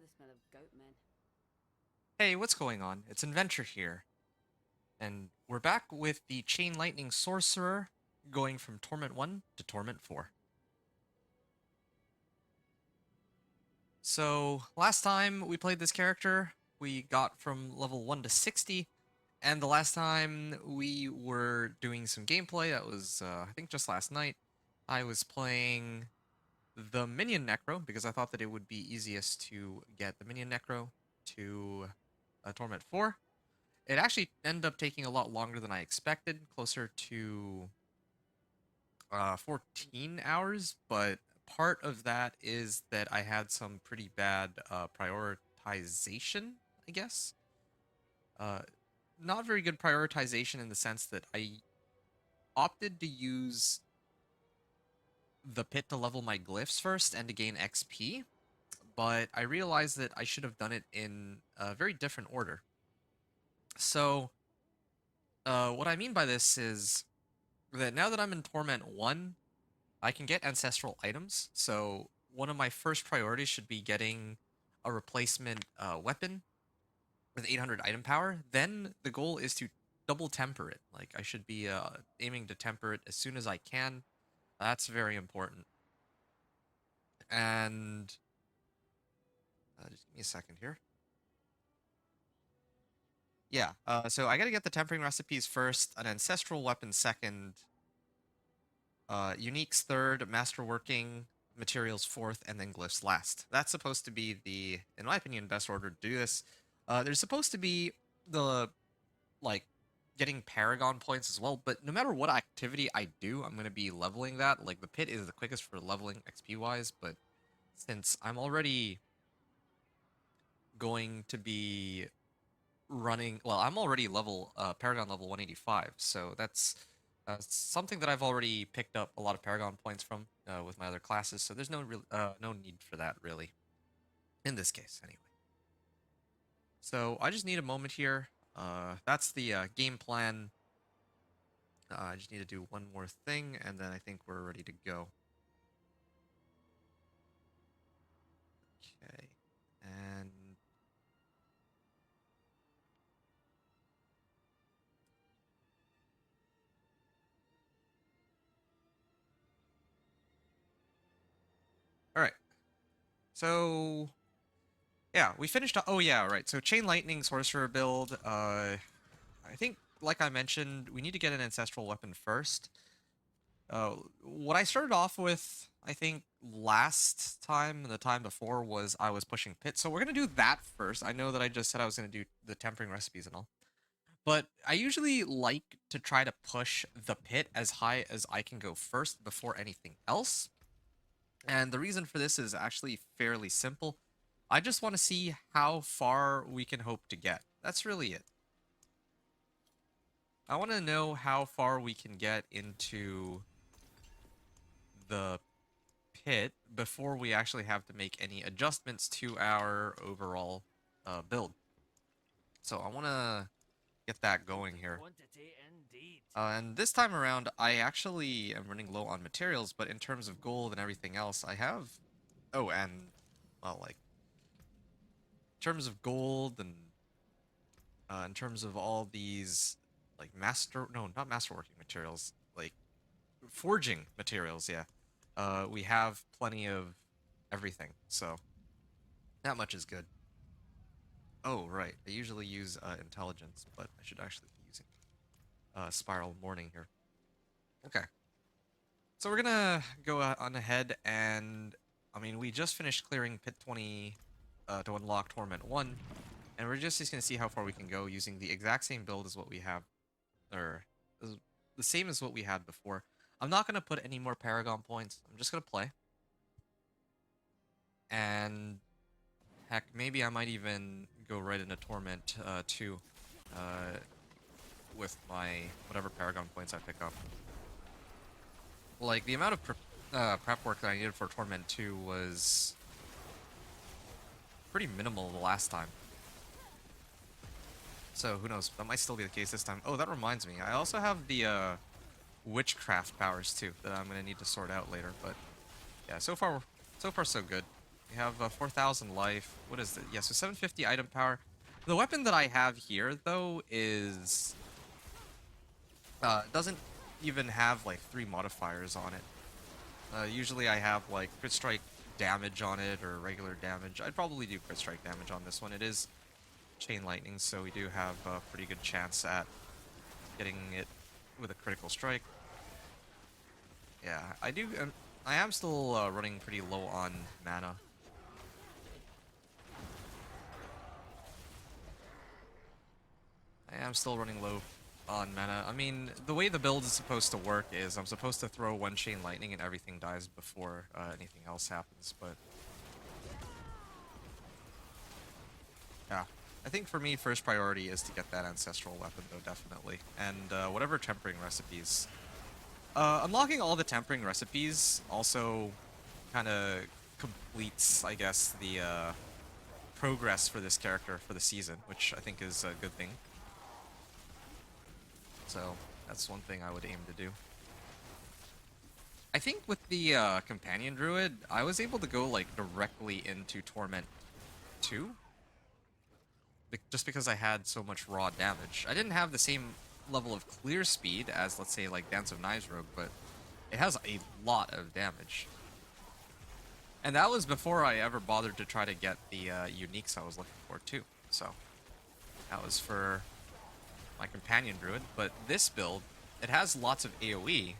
the smell of goat men. Hey, what's going on? It's Inventor here, and we're back with the Chain Lightning Sorcerer, going from Torment 1 to Torment 4. So, last time we played this character, we got from level 1 to 60, and the last time we were doing some gameplay, that was, I think just last night, I was playing the Minion Necro, because I thought that it would be easiest to get the Minion Necro to Torment 4. It actually ended up taking a lot longer than I expected, closer to 14 hours, but part of that is that I had some pretty bad prioritization, I guess. Uh, Not very good prioritization in the sense that I opted to use the pit to level my glyphs first and to gain XP, but I realized that I should have done it in a very different order. So, what I mean by this is that now that I'm in Torment 1, I can get ancestral items. So one of my first priorities should be getting a replacement weapon with 800 item power. Then the goal is to double temper it. Like I should be aiming to temper it as soon as I can. That's very important. And just give me a second here. Yeah, so I gotta get the tempering recipes first, an ancestral weapon second, uniques third, masterworking materials fourth, and then glyphs last. That's supposed to be the, in my opinion, best order to do this. There's supposed to be the, like, getting Paragon points as well, but no matter what activity I do, I'm going to be leveling that. Like, the pit is the quickest for leveling XP-wise, but since I'm already going to be running, well, I'm already Paragon level 185, so that's something that I've already picked up a lot of Paragon points from with my other classes, so there's no need for that really in this case anyway. So I just need a moment here. That's the game plan. I just need to do one more thing, and then I think we're ready to go. Okay, and all right. So yeah, we finished. Oh yeah, right. So Chain Lightning Sorcerer build. I think, like I mentioned, we need to get an ancestral weapon first. What I started off with, I think, last time and the time before was I was pushing pit. So we're gonna do that first. I know that I just said I was gonna do the tempering recipes and all, but I usually like to try to push the pit as high as I can go first before anything else. And the reason for this is actually fairly simple. I just want to see how far we can hope to get. That's really it. I want to know how far we can get into the pit before we actually have to make any adjustments to our overall build. So I want to get that going here. Quantity indeed. And this time around, I actually am running low on materials, but in terms of gold and everything else, I have... Oh, and, well, like, in terms of gold and in terms of all these, like, no, not masterworking materials, like, forging materials, yeah. We have plenty of everything, so that much is good. Oh, right. I usually use intelligence, but I should actually be using spiral morning here. Okay. So we're gonna go on ahead and, I mean, we just finished clearing Pit 20 to unlock Torment 1, and we're just gonna see how far we can go using the exact same build as what we have, or the same as what we had before. I'm not gonna put any more Paragon points. I'm just gonna play. And heck, maybe I might even go right into Torment 2 uh, with my whatever Paragon points I pick up. Like, the amount of prep work that I needed for Torment 2 was pretty minimal the last time. So, who knows? That might still be the case this time. Oh, that reminds me. I also have the witchcraft powers, too, that I'm going to need to sort out later. But, yeah, so far so good. We have 4,000 life. What is it? Yeah, so 750 item power. The weapon that I have here, though, is... doesn't even have, like, 3 modifiers on it. Usually I have, like, crit strike damage on it, or regular damage. I'd probably do crit strike damage on this one. It is Chain Lightning, so we do have a pretty good chance at getting it with a critical strike. Yeah, I am still running pretty low on mana. I am still running low on mana. I mean, the way the build is supposed to work is I'm supposed to throw one Chain Lightning and everything dies before anything else happens, but... yeah. I think for me, first priority is to get that Ancestral Weapon, though, definitely. And whatever Tempering Recipes. Unlocking all the Tempering Recipes also kind of completes, I guess, the progress for this character for the season, which I think is a good thing. So that's one thing I would aim to do. I think with the Companion Druid, I was able to go like directly into Torment 2. Just because I had so much raw damage. I didn't have the same level of clear speed as, let's say, like Dance of Knives Rogue, but it has a lot of damage. And that was before I ever bothered to try to get the uniques I was looking for, too. So, that was for my Companion Druid. But this build, it has lots of AoE.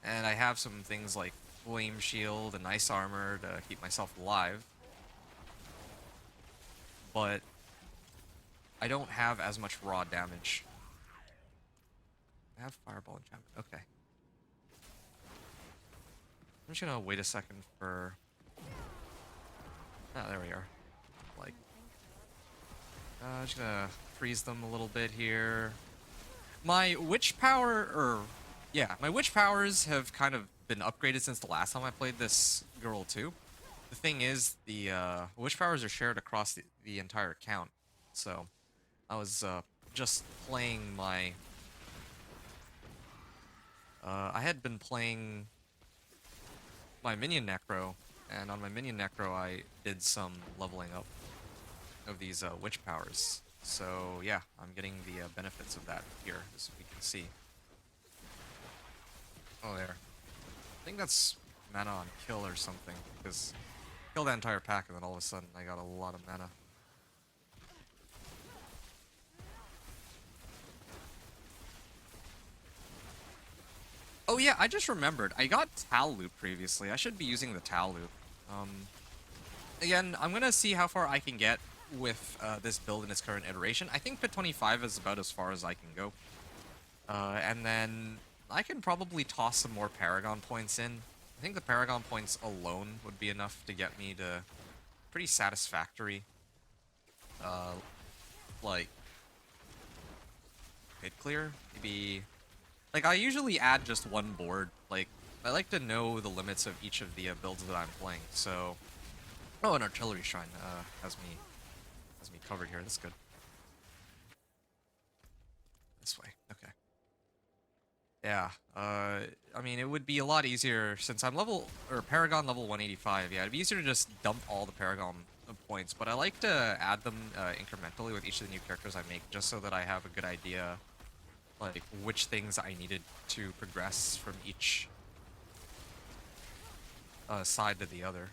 And I have some things like Flame Shield and Ice Armor to keep myself alive. But I don't have as much raw damage. I have Fireball enchantment. Okay. I'm just gonna wait a second for... ah, there we are. Like... just gonna freeze them a little bit here. My Witch Power, yeah, my Witch Powers have kind of been upgraded since the last time I played this girl too. The thing is, the Witch Powers are shared across the entire account. So, I was just playing my... I had been playing my Minion Necro, and on my Minion Necro I did some leveling up of these Witch Powers. So yeah, I'm getting the benefits of that here, as we can see. Oh, there. I think that's mana on kill or something, because kill that entire pack and then all of a sudden I got a lot of mana. Oh yeah, I just remembered. I got Tal Loop previously. I should be using the Tal Loop. Again, I'm gonna see how far I can get with this build in its current iteration. I think Pit 25 is about as far as I can go. And then I can probably toss some more Paragon points in. I think the Paragon points alone would be enough to get me to pretty satisfactory, like, hit clear. Maybe, like, I usually add just one board. Like, I like to know the limits of each of the builds that I'm playing. So, oh, an Artillery Shrine has me covered here. That's good. This way. Okay. Yeah, I mean, it would be a lot easier since I'm Paragon level 185. Yeah, it'd be easier to just dump all the Paragon points, but I like to add them incrementally with each of the new characters I make, just so that I have a good idea, like, which things I needed to progress from each side to the other.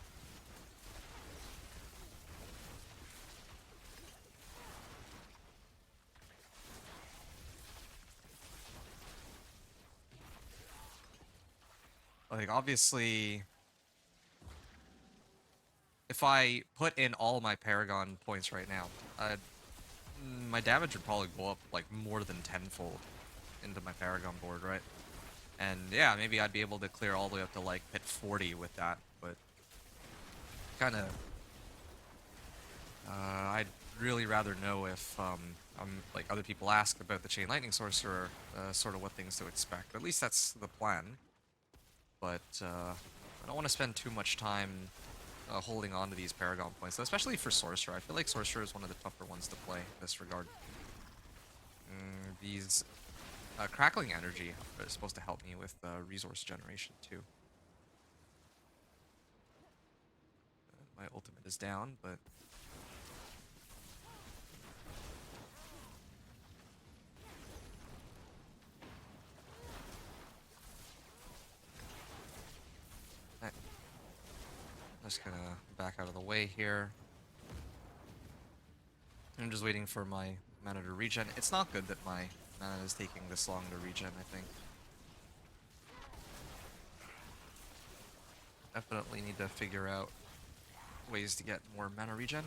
Like, obviously, if I put in all my Paragon points right now, my damage would probably go up, like, more than tenfold into my Paragon board, right? And, yeah, maybe I'd be able to clear all the way up to, like, Pit 40 with that, but kind of... I'd really rather know if, like, other people ask about the Chain Lightning Sorcerer, sort of what things to expect. At least that's the plan. But I don't want to spend too much time holding on to these Paragon points, especially for Sorcerer. I feel like Sorcerer is one of the tougher ones to play in this regard. These Crackling Energy is supposed to help me with resource generation too. ultimate is down, but... I'm just gonna back out of the way here. I'm just waiting for my mana to regen. It's not good that my mana is taking this long to regen, I think. Definitely need to figure out ways to get more mana regen.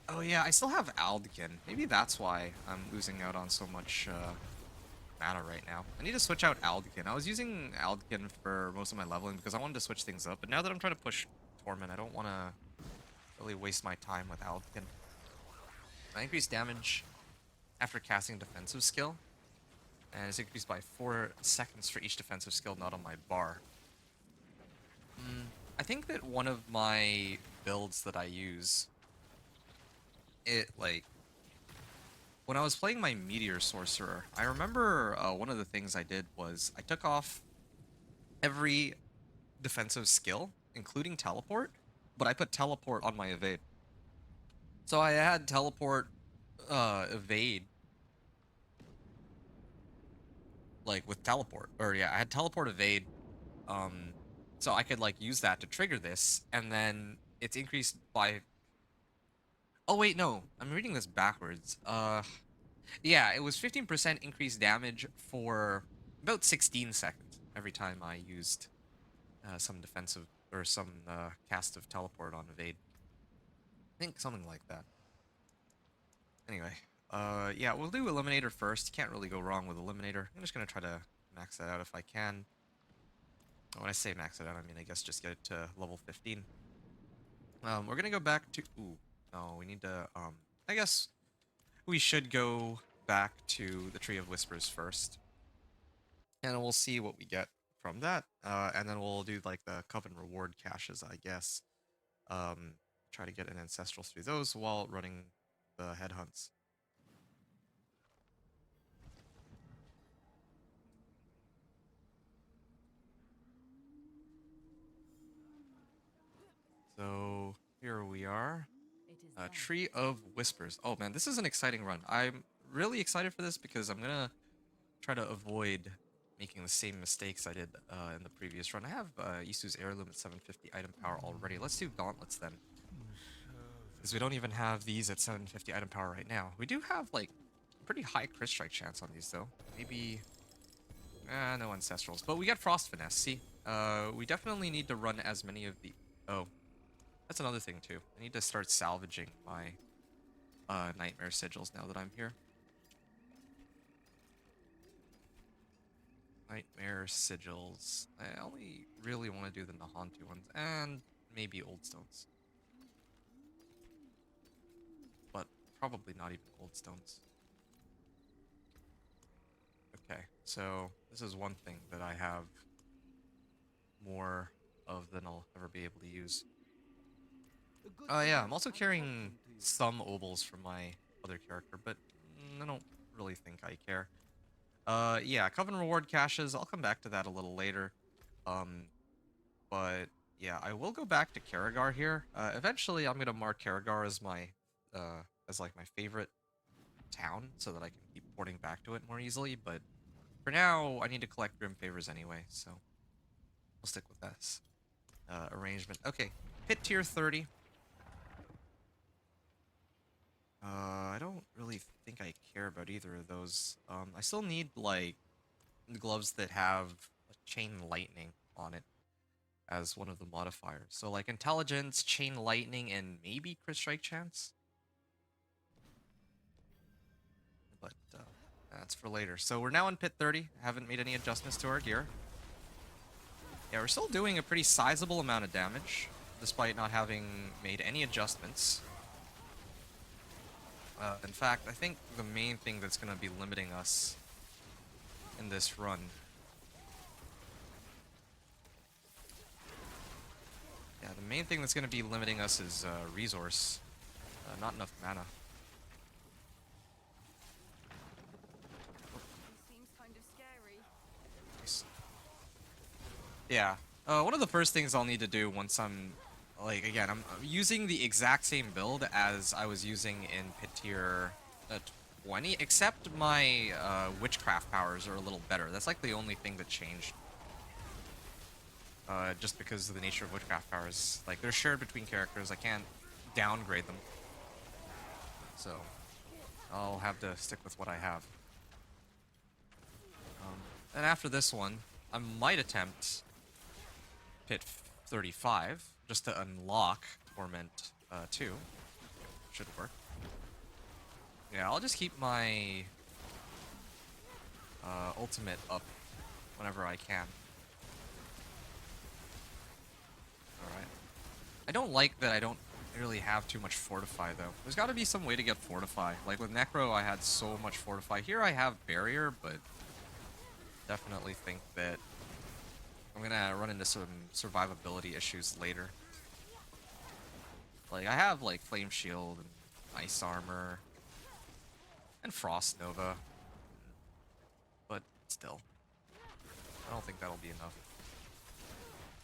Oh yeah, I still have Aldkin. Maybe that's why I'm losing out on so much mana right now. I need to switch out Aldkin. I was using Aldkin for most of my leveling because I wanted to switch things up, but now that I'm trying to push Torment, I don't want to really waste my time with Aldkin. I increase damage after casting a defensive skill, and it's increased by 4 seconds for each defensive skill not on my bar. I think that one of my builds that I use, when I was playing my Meteor Sorcerer, I remember one of the things I did was I took off every defensive skill, including teleport, but I put teleport on my evade. So I had teleport, evade, like with teleport, or yeah, I had teleport evade, so I could like use that to trigger this, and then it's increased by... Oh wait, no, I'm reading this backwards. Yeah, it was 15% increased damage for about 16 seconds every time I used some defensive, or some cast of teleport on evade. I think something like that. Anyway, yeah, we'll do Eliminator first. You can't really go wrong with Eliminator. I'm just gonna try to max that out if I can. When I say max it out, I mean I guess just get it to level 15. We're gonna go back to... Ooh, no, we need to... I guess we should go back to the Tree of Whispers first. And we'll see what we get from that. And then we'll do like the Coven Reward caches, I guess. Try to get an Ancestral through those while running the headhunts. So here we are. Tree of Whispers. Oh man, this is an exciting run. I'm really excited for this because I'm gonna try to avoid making the same mistakes I did in the previous run. I have Isu's Heirloom at 750 item power already. Let's do Gauntlets then, because we don't even have these at 750 item power right now. We do have like pretty high crit strike chance on these though. Maybe no Ancestrals, but we got Frost Finesse. See, we definitely need to run as many of the... Oh, that's another thing too. I need to start salvaging my Nightmare Sigils now that I'm here. Nightmare Sigils. I only really want to do the Nahantu ones, and maybe Old Stones. But probably not even Old Stones. Okay, so this is one thing that I have more of than I'll ever be able to use. Oh yeah, I'm also carrying some Obols from my other character, but I don't really think I care. Yeah, Coven Reward caches, I'll come back to that a little later. But yeah, I will go back to Karagar here. Eventually I'm gonna mark Karagar as my, as like my favorite town, so that I can keep porting back to it more easily, but for now, I need to collect Grim Favors anyway, so I'll stick with this arrangement. Okay, hit tier 30. I don't really think I care about either of those. I still need, like, gloves that have Chain Lightning on it as one of the modifiers. So, like, Intelligence, Chain Lightning, and maybe Crit Strike Chance? But, that's for later. So we're now in Pit 30. Haven't made any adjustments to our gear. Yeah, we're still doing a pretty sizable amount of damage, despite not having made any adjustments. In fact, I think the main thing that's going to be limiting us in this run... Yeah, the main thing that's going to be limiting us is resource. Not enough mana. Seems kind of scary. Nice. Yeah. One of the first things I'll need to do once I'm like again, I'm using the exact same build as I was using in pit tier 20, except my witchcraft powers are a little better. That's like the only thing that changed. Just because of the nature of witchcraft powers. Like, they're shared between characters, I can't downgrade them. So, I'll have to stick with what I have. And after this one, I might attempt pit 35, just to unlock Torment 2. Should work. Yeah, I'll just keep my ultimate up whenever I can. Alright. I don't like that I don't really have too much Fortify, though. There's gotta be some way to get Fortify. Like, with Necro, I had so much Fortify. Here I have Barrier, but definitely think that I'm gonna run into some survivability issues later. Like, I have, like, Flame Shield and Ice Armor and Frost Nova, but still, I don't think that'll be enough.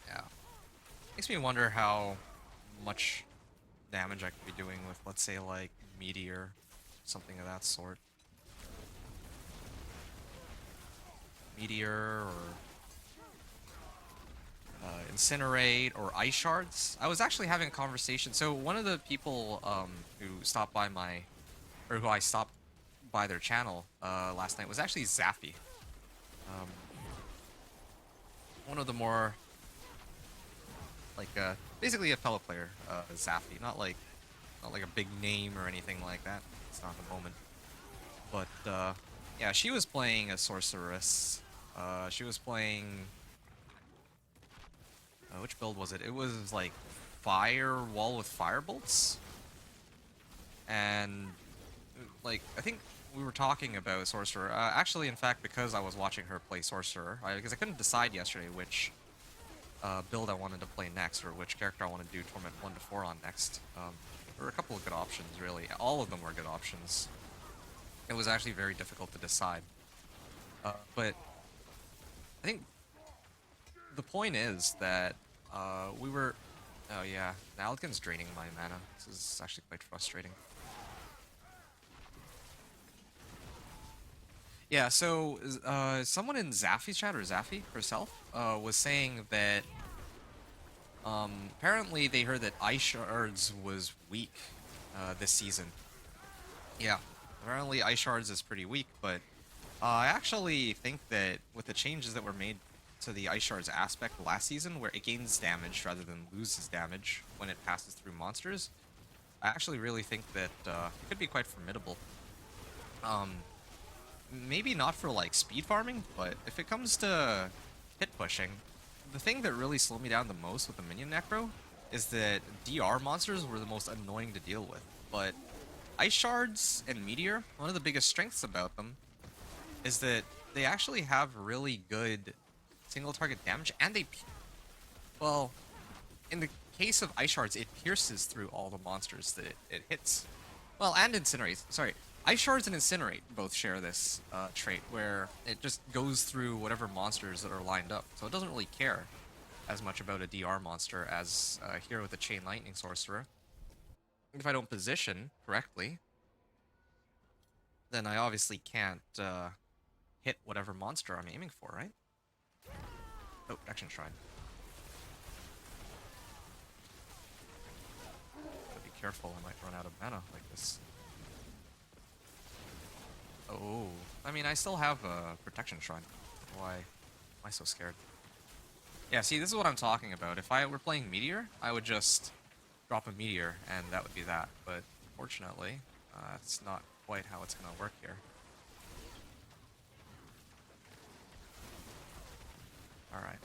Yeah. Makes me wonder how much damage I could be doing with, let's say, like, Meteor, something of that sort. Meteor, or Incinerate, or Ice Shards. I was actually having a conversation. So one of the people who stopped by who I stopped by their channel last night was actually Zaffy. One of the more, like, basically a fellow player, Zaffy. Not like a big name or anything like that. It's not the moment. But yeah, she was playing a sorceress. She was playing. Which build was it? It was like Firewall with Firebolts. And like, I think we were talking about Sorcerer. Actually, in fact, because I was watching her play Sorcerer, because I couldn't decide yesterday which build I wanted to play next, or which character I wanted to do Torment 1 to 4 on next. There were a couple of good options, really. All of them were good options. It was actually very difficult to decide. But I think the point is that we were... Oh yeah, Nalkin's draining my mana. This is actually quite frustrating. Yeah, so someone in Zaffy's chat, or Zaffy herself, was saying that apparently they heard that Ice Shards was weak this season. Yeah, apparently Ice Shards is pretty weak, but I actually think that with the changes that were made to the Ice Shards aspect last season, where it gains damage rather than loses damage when it passes through monsters, I actually really think that it could be quite formidable. Maybe not for, like, speed farming, but if it comes to hit pushing, the thing that really slowed me down the most with the minion necro is that DR monsters were the most annoying to deal with. But Ice Shards and Meteor, one of the biggest strengths about them is that they actually have really good single target damage, and well, in the case of Ice Shards, it pierces through all the monsters that it hits. Well, and Incinerate. Sorry. Ice Shards and Incinerate both share this trait, where it just goes through whatever monsters that are lined up. So it doesn't really care as much about a DR monster as here with the Chain Lightning Sorcerer. If I don't position correctly, then I obviously can't hit whatever monster I'm aiming for, right? Oh, Action Shrine. Gotta be careful, I might run out of mana like this. Oh, I mean, I still have a Protection Shrine. Why am I so scared? Yeah, see, this is what I'm talking about. If I were playing Meteor, I would just drop a Meteor, and that would be that. But fortunately, it's not quite how it's going to work here. Alright.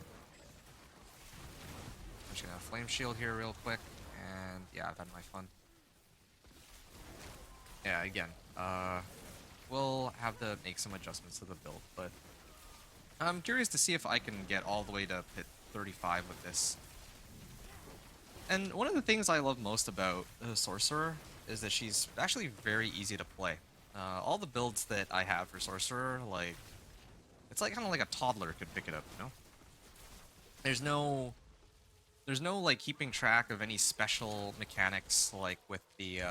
I'm just going to Flame Shield here real quick, and yeah, I've had my fun. Yeah, again, we'll have to make some adjustments to the build, but I'm curious to see if I can get all the way to pit 35 with this. And one of the things I love most about the Sorcerer is that she's actually very easy to play. All the builds that I have for Sorcerer, like, it's like kind of like a toddler could pick it up, you know? There's no there's no like keeping track of any special mechanics like with the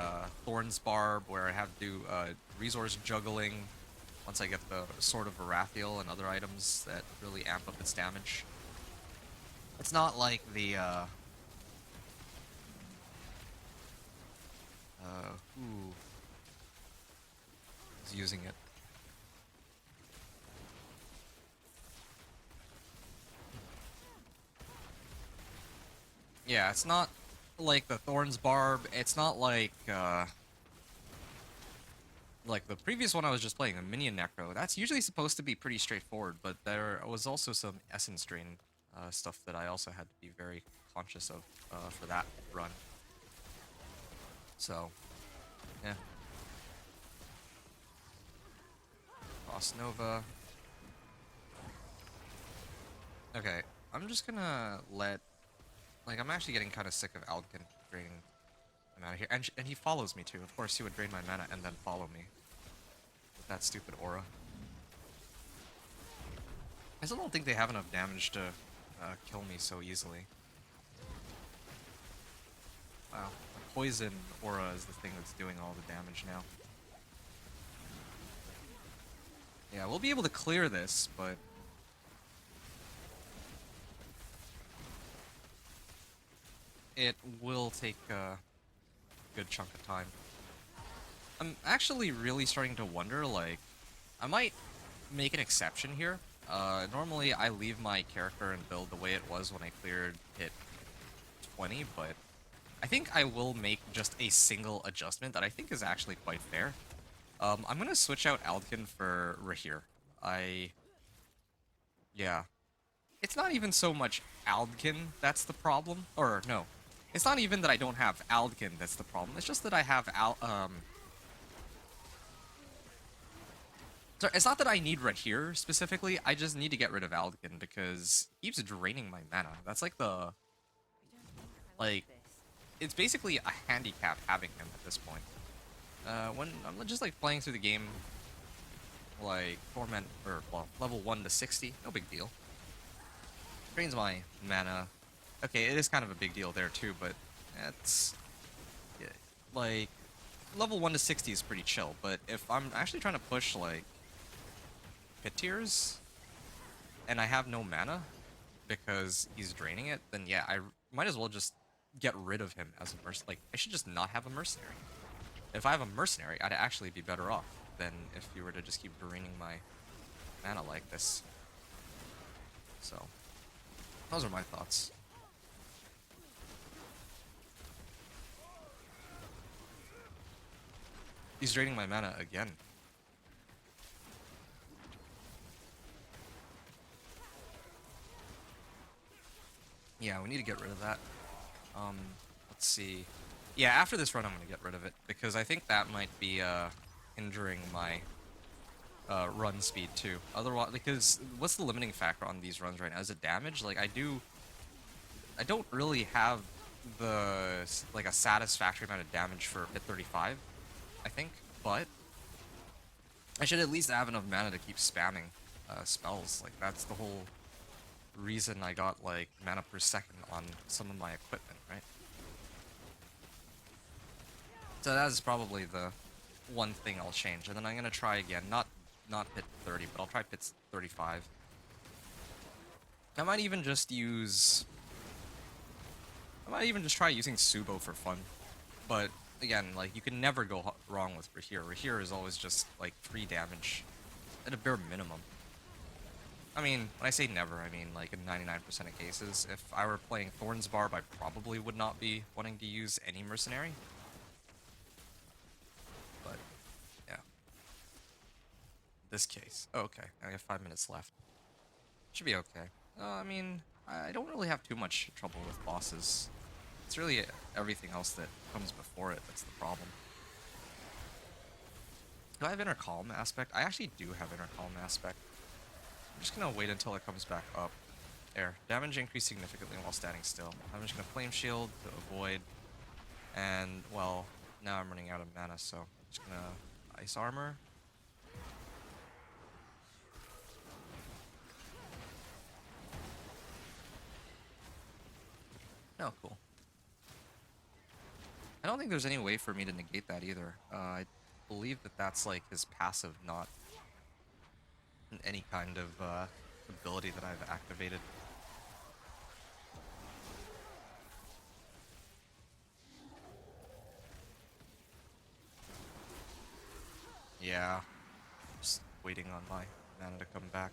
Thorns Barb where I have to do resource juggling once I get the Sword of Varathiel and other items that really amp up its damage. It's not like the who is using it. Yeah, it's not like the Thorns Barb. It's not like the previous one I was just playing, the Minion Necro. That's usually supposed to be pretty straightforward, but there was also some Essence Drain stuff that I also had to be very conscious of for that run. So, yeah. Boss Nova. Okay, I'm just gonna let... Like, I'm actually getting kind of sick of Aldkin draining him out of here. And he follows me too. Of course, he would drain my mana and then follow me. With that stupid aura. I still don't think they have enough damage to kill me so easily. Wow. The poison aura is the thing that's doing all the damage now. Yeah, we'll be able to clear this, but... it will take a good chunk of time. I'm actually really starting to wonder, like... I might make an exception here. Normally I leave my character and build the way it was when I cleared hit 20, but I think I will make just a single adjustment that I think is actually quite fair. I'm gonna switch out Aldkin for Rahir. Yeah. It's not even so much Aldkin that's the problem. Or, no. It's not even that I don't have Aldkin that's the problem. It's just that I have So it's not that I need Rahir specifically, I just need to get rid of Aldkin because he keeps draining my mana. That's like the... Like, it's basically a handicap having him at this point. When I'm just like playing through the game, like Torment, or well, level 1 to 60, no big deal. Drains my mana. Okay, it is kind of a big deal there too, but it's... Yeah, like, level 1 to 60 is pretty chill, but if I'm actually trying to push like pit tiers, and I have no mana because he's draining it, then yeah, I might as well just get rid of him as a mercenary. Like, I should just not have a mercenary. If I have a mercenary, I'd actually be better off than if you were to just keep draining my mana like this. So, those are my thoughts. He's draining my mana again. Yeah, we need to get rid of that. Let's see. Yeah, after this run I'm gonna get rid of it, because I think that might be hindering my run speed too. Otherwise, because what's the limiting factor on these runs right now? Is it damage? Like, I don't really have like a satisfactory amount of damage for hit 35, I think, but I should at least have enough mana to keep spamming spells. Like, that's the whole reason I got like mana per second on some of my equipment, right? So that is probably the one thing I'll change, and then I'm gonna try again, not pit 30, but I'll try pit 35. I might even just try using Subo for fun. But again, like, you can never go wrong with Rahir. Rahir is always just like 3 damage at a bare minimum. I mean, when I say never, I mean like in 99% of cases. If I were playing Thorns Barb, I probably would not be wanting to use any mercenary. But, yeah. This case. Oh, okay, I have 5 minutes left. Should be okay. I mean, I don't really have too much trouble with bosses. It's really everything else that comes before it that's the problem. Do I have Inner Calm aspect? I actually do have Inner Calm aspect. I'm just gonna wait until it comes back up. There. Damage increased significantly while standing still. I'm just gonna Flame Shield to avoid. And, well, now I'm running out of mana, so I'm just gonna Ice Armor. Oh, cool. I don't think there's any way for me to negate that either. I believe that that's like his passive, not any kind of ability that I've activated. Yeah, just waiting on my mana to come back.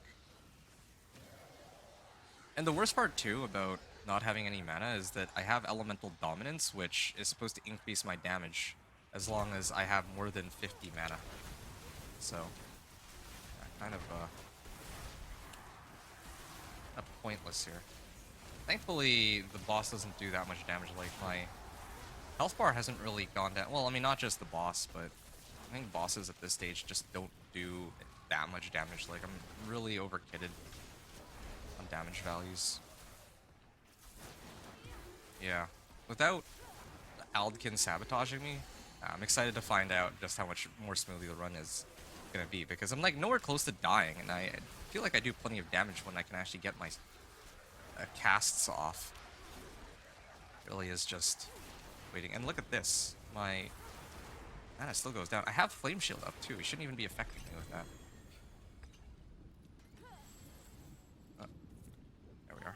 And the worst part too about not having any mana is that I have elemental dominance, which is supposed to increase my damage as long as I have more than 50 mana. So, yeah, kind of pointless here. Thankfully, the boss doesn't do that much damage. Like, my health bar hasn't really gone down. Well, I mean, not just the boss, but I think bosses at this stage just don't do that much damage. Like, I'm really overkitted on damage values. Yeah. Without Aldkin sabotaging me, I'm excited to find out just how much more smoothly the run is gonna be, because I'm like nowhere close to dying, and I feel like I do plenty of damage when I can actually get my casts off. It really is just waiting. And look at this. My mana still goes down. I have Flame Shield up too. He shouldn't even be affecting me with that. Oh, there we are.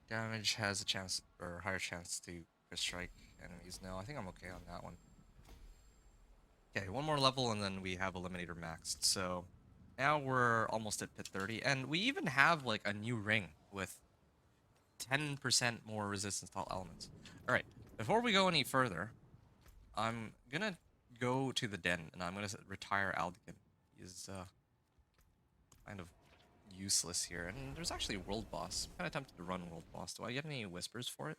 Damage has a chance, or higher chance to crit strike enemies. No, I think I'm okay on that one. Okay, one more level and then we have Eliminator maxed. So now we're almost at pit 30, and we even have like a new ring with 10% more resistance to all elements. All right, before we go any further, I'm gonna go to the den and I'm gonna retire Aldkin. He's kind of useless here, and there's actually a world boss. I'm kind of tempted to run world boss. Do I get any whispers for it?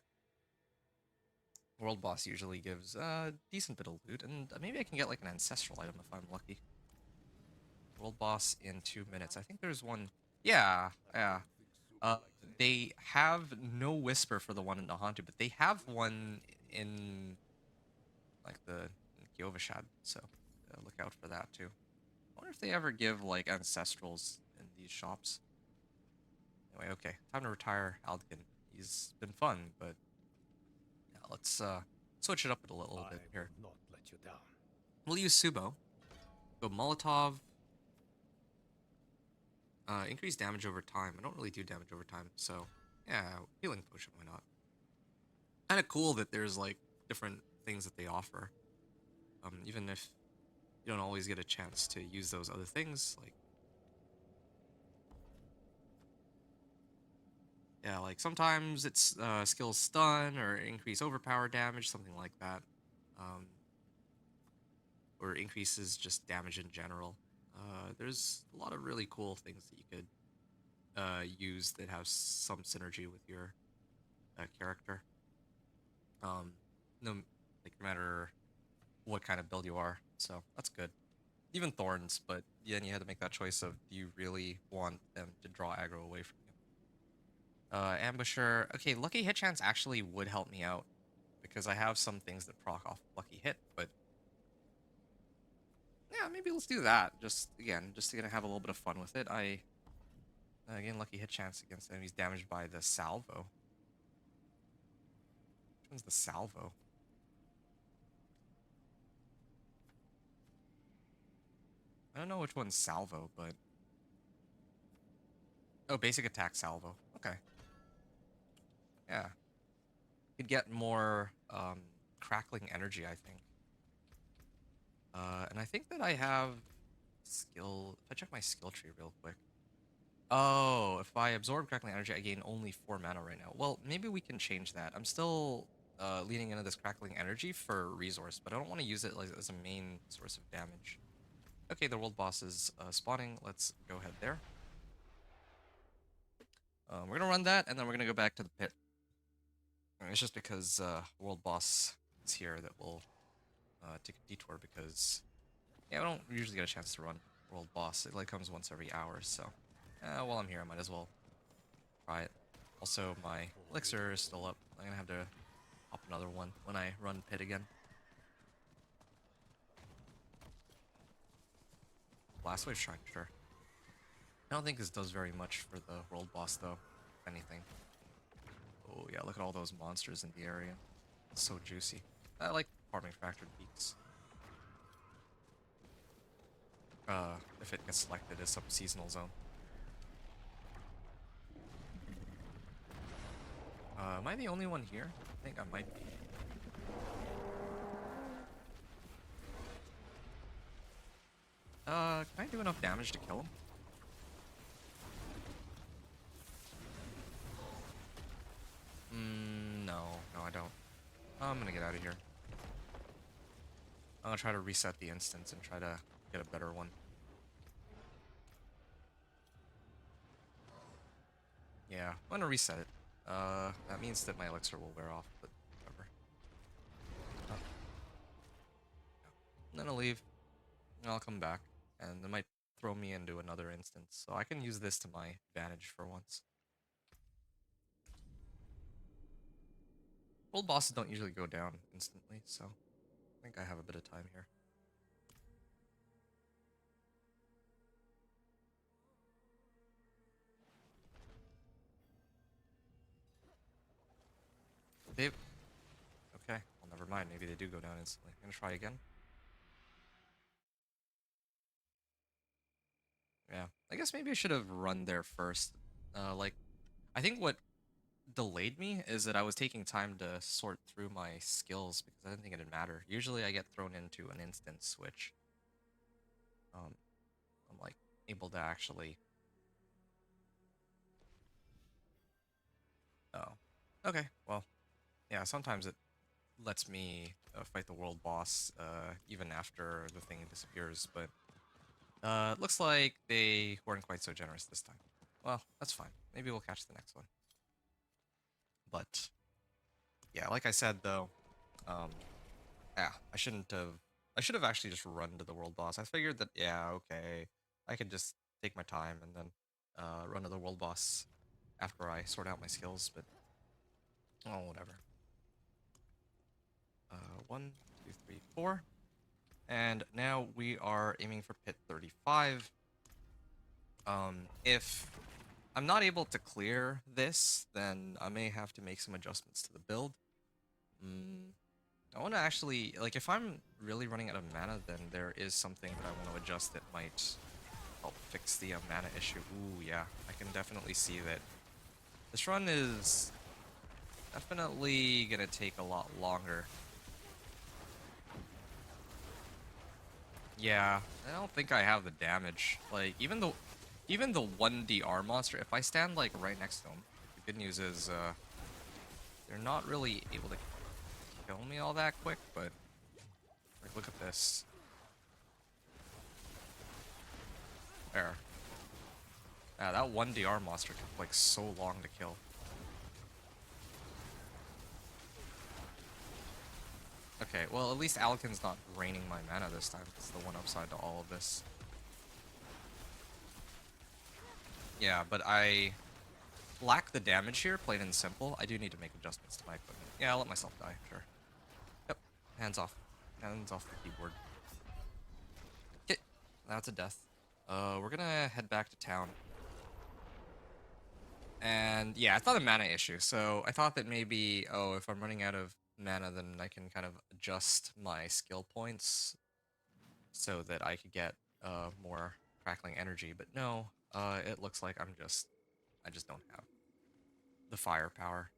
World boss usually gives a decent bit of loot, and maybe I can get like an ancestral item if I'm lucky. World boss in 2 minutes. I think there's one. Yeah, yeah. They have no whisper for the one in Nahantu, but they have one in like the Gyovashad, so look out for that too. I wonder if they ever give like ancestrals in these shops. Anyway, okay, time to retire Aldkin. He's been fun, but yeah, let's switch it up a little bit here. Not let you down. We'll use Subo. Go Molotov. Increase damage over time. I don't really do damage over time, so yeah, healing potion, why not? Kind of cool that there's like different things that they offer. Even if you don't always get a chance to use those other things, like yeah, like sometimes it's skill stun or increase overpower damage, something like that. Or increases just damage in general. There's a lot of really cool things that you could use that have some synergy with your character. No, like no matter what kind of build you are, so that's good. Even thorns, but then you had to make that choice of do you really want them to draw aggro away from you. Ambusher. Okay, lucky hit chance actually would help me out because I have some things that proc off lucky hit, but yeah, maybe let's do that. Just again, just to gonna have a little bit of fun with it. Again, lucky hit chance against enemies damaged by the salvo. Which one's the salvo? I don't know which one's salvo, but oh, basic attack salvo. Okay. Yeah. Could get more crackling energy, I think. And I think that I have skill. If I check my skill tree real quick. Oh, if I absorb crackling energy, I gain only 4 mana right now. Well, maybe we can change that. I'm still leaning into this crackling energy for resource, but I don't want to use it like as a main source of damage. Okay, the world boss is spawning. Let's go ahead there. We're gonna run that, and then we're gonna go back to the pit. It's just because world boss is here that will take a detour because yeah, we don't usually get a chance to run world boss. It like comes once every hour, so while I'm here, I might as well try it. Also, my elixir is still up. I'm gonna have to another one when I run pit again. Blast Wave Shrine, sure. I don't think this does very much for the world boss though, if anything. Oh yeah, look at all those monsters in the area. It's so juicy. I like farming factored peaks. If it gets selected as some seasonal zone. Am I the only one here? I think I might be. Can I do enough damage to kill him? No, I don't. I'm gonna get out of here. I'm gonna try to reset the instance and try to get a better one. Yeah, I'm gonna reset it. That means that my elixir will wear off, but whatever. I'm gonna leave. I'll come back, and it might throw me into another instance, so I can use this to my advantage for once. Old bosses don't usually go down instantly, so I think I have a bit of time here. Dave. Okay, well, never mind. Maybe they do go down instantly. I'm gonna try again. Yeah, I guess maybe I should have run there first. Like, I think what delayed me is that I was taking time to sort through my skills because I didn't think it'd matter. Usually I get thrown into an instance which I'm like able to actually. Oh, okay. Well, yeah. Sometimes it lets me fight the world boss even after the thing disappears, but it looks like they weren't quite so generous this time. Well, that's fine. Maybe we'll catch the next one. But yeah, like I said though, yeah, I shouldn't have. I should have actually just run to the world boss. I figured that yeah, okay, I could just take my time and then run to the world boss after I sort out my skills. But oh, whatever. 1, 2, 3, 4, and now we are aiming for pit 35. If I'm not able to clear this, then I may have to make some adjustments to the build. I want to actually, like, if I'm really running out of mana, then there is something that I want to adjust that might help fix the mana issue. Ooh, yeah, I can definitely see that this run is definitely gonna take a lot longer. Yeah, I don't think I have the damage. Like, even the 1DR monster, if I stand, like, right next to him, the good news is, they're not really able to kill me all that quick, but, like, look at this. There. Yeah, that 1DR monster took, like, so long to kill. Okay, well, at least Alekin's not draining my mana this time. It's the one upside to all of this. Yeah, but I lack the damage here, plain and simple. I do need to make adjustments to my equipment. Yeah, I'll let myself die, sure. Yep, hands off. Hands off the keyboard. Okay, that's a death. We're gonna head back to town. And yeah, it's not a mana issue, so I thought that maybe, oh, if I'm running out of mana, then I can kind of adjust my skill points so that I could get more crackling energy, but no, it looks like I just don't have the firepower.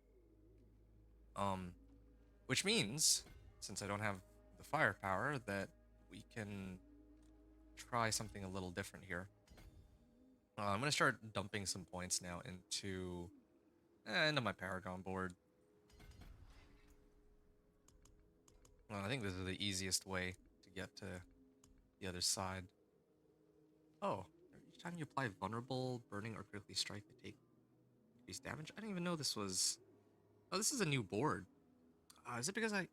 Which means, since I don't have the firepower, that we can try something a little different here. I'm gonna start dumping some points now into my Paragon board. Well, I think this is the easiest way to get to the other side. Oh, each time you apply vulnerable, burning, or critically strike, they take increased damage. I didn't even know this was. Oh, this is a new board. Is it because I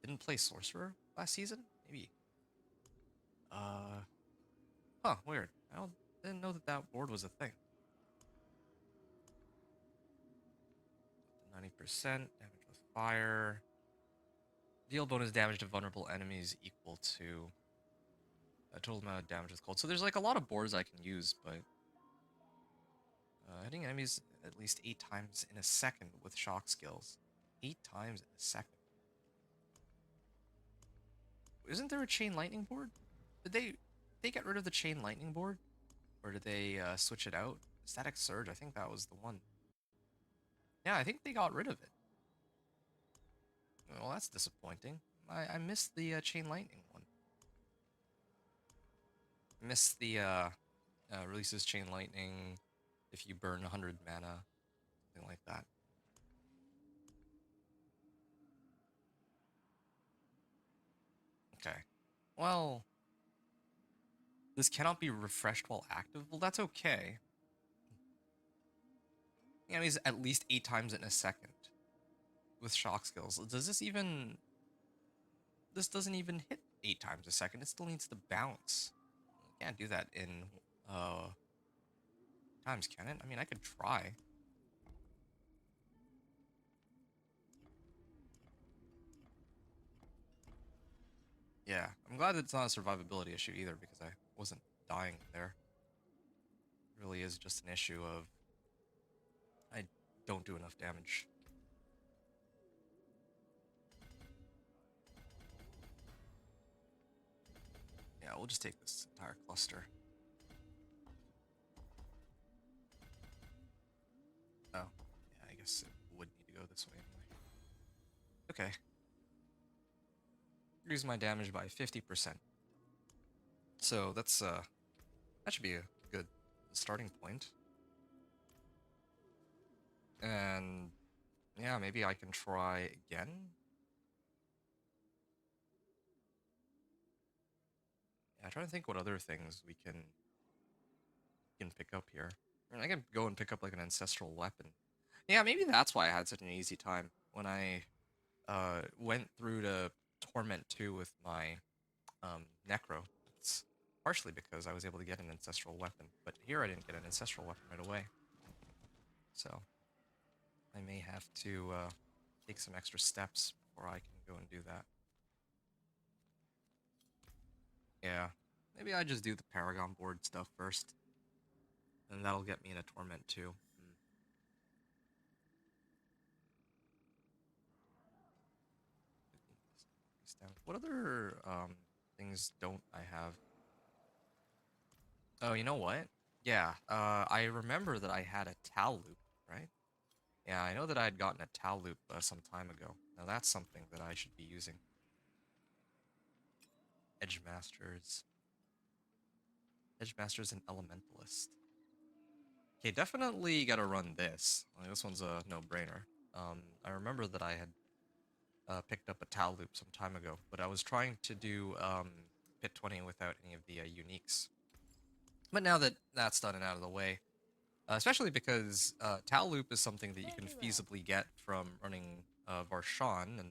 didn't play Sorcerer last season? Maybe. Huh, weird. Didn't know that that board was a thing. 90%, damage Fire. Deal bonus damage to vulnerable enemies equal to a total amount of damage with cold. So there's like a lot of boards I can use, but hitting enemies at least 8 times in a second with shock skills. 8 times in a second. Isn't there a Chain Lightning board? Did they get rid of the Chain Lightning board? Or did they switch it out? Static Surge, I think that was the one. Yeah, I think they got rid of it. Well, that's disappointing. I missed the Chain Lightning one. I missed the releases Chain Lightning if you burn 100 mana, something like that. Okay. Well, this cannot be refreshed while active. Well, that's okay. Yeah, I mean, at least 8 times in a second with shock skills. Does this even... This doesn't even hit 8 times a second. It still needs to bounce. You can't do that in times, can it? I mean, I could try. Yeah, I'm glad it's not a survivability issue either, because I wasn't dying there. It really is just an issue of I don't do enough damage. Yeah, we'll just take this entire cluster. Oh, yeah, I guess it would need to go this way anyway. Okay. Reduce my damage by 50%. So that's that should be a good starting point. And yeah, maybe I can try again. Yeah, I'm trying to think what other things we can pick up here. I mean, I can go and pick up like an ancestral weapon. Yeah, maybe that's why I had such an easy time when I went through to Torment 2 with my Necro. It's partially because I was able to get an ancestral weapon, but here I didn't get an ancestral weapon right away. So I may have to take some extra steps before I can go and do that. Yeah, maybe I just do the Paragon board stuff first, and that'll get me in a Torment 2. What other things don't I have? Oh, you know what? Yeah, I remember that I had a Tal loop, right? Yeah, I know that I had gotten a Tal loop some time ago. Now that's something that I should be using. Edge Masters. Edge Masters and Elementalist. Okay, definitely gotta run this. Like, this one's a no-brainer. I remember that I had picked up a Tal loop some time ago, but I was trying to do Pit 20 without any of the uniques. But now that that's done and out of the way, especially because Tal loop is something that you can feasibly get from running Varshan, and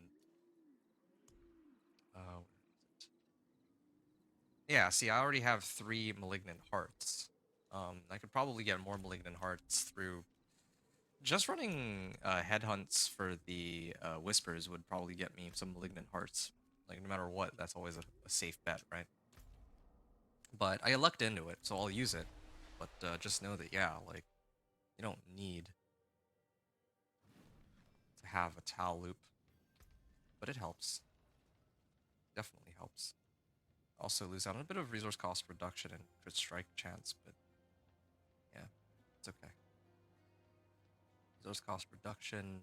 yeah, see, I already have 3 Malignant Hearts. I could probably get more Malignant Hearts through just running headhunts for the Whispers would probably get me some Malignant Hearts. Like, no matter what, that's always a safe bet, right? But I lucked into it, so I'll use it. But just know that, yeah, like, you don't need to have a Tal loop. But it helps. Definitely helps. Also lose out on a bit of resource cost reduction and crit strike chance, but yeah, it's okay. Resource cost reduction.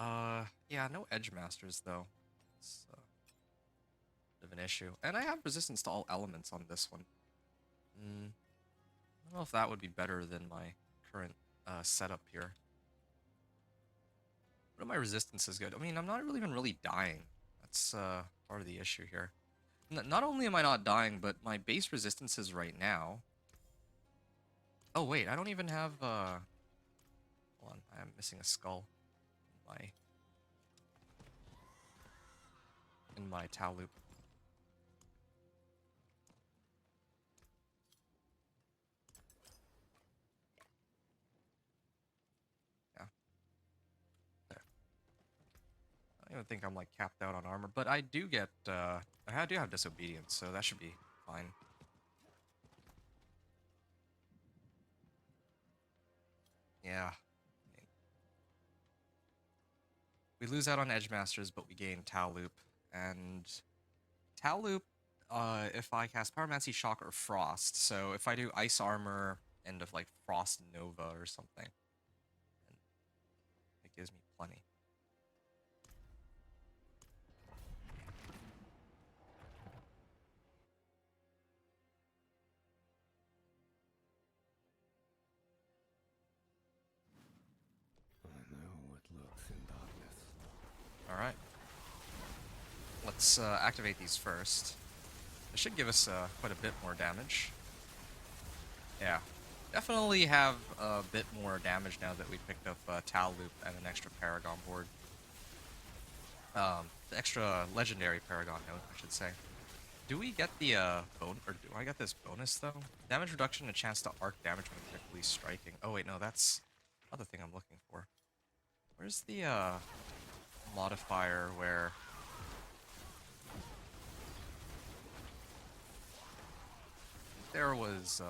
Yeah, no Edge Masters though. It's a bit of an issue. And I have resistance to all elements on this one. I don't know if that would be better than my current setup here. What are my resistances good? I mean, I'm not even really dying. That's part of the issue here. Not only am I not dying, but my base resistances right now... Oh wait, I don't even have hold on, I'm missing a skull in my Tal loop. Yeah. There. I don't think I'm like capped out on armor, but I do get I do have disobedience, so that should be fine. Yeah. We lose out on Edge Masters, but we gain Tau Loop. And Tau Loop, if I cast Pyromancy, Shock, or Frost. So if I do Ice Armor and of like Frost Nova or something, it gives me plenty. I know what lurks in darkness. Alright. Let's activate these first. It should give us quite a bit more damage. Yeah. Definitely have a bit more damage now that we picked up Tau Loop and an extra Paragon board. The extra legendary Paragon note, I should say. Do we get the or do I get this bonus though? Damage reduction and a chance to arc damage when quickly striking. Oh wait, no, that's the other thing I'm looking for. Where's the modifier where there was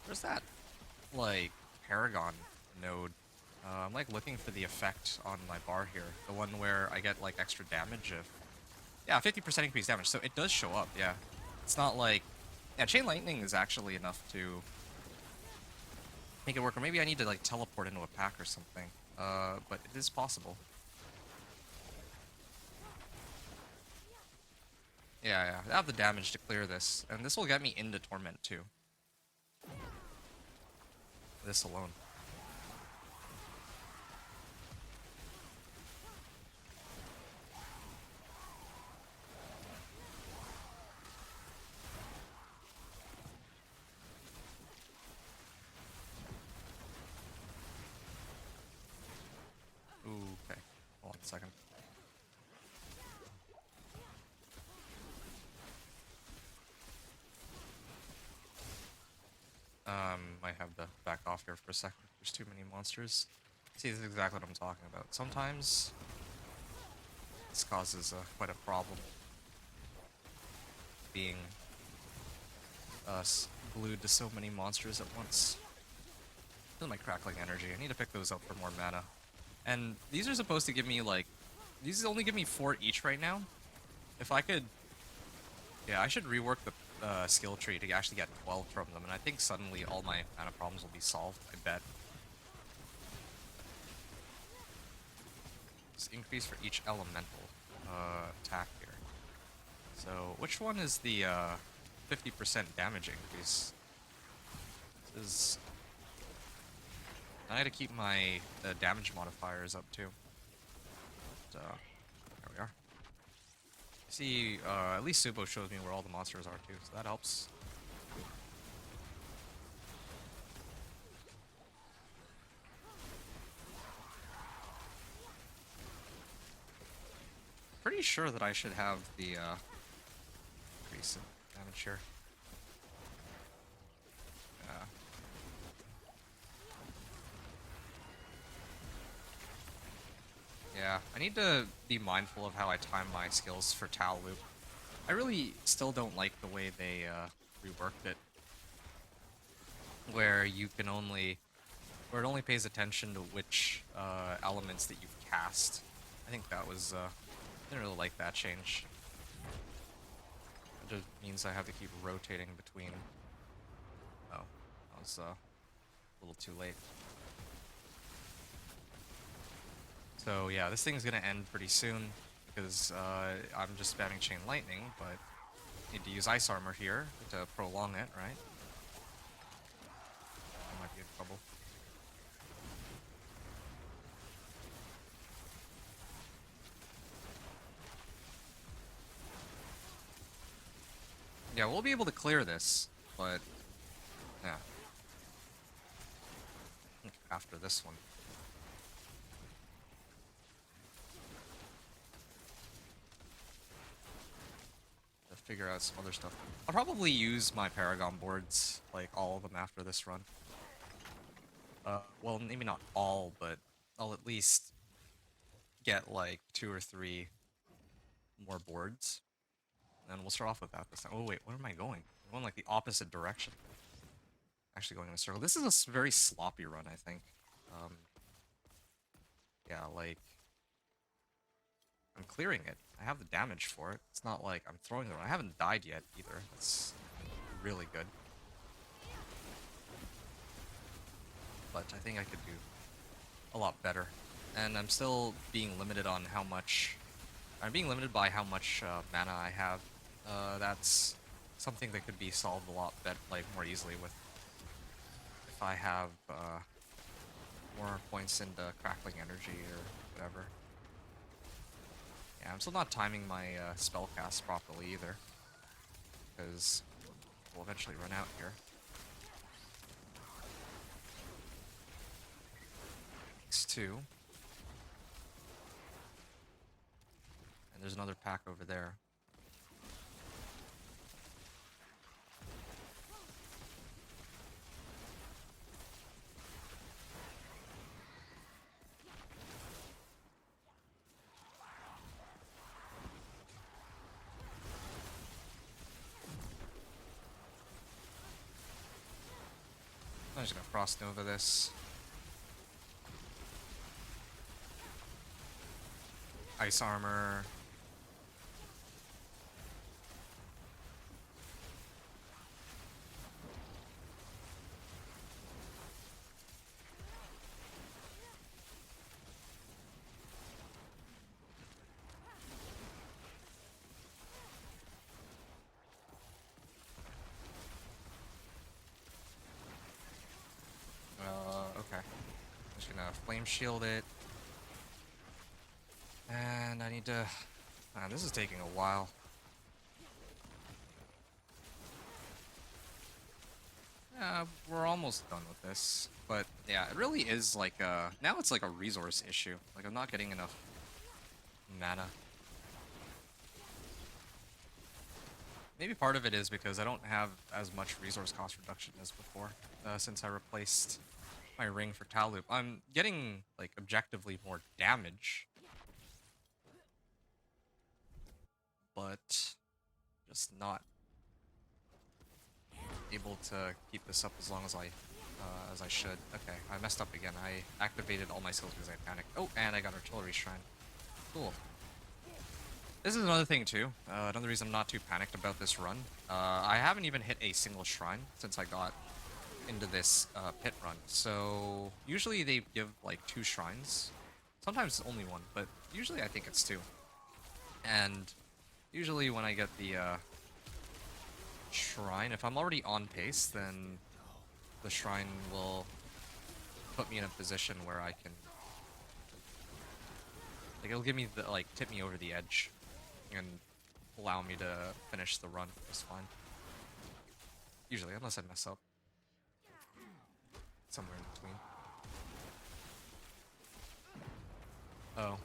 where's that like Paragon node? I'm like looking for the effect on my bar here. The one where I get like extra damage if... Yeah, 50% increased damage, so it does show up, yeah. It's not like... Yeah, Chain Lightning is actually enough to make it work. Or maybe I need to like teleport into a pack or something. But it is possible. Yeah, I have the damage to clear this. And this will get me into Torment too. This alone. Ooh, okay. Hold on a second. Might have to back off here for a second. There's too many monsters. See, this is exactly what I'm talking about. Sometimes this causes quite a problem. Being glued to so many monsters at once. Feel my crackling energy. I need to pick those up for more mana. And these are supposed to give me like... These only give me 4 each right now. If I could... Yeah, I should rework the skill tree to actually get 12 from them, and I think suddenly all my mana problems will be solved, I bet. Just increase for each elemental attack here. So, which one is the 50% damage increase? This is... I gotta keep my damage modifiers up too. But, there we are. See, at least Subo shows me where all the monsters are too, so that helps. Pretty sure that I should have the increase in damage here. Yeah, I need to be mindful of how I time my skills for Tau Loop. I really still don't like the way they reworked it. Where you can only... Where it only pays attention to which elements that you've cast. I think that was... I didn't really like that change. It just means I have to keep rotating between... Oh, that was a little too late. So yeah, this thing's gonna end pretty soon, because I'm just spamming Chain Lightning, but need to use Ice Armor here to prolong it, right? I might be in trouble. Yeah, we'll be able to clear this, but yeah. After this one. Figure out some other stuff. I'll probably use my Paragon boards, like all of them after this run. Well, maybe not all, but I'll at least get like 2 or 3 more boards. And we'll start off with that this time. Oh wait, where am I going? I'm going like the opposite direction. Actually going in a circle. This is a very sloppy run, I think. Yeah, like... I'm clearing it. I have the damage for it. It's not like I'm throwing it around. I haven't died yet either. That's really good. But I think I could do a lot better. And I'm still being limited on how much... I'm being limited by how much mana I have. That's something that could be solved a lot better, like more easily with if I have more points into crackling energy or whatever. Yeah, I'm still not timing my spell cast properly either, because we'll eventually run out here. X2. And there's another pack over there. I'm just gonna Frost Nova this. Ice Armor. Okay. I'm just gonna Flame Shield it. And I need to... Man, this is taking a while. We're almost done with this. But yeah, it really is like a... Now it's like a resource issue. Like, I'm not getting enough mana. Maybe part of it is because I don't have as much resource cost reduction as before, since I replaced my ring for Tal Loop. I'm getting, like, objectively more damage, but just not able to keep this up as long as I should. Okay, I messed up again. I activated all my skills because I panicked. Oh, and I got Artillery Shrine. Cool. This is another thing too. Another reason I'm not too panicked about this run. I haven't even hit a single shrine since I got into this pit run. So usually they give like 2 shrines. Sometimes only 1, but usually I think it's 2. And usually when I get the shrine, if I'm already on pace, then the shrine will put me in a position where I can... Like, it'll give me the, like, tip me over the edge and allow me to finish the run just fine. Usually, unless I mess up. Somewhere in between. Oh.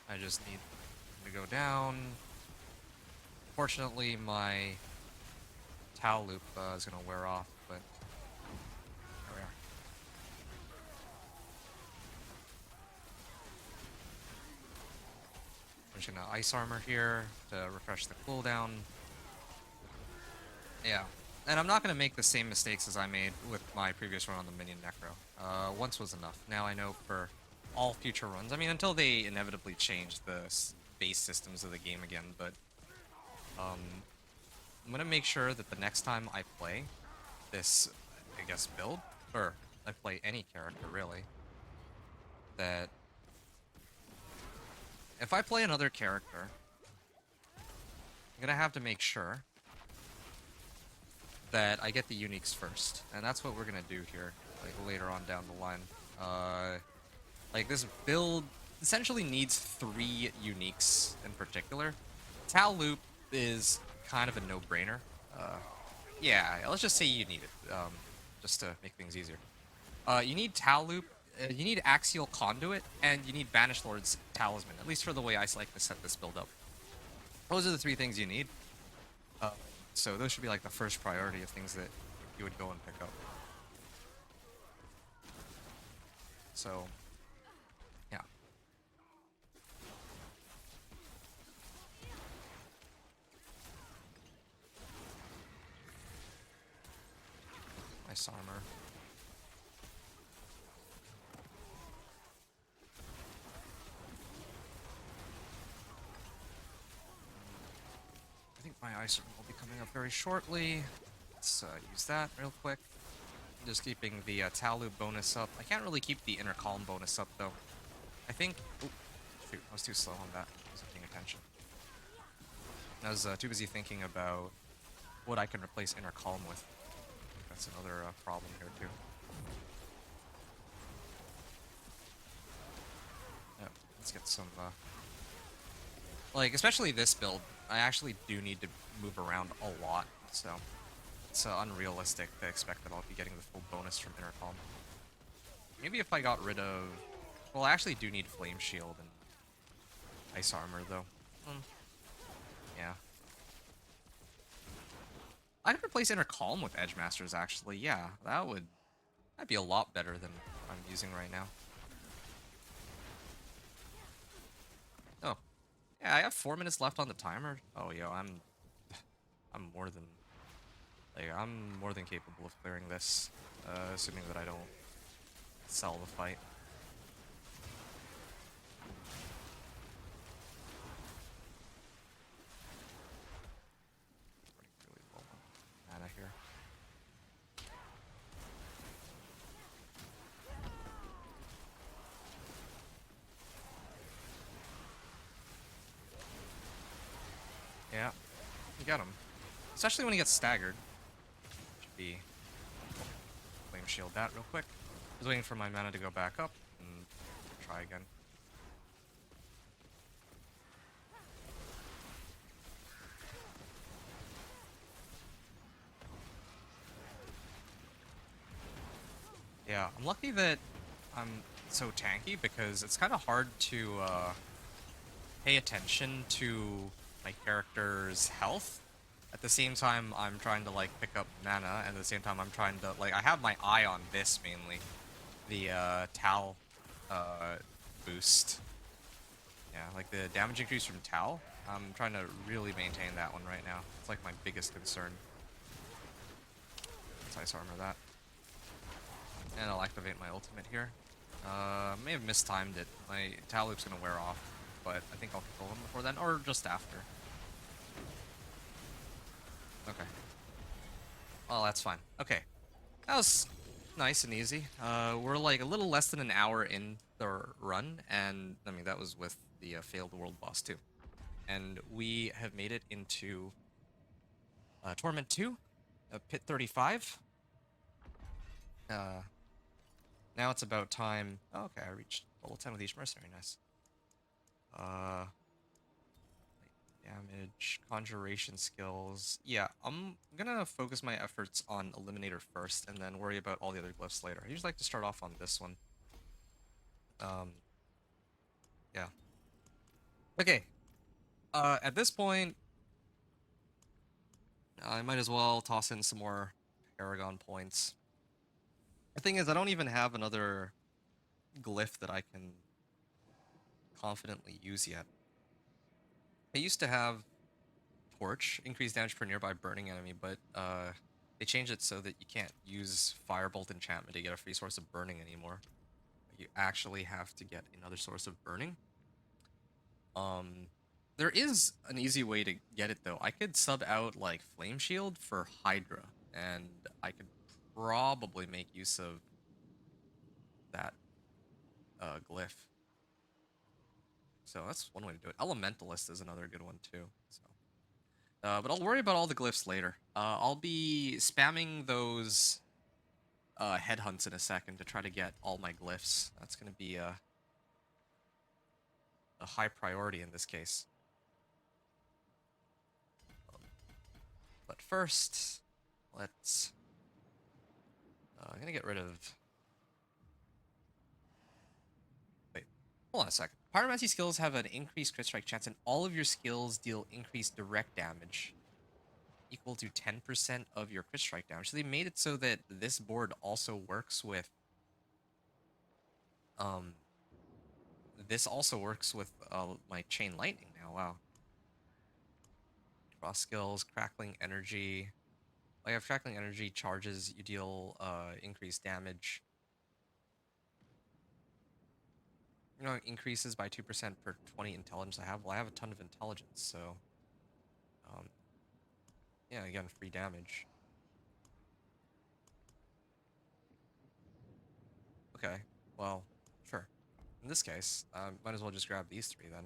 I just need to go down. Fortunately, my Tal Loop is going to wear off, but there we are. I'm just going to Ice Armor here to refresh the cooldown. Yeah, and I'm not going to make the same mistakes as I made with my previous run on the Minion Necro. Once was enough. Now I know for all future runs. I mean, until they inevitably change the base systems of the game again, but I'm gonna make sure that the next time I play this, I guess, build, or I play any character really, that if I play another character, I'm gonna have to make sure that I get the uniques first, and that's what we're gonna do here, like later on down the line. Like, this build essentially needs 3 uniques in particular. Tal Loop is kind of a no-brainer. Yeah, let's just say you need it, just to make things easier. You need Tal Loop, you need Axial Conduit, and you need Banished Lord's Talisman, at least for the way I like to set this build up. Those are the three things you need. So those should be like the first priority of things that you would go and pick up. So, yeah. Nice armor. I think my ice armor will be coming up very shortly. Let's use that real quick. Just keeping the Talu bonus up. I can't really keep the inner column bonus up though. I think. Ooh, shoot, I was too slow on that. I wasn't paying attention. I was too busy thinking about what I can replace inner column with. I think that's another problem here too. Yeah, let's get some. Like, especially this build, I actually do need to move around a lot, so it's unrealistic to expect that I'll be getting the full bonus from inner column. Maybe if I got rid of... Well, I actually do need Flame Shield and Ice Armor, though. Yeah. I could replace Inner Calm with Edge Masters, actually. Yeah, that'd be a lot better than what I'm using right now. Oh. Yeah, I have 4 minutes left on the timer. Oh, yo, I'm more than... Like, I'm more than capable of clearing this, assuming that I don't sell the fight. Really low on mana here. Yeah, you got him. Especially when he gets staggered. Should be... Flame Shield that real quick. I was waiting for my mana to go back up and try again. Yeah, I'm lucky that I'm so tanky because it's kind of hard to pay attention to my character's health. At the same time, I'm trying to like pick up mana, and at the same time, I'm trying to like I have my eye on this mainly, the Tal boost. Yeah, like the damage increase from Tal. I'm trying to really maintain that one right now. It's like my biggest concern. Let's Ice Armor that. And I'll activate my ultimate here. May have mistimed it. My Tal loop's gonna wear off, but I think I'll control him before then, or just after. Okay. Well, that's fine. Okay. That was nice and easy. We're like a little less than an hour in the run, and I mean, that was with the failed world boss too. And we have made it into Torment 2, Pit 35. Now it's about time... Oh, okay, I reached level 10 with each mercenary, nice. Damage, conjuration skills. Yeah, I'm gonna focus my efforts on Eliminator first, and then worry about all the other glyphs later. I usually like to start off on this one. Yeah. Okay. At this point, I might as well toss in some more Paragon points. The thing is, I don't even have another glyph that I can confidently use yet. I used to have Torch, increased damage per nearby burning enemy, but they changed it so that you can't use Firebolt enchantment to get a free source of burning anymore. You actually have to get another source of burning. There is an easy way to get it though. I could sub out like Flame Shield for Hydra, and I could probably make use of that glyph. So that's one way to do it. Elementalist is another good one too. So, but I'll worry about all the glyphs later. I'll be spamming those headhunts in a second to try to get all my glyphs. That's going to be a high priority in this case. But first, let's... I'm going to get rid of... Wait, hold on a second. Pyromancy skills have an increased crit strike chance, and all of your skills deal increased direct damage equal to 10% of your crit strike damage. So they made it so that this board also works with um my Chain Lightning now. Wow. Cross skills, crackling energy. I have crackling energy charges, you deal increased damage. You know, increases by 2% per 20 intelligence I have. Well, I have a ton of intelligence, so um yeah, again, free damage. Okay, well, sure. In this case, might as well just grab these three then.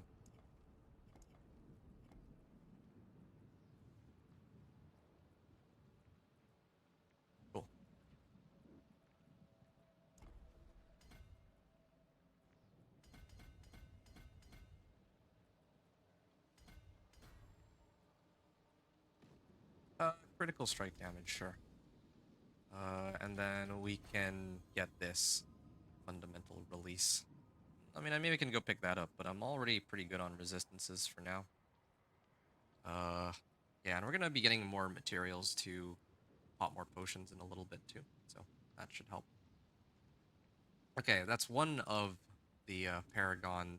Cool. Critical strike damage, sure. And then we can get this fundamental release. I mean, I maybe can go pick that up, but I'm already pretty good on resistances for now. Yeah, and we're gonna be getting more materials to pop more potions in a little bit too, so that should help. Okay, that's one of the Paragon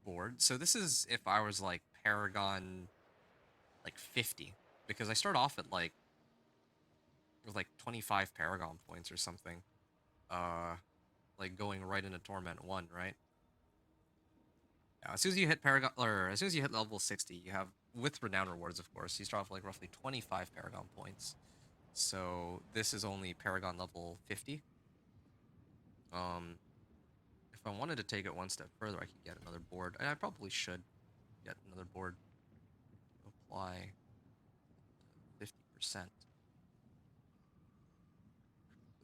board. So this is if I was like Paragon like 50, because I start off at like with like 25 Paragon points or something. Like going right into Torment 1, right? Yeah, as soon as you hit Paragon, or as soon as you hit level 60, you have, with Renown rewards, of course, you start off like roughly 25 Paragon points. So this is only Paragon level 50. If I wanted to take it one step further, I could get another board. And I probably should get another board. Apply 50%.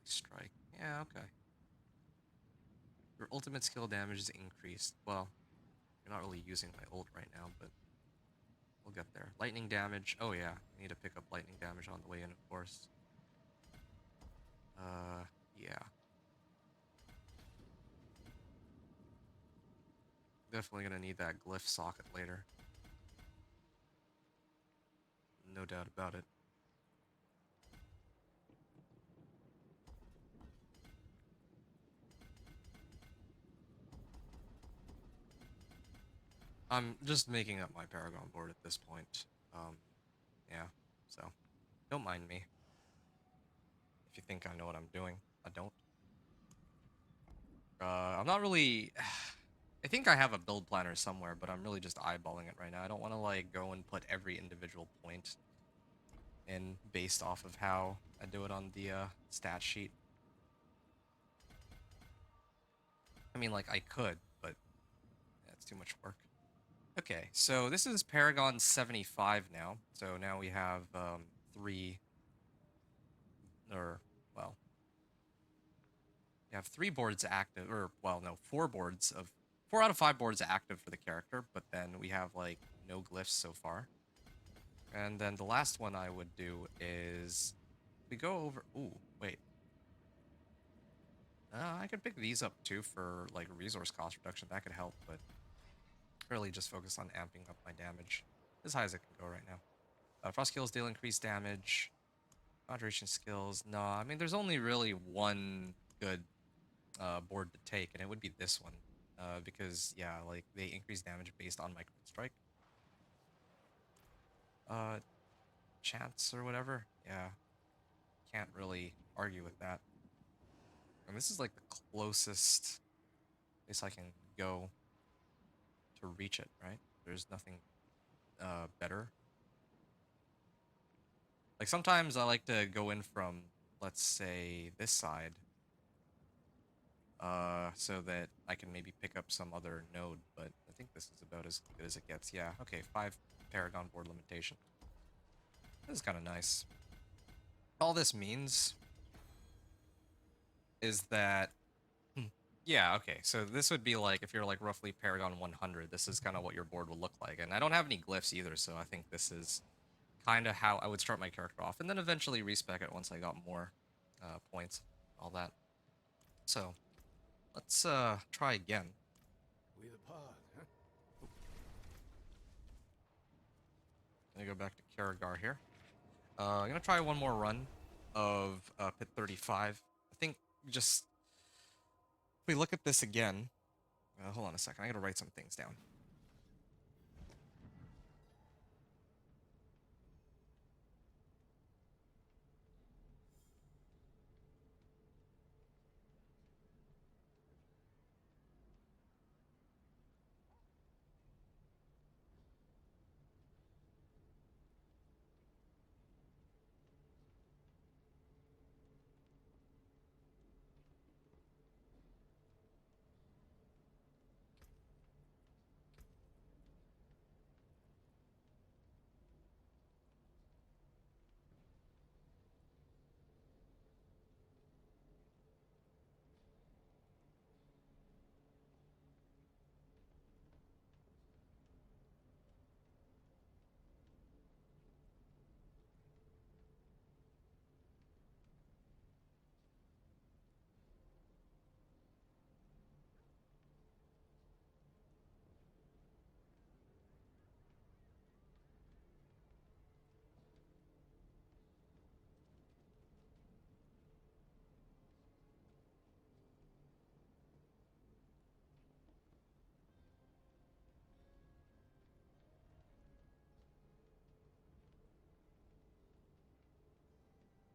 Strike. Yeah, okay. Your ultimate skill damage is increased. Well, you're not really using my ult right now, but we'll get there. Lightning damage. Oh yeah, I need to pick up lightning damage on the way in, of course. Yeah. Definitely gonna need that glyph socket later. No doubt about it. I'm just making up my Paragon board at this point. Yeah, so don't mind me. If you think I know what I'm doing, I don't. I'm not really... I think I have a build planner somewhere, but I'm really just eyeballing it right now. I don't want to like go and put every individual point in based off of how I do it on the stat sheet. I mean, like, I could, but yeah, it's too much work. Okay, so this is Paragon 75 now. So now we have three, or, well, we have 3 boards active, or, well, no, 4 boards of, 4 out of 5 boards active for the character, but then we have, like, no glyphs so far. And then the last one I would do is, we go over, ooh, wait. I could pick these up too for, like, resource cost reduction, that could help, but really just focus on amping up my damage as high as it can go right now. Frost skills deal increased damage. Moderation skills, no, I mean, there's only really one good board to take, and it would be this one. Because, yeah, like, they increase damage based on my crit strike. Chance or whatever. Yeah. Can't really argue with that. And this is, like, the closest place I can go to reach it, right? There's nothing better. Like, sometimes I like to go in from, let's say, this side, so that I can maybe pick up some other node, but I think this is about as good as it gets. Yeah, okay, 5 Paragon board limitation. This is kind of nice. All this means is that, yeah, okay, so this would be like, if you're like roughly Paragon 100, this is kind of what your board will look like. And I don't have any glyphs either, so I think this is kind of how I would start my character off, and then eventually respec it once I got more points, all that. So let's try again. gonna go back to Karagar here. I'm gonna try one more run of Pit 35. I think just if we look at this again, hold on a second. I gotta write some things down.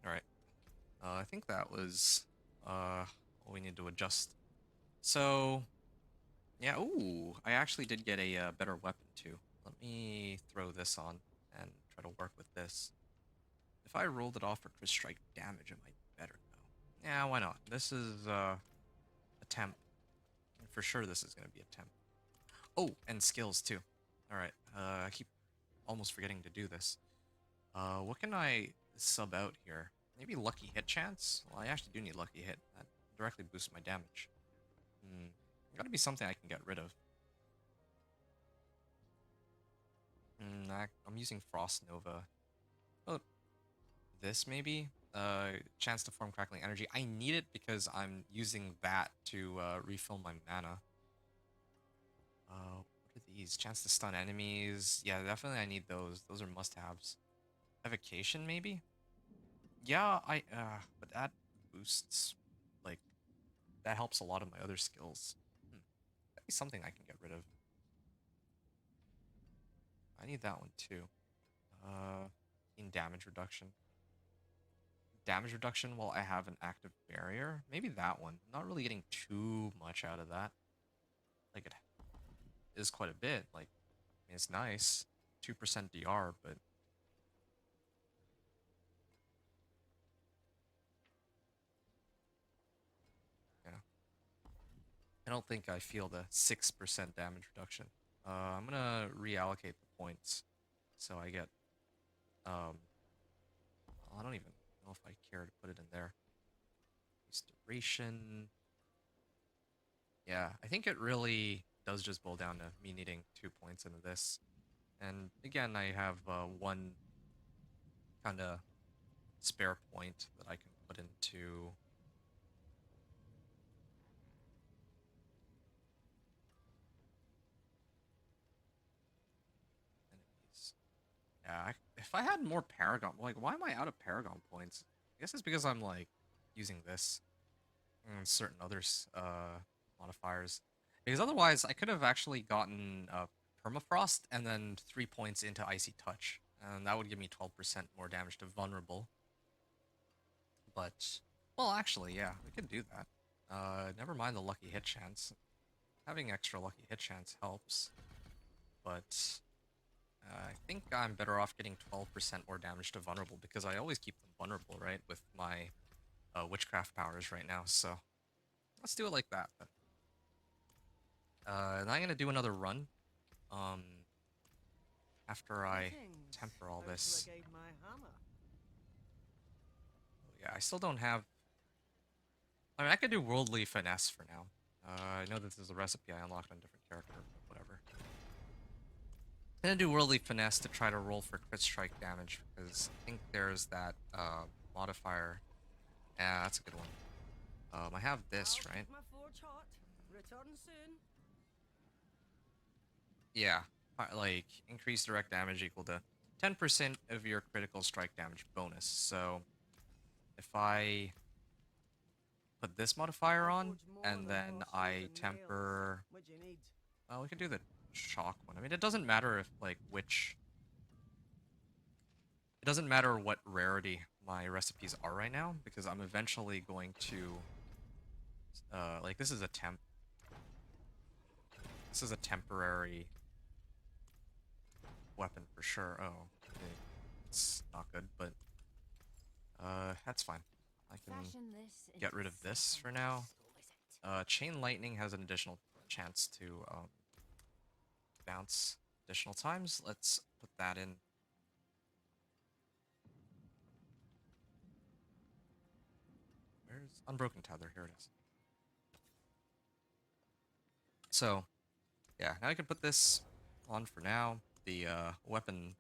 All right. I think that was what we need to adjust. So yeah. Ooh, I actually did get a better weapon too. Let me throw this on and try to work with this. If I rolled it off for crit strike damage, it might be better though. Yeah, why not? This is a temp. And for sure this is gonna be a temp. Oh, and skills too. Alright, I keep almost forgetting to do this. What can I sub out here? Maybe lucky hit chance? Well, I actually do need lucky hit. That directly boosts my damage. Gotta be something I can get rid of. I'm using Frost Nova. Oh, this maybe? Chance to form crackling energy. I need it because I'm using that to refill my mana. What are these? Chance to stun enemies. Yeah, definitely I need those. Those are must-haves. Evocation maybe? Yeah, but that boosts, like, that helps a lot of my other skills. That'd be something I can get rid of. I need that one too. In damage reduction. Damage reduction while I have an active barrier. Maybe that one. I'm not really getting too much out of that. Like, it is quite a bit. Like, I mean, it's nice. 2% DR, but yeah. I don't think I feel the 6% damage reduction. I'm gonna reallocate the points. So I get, I don't even know if I care to put it in there. Restoration. Yeah, I think it really does just boil down to me needing 2 points into this. And again, I have one kind of spare point that I can put into enemies. Yeah, if I had more Paragon, like, why am I out of Paragon points? I guess it's because I'm, like, using this and certain others modifiers. Because otherwise, I could have actually gotten Permafrost and then 3 points into Icy Touch. And that would give me 12% more damage to Vulnerable. But, well, actually, yeah, we could do that. Never mind the lucky hit chance. Having extra lucky hit chance helps. But I think I'm better off getting 12% more damage to Vulnerable because I always keep them vulnerable, right? With my Witchcraft powers right now, so let's do it like that then. And I'm gonna do another run. After I temper all this. Oh, yeah, I still don't have. I mean, I could do Worldly Finesse for now. I know that this is a recipe I unlocked on a different character, but whatever. I'm gonna do Worldly Finesse to try to roll for crit strike damage because I think there's that modifier. Yeah, that's a good one. I have this, right? Yeah, like increase direct damage equal to 10% of your critical strike damage bonus. So if I put this modifier on and then I temper, well, we could do the shock one. I mean, it doesn't matter if like which. It doesn't matter what rarity my recipes are right now because I'm eventually going to like this is a temp. This is a temporary weapon for sure. Oh, okay. It's not good, but that's fine. I can get rid of this for now. Chain Lightning has an additional chance to bounce additional times. Let's put that in. Where's Unbroken Tether? Here it is. So, yeah, now I can put this on for now. The weapon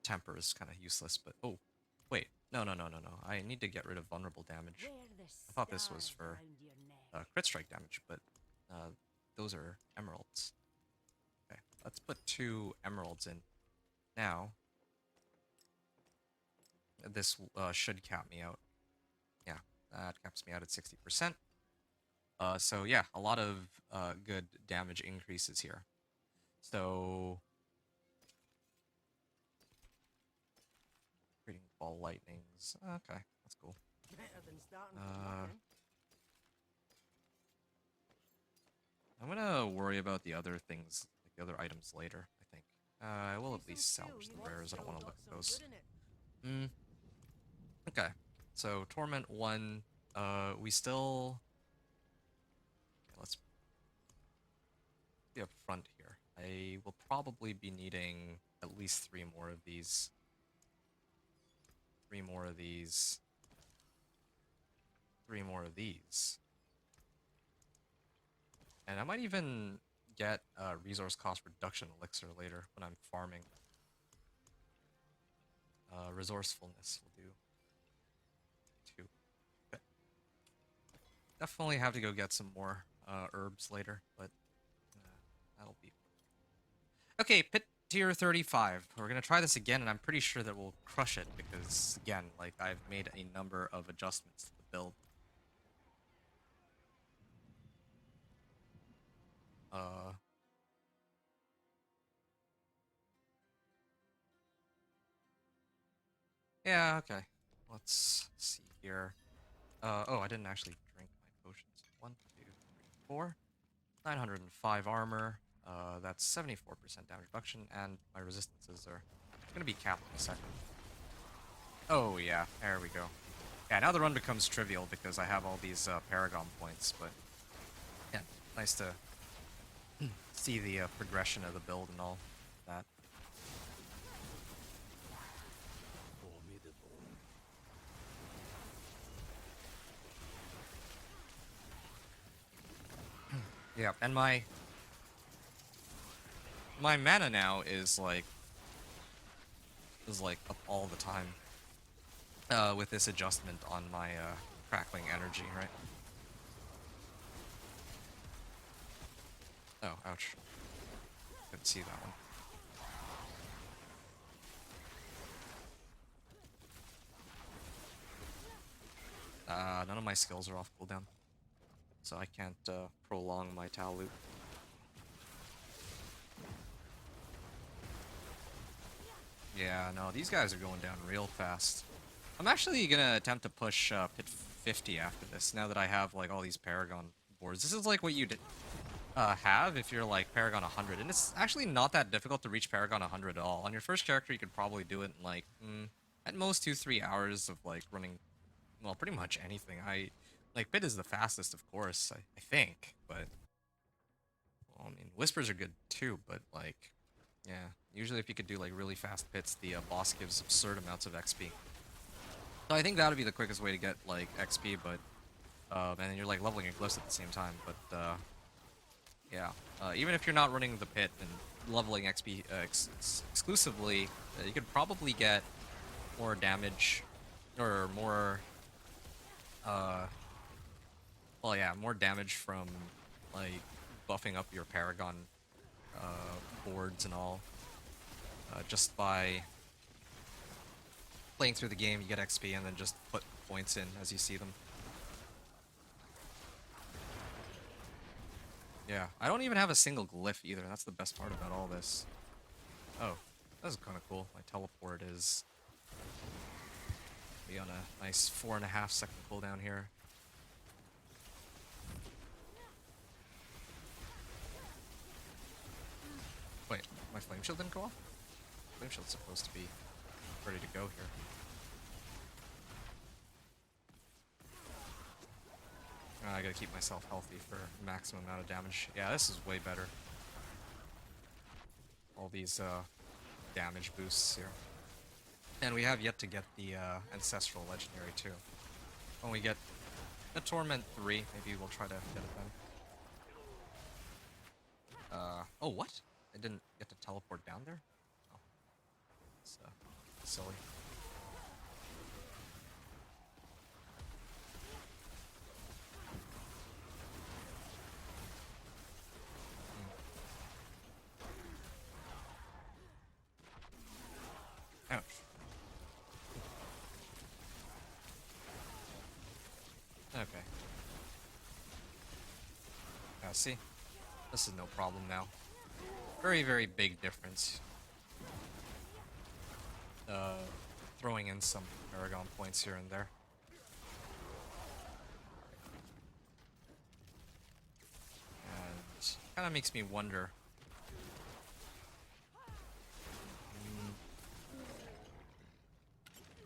temper is kind of useless, but oh, wait, no. I need to get rid of vulnerable damage. I thought this was for crit strike damage, but those are emeralds. Okay, let's put 2 emeralds in now. This should cap me out. Yeah, that caps me out at 60%. So yeah, a lot of good damage increases here. So creating ball lightnings. Okay, that's cool. I'm gonna worry about the other things, like the other items later, I think. I will at least salvage the rares. I don't want to look at those. Okay, so Torment 1, we still... Let's be up front here. I will probably be needing at least 3 more of these. 3 more of these. 3 more of these. And I might even get a resource cost reduction elixir later when I'm farming. Resourcefulness will do 2. Okay. Definitely have to go get some more herbs later, but that'll be... Okay, pit tier 35. We're gonna try this again, and I'm pretty sure that we'll crush it because, again, like I've made a number of adjustments to the build. Yeah, okay. Let's see here. Oh, I didn't actually drink my potions. 1, 2, 3, 4. 905 armor. That's 74% damage reduction, and my resistances are gonna be capped in a second. Oh yeah, there we go. Yeah, now the run becomes trivial because I have all these Paragon points, but yeah, nice to see the progression of the build and all that. Yeah, and my mana now is like up all the time with this adjustment on my crackling energy, right? Oh, ouch. Couldn't see that one. None of my skills are off cooldown, so I can't prolong my Tau loop. Yeah, no, these guys are going down real fast. I'm actually gonna attempt to push pit 50 after this, now that I have like all these Paragon boards. This is like what you have if you're like Paragon 100, and it's actually not that difficult to reach Paragon 100 at all. On your first character, you could probably do it in like, at most 2-3 hours of like running, well, pretty much anything. Like, Pit is the fastest, of course, I think, but, well, I mean, Whispers are good too, but like, yeah, usually if you could do like really fast pits, the boss gives absurd amounts of XP. So I think that would be the quickest way to get like XP, but, and then you're like leveling your glyphs at the same time, but, yeah, even if you're not running the pit and leveling XP exclusively, you could probably get more damage, or more, well, yeah, more damage from, like, buffing up your Paragon boards and all. just by playing through the game, you get XP and then just put points in as you see them. Yeah, I don't even have a single glyph either. That's the best part about all this. Oh, that's kind of cool. My teleport is be on a nice 4.5 second cooldown here. Wait, my flame shield didn't go off? Flame shield's supposed to be ready to go here. I gotta keep myself healthy for maximum amount of damage. Yeah, this is way better. All these damage boosts here. And we have yet to get the Ancestral Legendary too. When we get the Torment 3, maybe we'll try to get it then. Oh what? I didn't get to teleport down there? Oh. It's silly. Ouch. Okay. See? This is no problem now. Very, very big difference. Throwing in some Paragon points here and there. And kind of makes me wonder.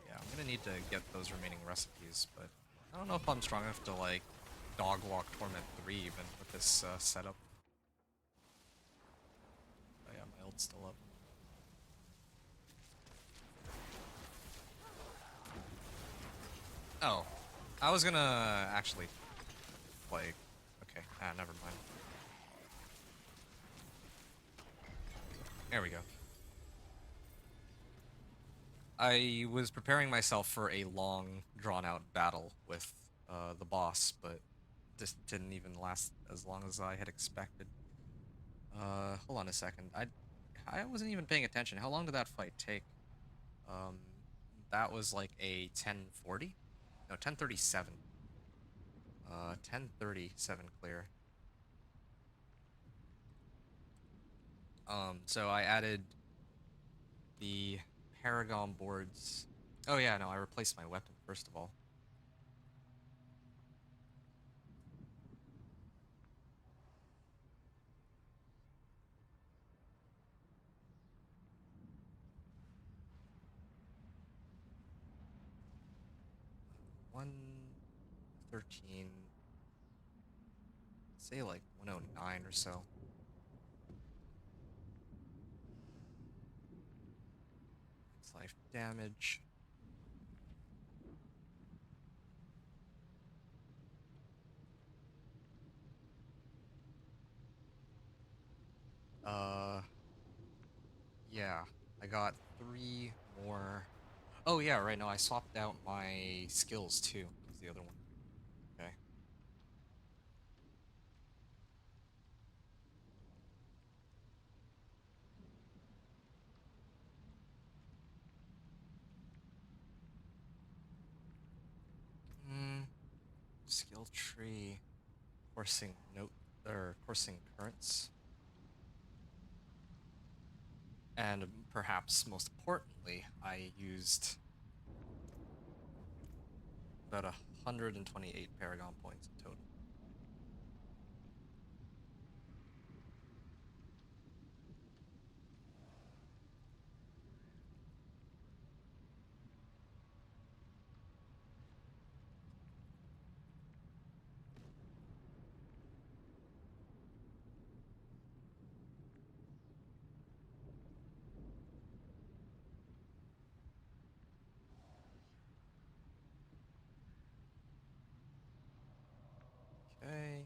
Yeah, I'm gonna need to get those remaining recipes, but I don't know if I'm strong enough to like dog walk Torment 3 even with this setup. Oh yeah, my ult's still up. Oh, I was gonna actually like, okay, never mind. There we go. I was preparing myself for a long, drawn-out battle with the boss, but this didn't even last as long as I had expected. Hold on a second. I wasn't even paying attention. How long did that fight take? That was like a 10:40? No, 10:37. 10:37 clear. So I added the Paragon boards. Oh yeah, no, I replaced my weapon first of all. Uh, 113. Say like 109 or so. It's life damage. Yeah, I got 3 more. Oh yeah, right now I swapped out my skills too. Use the other one. Okay. Skill tree, coursing note or coursing currents, and perhaps most importantly, I used about 128 Paragon points in total. Okay.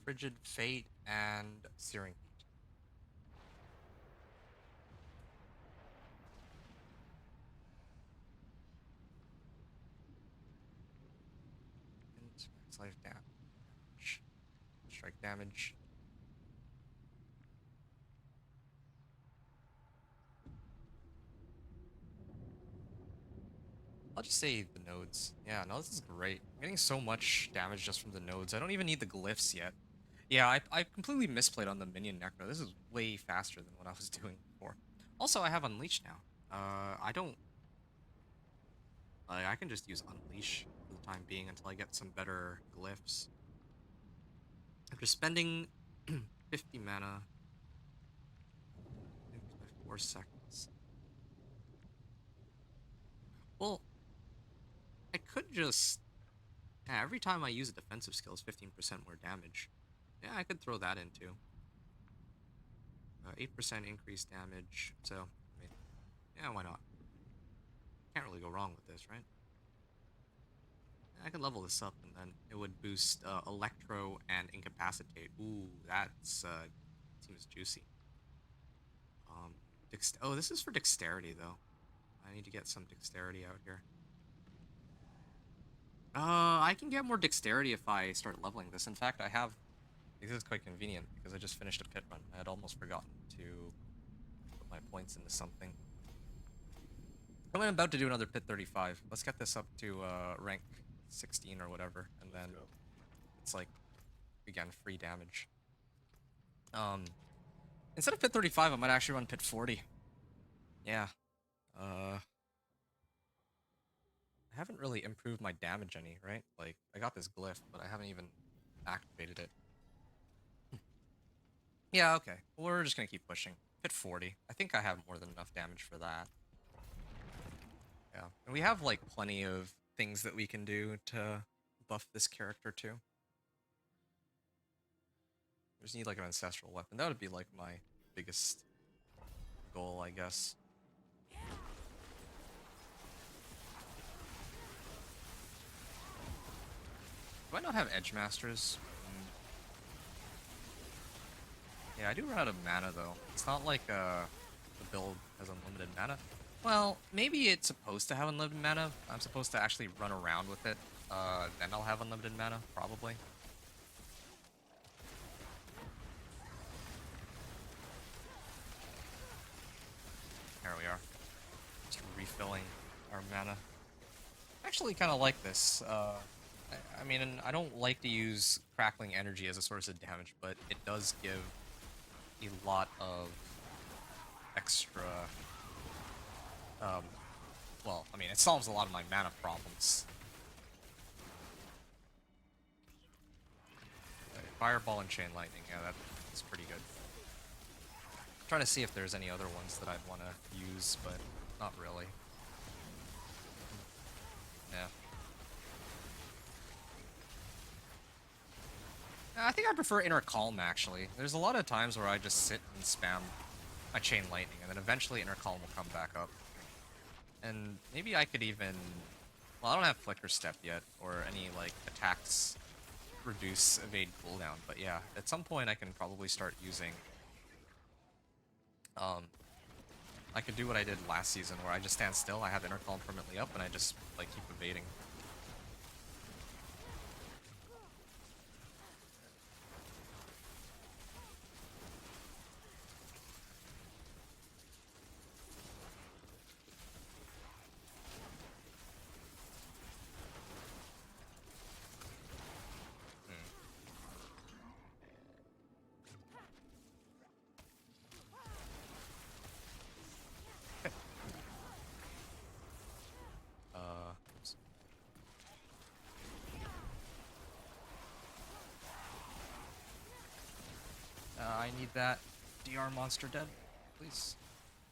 Frigid Fate and Searing Heat. And max life damage. Strike damage. I'll just say the nodes. Yeah, no, this is great. I'm getting so much damage just from the nodes. I don't even need the glyphs yet. Yeah, I completely misplayed on the minion necro. This is way faster than what I was doing before. Also, I have Unleash now. I don't... I can just use Unleash for the time being until I get some better glyphs. After spending 50 mana... By 4 seconds. Well, I could just... Yeah, every time I use a defensive skill, it's 15% more damage. Yeah, I could throw that in too. 8% increased damage, so, I mean, yeah, why not? Can't really go wrong with this, right? Yeah, I could level this up, and then it would boost Electro and Incapacitate. Ooh, that's, seems juicy. Oh, this is for Dexterity, though. I need to get some Dexterity out here. I can get more Dexterity if I start leveling this. In fact, I have... This is quite convenient, because I just finished a pit run. I had almost forgotten to put my points into something. I'm about to do another pit 35. Let's get this up to rank 16 or whatever, and then it's like, again, free damage. Instead of pit 35, I might actually run pit 40. Yeah. I haven't really improved my damage any, right? Like, I got this glyph, but I haven't even activated it. Yeah, okay. We're just gonna keep pushing. Pit 40. I think I have more than enough damage for that. Yeah. And we have, like, plenty of things that we can do to buff this character, too. We just need, like, an ancestral weapon. That would be, like, my biggest goal, I guess. Do I not have Edge Masters? Yeah, I do run out of mana, though. It's not like the build has unlimited mana. Well, maybe it's supposed to have unlimited mana. I'm supposed to actually run around with it. Then I'll have unlimited mana, probably. There we are. Just refilling our mana. I actually kind of like this. I mean, I don't like to use Crackling Energy as a source of damage, but it does give a lot of extra... well, I mean, it solves a lot of my mana problems. Okay, Fireball and Chain Lightning, yeah, that's pretty good. I'm trying to see if there's any other ones that I'd want to use, but not really. Yeah. I think I prefer Inner Calm, actually. There's a lot of times where I just sit and spam my Chain Lightning, and then eventually Inner Calm will come back up. And maybe I could even... Well, I don't have Flicker Step yet, or any, like, attacks reduce evade cooldown, but yeah, at some point I can probably start using... I could do what I did last season, where I just stand still, I have Inner Calm permanently up, and I just, like, keep evading. I need that DR monster dead, please.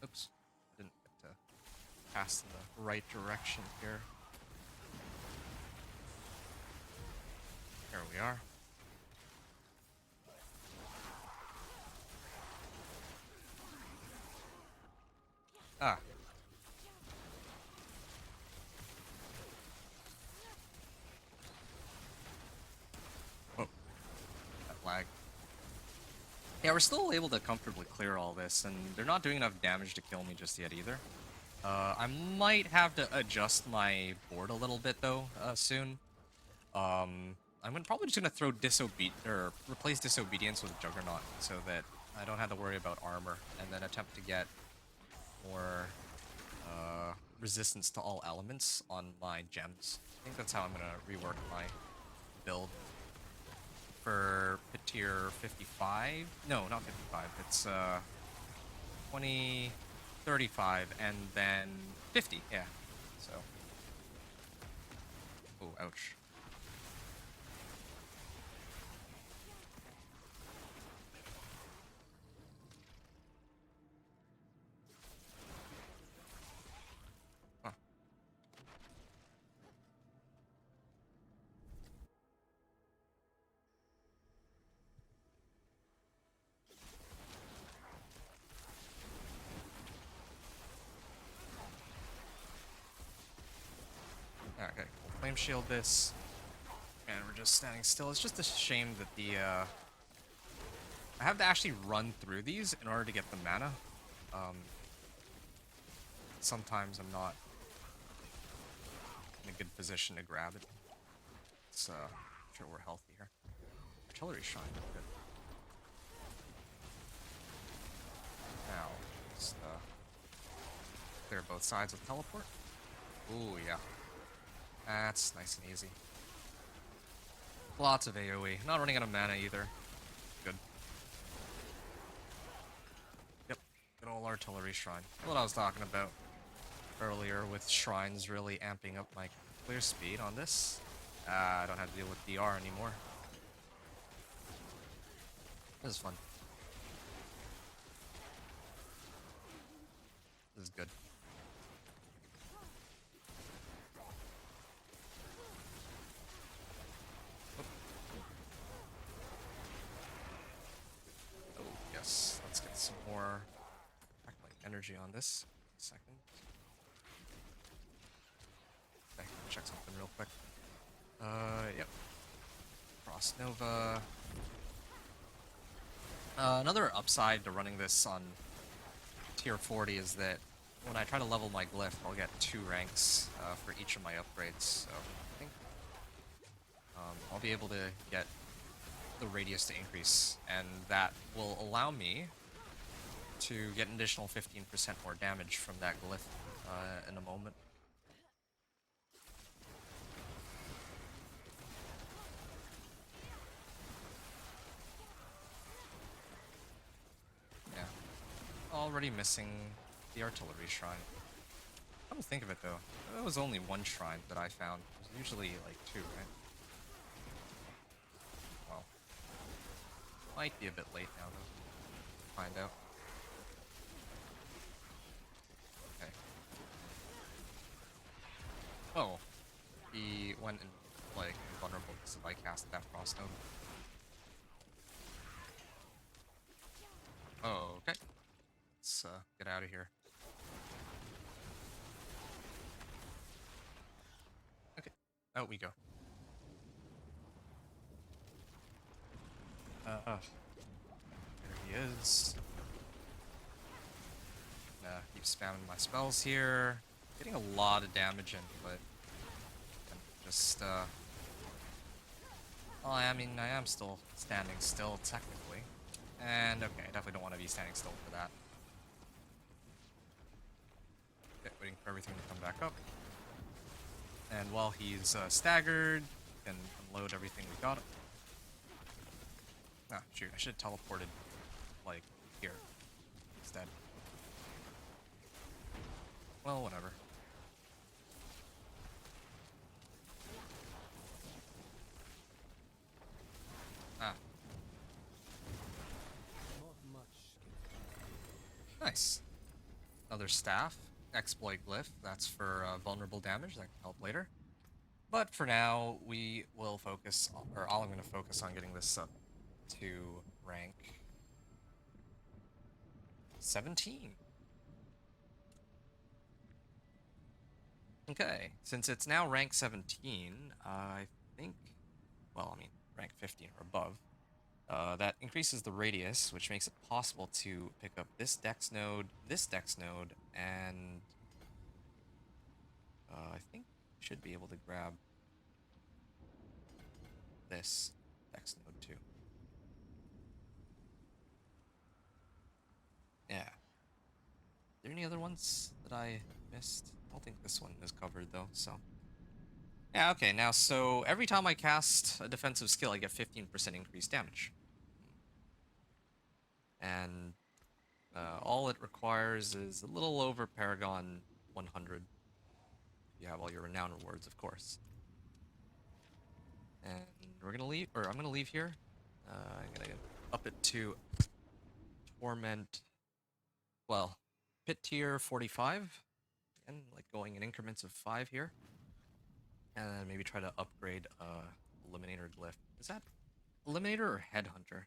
Oops. Didn't get to pass in the right direction here. Here we are. Ah. Oh. That lag. Yeah, we're still able to comfortably clear all this, and they're not doing enough damage to kill me just yet either. I might have to adjust my board a little bit though, soon. I'm probably just gonna throw replace Disobedience with Juggernaut so that I don't have to worry about armor, and then attempt to get more resistance to all elements on my gems. I think that's how I'm gonna rework my build for tier 55. No, not 55. It's 20, 35, and then 50. Yeah. So. Oh, ouch. Huh. Okay, we'll flame shield this. And we're just standing still. It's just a shame that the, I have to actually run through these in order to get the mana. Sometimes I'm not in a good position to grab it. It's, sure we're healthy here. Artillery shrine, good. Now, just, clear both sides with teleport. Ooh, yeah. That's nice and easy. Lots of AoE. Not running out of mana either. Good. Yep. Good old artillery shrine. What I was talking about earlier with shrines really amping up my clear speed on this. I don't have to deal with DR anymore. This is fun. This is good. Oh, yes. Let's get some more energy on this. Second. Okay, check something real quick. Yep. Frost Nova. Another upside to running this on tier 40 is that when I try to level my glyph, I'll get 2 ranks for each of my upgrades. So I think I'll be able to get the radius to increase, and that will allow me to get an additional 15% more damage from that glyph in a moment. Yeah. Already missing the artillery shrine. Come to think of it though, it was only 1 shrine that I found. It was usually like 2, right? Well, might be a bit late now though. Find out. Okay. Oh, he went in like invulnerable because if I cast that frost node. Oh, okay. Let's get out of here. Okay, out we go. There he is. Keep spamming my spells here. Getting a lot of damage in, but I'm just well, I mean, I am still standing still technically, and okay, I definitely don't want to be standing still for that. Okay, waiting for everything to come back up. And while he's staggered, we can unload everything we got. Ah, shoot, I should have teleported, like, here, instead. Well, whatever. Ah. Nice. Another staff. Exploit glyph. That's for vulnerable damage. That can help later. But for now, we will focus, or all I'm going to focus on getting this up to rank 17. Okay, since it's now rank 17, I think, well, I mean, rank 15 or above, that increases the radius, which makes it possible to pick up this dex node, and I think I should be able to grab this dex node too. Yeah. Are there any other ones that I missed. I don't think this one is covered though, so. Yeah, okay, now so every time I cast a defensive skill, I get 15% increased damage. And all it requires is a little over Paragon 100. If you have all your renown rewards, of course. And we're gonna leave, or I'm gonna leave here. I'm gonna up it to Torment, well, pit tier 45. And like going in increments of 5 here. And then maybe try to upgrade Eliminator Glyph. Is that Eliminator or Headhunter?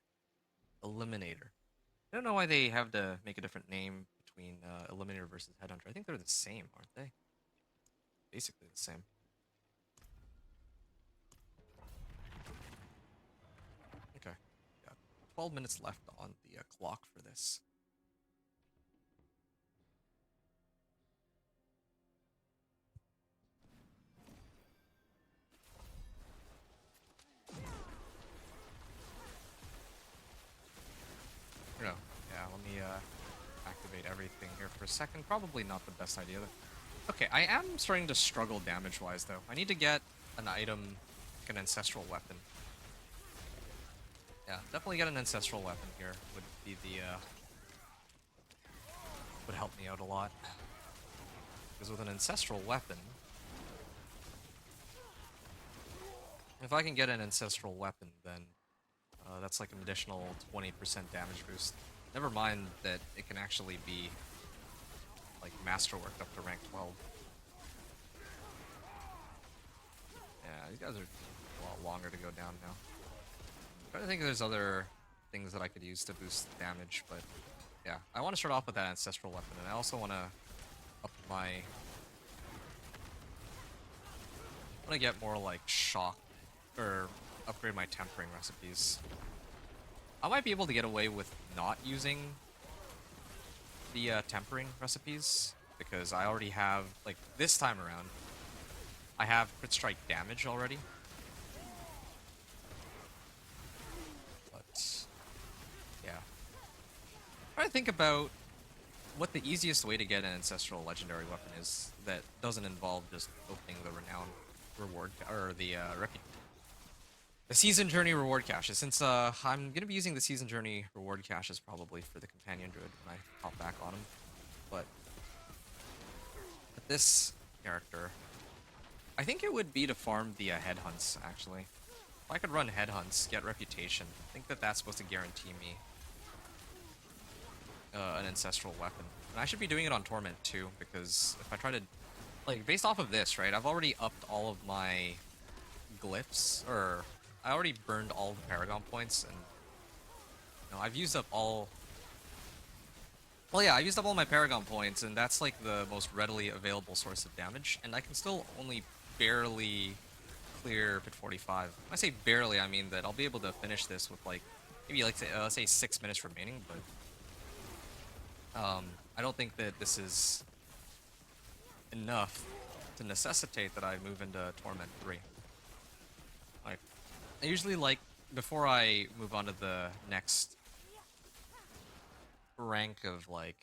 Eliminator. I don't know why they have to make a different name between Eliminator versus Headhunter. I think they're the same, aren't they? Basically the same. Okay. Got 12 minutes left on the clock for this. No. Yeah, let me activate everything here for a second. Probably not the best idea. Okay, I am starting to struggle damage-wise, though. I need to get an item, like an ancestral weapon. Yeah, definitely get an ancestral weapon here. Would be the would help me out a lot. Because with an ancestral weapon, if I can get an ancestral weapon, then that's like an additional 20% damage boost. Never mind that it can actually be like masterworked up to rank 12. Yeah, these guys are a lot longer to go down now. I'm trying to think if there's other things that I could use to boost damage, but yeah, I want to start off with that ancestral weapon, and I also want to up my. I want to get more like shock, or upgrade my tempering recipes. I might be able to get away with not using the tempering recipes, because I already have, like, this time around, I have crit strike damage already. But, yeah. I'm trying to think about what the easiest way to get an ancestral legendary weapon is that doesn't involve just opening the renown reward, or the season journey reward caches. Since I'm gonna be using the season journey reward caches probably for the companion druid when I hop back on him, but with this character, I think it would be to farm the headhunts. Actually, if I could run headhunts, get reputation, I think that that's supposed to guarantee me an ancestral weapon. And I should be doing it on Torment too, because if I try to, like, based off of this, right? I've already upped all of my glyphs, or I already burned all the Paragon points, and you know, I've used up all. Well, yeah, I used up all my Paragon points, and that's like the most readily available source of damage, and I can still only barely clear pit 45. When I say barely, I mean that I'll be able to finish this with like maybe like let's say 6 minutes remaining, but I don't think that this is enough to necessitate that I move into Torment 3. Like, I usually like, before I move on to the next rank of, like,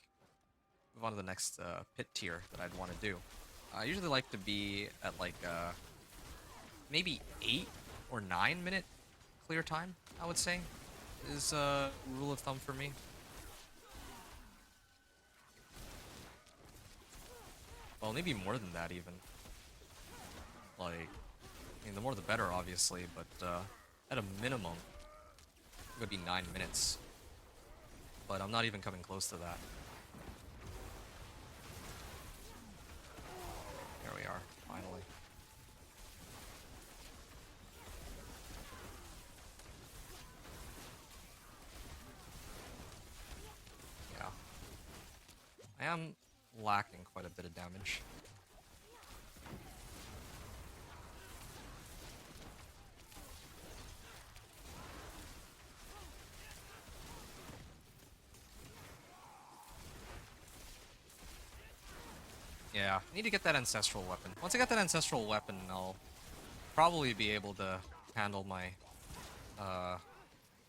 move on to the next pit tier that I'd want to do, I usually like to be at, like, maybe 8 or 9 minute clear time, I would say, is a rule of thumb for me. Well, maybe more than that, even. Like, I mean, the more the better, obviously, but at a minimum, it would be 9 minutes. But I'm not even coming close to that. There we are, finally. Yeah. I am lacking quite a bit of damage. Yeah, I need to get that ancestral weapon. Once I get that ancestral weapon, I'll probably be able to handle my,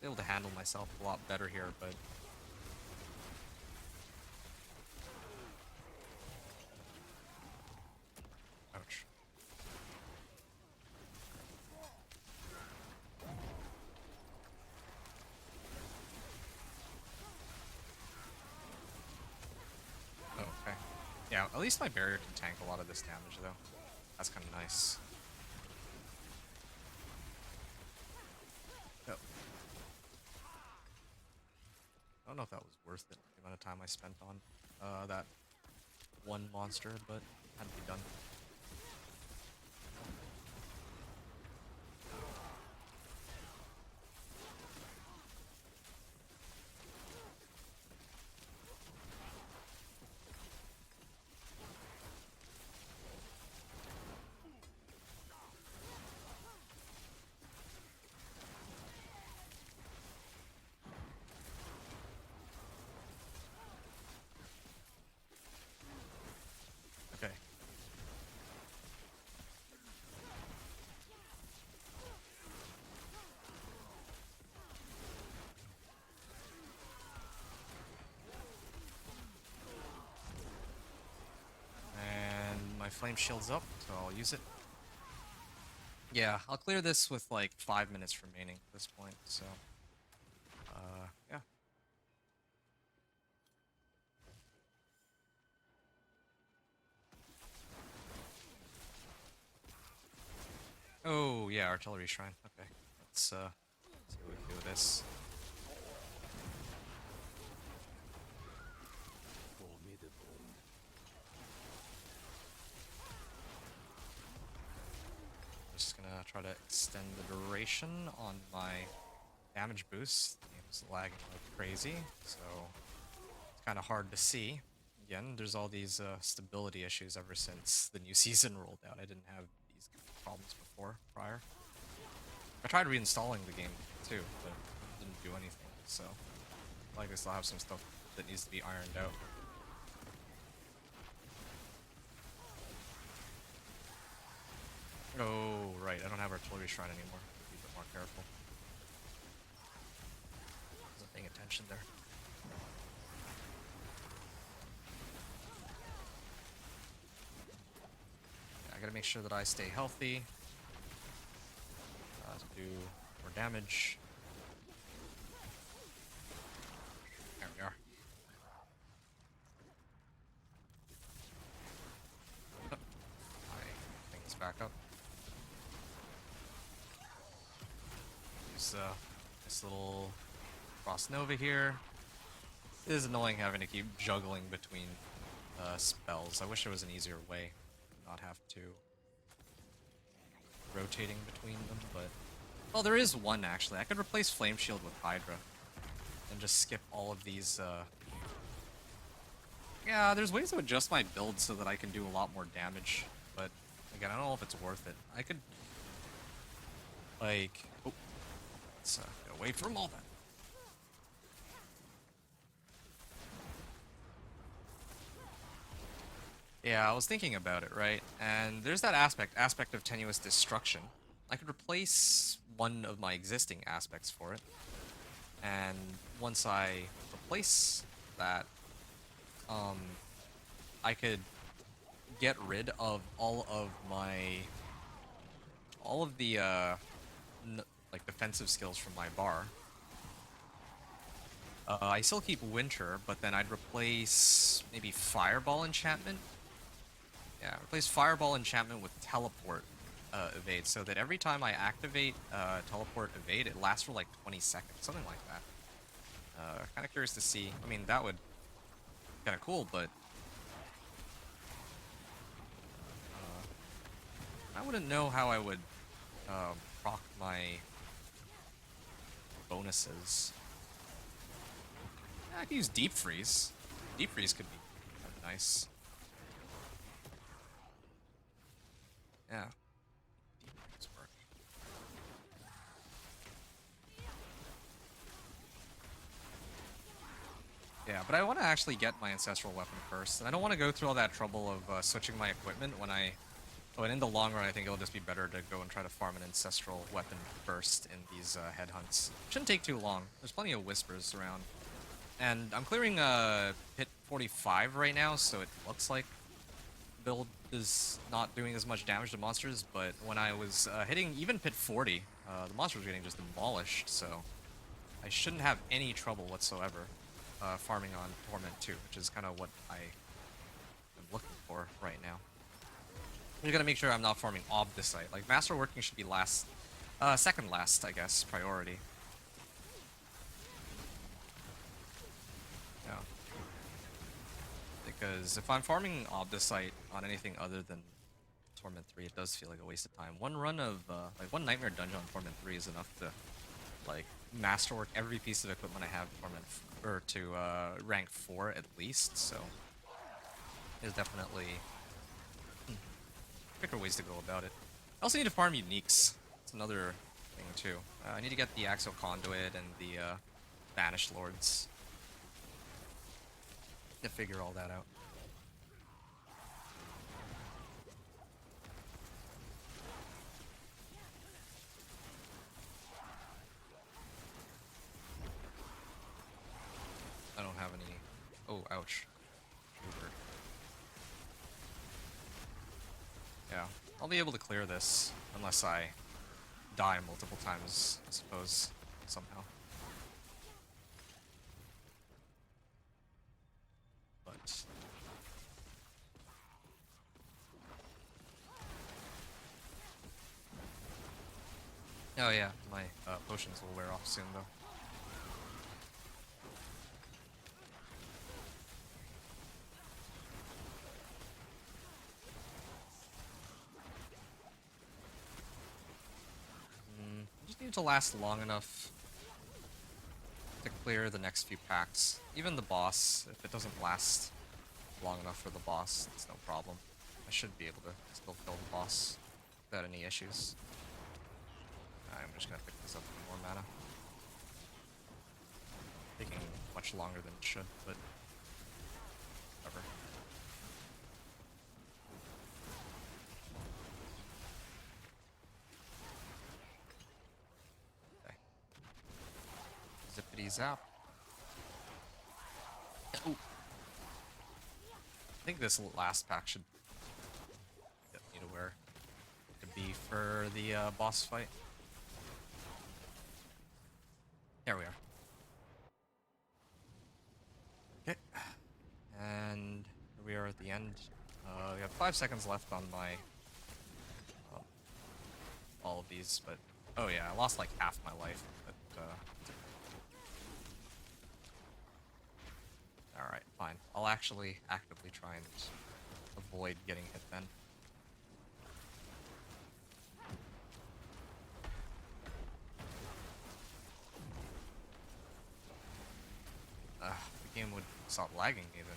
be able to handle myself a lot better here, but At least my barrier can tank a lot of this damage, though. That's kind of nice. Oh. I don't know if that was worth it, the amount of time I spent on that one monster, but had to be done. Okay. And my flame shield's up, so I'll use it. Yeah, I'll clear this with like 5 minutes remaining at this point, so yeah. Oh yeah, artillery shrine. Okay. Let's see what we can do with this. Just gonna try to extend the duration on my damage boost. The game's lagging like crazy, so it's kind of hard to see. Again, there's all these stability issues ever since the new season rolled out. I didn't have these problems before, prior. I tried reinstalling the game too, but it didn't do anything, so I like I still have some stuff that needs to be ironed out. Oh, right, I don't have artillery shrine anymore. Be a bit more careful. Wasn't paying attention there. Yeah, I gotta make sure that I stay healthy. To do more damage. There we are. Oh, I think it's back up. Use this little Frost Nova here. It is annoying having to keep juggling between spells. I wish there was an easier way to not have to rotating between them, but well, there is one actually. I could replace Flame Shield with Hydra and just skip all of these. Yeah, there's ways to adjust my build so that I can do a lot more damage, but again, I don't know if it's worth it. I could like, oh, let's get away from all that. Yeah, I was thinking about it, right? And there's that aspect of tenuous destruction. I could replace one of my existing aspects for it. And once I replace that, I could get rid of all of the like defensive skills from my bar. I still keep Winter, but then I'd replace maybe Fireball Enchantment. Yeah, replace Fireball Enchantment with Teleport Evade, so that every time I activate Teleport Evade, it lasts for like 20 seconds, something like that. Kind of curious to see. I mean, that would be kind of cool, but I wouldn't know how I would proc my bonuses. Yeah, I could use Deep Freeze. Deep Freeze could be kind of nice. Yeah. Deep Freeze work. Yeah, but I want to actually get my Ancestral Weapon first, and I don't want to go through all that trouble of switching my equipment when I... Oh, and in the long run, I think it'll just be better to go and try to farm an Ancestral Weapon first in these headhunts. Shouldn't take too long. There's plenty of Whispers around. And I'm clearing pit 45 right now, so it looks like the build is not doing as much damage to monsters, but when I was hitting even pit 40, the monsters were getting just demolished, so I shouldn't have any trouble whatsoever farming on Torment 2, which is kind of what I am looking for right now. I'm just gonna make sure I'm not farming Ob this site. Like, masterworking should be last, second last, I guess, priority. Yeah. Because if I'm farming Ob this site on anything other than Torment 3, it does feel like a waste of time. One run of, like, one Nightmare Dungeon on Torment 3 is enough to, like, masterwork every piece of equipment I have or to rank 4 at least, so there's definitely quicker ways to go about it. I also need to farm uniques. That's another thing too. I need to get the Axial Conduit and the Banished Lords to figure all that out. I don't have any. Oh, ouch. Uber. Yeah, I'll be able to clear this unless I die multiple times, I suppose, somehow. But oh yeah, my potions will wear off soon though. Just need to last long enough to clear the next few packs. Even the boss, if it doesn't last long enough for the boss, it's no problem. I should be able to still kill the boss without any issues. I'm just gonna pick this up for more mana. Taking much longer than it should, but whatever. Okay. Zippity zap. Ooh. I think this last pack should get me to where to be for the boss fight. There we are. Okay. And here we are at the end. We have 5 seconds left on my all of these, but oh yeah, I lost like half my life. But all right, fine. I'll actually actively try and avoid getting hit then. The game would stop lagging even.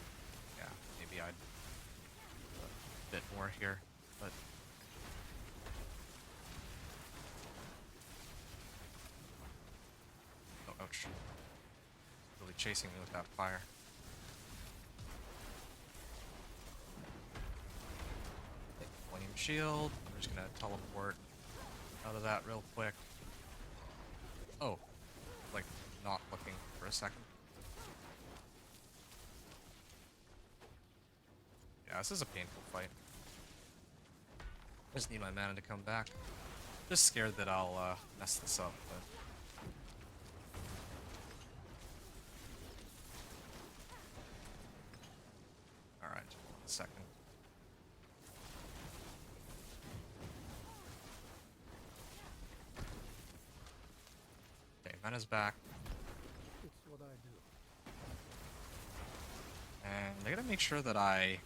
Yeah, maybe I'd do a bit more here, but oh, ouch. Really chasing me with that fire. Flame shield. I'm just gonna teleport out of that real quick. Oh, like not looking for a second. Yeah, this is a painful fight. I just need my mana to come back. Just scared that I'll mess this up, but alright, 1 second. Okay, mana's back. It's what I do. And I gotta make sure that I...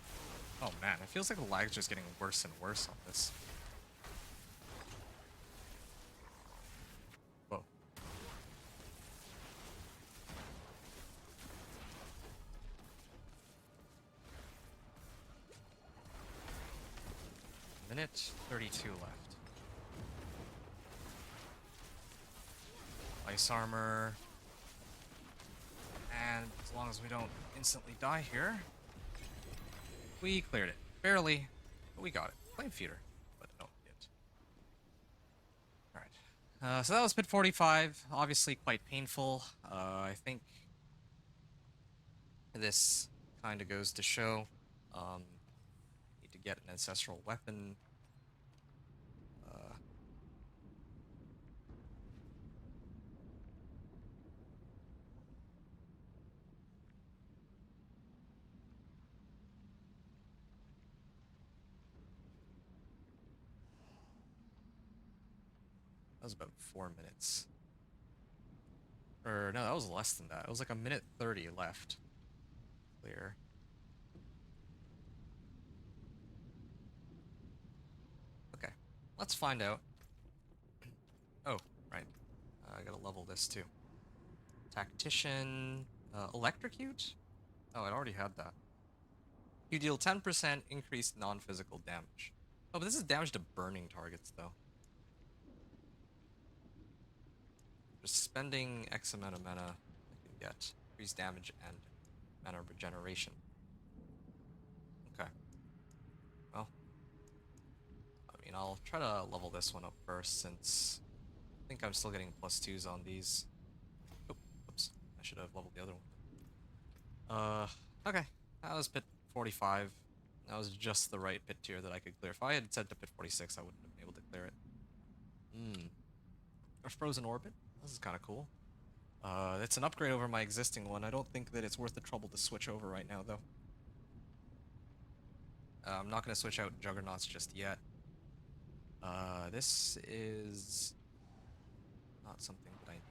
Oh man, it feels like the lag's just getting worse and worse on this. Whoa. Minute 32 left. Ice armor. And as long as we don't instantly die here, we cleared it. Barely, but we got it. Flame feeder, but no hit. Alright. So that was pit 45. Obviously quite painful. I think this kind of goes to show. Need to get an ancestral weapon. was about 4 minutes. Or no, that was less than that. It was like a minute 30 left. Clear. Okay, let's find out. Oh, right. I gotta level this too. Tactician, electrocute? Oh, I already had that. You deal 10% increased non-physical damage. Oh, but this is damage to burning targets, though. Just spending X amount of mana, I can get increased damage and mana regeneration. Okay. Well, I mean, I'll try to level this one up first, since I think I'm still getting +2s on these. Oh, oops. I should have leveled the other one. Okay. That was pit 45. That was just the right pit tier that I could clear. If I had said to pit 46, I wouldn't have been able to clear it. A frozen orbit. This is kind of cool. It's an upgrade over my existing one. I don't think that it's worth the trouble to switch over right now, though. I'm not going to switch out Juggernauts just yet. This is not something that I need.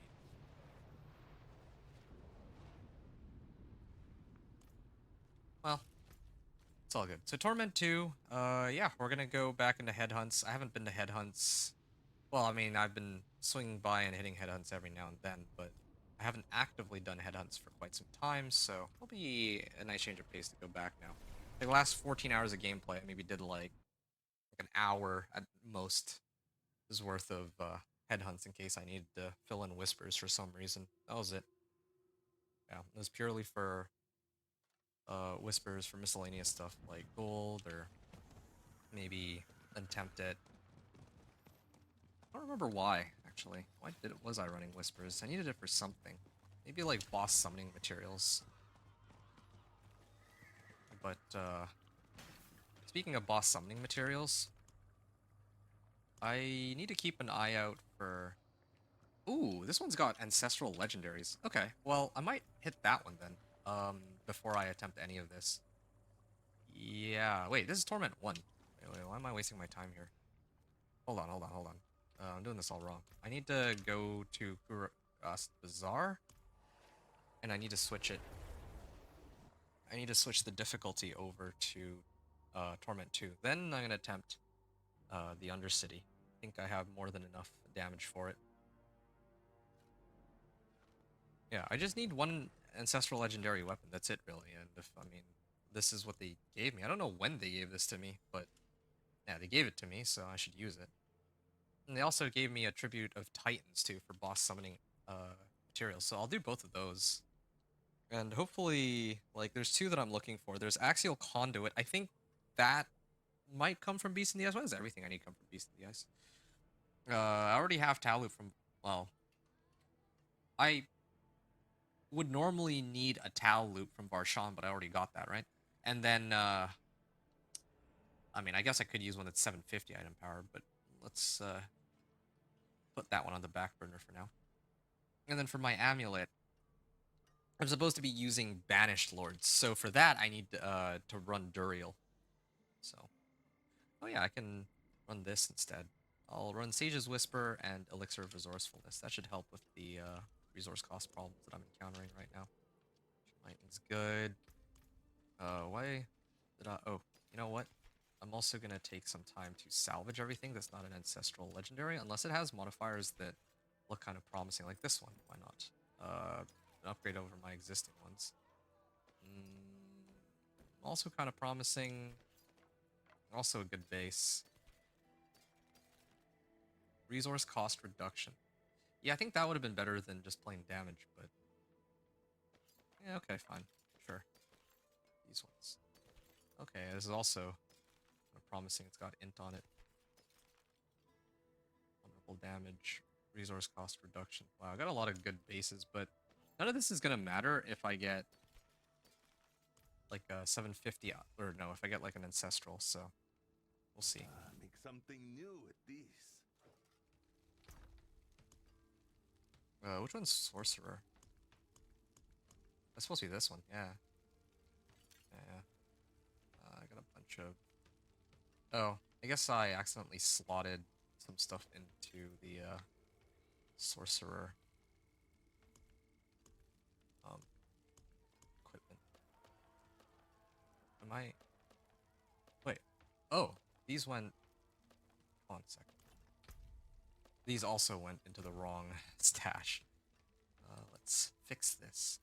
Well, it's all good. So Torment 2, yeah, we're going to go back into headhunts. I haven't been to headhunts. Well, I mean, I've been swinging by and hitting headhunts every now and then, but I haven't actively done headhunts for quite some time, so it'll be a nice change of pace to go back now. The last 14 hours of gameplay, I maybe did like an hour at most is worth of headhunts in case I needed to fill in whispers for some reason. That was it. Yeah, it was purely for whispers for miscellaneous stuff like gold or maybe attempt at. I don't remember why actually. Why was I running whispers? I needed it for something. Maybe like boss summoning materials. But speaking of boss summoning materials, I need to keep an eye out for. Ooh, this one's got ancestral legendaries. Okay, well, I might hit that one then, before I attempt any of this. Yeah, wait, this is Torment 1. Wait, why am I wasting my time here? Hold on. I'm doing this all wrong. I need to go to Kurast Bazaar, and I need to switch it. I need to switch the difficulty over to Torment 2. Then I'm gonna attempt the Undercity. I think I have more than enough damage for it. Yeah, I just need one ancestral legendary weapon. That's it, really. And if, I mean, this is what they gave me. I don't know when they gave this to me, but yeah, they gave it to me, so I should use it. And they also gave me a tribute of Titans, too, for boss summoning materials. So I'll do both of those. And hopefully, like, there's two that I'm looking for. There's Axial Conduit. I think that might come from Beast in the Ice. Why does everything I need come from Beast in the Ice? I already have Talu from, well, I would normally need a Tal loop from Varshan, but I already got that, right? And then, I mean, I guess I could use one that's 750 item power, but let's put that one on the back burner for now. And then for my amulet, I'm supposed to be using Banished Lords, so for that I need to run Duriel. So, oh yeah, I can run this instead. I'll run Sage's Whisper and Elixir of Resourcefulness. That should help with the resource cost problems that I'm encountering right now. Lightning's good. Why did I... Oh, you know what? I'm also going to take some time to salvage everything that's not an Ancestral Legendary, unless it has modifiers that look kind of promising, like this one. Why not? An upgrade over my existing ones. Also kind of promising. Also a good base. Resource cost reduction. Yeah, I think that would have been better than just plain damage, but... Yeah, okay, fine. Sure. These ones. Okay, this is also kind of promising. It's got int on it. Vulnerable damage. Resource cost reduction. Wow, I got a lot of good bases, but none of this is going to matter if I get like a 750, or no, if I get like an Ancestral, so we'll see. Make something new with these. Which one's Sorcerer? That's supposed to be this one, yeah. Yeah. I got a bunch of... Oh, I guess I accidentally slotted some stuff into the Sorcerer. Equipment. Am I... Wait. Oh, these went... Hold on a second. These also went into the wrong stash. Let's fix this.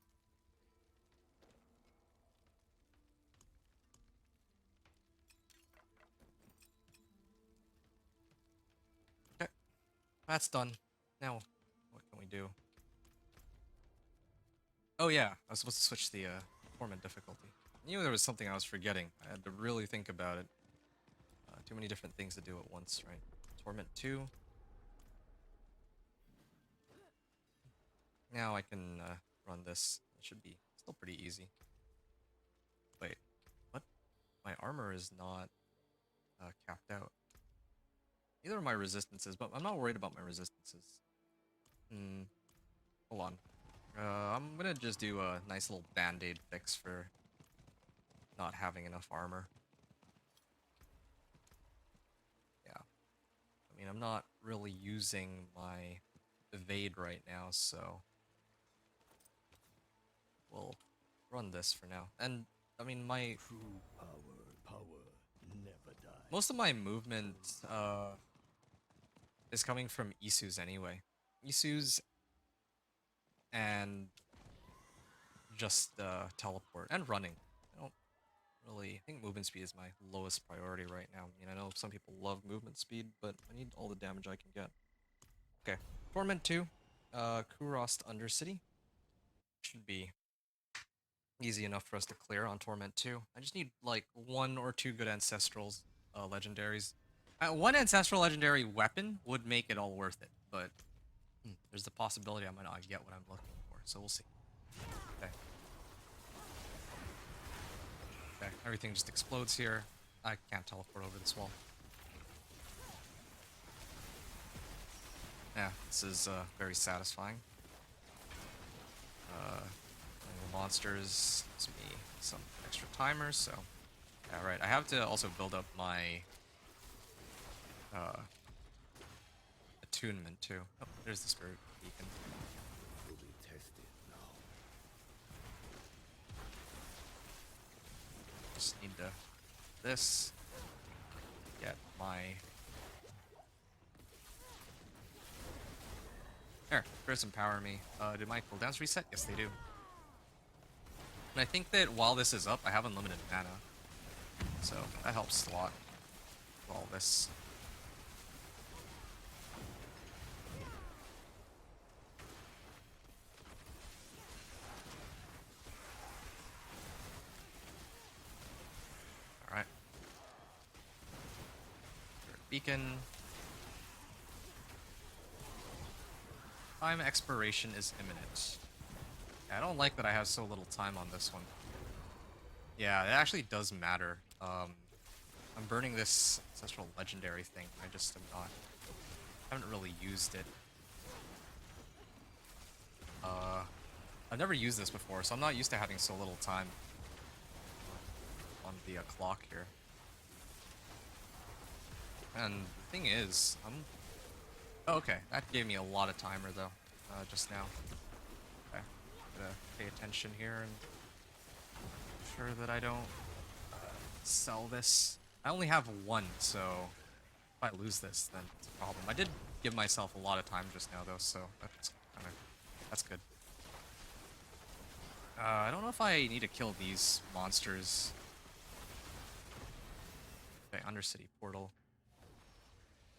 Okay, that's done. Now, what can we do? Oh yeah, I was supposed to switch the Torment difficulty. I knew there was something I was forgetting. I had to really think about it. Too many different things to do at once, right? Torment 2. Now I can run this. It should be still pretty easy. Wait, what? My armor is not capped out. Neither are my resistances, but I'm not worried about my resistances. Hold on. I'm gonna just do a nice little band-aid fix for not having enough armor. Yeah. I mean, I'm not really using my evade right now, so we'll run this for now. And, I mean, my... True power never dies. Most of my movement, is coming from Isu's anyway. Isu's and just teleport and running. I don't really... I think movement speed is my lowest priority right now. I mean, I know some people love movement speed, but I need all the damage I can get. Okay, Torment 2, Kurost Undercity. Should be easy enough for us to clear on Torment 2. I just need like 1 or 2 good Ancestrals, legendaries. One Ancestral legendary weapon would make it all worth it, but there's the possibility I might not get what I'm looking for, so we'll see. Okay. Okay, everything just explodes here. I can't teleport over this wall. Yeah, this is very satisfying. The monsters gives me some extra timers, so... Yeah, right, I have to also build up my... attunement, too. Oh, there's the spirit beacon. Will be tested now. Just need to... This... Get my... There, spirits empower me. Did my cooldowns reset? Yes, they do. And I think that while this is up, I have unlimited mana. So, that helps a lot with all this. Alright. Beacon. Time expiration is imminent. Yeah, I don't like that I have so little time on this one. Yeah, it actually does matter. I'm burning this ancestral legendary thing. I just am not... haven't really used it. I've never used this before, so I'm not used to having so little time on the clock here. And the thing is, oh, okay, that gave me a lot of timer though, just now. Okay, gotta pay attention here and make sure that I don't sell this. I only have 1, so if I lose this, then it's a problem. I did give myself a lot of time just now though, so that's good. I don't know if I need to kill these monsters. Okay, Undercity Portal.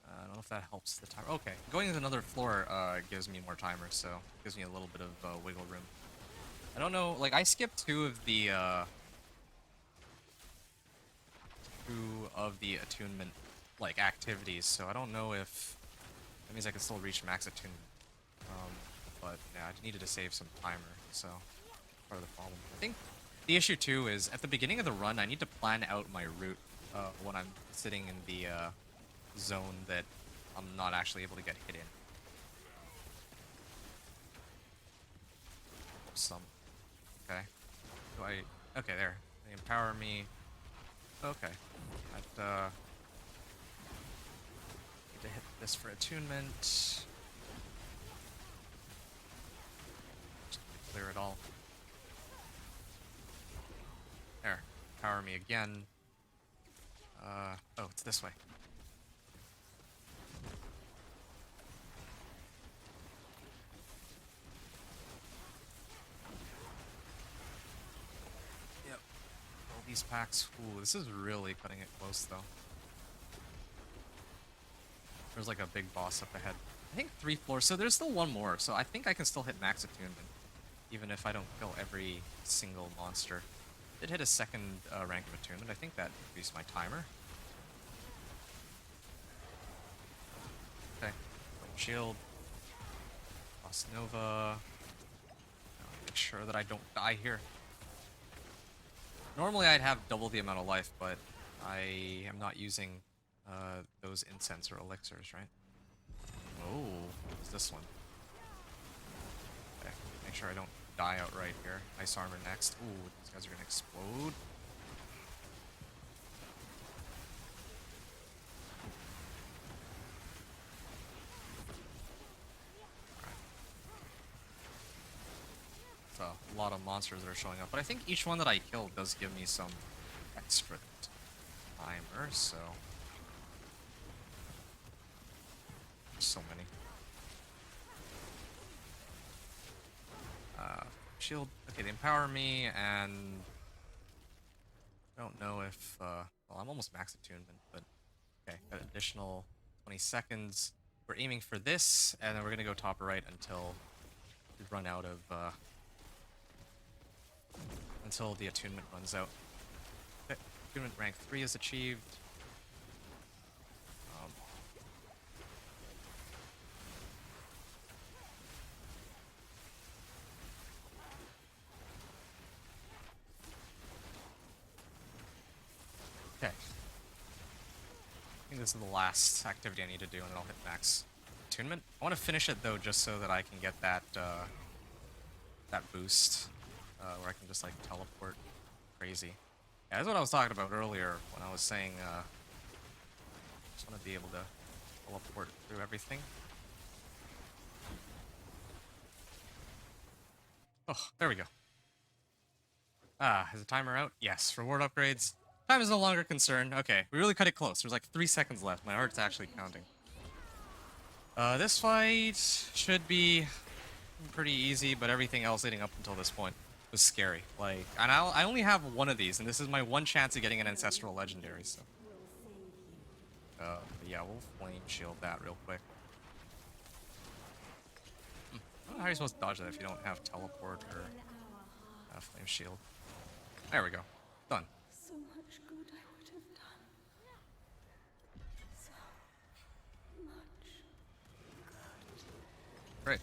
I don't know if that helps the timer. Okay, going to another floor gives me more timer, so gives me a little bit of wiggle room. I don't know, like I skipped 2 of the attunement like activities, so I don't know if that means I can still reach max attunement. But yeah, I needed to save some timer, so part of the problem. I think the issue too is at the beginning of the run, I need to plan out my route when I'm sitting in the zone that I'm not actually able to get hit in. Some. Okay. Do I... Okay, there. They empower me. Okay. That, need to hit this for attunement. clear it all. There. Power me again. Oh, it's this way. Yep. All these packs. Ooh, this is really cutting it close, though. There's like a big boss up ahead. I think 3 floors, so there's still one more, so I think I can still hit max attunement, even if I don't kill every single monster. Did hit a second rank of attunement. I think that increased my timer. Okay. Shield. Lost Nova. Make sure that I don't die here. Normally I'd have double the amount of life, but I am not using those incense or elixirs, right? Oh, what's this one? Okay, make sure I don't die outright here. Ice armor next. Ooh, these guys are gonna explode. Alright. It's a lot of monsters that are showing up, but I think each one that I kill does give me some extra timer, so... so many. Shield. Okay, they empower me, and I don't know if well, I'm almost max attunement, but okay, got additional 20 seconds. We're aiming for this, and then we're gonna go top or right until we run out of until the attunement runs out. Okay, attunement rank 3 is achieved. Okay. I think this is the last activity I need to do, and then I'll hit max attunement. I want to finish it though, just so that I can get that that boost, where I can just like teleport crazy. Yeah, that's what I was talking about earlier when I was saying just want to be able to teleport through everything. Oh, there we go. Ah, is the timer out? Yes. Reward upgrades. Time is no longer a concern. Okay, we really cut it close. There's like 3 seconds left. My heart's actually counting. This fight should be pretty easy, but everything else leading up until this point was scary. Like, and I only have one of these, and this is my one chance of getting an Ancestral Legendary, so... but yeah, we'll Flame Shield that real quick. I don't know how you're supposed to dodge that if you don't have Teleport or Flame Shield. There we go. Done. So much good I would have done. So much good. Great.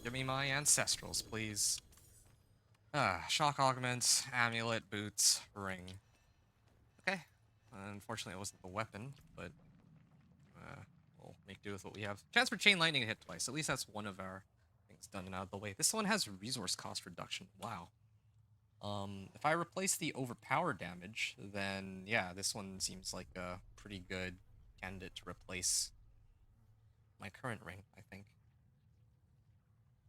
Give me my Ancestrals, please. Shock Augments, Amulet, Boots, Ring. Okay. Unfortunately, it wasn't the weapon, but we'll make do with what we have. Chance for Chain Lightning to hit twice. At least that's one of our things done and out of the way. This one has resource cost reduction. Wow. If I replace the overpower damage, then yeah, this one seems like a pretty good candidate to replace my current ring, I think.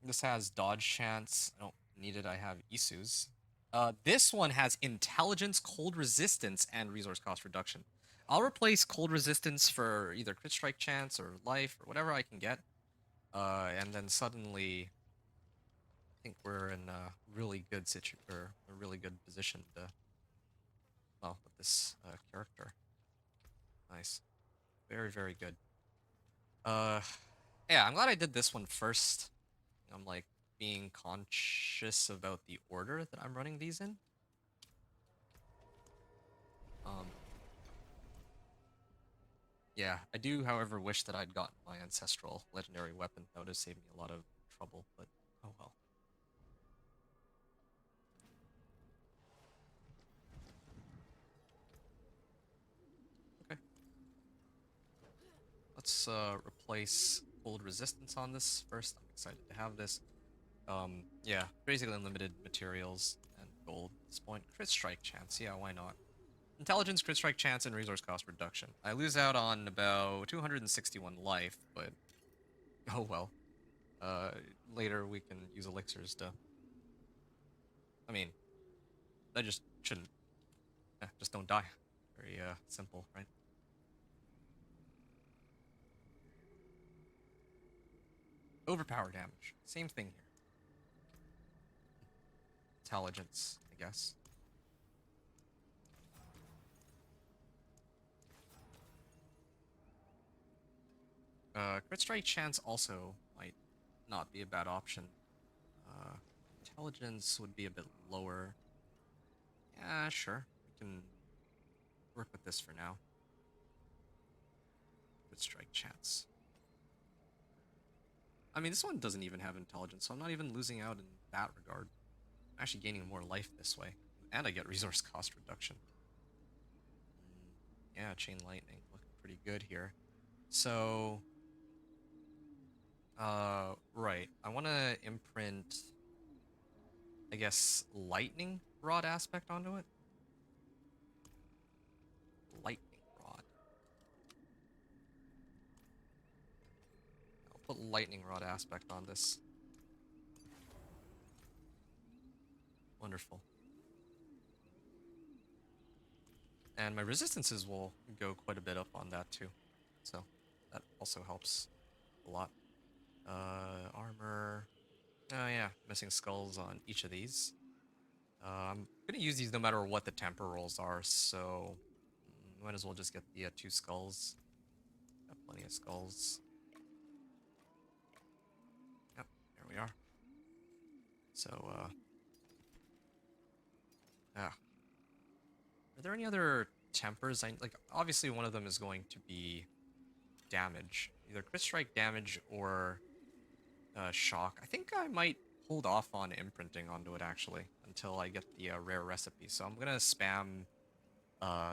This has dodge chance. I don't need it. I have Isu's. This one has intelligence, cold resistance, and resource cost reduction. I'll replace cold resistance for either crit strike chance or life or whatever I can get. And then suddenly, I think we're in a really good a really good position to, well, with this character. Nice, very, very good. Yeah, I'm glad I did this one first. I'm like being conscious about the order that I'm running these in. Yeah, I do, however, wish that I'd gotten my Ancestral Legendary Weapon. That would have saved me a lot of trouble, but oh well. Okay. Let's replace Cold Resistance on this first. I'm excited to have this. Yeah, basically unlimited materials and gold at this point. Crit Strike chance, yeah, why not? Intelligence, crit strike chance, and resource cost reduction. I lose out on about 261 life, but oh well. Later we can use elixirs to I just shouldn't. Just don't die. Very simple, right? Overpower damage. Same thing here. Intelligence, I guess. Crit strike chance also might not be a bad option. Uh, Intelligence would be a bit lower. Yeah, sure. We can work with this for now. Crit strike chance. I mean, this one doesn't even have intelligence, so I'm not even losing out in that regard. I'm actually gaining more life this way. And I get resource cost reduction. Yeah, Chain Lightning looking pretty good here. So, right. I want to imprint, I guess, Lightning Rod aspect onto it. Lightning Rod. I'll put Lightning Rod aspect on this. Wonderful. And my resistances will go quite a bit up on that too. So that also helps a lot. Armor. Oh yeah, missing skulls on each of these. I'm gonna use these no matter what the temper rolls are, so might as well just get the 2 skulls. Got plenty of skulls. Yep, there we are. So, yeah. Are there any other tempers? Like, obviously one of them is going to be damage. Either crit strike damage or shock. I think I might hold off on imprinting onto it, actually, until I get the rare recipe. So I'm gonna spam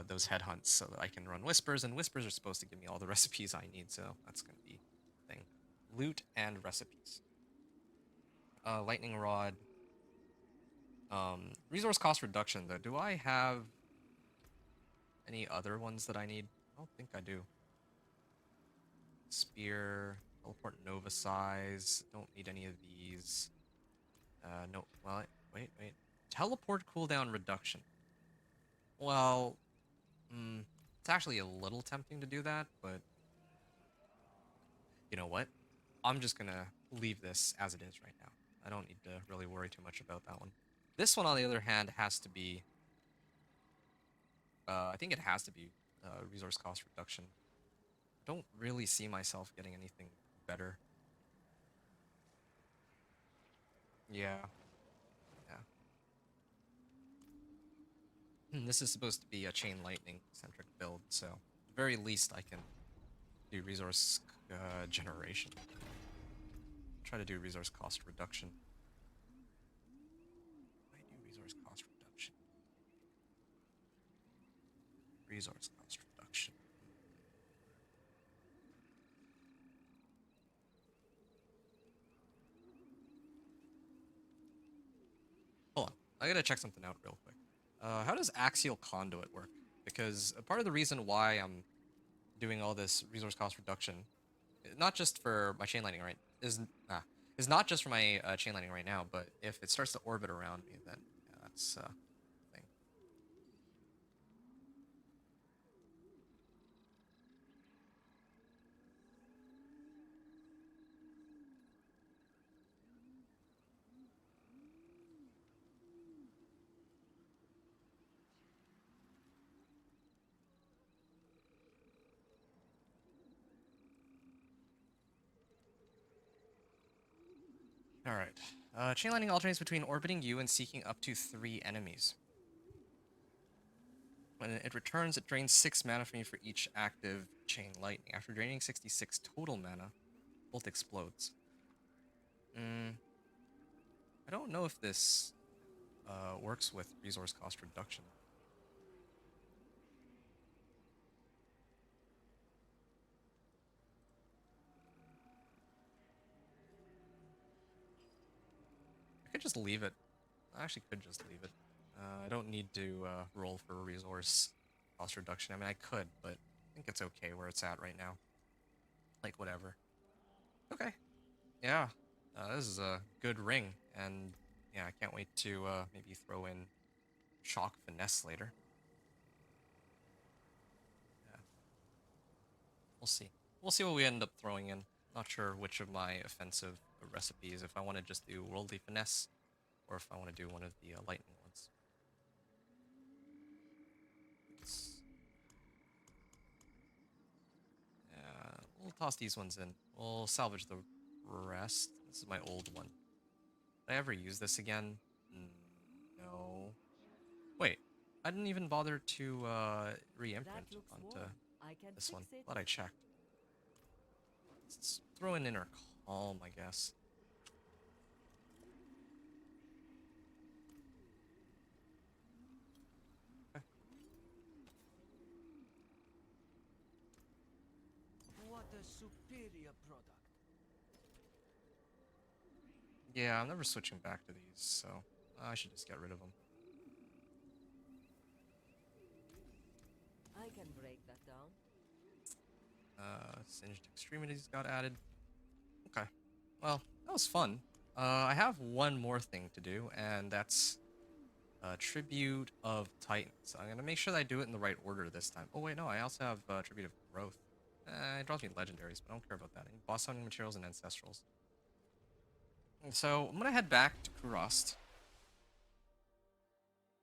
those headhunts so that I can run whispers, and whispers are supposed to give me all the recipes I need, so that's gonna be the thing. Loot and recipes. Lightning rod. Resource cost reduction, though. Do I have any other ones that I need? I don't think I do. Spear, teleport nova size. Don't need any of these. No, well, wait. Teleport cooldown reduction. Well, it's actually a little tempting to do that, but you know what? I'm just gonna leave this as it is right now. I don't need to really worry too much about that one. This one, on the other hand, has to be, I think it has to be resource cost reduction. I don't really see myself getting anything better. Yeah. This is supposed to be a Chain Lightning centric build, so at the very least I can do resource generation. Try to do resource cost reduction. I do resource cost reduction. Resource cost reduction. Hold on, I gotta check something out real quick. How does axial conduit work? Because a part of the reason why I'm doing all this resource cost reduction, not just for my chain lightning is not just for my chain lightning right now, but if it starts to orbit around me, then yeah, that's thing. All right. Chain lightning alternates between orbiting you and seeking up to 3 enemies. When it returns, it drains 6 mana from you for each active chain lightning. After draining 66 total mana, bolt explodes. I don't know if this works with resource cost reduction. I could just leave it. I actually could just leave it. I don't need to roll for a resource cost reduction. I mean, I could, but I think it's okay where it's at right now. Like, whatever. Okay. Yeah. This is a good ring, and yeah, I can't wait to maybe throw in shock finesse later. Yeah. We'll see. We'll see what we end up throwing in. Not sure which of my offensive recipes, if I want to just do worldly finesse, or if I want to do one of the lightning ones. Yeah, we'll toss these ones in. We'll salvage the rest. This is my old one. Did I ever use this again? No. Wait, I didn't even bother to re-imprint onto this one. Thought I checked. Let's throw in Inner Calm, I guess. Okay. What a superior product. Yeah, I'm never switching back to these, so I should just get rid of them. I can break that down. Singed Extremities got added. Okay. Well, that was fun. I have one more thing to do, and that's Tribute of Titans. I'm gonna make sure that I do it in the right order this time. Oh wait, no, I also have Tribute of Growth. It draws me legendaries, but I don't care about that. I need boss summoning materials and ancestrals. And so I'm gonna head back to Kurast.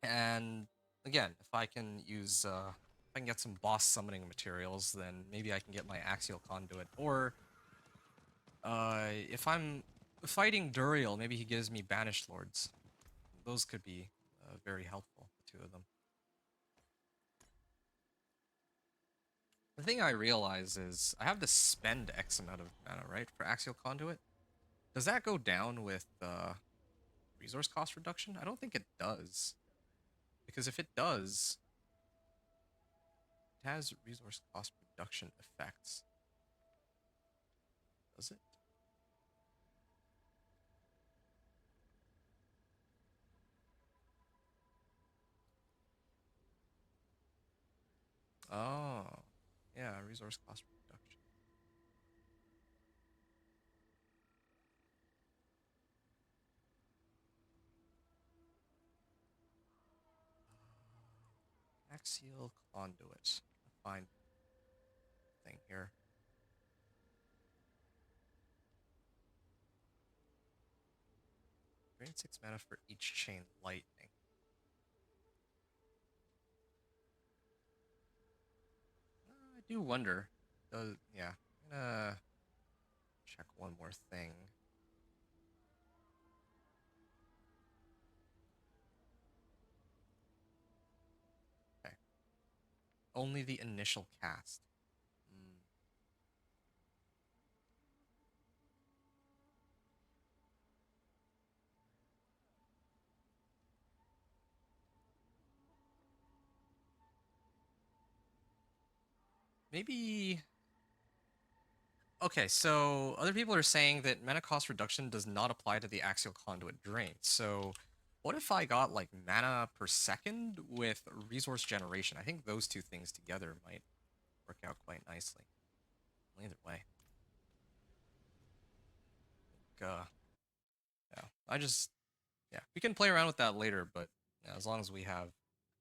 And again, if I can use if I can get some boss summoning materials, then maybe I can get my Axial Conduit. Or if I'm fighting Duriel, maybe he gives me Banished Lords. Those could be very helpful, the two of them. The thing I realize is I have to spend X amount of mana, right, for Axial Conduit. Does that go down with resource cost reduction? I don't think it does. Because if it does, it has resource cost reduction effects. Does it? Oh, yeah, resource cost reduction. Axial Conduit. Find thing here. Drain 6 mana for each Chain Lightning. I do wonder. Yeah, I'm gonna check one more thing. Okay. Only the initial cast. Maybe... Okay, so other people are saying that mana cost reduction does not apply to the Axial Conduit drain. So what if I got like mana per second with resource generation? I think those two things together might work out quite nicely. Either way. Yeah, yeah, we can play around with that later, but yeah, as long as we have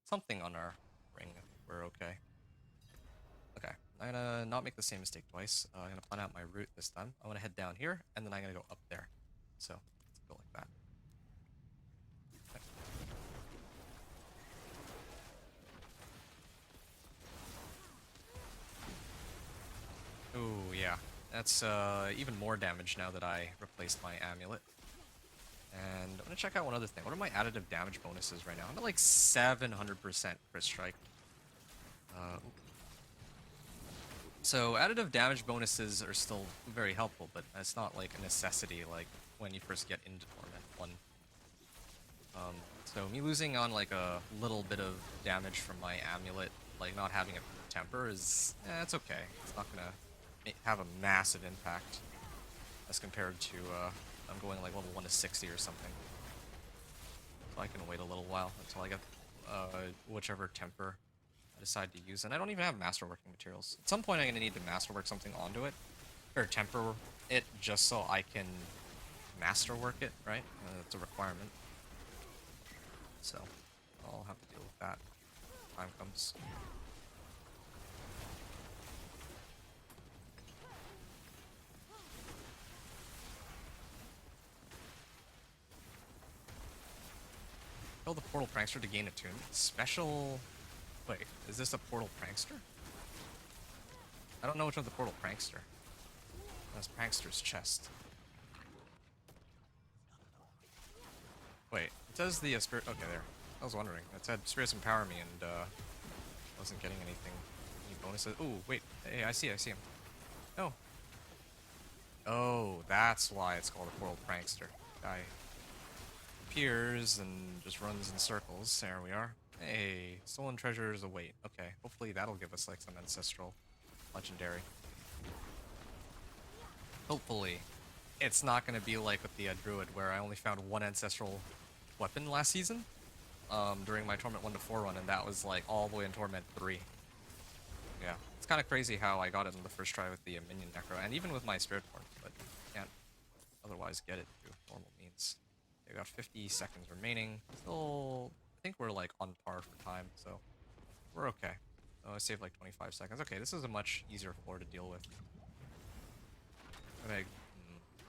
something on our ring, we're okay. Okay, I'm gonna not make the same mistake twice. I'm gonna plan out my route this time. I'm gonna head down here, and then I'm gonna go up there. So, let's go like that. Okay. Ooh, yeah. That's even more damage now that I replaced my amulet. And I'm gonna check out one other thing. What are my additive damage bonuses right now? I'm at like 700% crit strike. So additive damage bonuses are still very helpful, but it's not like a necessity like when you first get into Torment 1. So me losing on like a little bit of damage from my amulet, like not having it from temper is, it's okay. It's not gonna have a massive impact as compared to I'm going like level 1 to 60 or something. So I can wait a little while until I get whichever temper I decide to use. And I don't even have masterworking materials. At some point I'm going to need to masterwork something onto it, or temper it, just so I can masterwork it, right? It's a requirement. So I'll have to do that time comes. Kill the Portal Prankster to gain attunement. Special... Wait, is this a Portal Prankster? I don't know which one's the Portal Prankster. That's Prankster's chest. Wait, it says the spirit... Okay, there. I was wondering. It said spirits empower me and wasn't getting anything. Any bonuses. Ooh, wait. Hey, I see him. Oh. Oh, that's why it's called a Portal Prankster. Guy appears and just runs in circles. There we are. Hey, stolen treasures await. Okay, hopefully that'll give us like some ancestral legendary. Hopefully. It's not going to be like with the druid where I only found one ancestral weapon last season during my Torment 1 to 4 run, and that was like all the way in Torment 3. Yeah, it's kind of crazy how I got it in the first try with the minion necro, and even with my spirit form, but can't otherwise get it through normal means. Okay, we got 50 seconds remaining. Still, I think we're like on par for time, so we're okay. Oh, I saved like 25 seconds. Okay, this is a much easier floor to deal with. I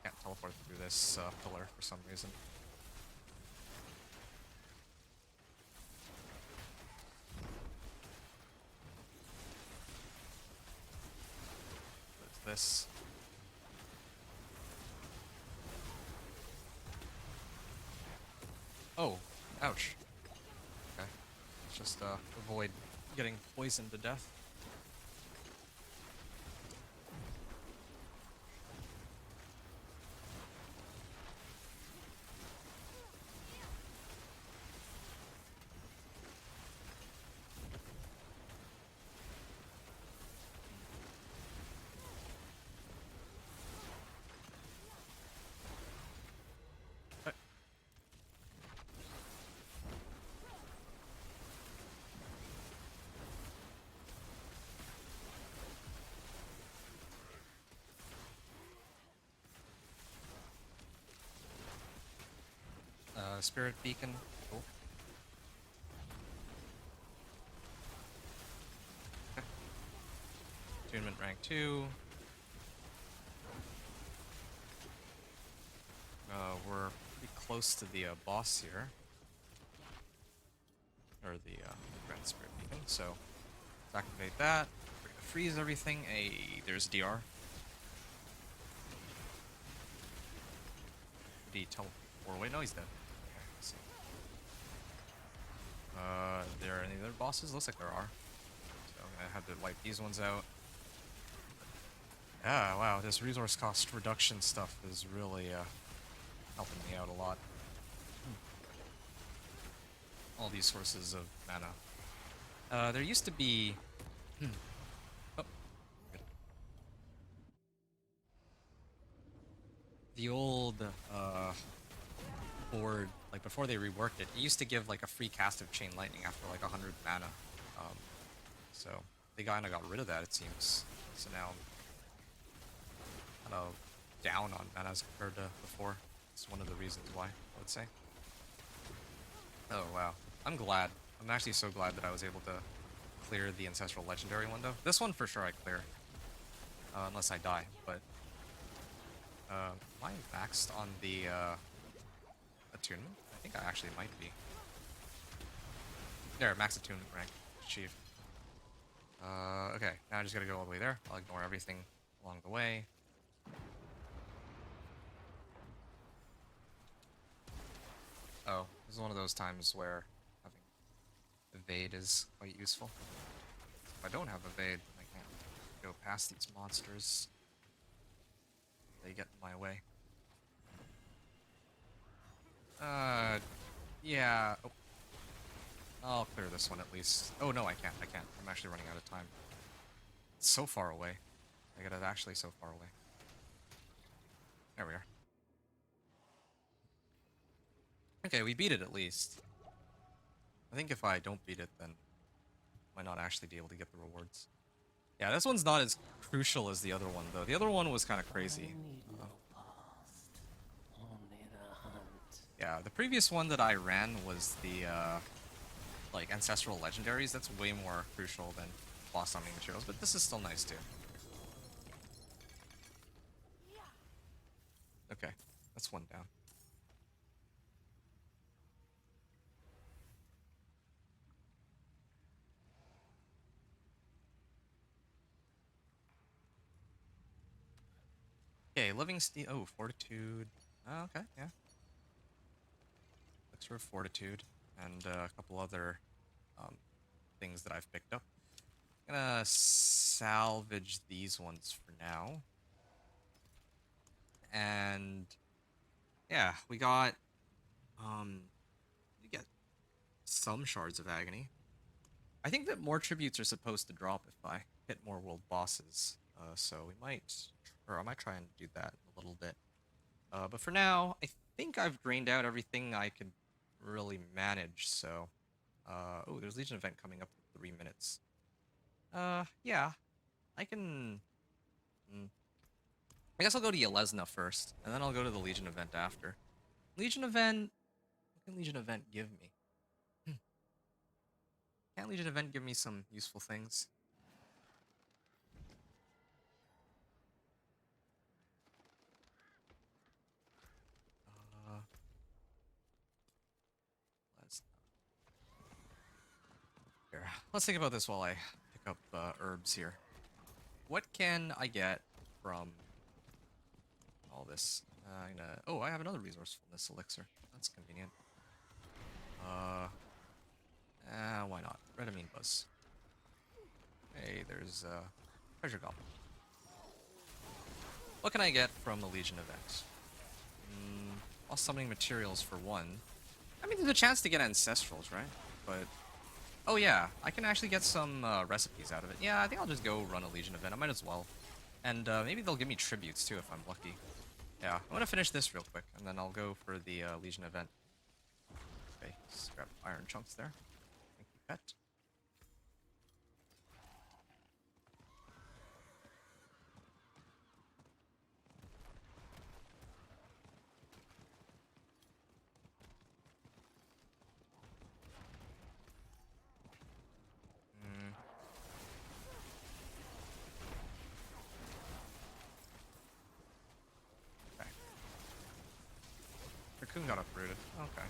can't teleport through this pillar for some reason. What's this? Oh, ouch. Okay, let's just avoid getting poisoned to death. Spirit Beacon. Cool. Okay. Attunement rank 2. We're pretty close to the boss here. Or the Grand Spirit Beacon, so let's activate that. We're gonna freeze everything. Hey, there's DR. Did he teleport? Or wait, no, he's dead. Are there any other bosses? Looks like there are. So I'm gonna have to wipe these ones out. Ah, wow, this resource cost reduction stuff is really helping me out a lot. All these sources of mana. There used to be... Oh, good. The old board, like before they reworked it, it used to give like a free cast of Chain Lightning after like 100 mana. So they kinda got rid of that, it seems. So now I'm kind of down on mana as compared to before. It's one of the reasons why, I would say. Oh wow, I'm glad. I'm actually so glad that I was able to clear the Ancestral Legendary window. This one for sure I clear. Unless I die, but... am I maxed on the attunement? I think I actually might be. There, max attunement rank achieved. Okay, now I just gotta go all the way there. I'll ignore everything along the way. Oh, this is one of those times where having evade is quite useful. If I don't have evade, I can't go past these monsters. They get in my way. Yeah. Oh. I'll clear this one at least. Oh no, I can't. I'm actually running out of time. It's so far away. I got it actually so far away. There we are. Okay, we beat it at least. I think if I don't beat it, then I might not actually be able to get the rewards. Yeah, this one's not as crucial as the other one, though. The other one was kind of crazy. Yeah, the previous one that I ran was the, like ancestral legendaries, that's way more crucial than boss summoning materials, but this is still nice too. Okay, that's one down. Okay, living steel. Oh, fortitude. Oh, okay, yeah. Elixir of fortitude, and a couple other um, things that I've picked up. I'm gonna salvage these ones for now. And yeah, we got we get some shards of agony. I think that more tributes are supposed to drop if I hit more world bosses. So we might, or I might try and do that in a little bit. But for now, I think I've drained out everything I could really manage. So, oh, there's Legion event coming up in 3 minutes. Yeah, I can. I guess I'll go to Yelesna first, and then I'll go to the Legion event after. Legion event. What can Legion event give me? Can't Legion event give me some useful things? Uh, let's here. Let's think about this while I pick up herbs here. What can I get from all this? Oh, I have another resourcefulness elixir. That's convenient. Why not? Red amine buzz. Hey, there's treasure goblin. What can I get from a Legion event? All summoning materials for one. I mean, there's a chance to get ancestrals, right? But oh yeah, I can actually get some recipes out of it. Yeah, I think I'll just go run a Legion event. I might as well. And maybe they'll give me tributes too if I'm lucky. Yeah, I'm gonna finish this real quick, and then I'll go for the Legion event. Okay, just grab iron chunks there. Thank you, pet. Okay. Raccoon got uprooted. Okay.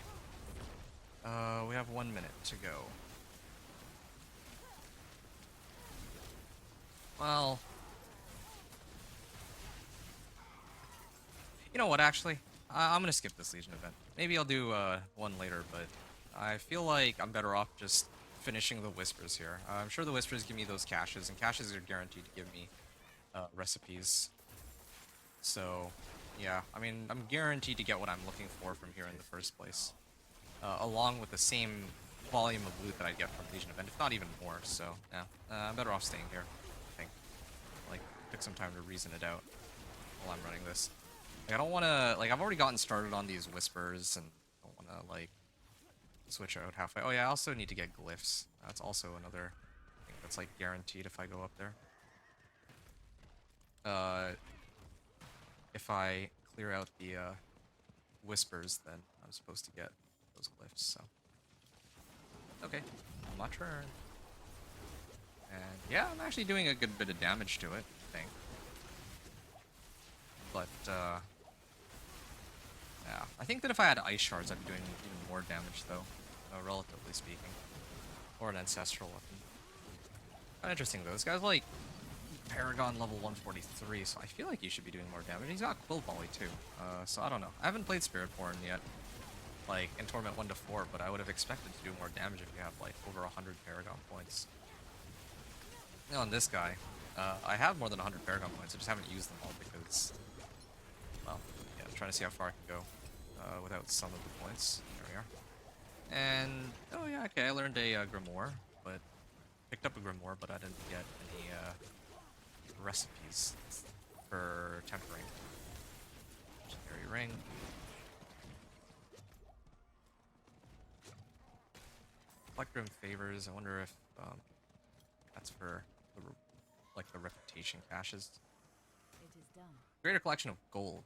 We have 1 minute to go. Well, you know what, actually? I'm gonna skip this Legion event. Maybe I'll do one later, but I feel like I'm better off just finishing the Whispers here. I'm sure the Whispers give me those caches, and caches are guaranteed to give me recipes. So, yeah, I mean, I'm guaranteed to get what I'm looking for from here in the first place. Along with the same volume of loot that I get from Legion event, if not even more, so, yeah. I'm better off staying here, I think. Like, took some time to reason it out while I'm running this. Like, I don't want to, like, I've already gotten started on these Whispers, and I don't want to, like, switch out halfway. Oh yeah, I also need to get glyphs. That's also another thing that's, like, guaranteed if I go up there. If I clear out the, Whispers, then I'm supposed to get those glyphs, so. Okay, my turn. And yeah, I'm actually doing a good bit of damage to it, I think. But, yeah. I think that if I had ice shards, I'd be doing even more damage, though, relatively speaking. Or an ancestral weapon. Kind of interesting, though. This guy's like Paragon level 143, so I feel like he should be doing more damage. He's got Quill Volley, too. So I don't know. I haven't played Spiritborn yet, like, in Torment 1 to 4, but I would have expected to do more damage if you have, like, over 100 Paragon points. You know, on this guy, I have more than 100 Paragon points, I just haven't used them all because, well, yeah, I'm trying to see how far I can go without some of the points. There we are. And, oh yeah, okay, I learned a Grimoire, but, picked up a Grimoire, but I didn't get any recipes for tempering. Legendary ring. Plectrum favors. I wonder if that's for the like the reputation caches. It is done. Greater collection of gold.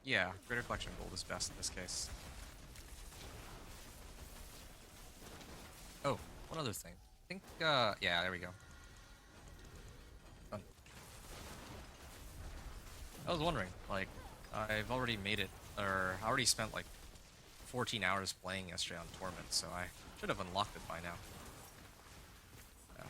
Yeah, greater collection of gold is best in this case. Oh, one other thing. I think, yeah, there we go. Done. I was wondering, like, I've already made it, or I already spent like 14 hours playing yesterday on Torment, so I should have unlocked it by now. Yeah.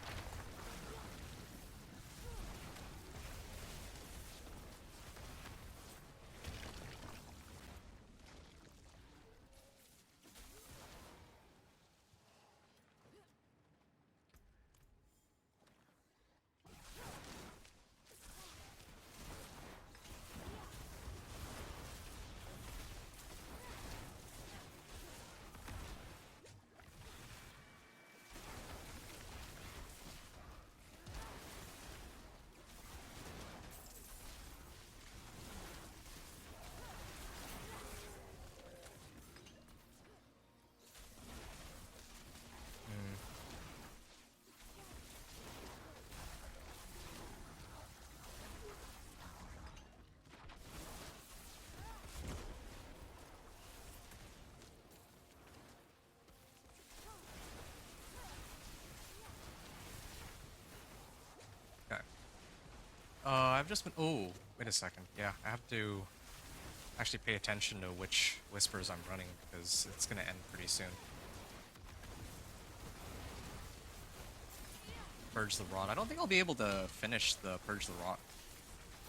Okay. I've just been. Oh, wait a second. Yeah, I have to actually pay attention to which whispers I'm running because it's gonna end pretty soon. Purge the Rot. I don't think I'll be able to finish the Purge the Rot,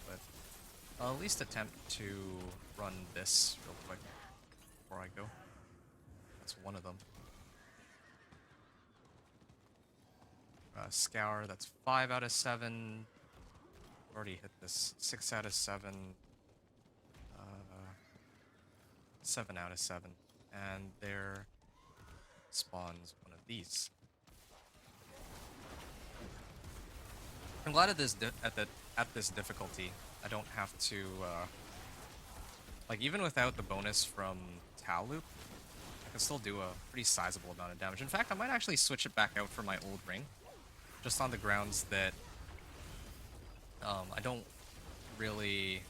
but I'll at least attempt to run this real quick before I go. That's one of them. Scour, that's 5 out of 7. Already hit this. 6 out of 7. 7 out of 7. And there spawns one of these. I'm glad at this difficulty, I don't have to like even without the bonus from Tal Loop, I can still do a pretty sizable amount of damage. In fact, I might actually switch it back out for my old ring, just on the grounds that I don't really.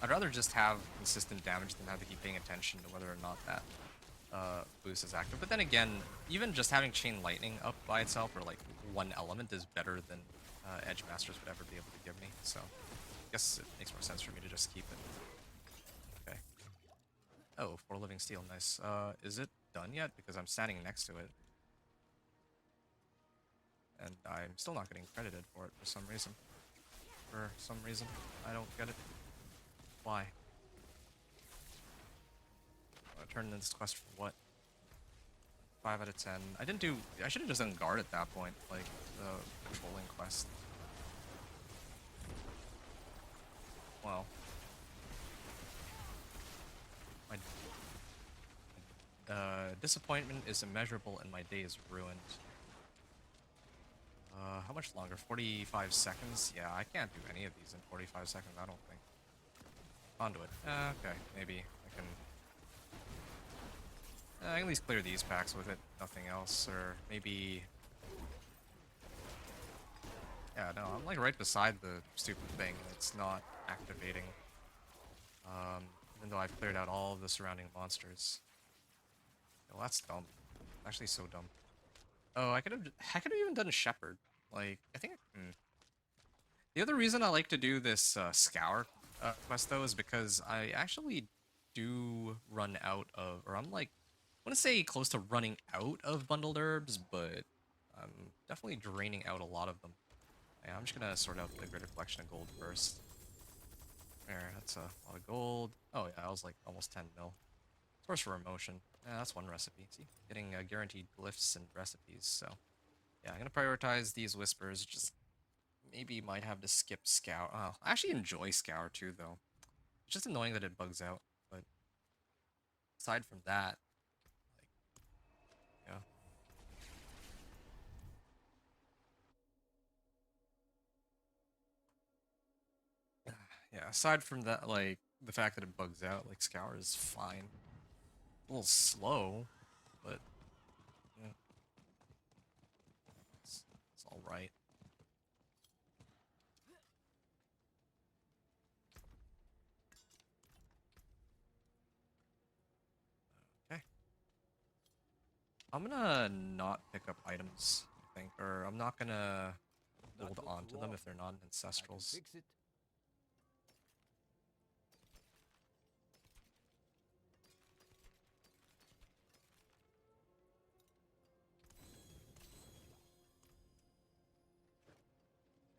I'd rather just have consistent damage than have to keep paying attention to whether or not that boost is active. But then again, even just having Chain Lightning up by itself, or like one element, is better than Edge Masters would ever be able to give me. So I guess it makes more sense for me to just keep it. Okay. Oh, 4 living steel, nice. Is it done yet? Because I'm standing next to it. And I'm still not getting credited for it for some reason. I don't get it. Why? I turned in this quest for what? 5 out of 10. I should have just done guard at that point, like the patrolling quest. Well. My disappointment is immeasurable and my day is ruined. How much longer? 45 seconds? Yeah, I can't do any of these in 45 seconds, I don't think. Conduit. Okay, maybe I can at least clear these packs with it, nothing else, or maybe. Yeah, no, I'm like right beside the stupid thing, and it's not activating. Even though I've cleared out all of the surrounding monsters. Well, that's dumb. Actually, so dumb. Oh, I could have even done a Shepherd. Like, I think. The other reason I like to do this Scour quest, though, is because I actually do run out of, or I'm like, I want to say close to running out of bundled herbs, but I'm definitely draining out a lot of them. Yeah, I'm just gonna sort out the greater collection of gold first. There, that's a lot of gold. Oh yeah, I was like almost 10 mil. Sorcerer Emotion. Yeah, that's one recipe. See, getting guaranteed glyphs and recipes. So yeah, I'm gonna prioritize these whispers. Just maybe might have to skip Scour. Oh, I actually enjoy Scour too, though. It's just annoying that it bugs out. But aside from that, like, yeah. Yeah, aside from that, like, the fact that it bugs out, like, Scour is fine. A little slow, but yeah, it's alright. Okay. I'm gonna not pick up items, I think, or I'm not gonna hold on to them if they're not ancestrals. Fix it.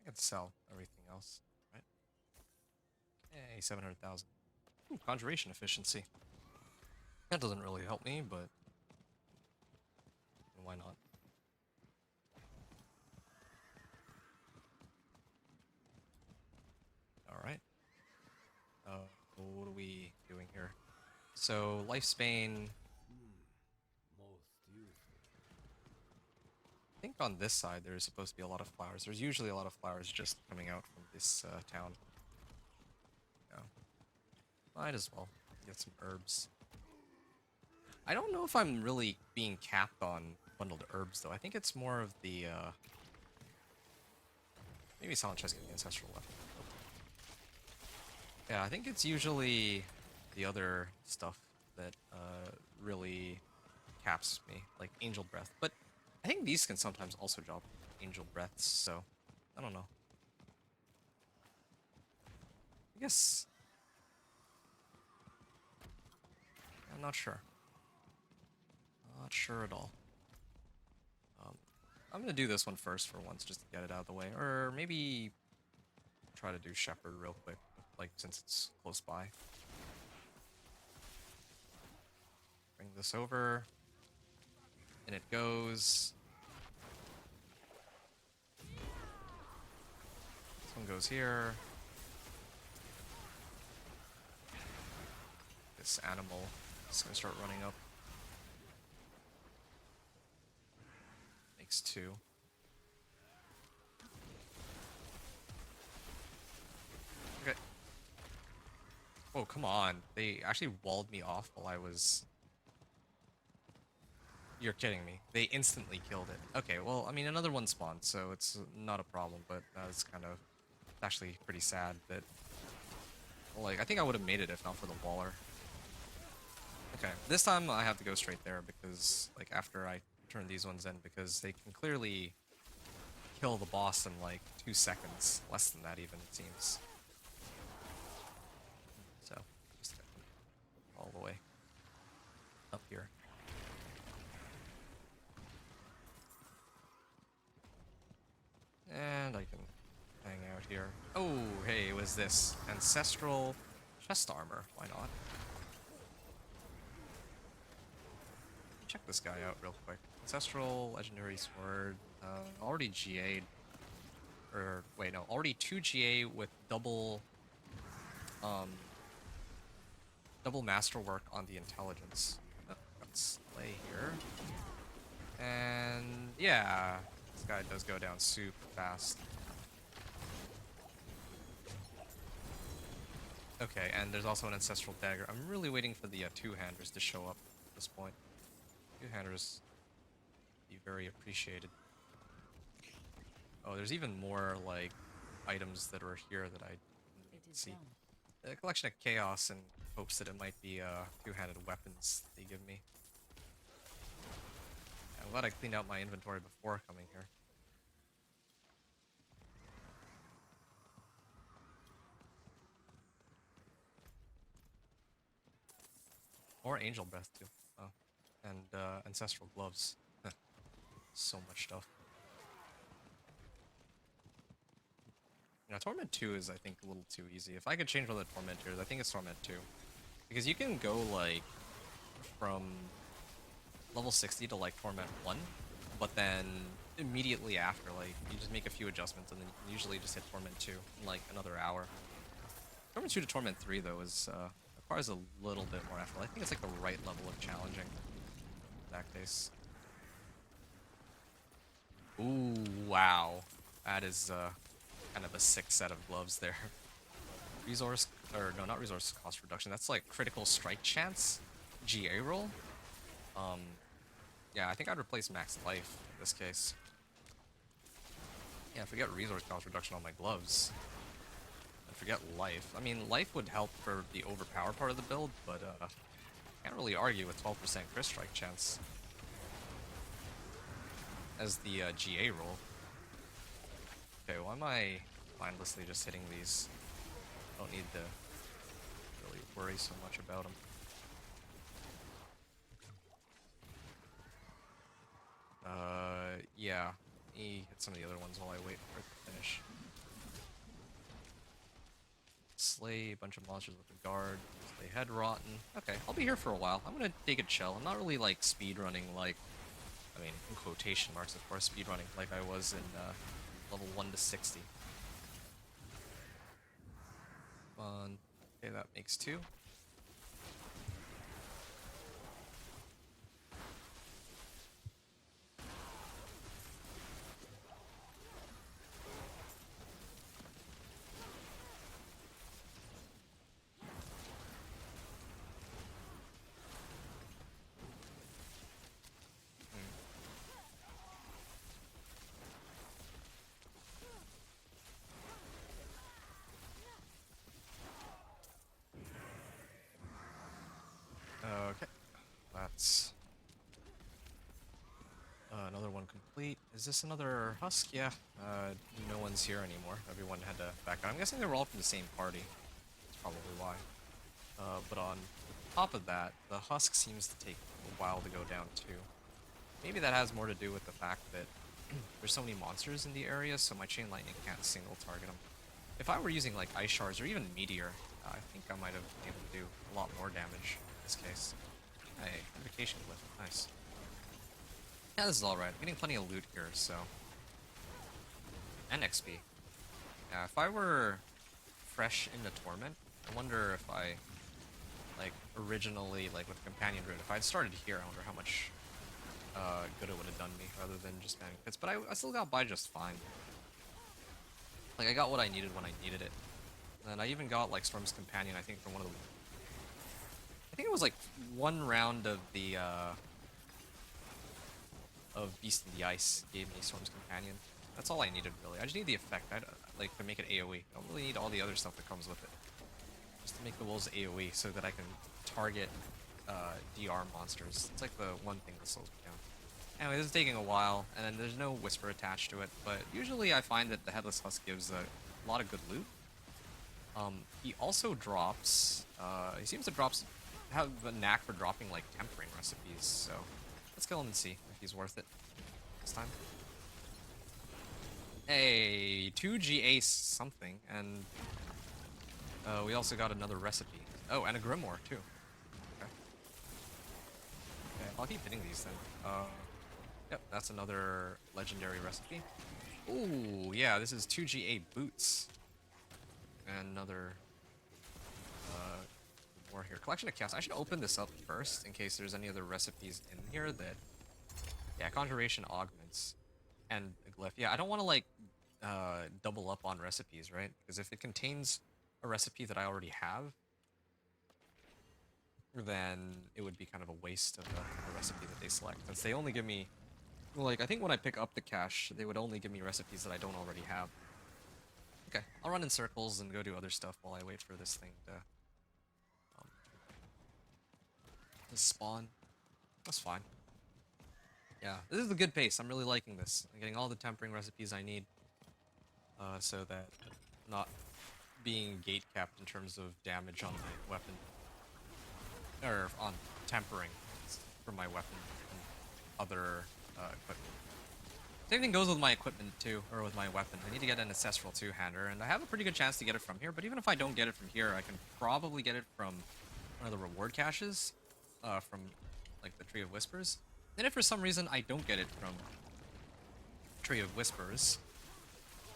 I can sell everything else, right? Hey, 700,000. Conjuration efficiency. That doesn't really help me, but why not? Alright. What are we doing here? So, lifespan, Most useful. I think on this side there's supposed to be a lot of flowers. There's usually a lot of flowers just coming out from this town. Yeah. Might as well get some herbs. I don't know if I'm really being capped on bundled herbs though. I think it's more of the maybe Silent Chest getting ancestral left. Yeah, I think it's usually the other stuff that really caps me, like Angel Breath. But I think these can sometimes also drop Angel Breaths, so I don't know. I guess I'm not sure. Not sure at all. I'm gonna do this one first for once, just to get it out of the way, or maybe try to do Shepherd real quick, like since it's close by. Bring this over, and it goes. This one goes here. This animal is gonna start running up. Makes 2. Okay. Oh, come on. They actually walled me off while I was... You're kidding me. They instantly killed it. Okay, well, I mean, another one spawned, so it's not a problem, but it's kind of... It's actually pretty sad that... Like, I think I would have made it if not for the waller. Okay, this time I have to go straight there because, like, after I turn these ones in, because they can clearly kill the boss in, like, 2 seconds. Less than that, even, it seems. So, just get them all the way up here. And I can hang out here. Oh, hey, it was this ancestral chest armor. Why not? Check this guy out real quick. Ancestral Legendary Sword. Already GA'd. Or, wait, no. Already 2 GA with double... double masterwork on the intelligence. Got Slay here. And, yeah. This guy does go down super fast. Okay, and there's also an Ancestral Dagger. I'm really waiting for the 2-handers to show up at this point. 2-handers be very appreciated. Oh, there's even more, like, items that are here that I didn't see. A collection of chaos in hopes that it might be 2-handed weapons they give me. I'm glad I cleaned out my inventory before coming here. Or Angel Breath, too. Oh. And Ancestral Gloves. So much stuff. You know, Torment 2 is, I think, a little too easy. If I could change one of the Tormentors, I think it's Torment 2. Because you can go, like, from level 60 to, like, Torment 1, but then immediately after, like, you just make a few adjustments, and then you can usually just hit Torment 2 in, like, another hour. Torment 2 to Torment 3, though, is, requires a little bit more effort. I think it's, like, the right level of challenging in that case. Ooh, wow. That is, kind of a sick set of gloves there. Resource, or no, not resource cost reduction. That's like critical strike chance, GA roll. Yeah, I think I'd replace max life in this case. Yeah, forget resource cost reduction on my gloves. And forget life. I mean, life would help for the overpower part of the build, but can't really argue with 12% crit strike chance. as the GA roll. Okay, why am I mindlessly just hitting these? Don't need to really worry so much about them. Yeah. Hit some of the other ones while I wait for it to finish. Slay a bunch of monsters with a guard. Slay head rotten. Okay, I'll be here for a while. I'm gonna take a chill. I'm not really like speed running like, I mean, in quotation marks, of course, speed running like I was in level 1 to 60. Fun. Okay, that makes 2. Okay, that's another one complete. Is this another husk? Yeah, no one's here anymore. Everyone had to back out. I'm guessing they were all from the same party. That's probably why. But on top of that, the husk seems to take a while to go down too. Maybe that has more to do with the fact that there's so many monsters in the area, so my Chain Lightning can't single target them. If I were using like Ice Shards or even Meteor, I think I might have been able to do a lot more damage in this case. Hey, Invocation Glyph, nice. Yeah, this is alright. I'm getting plenty of loot here, so... And XP. Yeah, if I were fresh into Torment, I wonder if I, like, originally, like, with Companion Druid, if I'd started here, I wonder how much good it would have done me, rather than just banning pits. But I still got by just fine. Like, I got what I needed when I needed it. And I even got, like, Storm's Companion, I think, from one of the... I think it was, like, one round of the, of Beast in the Ice gave me Storm's Companion. That's all I needed, really. I just need the effect, like, to make it AoE. I don't really need all the other stuff that comes with it. Just to make the wolves AoE so that I can target DR monsters. It's like the one thing that slows me down. Anyway, this is taking a while, and then there's no Whisper attached to it, but usually I find that the Headless Husk gives a lot of good loot. He also drops, he seems to have a knack for dropping, like, tempering recipes, so let's kill him and see if he's worth it this time. Hey, 2 GA something, and we also got another recipe. Oh, and a Grimoire, too. Okay. Okay, I'll keep hitting these then. Yep, that's another legendary recipe. Ooh, yeah, this is 2 GA boots. And another more here. Collection of chaos. I should open this up first in case there's any other recipes in here that... Yeah, conjuration augments. And a glyph. Yeah, I don't want to, like, double up on recipes, right? Because if it contains a recipe that I already have, then it would be kind of a waste of the recipe that they select. Since they only give me... Like, I think when I pick up the cache, they would only give me recipes that I don't already have. Okay, I'll run in circles and go do other stuff while I wait for this thing to spawn. That's fine. Yeah, this is a good pace. I'm really liking this. I'm getting all the tempering recipes I need, so that I'm not being gate capped in terms of damage on my weapon, or on tempering for my weapon and other equipment. Same thing goes with my equipment too, or with my weapon. I need to get an Ancestral Two-Hander, and I have a pretty good chance to get it from here, but even if I don't get it from here, I can probably get it from one of the reward caches, from, like, the Tree of Whispers. And if for some reason I don't get it from Tree of Whispers,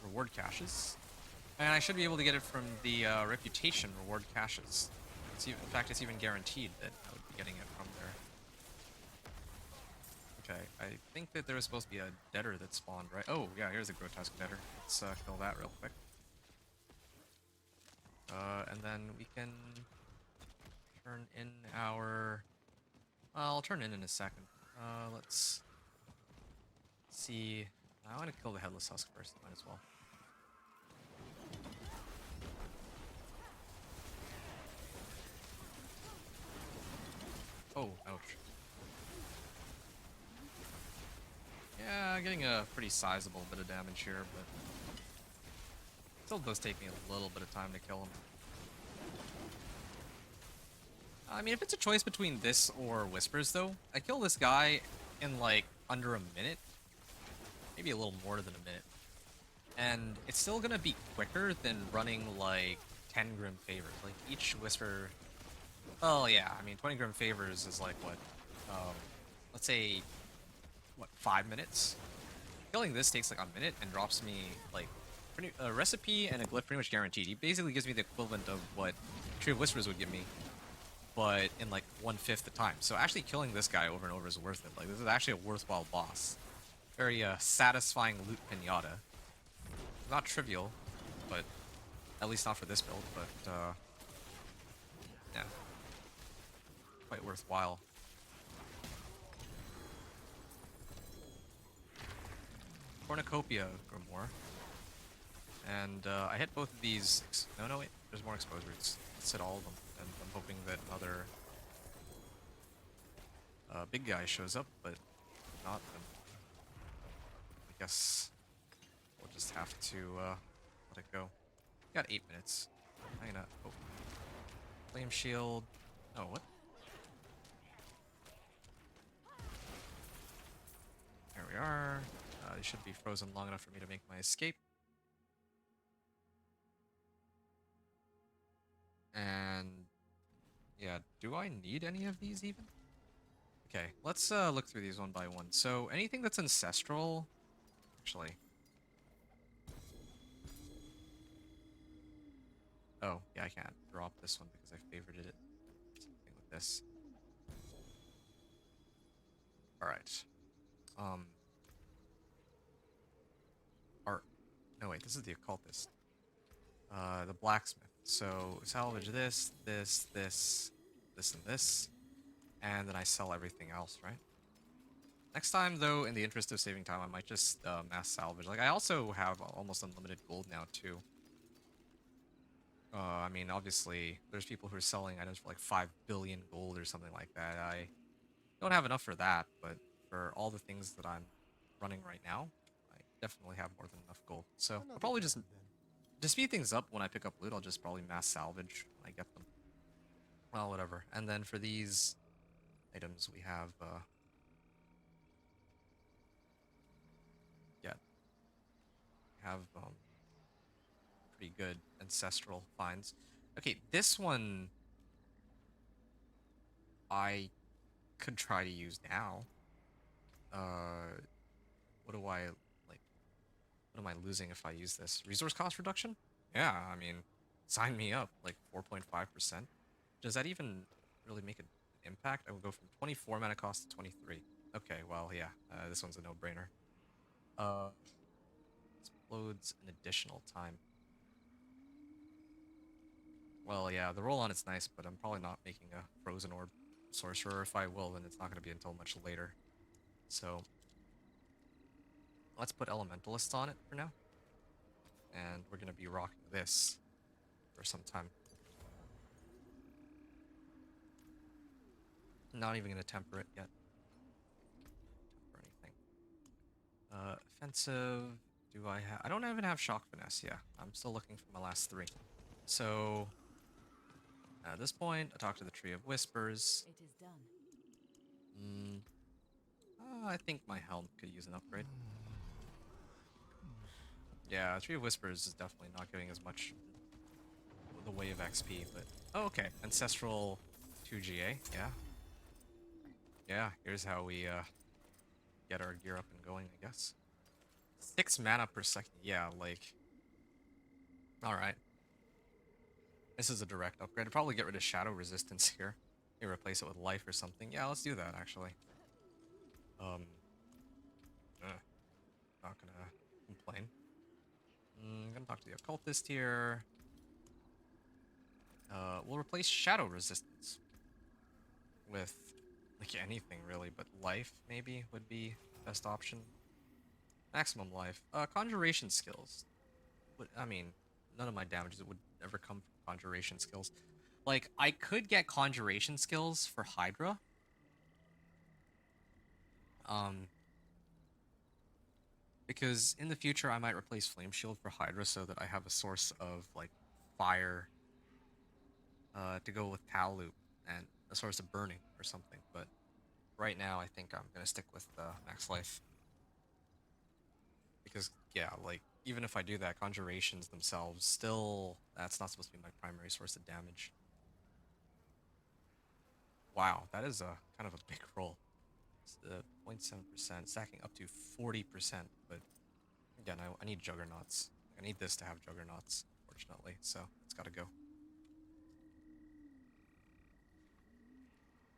reward caches, and I should be able to get it from the Reputation reward caches. In fact, it's even guaranteed that I would be getting it from there. Okay, I think that there was supposed to be a Deader that spawned, right? Oh, yeah, here's a Grotesque Deader. Let's kill that real quick. And then we can turn in our... I'll turn in a second. Let's see. I want to kill the Headless Husk first, might as well. Oh, ouch. Yeah, getting a pretty sizable bit of damage here, but still does take me a little bit of time to kill him. I mean, if it's a choice between this or Whispers, though, I kill this guy in, like, under a minute. Maybe a little more than a minute. And it's still gonna be quicker than running, like, 10 Grim Favors. Like, each Whisper... Well, yeah, I mean, 20 Grim Favors is, like, what? Let's say, what, 5 minutes? Killing this takes, like, a minute and drops me, like, a recipe and a glyph pretty much guaranteed. He basically gives me the equivalent of what Tree of Whispers would give me, but in like 1/5 the time. So actually killing this guy over and over is worth it. Like, this is actually a worthwhile boss. Very satisfying loot pinata. Not trivial, but at least not for this build, but yeah, quite worthwhile. Cornucopia Grimoire. And I hit both of these. No, wait. There's more exposed roots. Let's hit all of them. And I'm hoping that another big guy shows up, but not. Then I guess we'll just have to let it go. Got 8 minutes. Hang on. Oh. Flame shield. Oh, what? There we are. They should be frozen long enough for me to make my escape. And yeah, do I need any of these even? Okay, let's look through these one by one. So anything that's ancestral, actually. Oh, yeah, I can't drop this one because I favorited it. Something with this. All right. Art. No, wait, this is the occultist. The blacksmith. So salvage this, and this, and then I sell everything else, right? Next time, though, in the interest of saving time, I might just mass salvage. Like, I also have almost unlimited gold now, too. I mean, obviously, there's people who are selling items for like 5 billion gold or something like that. I don't have enough for that, but for all the things that I'm running right now, I definitely have more than enough gold. So I'll probably just... To speed things up, when I pick up loot, I'll just probably mass salvage when I get them. Well, whatever. And then for these items, we have, pretty good ancestral finds. Okay, this one I could try to use now. What do I, like, what am I losing if I use this? Resource cost reduction? Yeah, I mean, sign me up, like 4.5%. Does that even really make an impact? I would go from 24 mana cost to 23. Okay, well, yeah, this one's a no-brainer. Explodes an additional time. Well, yeah, the roll on it's nice, but I'm probably not making a frozen orb sorcerer. If I will, then it's not going to be until much later. So let's put elementalists on it for now. And we're going to be rocking this for some time. Not even going to temper it yet. Temper anything. Offensive. Do I have... I don't even have shock finesse. Yeah, I'm still looking for my last 3. So at this point, I talk to the Tree of Whispers. It is done. I think my helm could use an upgrade. Yeah, Tree of Whispers is definitely not giving as much the way of XP, but... Oh, okay. Ancestral 2GA, yeah. Yeah, here's how we get our gear up and going, I guess. 6 mana per second. Yeah, like... Alright. This is a direct upgrade. I'd probably get rid of Shadow Resistance here. Maybe replace it with Life or something. Yeah, let's do that, actually. Not gonna complain. I'm gonna talk to the Occultist here. We'll replace Shadow Resistance with, like, anything, really, but Life, maybe, would be best option. Maximum Life. Conjuration skills. I mean, none of my damages would ever come from Conjuration skills. Like, I could get Conjuration skills for Hydra. Because in the future, I might replace Flame Shield for Hydra so that I have a source of, like, fire to go with Pal Loop and a source of burning or something. But right now, I think I'm going to stick with Max Life. Because, yeah, like, even if I do that, Conjurations themselves, still, that's not supposed to be my primary source of damage. Wow, that is a kind of a big roll. It's 0.7%, stacking up to 40%, but again, I need Juggernauts. I need this to have Juggernauts, fortunately, so it's gotta go.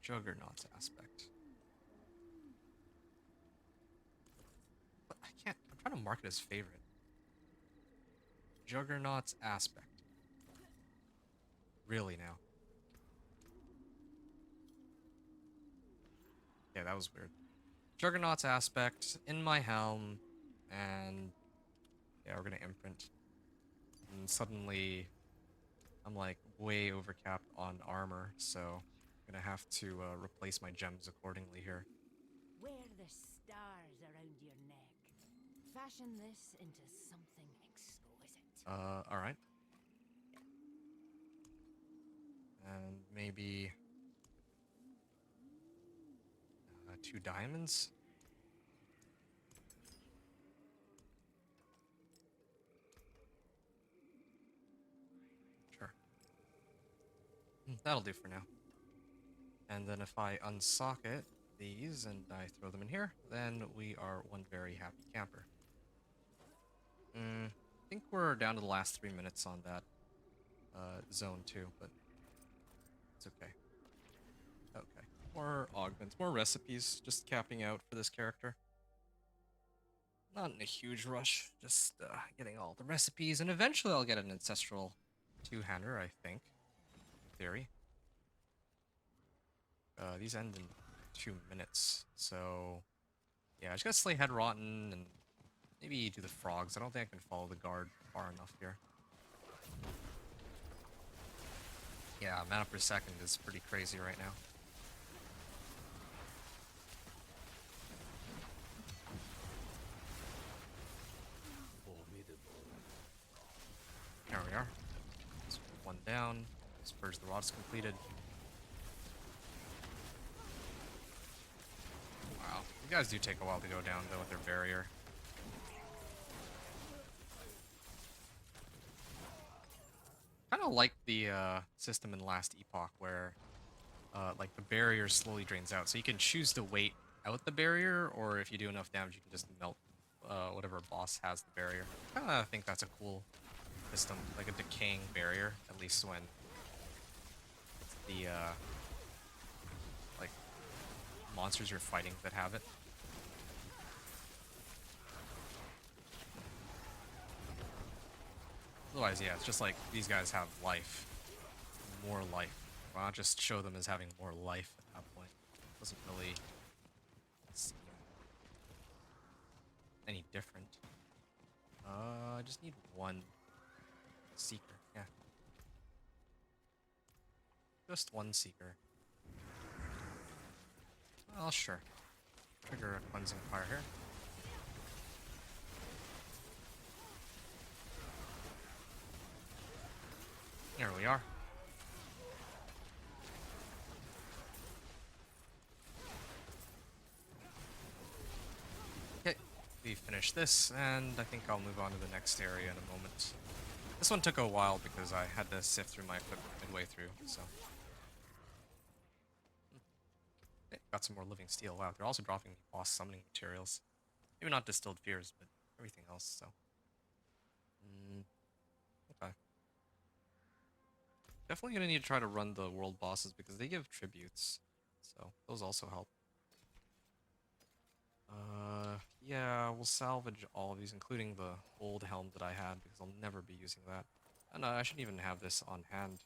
Juggernauts aspect. But I can't, I'm trying to mark it as favorite. Juggernauts aspect. Really now? Yeah, that was weird. Juggernauts aspect in my helm, and yeah, we're gonna imprint. And suddenly, I'm like way overcapped on armor, so I'm gonna have to replace my gems accordingly here. Wear the stars around your neck. Fashion this into something exquisite. Alright. And maybe 2 diamonds? Sure. That'll do for now. And then if I unsocket these and I throw them in here, then we are one very happy camper. I think we're down to the last 3 minutes on that zone too, but it's okay. Okay. More augments, more recipes, just capping out for this character. Not in a huge rush, just getting all the recipes, and eventually I'll get an ancestral two-hander, I think, in theory. These end in 2 minutes, so yeah, I just gotta slay Head Rotten and maybe do the frogs. I don't think I can follow the guard far enough here. Yeah, mana per second is pretty crazy right now. There we are. Let's put one down. Spurge the Rod is completed. Wow. You guys do take a while to go down, though, with their barrier. Kind of like the system in Last Epoch, where like the barrier slowly drains out. So you can choose to wait out the barrier, or if you do enough damage, you can just melt whatever boss has the barrier. I kind of think that's a cool system, like a decaying barrier, at least when it's the like monsters you're fighting that have it. Otherwise, yeah, it's just like these guys have life, more life. Why not just show them as having more life at that point? It doesn't really seem any different. I just need one seeker. Yeah, just one seeker. Well, sure. Trigger a cleansing fire here. There we are. Okay, we finished this, and I think I'll move on to the next area in a moment. This one took a while because I had to sift through my equipment midway through, so. Okay, got some more living steel. Wow, they're also dropping boss summoning materials. Maybe not distilled fears, but everything else, so. Okay. Definitely gonna need to try to run the world bosses because they give tributes, so those also help. Yeah, we'll salvage all of these, including the old helm that I had, because I'll never be using that. And I shouldn't even have this on hand.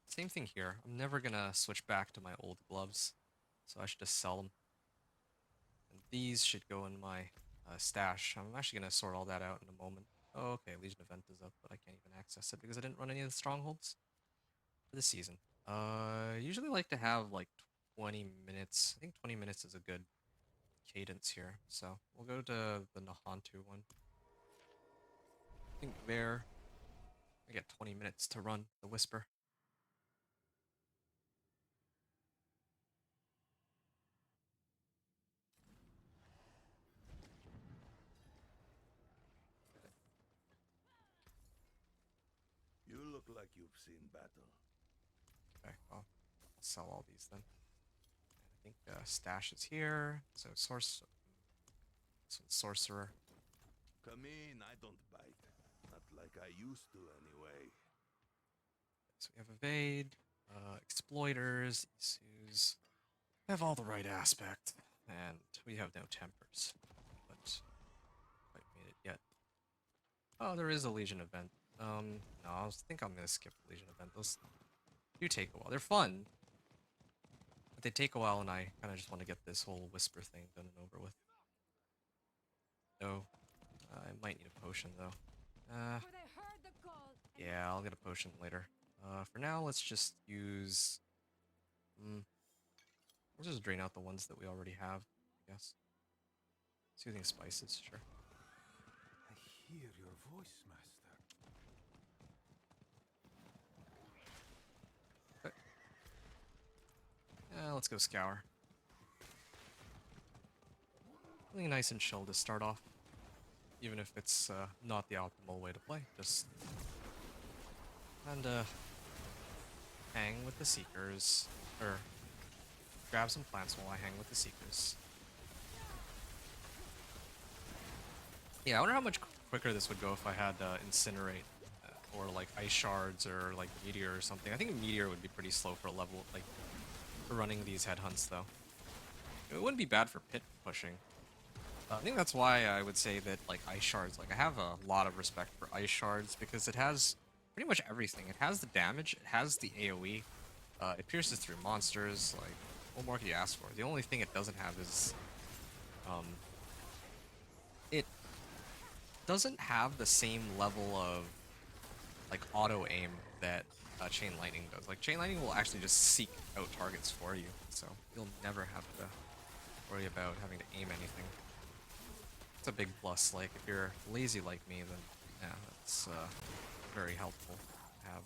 Same thing here. I'm never gonna switch back to my old gloves, so I should just sell them. And these should go in my stash. I'm actually gonna sort all that out in a moment. Oh, okay, Legion event is up, but I can't even access it because I didn't run any of the strongholds for this season. Usually like to have like 20 minutes. I think 20 minutes is a good cadence here, so we'll go to the Nahantu one. I think there I get 20 minutes to run the Whisper. You look like you've seen battle. Okay, well, I'll sell all these then. I think stash is here, so source, so sorcerer. Come in, I don't bite. Not like I used to, anyway. So we have evade, exploiters, issues. We have all the right aspect, and we have no tempers, but quite made it yet. Oh, there is a Legion event. No, I think I'm gonna skip the Legion event. Those do take a while. They're fun, but they take a while, and I kind of just want to get this whole Whisper thing done and over with. So, I might need a potion though. For they heard the call. Yeah, I'll get a potion later. For now, let's just use... we'll just drain out the ones that we already have, I guess. Soothing spices, sure. I hear your voice, Master. Okay. Let's go Scour. Something nice and chill to start off. Even if it's not the optimal way to play. Just... and hang with the Seekers, or grab some plants while I hang with the Seekers. Yeah, I wonder how much quicker this would go if I had Incinerate, or like Ice Shards, or like Meteor or something. I think Meteor would be pretty slow for a level, like, for running these headhunts though. It wouldn't be bad for pit pushing. I think that's why I would say that, like, Ice Shards, like, I have a lot of respect for Ice Shards, because it has pretty much everything. It has the damage, it has the AoE, it pierces through monsters, like, what more could you ask for? The only thing it doesn't have is, it doesn't have the same level of, like, auto-aim that Chain Lightning does. Like, Chain Lightning will actually just seek out targets for you, so you'll never have to worry about having to aim anything. It's a big plus. Like, if you're lazy like me, then yeah, that's very helpful to have.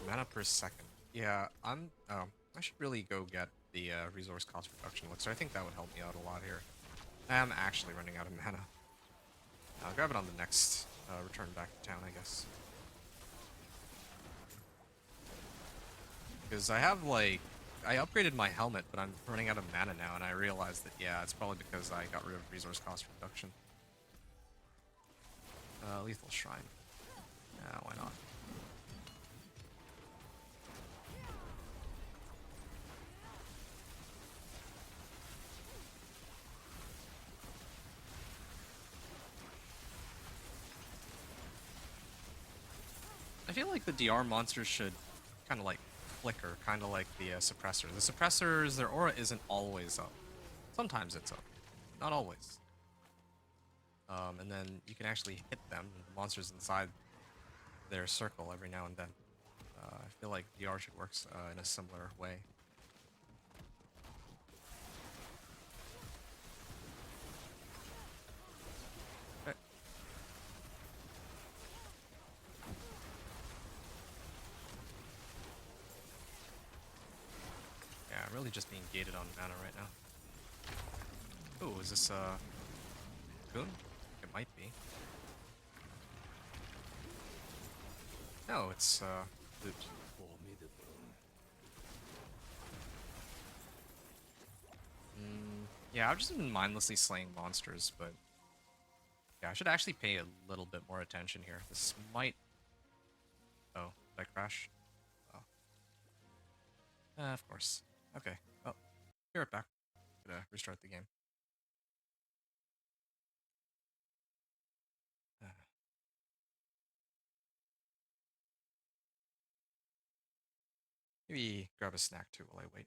Mana per second. Yeah, I'm. I should really go get the resource cost reduction elixir. I think that would help me out a lot here. I am actually running out of mana. I'll grab it on the next return back to town, I guess. Because I have, like, I upgraded my helmet, but I'm running out of mana now, and I realized that, yeah, it's probably because I got rid of resource cost reduction. Lethal Shrine. Yeah, why not? I feel like the DR monsters should kind of like flicker, kind of like the suppressor. The suppressors, their aura isn't always up. Sometimes it's up, not always. And then you can actually hit them, the monsters inside their circle every now and then. I feel like DR should work in a similar way. Okay. Yeah, I'm really just being gated on mana right now. Ooh, is this Goon? It might be. No, it's Loot. Formidable. Yeah, I've just been mindlessly slaying monsters, but yeah, I should actually pay a little bit more attention here. This might Oh, did I crash? Oh. Of course. Okay. Oh, be right back. Gonna restart the game. Maybe grab a snack too while I wait.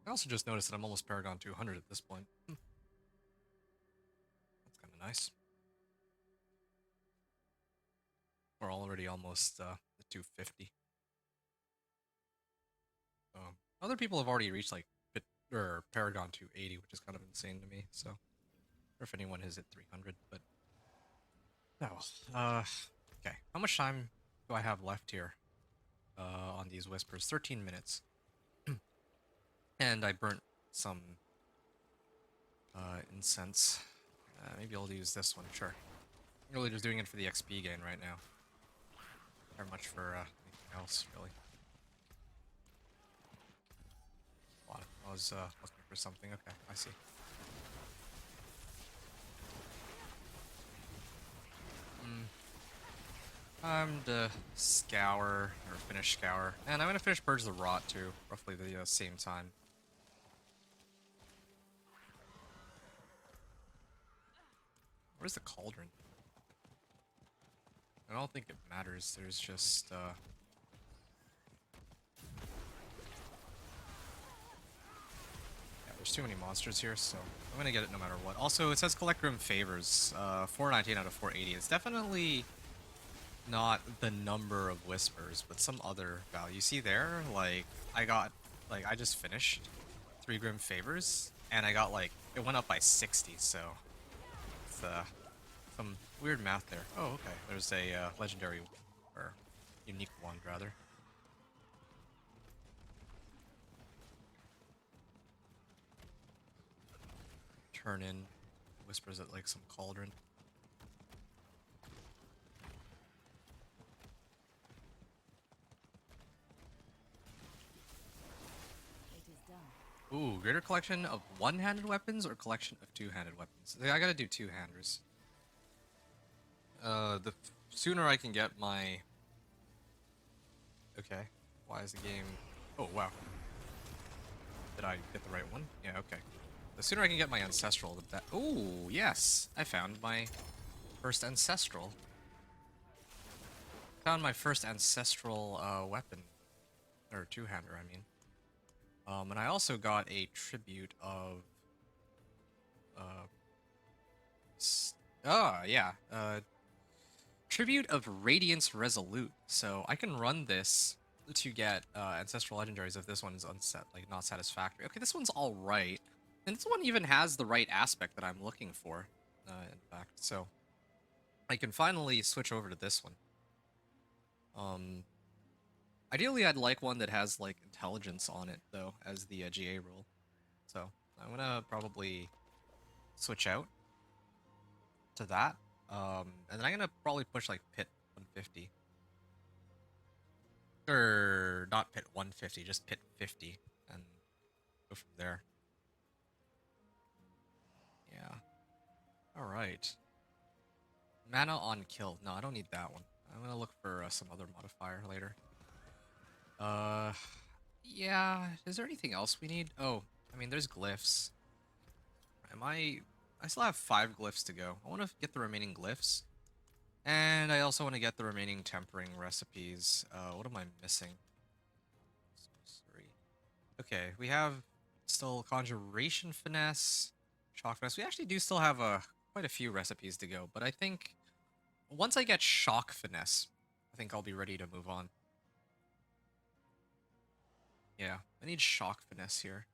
I also just noticed that I'm almost Paragon 200 at this point. That's kind of nice. We're already almost the 250. Other people have already reached like or Paragon 280, which is kind of insane to me. So, or if anyone has hit 300, but no. Okay. How much time do I have left here? On these whispers, 13 minutes, and I burnt some incense. Maybe I'll use this one. Sure. I'm really just doing it for the XP gain right now. Not very much for anything else, really. I was looking for something. Okay, I see. Time to scour, or finish scour. And I'm gonna finish Purge the Rot too, roughly the same time. Where's the cauldron? I don't think it matters, there's just, yeah, there's too many monsters here, so I'm gonna get it no matter what. Also, it says collect Grim Favors, 419 out of 480. It's definitely not the number of whispers, but some other value. You see there, like, I just finished 3 Grim Favors, and I got, like, it went up by 60, so it's, some weird math there. Oh, okay. There's a, legendary, or unique wand, rather. Turn in whispers at, like, some cauldron. Ooh, greater collection of one-handed weapons or collection of two-handed weapons? I gotta do two-handers. The sooner I can get my... Okay, why is the game... Oh, wow. Did I get the right one? Yeah, okay. The sooner I can get my ancestral, the better. Ooh, yes! I found my first ancestral. Found my first ancestral, weapon. Or two-hander, I mean. And I also got a tribute of, tribute of Radiance Resolute. So I can run this to get ancestral legendaries if this one is not satisfactory. Okay, this one's all right, and this one even has the right aspect that I'm looking for. In fact, so I can finally switch over to this one. Ideally, I'd like one that has, like, intelligence on it, though, as the GA rule. So, I'm gonna probably switch out to that. And then I'm gonna probably push, like, Pit 150. Or, not Pit 150, just Pit 50. And go from there. Yeah. Alright. Mana on kill. No, I don't need that one. I'm gonna look for some other modifier later. Yeah, is there anything else we need? Oh, I mean, there's glyphs. I still have 5 glyphs to go. I want to get the remaining glyphs. And I also want to get the remaining tempering recipes. What am I missing? Sorcery. Okay, we have still Conjuration Finesse, Shock Finesse. We actually do still have quite a few recipes to go, but I think once I get Shock Finesse, I think I'll be ready to move on. Yeah, I need Shock Finesse here.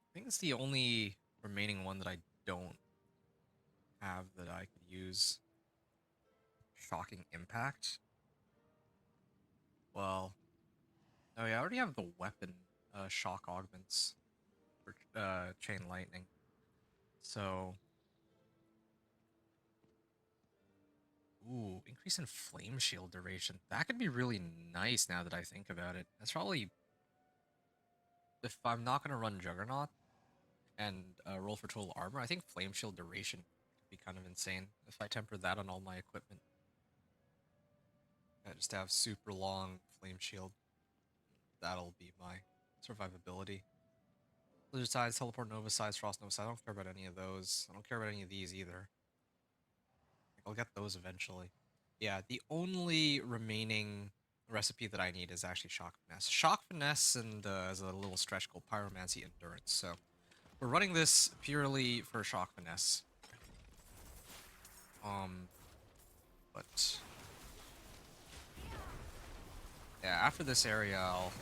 I think it's the only remaining one that I don't have that I could use. Shocking Impact. Well, oh yeah, I already have the weapon shock augments for Chain Lightning. So, ooh, increase in flame shield duration. That could be really nice now that I think about it. That's probably, if I'm not going to run Juggernaut and roll for total armor, I think flame shield duration could be kind of insane if I temper that on all my equipment. Yeah, just to have super long flame shield. That'll be my survivability. Blizzard sides, teleport nova sides, frost nova sides. I don't care about any of those. I don't care about any of these either. I'll get those eventually. Yeah, the only remaining recipe that I need is actually Shock Finesse. Shock Finesse and as a little stretch called Pyromancy Endurance. So we're running this purely for Shock Finesse. But yeah, after this area, I'll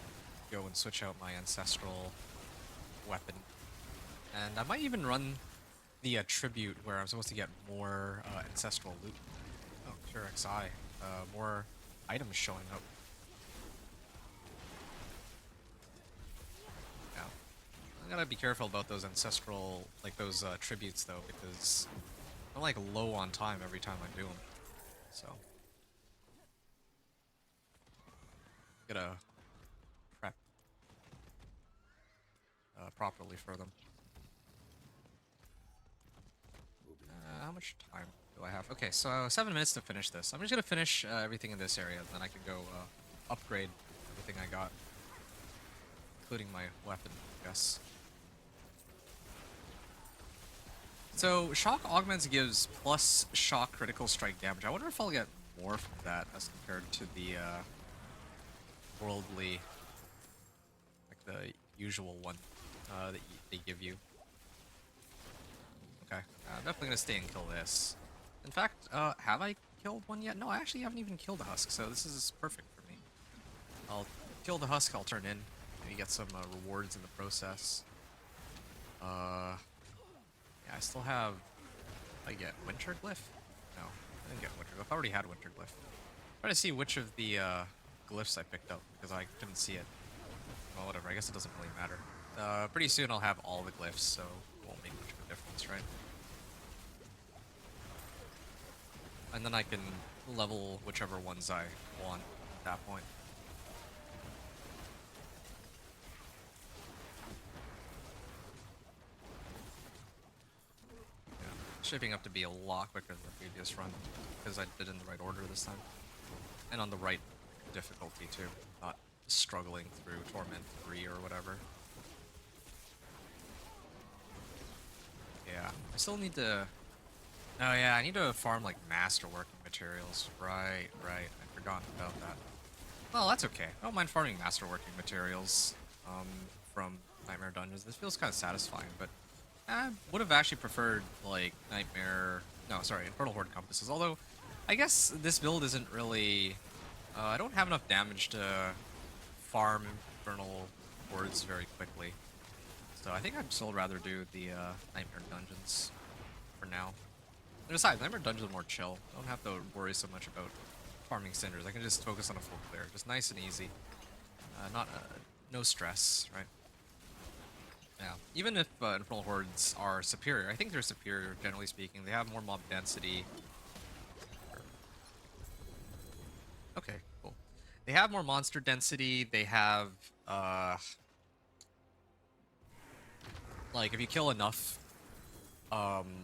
go and switch out my ancestral weapon, and I might even run the tribute where I'm supposed to get more ancestral loot. Oh, pure XI, more items showing up. Yeah, I gotta be careful about those ancestral, like those tributes though, because I'm like low on time every time I do them. So gotta prep properly for them. How much time do I have? Okay, so 7 minutes to finish this. I'm just gonna finish everything in this area, then I can go upgrade everything I got, including my weapon, I guess. So shock augments gives plus shock critical strike damage. I wonder if I'll get more from that as compared to the worldly, like the usual one that they give you. Okay, definitely gonna stay and kill this. In fact, have I killed one yet? No, I actually haven't even killed a husk, so this is perfect for me. I'll kill the husk, I'll turn in, maybe get some rewards in the process. Yeah, I still have... I get Winter Glyph? No, I didn't get Winter Glyph. I already had Winter Glyph. I'm trying to see which of the glyphs I picked up, because I couldn't see it. Well, whatever, I guess it doesn't really matter. Pretty soon I'll have all the glyphs, so it won't make much of a difference, right? And then I can level whichever ones I want at that point. Yeah, shaping up to be a lot quicker than the previous run, because I did it in the right order this time. And on the right difficulty too, not struggling through Torment 3 or whatever. Yeah, I still need to... Oh yeah, I need to farm like masterworking materials. Right. I'd forgotten about that. Well, that's okay. I don't mind farming masterworking materials from Nightmare Dungeons. This feels kind of satisfying, but I would have actually preferred like Infernal Horde compasses. Although, I guess this build isn't really... I don't have enough damage to farm Infernal Hordes very quickly. So I think I'd still rather do the Nightmare Dungeons for now. And besides, Nightmare Dungeons are more chill. I don't have to worry so much about farming cinders. I can just focus on a full clear. Just nice and easy. No stress, right? Yeah. Even if Infernal Hordes are superior, I think they're superior, generally speaking. They have more mob density. Okay, cool. They have more monster density. They have, like, if you kill enough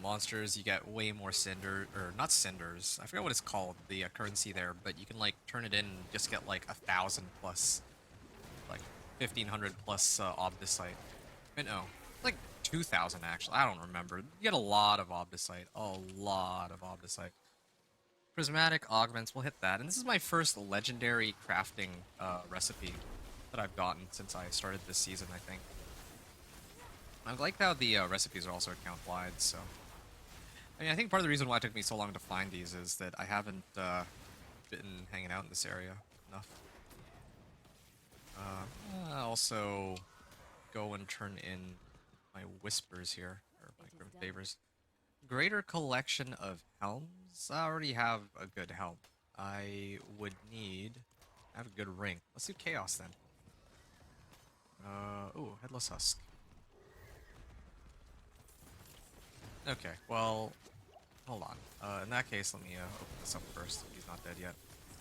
monsters, you get way more cinder, or not cinders, I forget what it's called, the currency there, but you can like turn it in and just get like 1,000 plus, like 1,500 plus obdicite. No, like 2,000 actually, I don't remember. You get a lot of obdicite, Prismatic augments, we'll hit that. And this is my first legendary crafting recipe that I've gotten since I started this season, I think. I like how the recipes are also account-wide, so... I mean, I think part of the reason why it took me so long to find these is that I haven't been hanging out in this area enough. Also, go and turn in my whispers here, or my grim favors. Greater collection of helms? I already have a good helm. I would need... I have a good ring. Let's do chaos then. Ooh, headless husk. Okay, well, hold on. In that case, let me open this up first. He's not dead yet.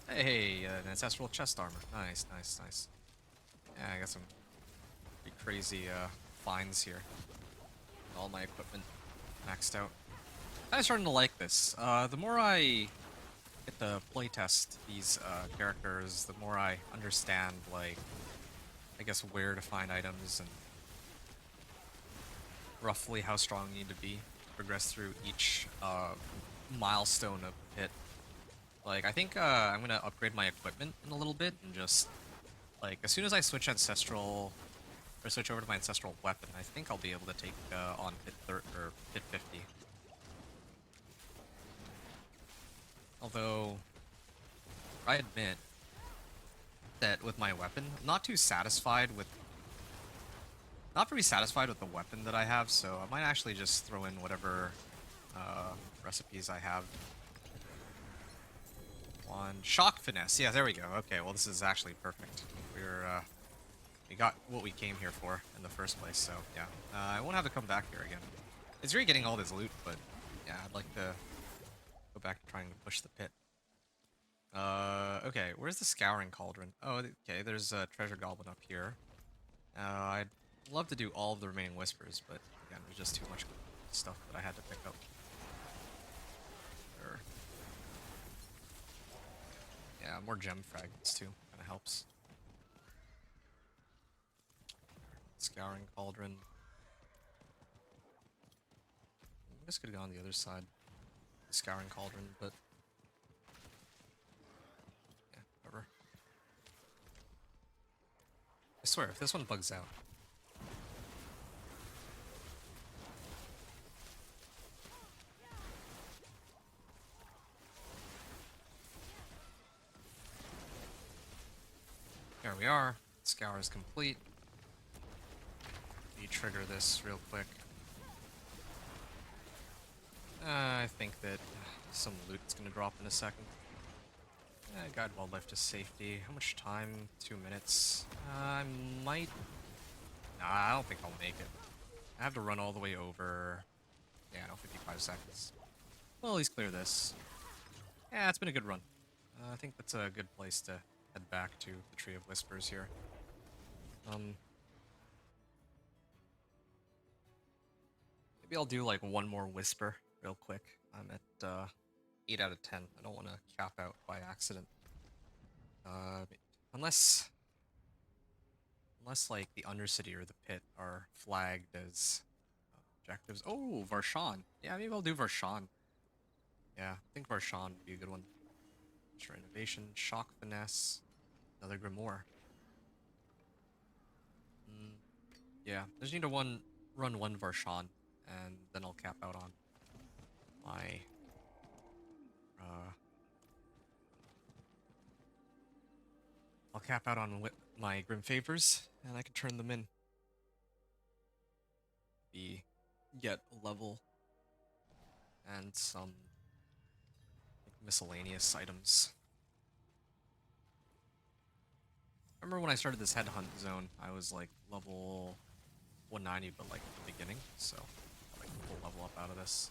Hey, an ancestral chest armor. Nice, nice, nice. Yeah, I got some pretty crazy finds here. All my equipment maxed out. I'm starting to like this. The more I get to playtest these characters, the more I understand, like, I guess where to find items and roughly how strong you need to be to progress through each milestone of the pit. Like, I think I'm gonna upgrade my equipment in a little bit and just, like, as soon as I switch ancestral, or switch over to my ancestral weapon, I think I'll be able to take on pit 50. Although, I admit that with my weapon, I'm not very satisfied with the weapon that I have, so I might actually just throw in whatever recipes I have. One shock finesse. Yeah, there we go. Okay, well this is actually perfect. We got what we came here for in the first place, so yeah. I won't have to come back here again. It's great getting all this loot, but yeah, I'd like to go back to trying to push the pit. Okay, where's the Scouring Cauldron? Oh, okay, there's a treasure goblin up here. I'd love to do all of the remaining whispers, but again, there's just too much stuff that I had to pick up. Sure. Yeah, more gem fragments too, kinda helps. Scouring Cauldron. I guess could go on the other side. The Scouring Cauldron, but yeah, whatever. I swear, if this one bugs out. There we are. Scour is complete. You trigger this real quick. I think that some loot is going to drop in a second. Guide wildlife to safety. How much time? 2 minutes. I might... Nah, I don't think I'll make it. I have to run all the way over... Yeah, no, 55 seconds. Well, at least clear this. Yeah, it's been a good run. I think that's a good place to head back to the Tree of Whispers here. Maybe I'll do like one more whisper real quick. I'm at 8 out of 10. I don't want to cap out by accident. Unless like the Undercity or the Pit are flagged as objectives. Oh, Varshan. Yeah, maybe I'll do Varshan. Yeah, I think Varshan would be a good one. Sure, Innovation, Shock Finesse, another Grimoire. Yeah, I just need to run one Varshan, and then I'll cap out on my my Grim Favors, and I can turn them in. Get a level and some like, miscellaneous items. I remember when I started this headhunt zone, I was like level 190, but like at the beginning, so like full level up out of this.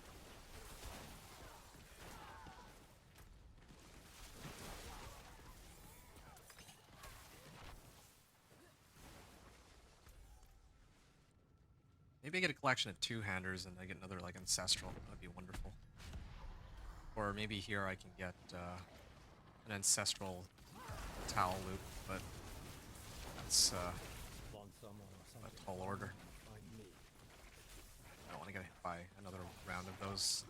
Maybe I get a collection of two-handers and I get another like ancestral. That'd be wonderful. Or maybe here I can get an ancestral towel loop, but that's a tall order. I don't want to get hit by another round of those.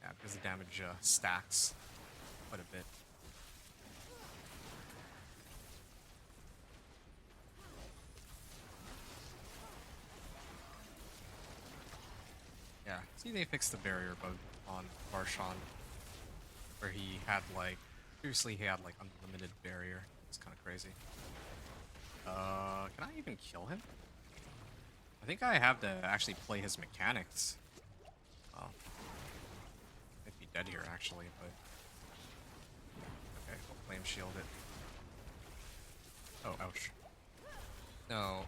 Yeah, because the damage stacks quite a bit. Yeah, see they fixed the barrier bug on Varshan, where he had like, previously he had like unlimited barrier. It's kind of crazy. Can I even kill him? I think I have to actually play his mechanics. Oh. Might be dead here actually, but... Okay, we'll flame shield it. Oh, ouch. No.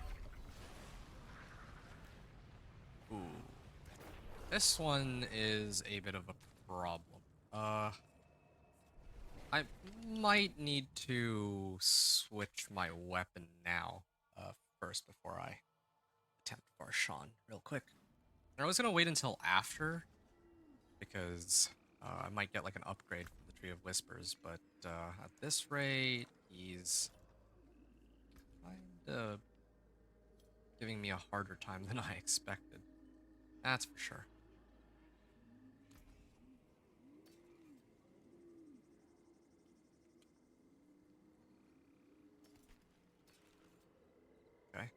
Ooh. This one is a bit of a problem. I might need to switch my weapon now, first before I attempt Varshan real quick. And I was gonna wait until after, because I might get like an upgrade from the Tree of Whispers, but at this rate, he's kinda giving me a harder time than I expected. That's for sure. Okay.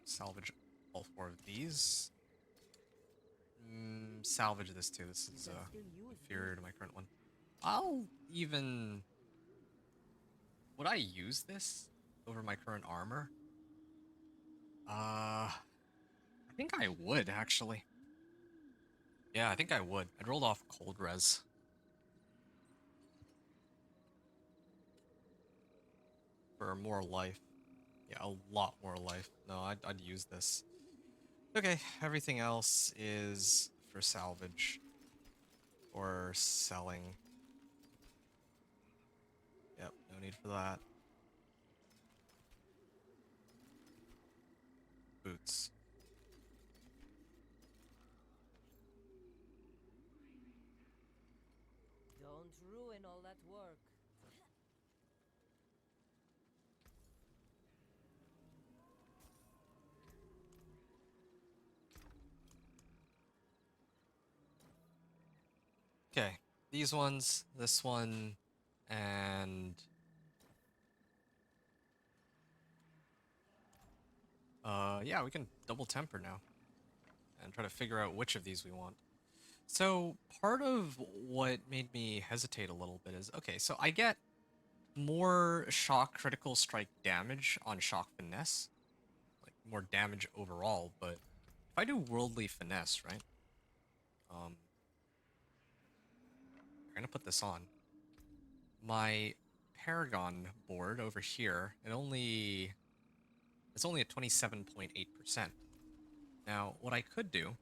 Salvage all 4 of these. Salvage this too. This is inferior to my current one. I'll even... Would I use this over my current armor? I think I would, actually. Yeah, I think I would. I'd rolled off cold res. For more life. Yeah, a lot more life. No, I'd use this. Okay, everything else is for salvage. Or selling. Yep, no need for that. Boots. Don't ruin all that work. Okay, these ones, this one, and... yeah, we can double temper now. And try to figure out which of these we want. So, part of what made me hesitate a little bit is, okay, so I get more shock critical strike damage on shock finesse. Like, more damage overall, but if I do worldly finesse, right? I'm gonna put this on. My Paragon board over here, it's only at 27.8%. Now, what I could do,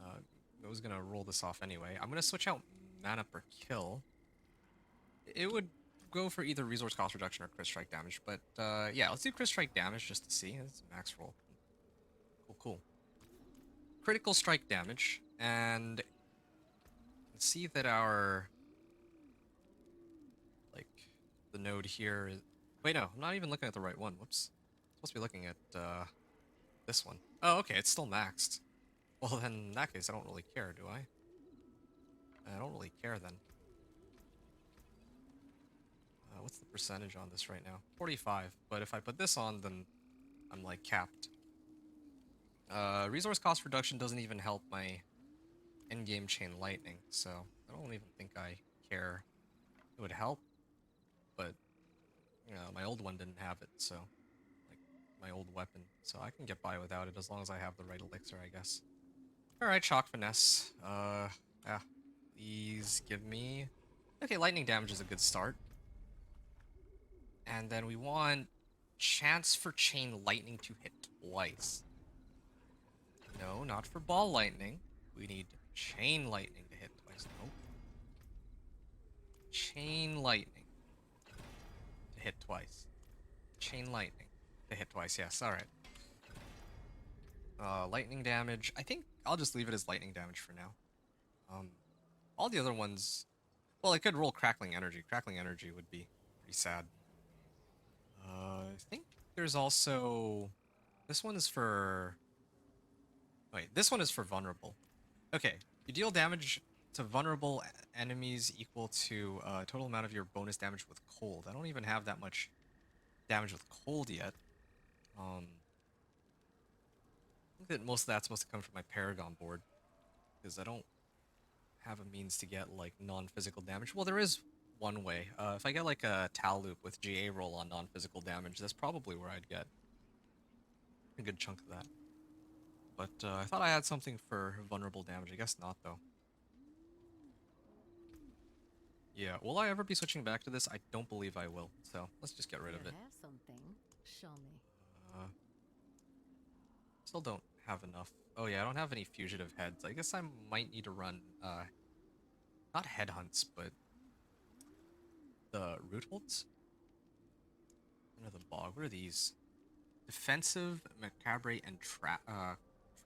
I was gonna roll this off anyway. I'm gonna switch out mana per kill. It would go for either resource cost reduction or crit strike damage, but yeah, let's do crit strike damage just to see. It's a max roll. Cool. Critical strike damage, and see that our the node here is... Wait, no, I'm not even looking at the right one. Whoops. I'm supposed to be looking at this one. Oh, okay, it's still maxed. Well, then in that case, I don't really care, do I? I don't really care then. What's the percentage on this right now? 45. But if I put this on, then I'm like capped. Resource cost reduction doesn't even help my in-game Chain Lightning, so I don't even think I care. It would help, but you know, my old one didn't have it, so like my old weapon, so I can get by without it as long as I have the right elixir, I guess. All right, shock finesse. Yeah, please give me... Okay, lightning damage is a good start. And then we want chance for Chain Lightning to hit twice. No, not for ball lightning. We need Chain Lightning to hit twice. Nope. Chain Lightning to hit twice. Chain Lightning to hit twice. Yes, alright. Lightning damage. I think I'll just leave it as lightning damage for now. All the other ones... Well, I could roll Crackling Energy. Crackling Energy would be pretty sad. I think there's also... This one is for... Wait, this one is for vulnerable. Okay, you deal damage to vulnerable enemies equal to total amount of your bonus damage with cold. I don't even have that much damage with cold yet. I think that most of that's supposed to come from my Paragon board, because I don't have a means to get like non-physical damage. Well, there is one way. If I get like a Tal loop with GA roll on non-physical damage, that's probably where I'd get a good chunk of that. But I thought I had something for vulnerable damage. I guess not, though. Yeah, will I ever be switching back to this? I don't believe I will, so let's just get rid of You it. have something. Show me. Still don't have enough. Oh yeah, I don't have any fugitive heads. I guess I might need to run, not headhunts, but the root holds? Under the bog. What are these? Defensive, macabre, and trap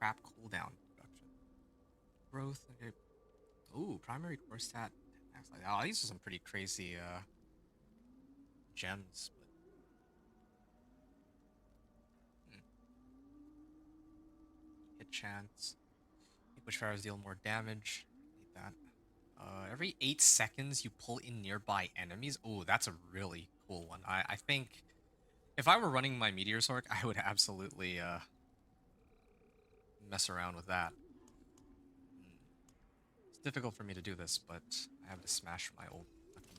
cooldown reduction. Growth. Okay. Ooh, primary core stat. Oh, these are some pretty crazy gems. But hit chance. Which fires deal more damage. Need that. Every 8 seconds you pull in nearby enemies. Oh, that's a really cool one. I think if I were running my Meteor Sorc, I would absolutely mess around with that. It's difficult for me to do this, but I have to smash my old weapon.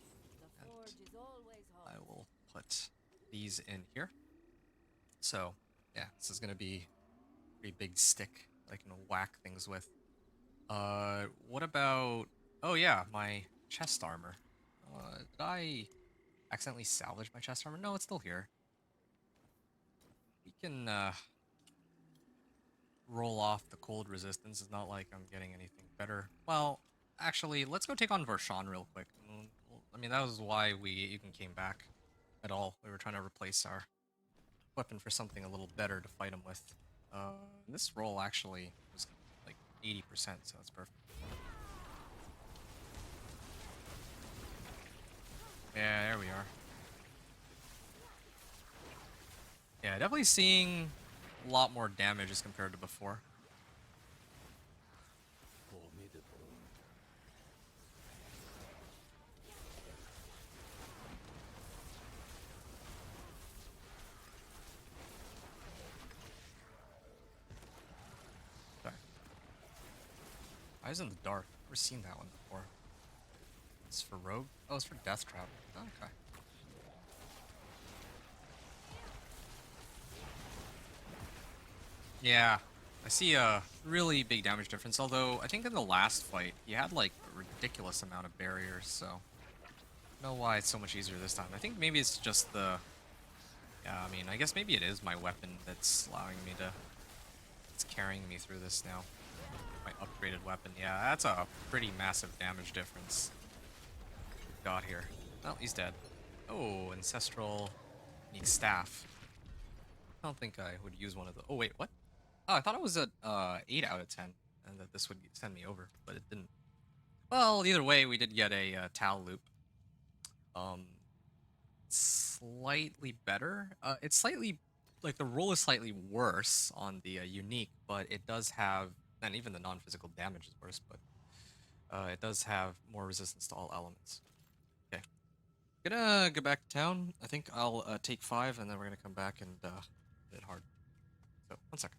The forge is always hot. I will put these in here. So, yeah, this is going to be a pretty big stick that I can whack things with. What about... Oh, yeah, my chest armor. Did I accidentally salvage my chest armor? No, it's still here. We can, roll off the cold resistance. It's not like I'm getting anything better. Well, actually, let's go take on Vershawn real quick. I mean, that was why we even came back at all. We were trying to replace our weapon for something a little better to fight him with. This roll actually was like 80%, so that's perfect. Yeah, there we are. Yeah, definitely seeing a lot more damage as compared to before. Formidable. Okay. Eyes in the dark. Never seen that one before. It's for rogue? Oh, it's for death trap. Okay. Yeah, I see a really big damage difference, although I think in the last fight, he had like a ridiculous amount of barriers, so I don't know why it's so much easier this time. I think maybe it's just the... Yeah, I mean, I guess maybe it is my weapon that's allowing me to... It's carrying me through this now. My upgraded weapon. Yeah, that's a pretty massive damage difference. Got here. Oh, he's dead. Oh, Ancestral Unique Staff. I don't think I would use one of the... Oh, wait, what? Oh, I thought it was a 8 out of 10, and that this would send me over, but it didn't. Well, either way, we did get a Tal loop. Slightly better. It's slightly... Like, the roll is slightly worse on the unique, but it does have... And even the non-physical damage is worse, but it does have more resistance to all elements. Okay. Gonna go back to town. I think I'll take 5, and then we're gonna come back and hit hard. So, 1 second.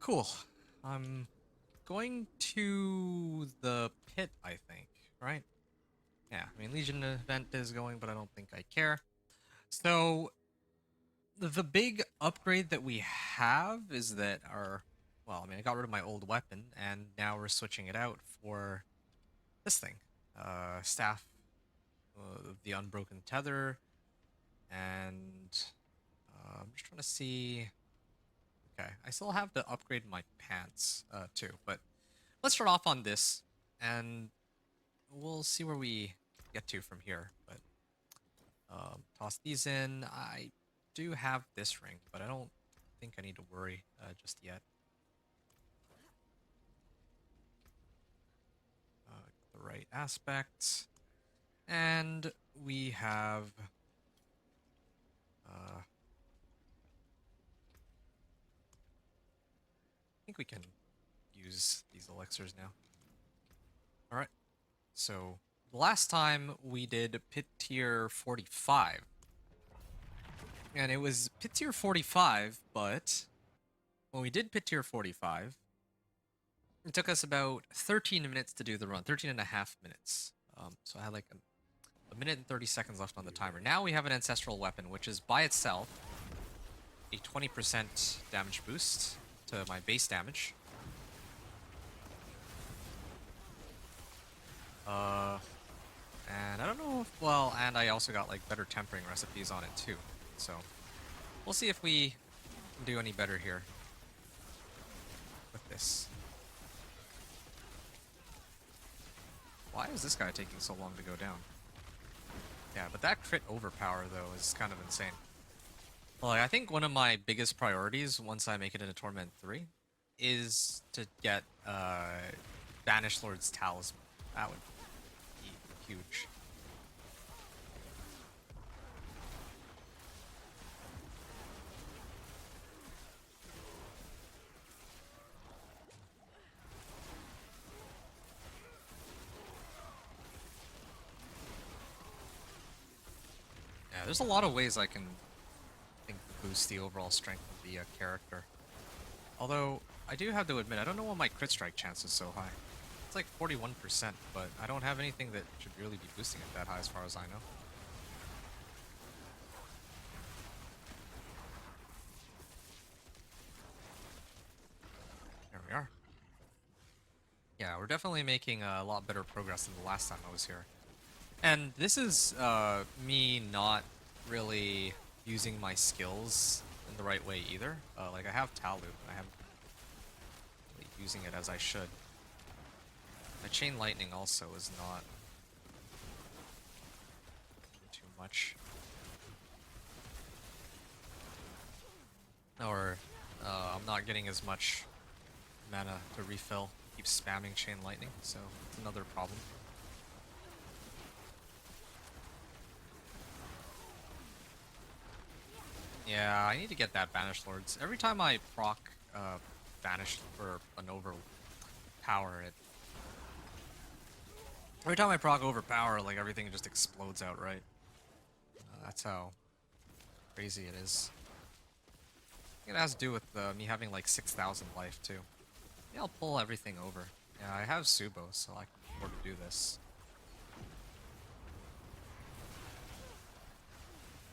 Cool. I'm going to the pit, I think, right? Yeah, I mean, Legion event is going, but I don't think I care. So, the big upgrade that we have is that well, I mean, I got rid of my old weapon, and now we're switching it out for this thing. Staff, the Unbroken Tether, and I'm just trying to see... Okay, I still have to upgrade my pants, too, but let's start off on this, and we'll see where we get to from here, but toss these in. I do have this ring, but I don't think I need to worry just yet. Got the right aspect, and we have I think we can use these elixirs now. All right, so the last time we did pit tier 45, and it was pit tier 45, but when we did pit tier 45, it took us about 13 minutes to do the run, 13 and a half minutes. So I had like a minute and 30 seconds left on the timer. Now we have an ancestral weapon, which is by itself a 20% damage boost to my base damage. And I don't know if, well, and I also got like better tempering recipes on it too. So we'll see if we can do any better here with this. Why is this guy taking so long to go down? Yeah, but that crit overpower though is kind of insane. Well, I think one of my biggest priorities once I make it into Torment 3 is to get Banished Lord's Talisman. That would be huge. Yeah, there's a lot of ways I can boost the overall strength of the character. Although, I do have to admit, I don't know why my crit strike chance is so high. It's like 41%, but I don't have anything that should really be boosting it that high as far as I know. There we are. Yeah, we're definitely making a lot better progress than the last time I was here. And this is me not really using my skills in the right way either. Like I have Talu, but I haven't really using it as I should. My Chain Lightning also is not too much. Or I'm not getting as much mana to refill. Keep spamming Chain Lightning, so it's another problem. Yeah, I need to get that Banished Lords. Every time I proc Banished for an overpower, every time I proc overpower, like everything just explodes outright. That's how crazy it is. I think it has to do with me having like 6,000 life too. Yeah, I'll pull everything over. Yeah, I have Subo, so I can afford to do this.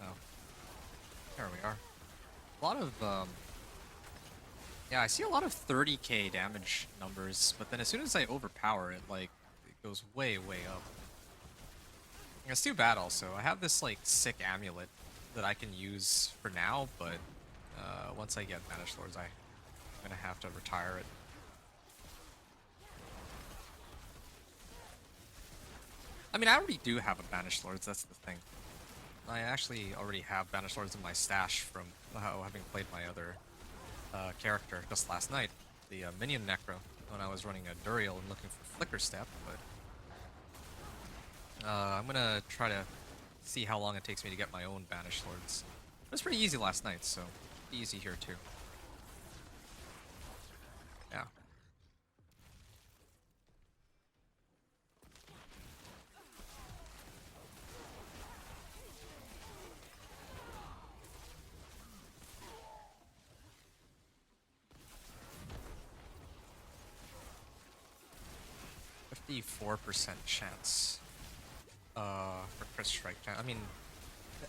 Oh. There we are. A lot of, yeah, I see a lot of 30k damage numbers, but then as soon as I overpower it, like, it goes way, way up. It's too bad also. I have this, like, sick amulet that I can use for now, but once I get Banished Lords, I'm gonna have to retire it. I mean, I already do have a Banished Lords, that's the thing. I actually already have Banished Lords in my stash from having played my other character just last night, the Minion Necro, when I was running a Duriel and looking for Flicker Step, but I'm gonna try to see how long it takes me to get my own Banished Lords. It was pretty easy last night, so easy here too. Yeah. 54% chance for crit strike. I mean,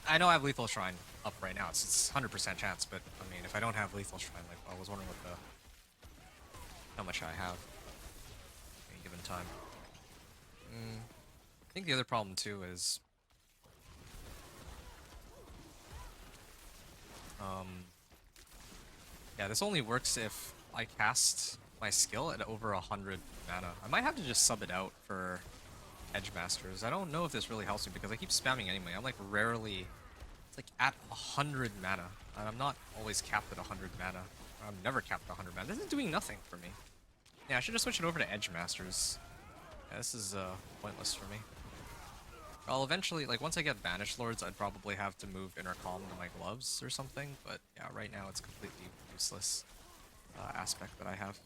I know I have Lethal Shrine up right now. It's 100% chance, but I mean, if I don't have Lethal Shrine, like I was wondering what the how much I have at any given time. I think the other problem too is yeah, this only works if I cast my skill at over 100 mana. I might have to just sub it out for Edge Masters. I don't know if this really helps me because I keep spamming anyway. I'm like rarely, it's like at 100 mana. And I'm not always capped at 100 mana. I'm never capped at 100 mana. This is doing nothing for me. Yeah, I should just switch it over to Edge Masters. Yeah, this is pointless for me. I'll eventually, like, once I get Banished Lords, I'd probably have to move Inner Calm to my gloves or something, but yeah, right now it's completely useless aspect that I have.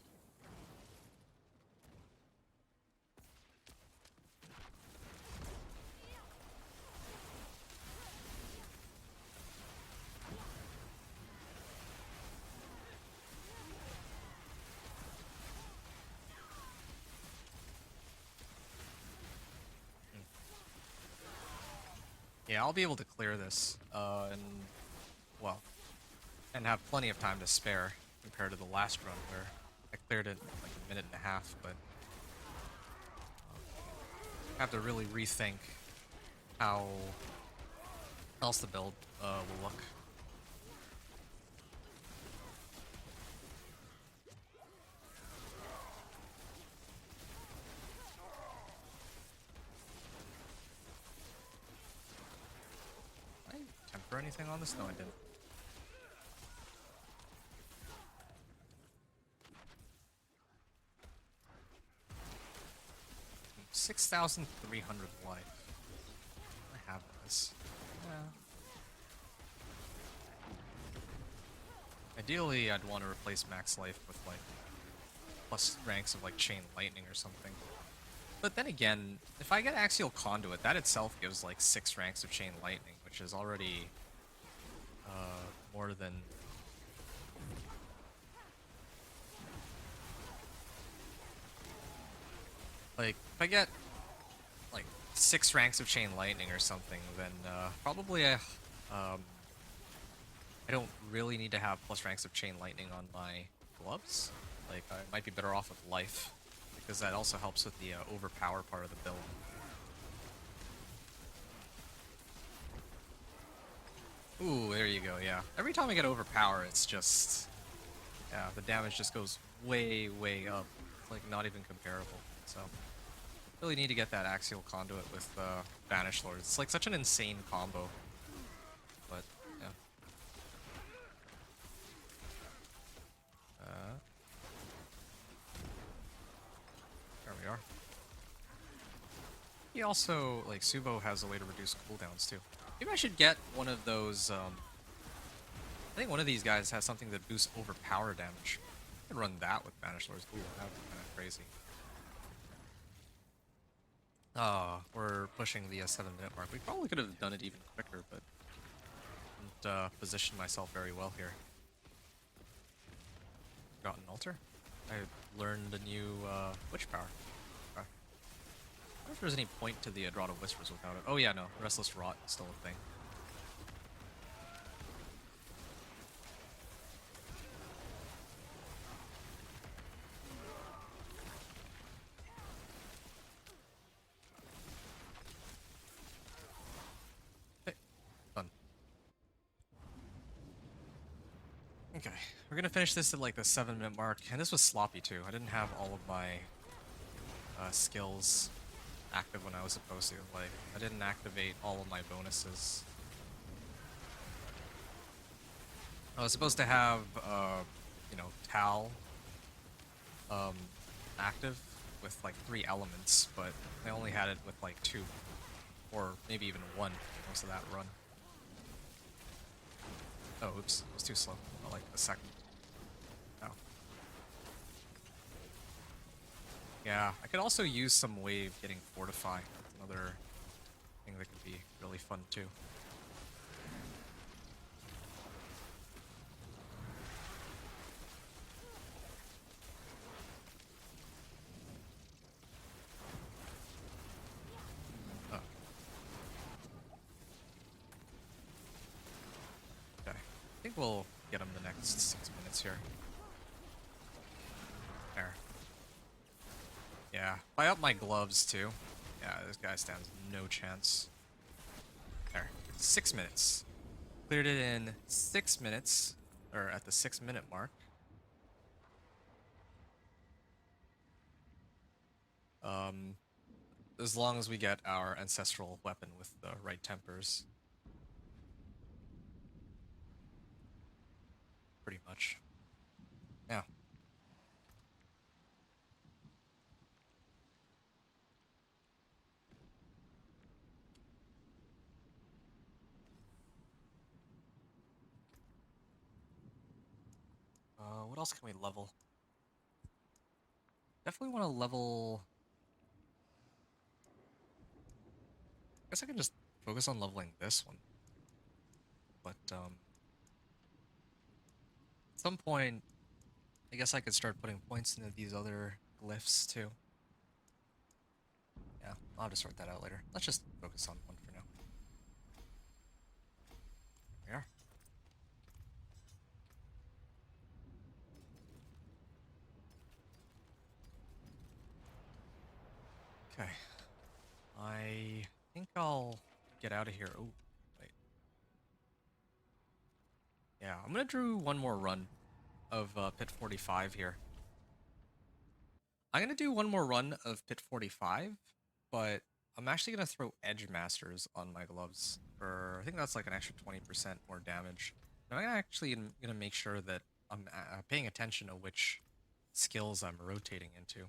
Yeah, I'll be able to clear this, and have plenty of time to spare compared to the last run where I cleared it in like a minute and a half, but I have to really rethink how else the build will look. Did I temper anything on this? No, I didn't. 6,300 life. I have this. Yeah. Ideally, I'd want to replace max life with like plus ranks of like Chain Lightning or something. But then again, if I get Axial Conduit, that itself gives like 6 ranks of Chain Lightning, which is already more than... Like, if I get like 6 ranks of Chain Lightning or something, then probably I don't really need to have plus ranks of Chain Lightning on my gloves. Like, I might be better off with life, because that also helps with the overpower part of the build. Ooh, there you go, yeah. Every time I get overpower, it's just... yeah, the damage just goes way, way up. It's like not even comparable, so... really need to get that Axial Conduit with Banished Lords. It's like such an insane combo. But, yeah. There we are. He also, like, Subo has a way to reduce cooldowns too. Maybe I should get one of those, I think one of these guys has something that boosts overpower damage. I could run that with Banished Lords. Ooh, that would be kind of crazy. We're pushing the 7-minute mark. We probably could have done it even quicker, but didn't position myself very well here. Got an altar. I learned a new witch power. Okay. I wonder if there's any point to the Draught of Whispers without it. Oh yeah, no. Restless Rot is still a thing. Okay, we're gonna finish this at like the 7-minute mark, and this was sloppy too. I didn't have all of my skills active when I was supposed to. Like, I didn't activate all of my bonuses. I was supposed to have, you know, Tal active with like 3 elements, but I only had it with like 2, or maybe even 1 most of that run. Oh, oops, it was too slow. I like the second. Oh. Yeah, I could also use some wave getting Fortify. That's another thing that could be really fun too. we'll get him the next 6 minutes here. There. Yeah, if I up my gloves too. Yeah, this guy stands no chance. There. 6 minutes. Cleared it in 6 minutes, or at the 6 minute mark. As long as we get our ancestral weapon with the right tempers. Pretty much. Yeah. What else can we level? Definitely want to level... I guess I can just focus on leveling this one. But, at some point, I guess I could start putting points into these other glyphs, too. Yeah, I'll have to sort that out later. Let's just focus on one for now. There we are. Okay. I think I'll get out of here. Oh, wait. Yeah, I'm gonna do one more run of Pit 45 here. I'm gonna do one more run of Pit 45, but I'm actually gonna throw Edge Masters on my gloves for, I think that's like an extra 20% more damage. And I'm actually gonna make sure that I'm paying attention to which skills I'm rotating into.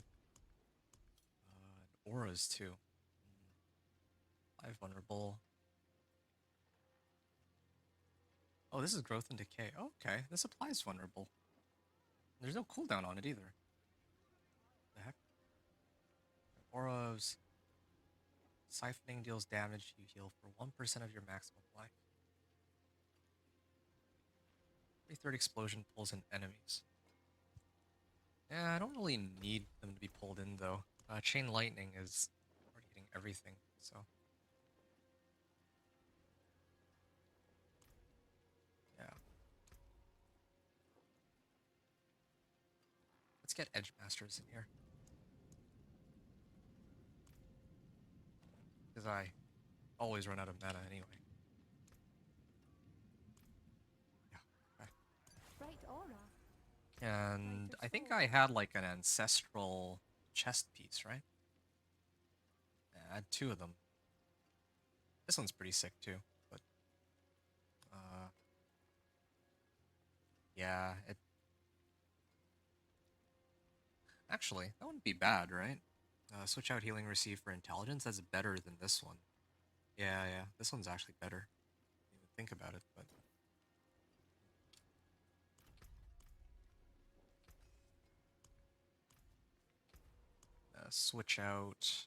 Auras too. 5 vulnerable. Oh, this is growth and decay. Oh, okay, this applies vulnerable. There's no cooldown on it either. The heck? Auras. Siphoning deals damage. You heal for 1% of your maximum life. 3/3 explosion pulls in enemies. Yeah, I don't really need them to be pulled in though. Chain Lightning is already hitting everything, so. Yeah. Let's get Edge Masters in here. Because I always run out of mana anyway. Yeah, okay. Bright aura. And I think I had like an ancestral chest piece, right? Yeah, I had 2 of them. This one's pretty sick too, but yeah, it actually that wouldn't be bad, right? Switch out healing received for intelligence. That's better than this one. Yeah, yeah, this one's actually better. Didn't even think about it, but switch out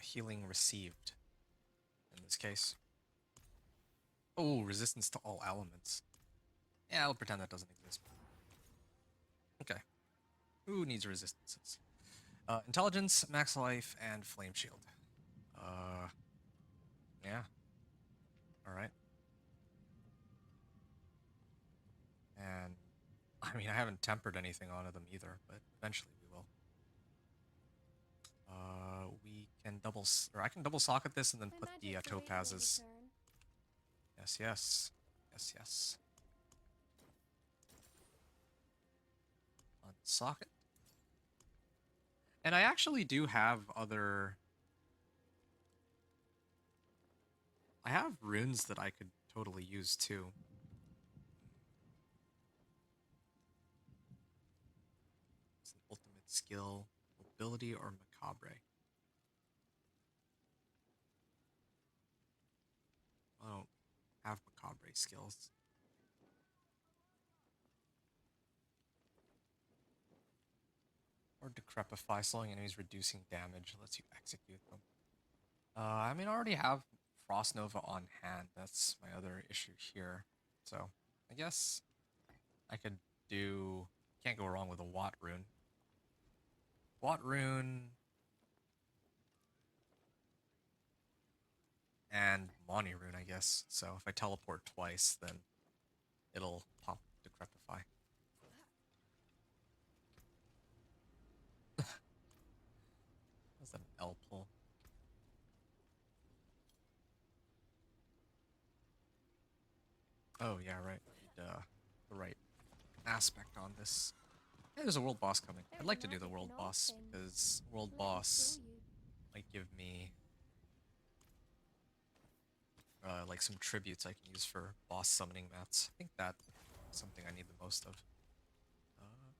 healing received in this case. Oh, resistance to all elements. Yeah, I'll pretend that doesn't exist. Okay. Who needs resistances? Intelligence, max life, and flame shield. Yeah. Alright. And, I mean, I haven't tempered anything onto them either, but eventually we will. We can I can double socket this and then put the topazes. Yes, yes. Yes, yes. Unsocket. And I actually do have other... I have runes that I could totally use too. It's an ultimate skill, mobility, or macabre. I don't have macabre skills. Or decrepify, slowing enemies, reducing damage, lets you execute them. I mean, I already have Frost Nova on hand. That's my other issue here. So, I guess I could do... Can't go wrong with a Watt rune. Watt rune... and Moni rune, I guess. So if I teleport twice, then it'll pop Decrepify. Was that an L pull? Oh yeah, right. Need, the right aspect on this. Hey, there's a world boss coming. I'd like to do the world boss because world boss might give me like some tributes I can use for boss summoning mats. I think that's something I need the most of.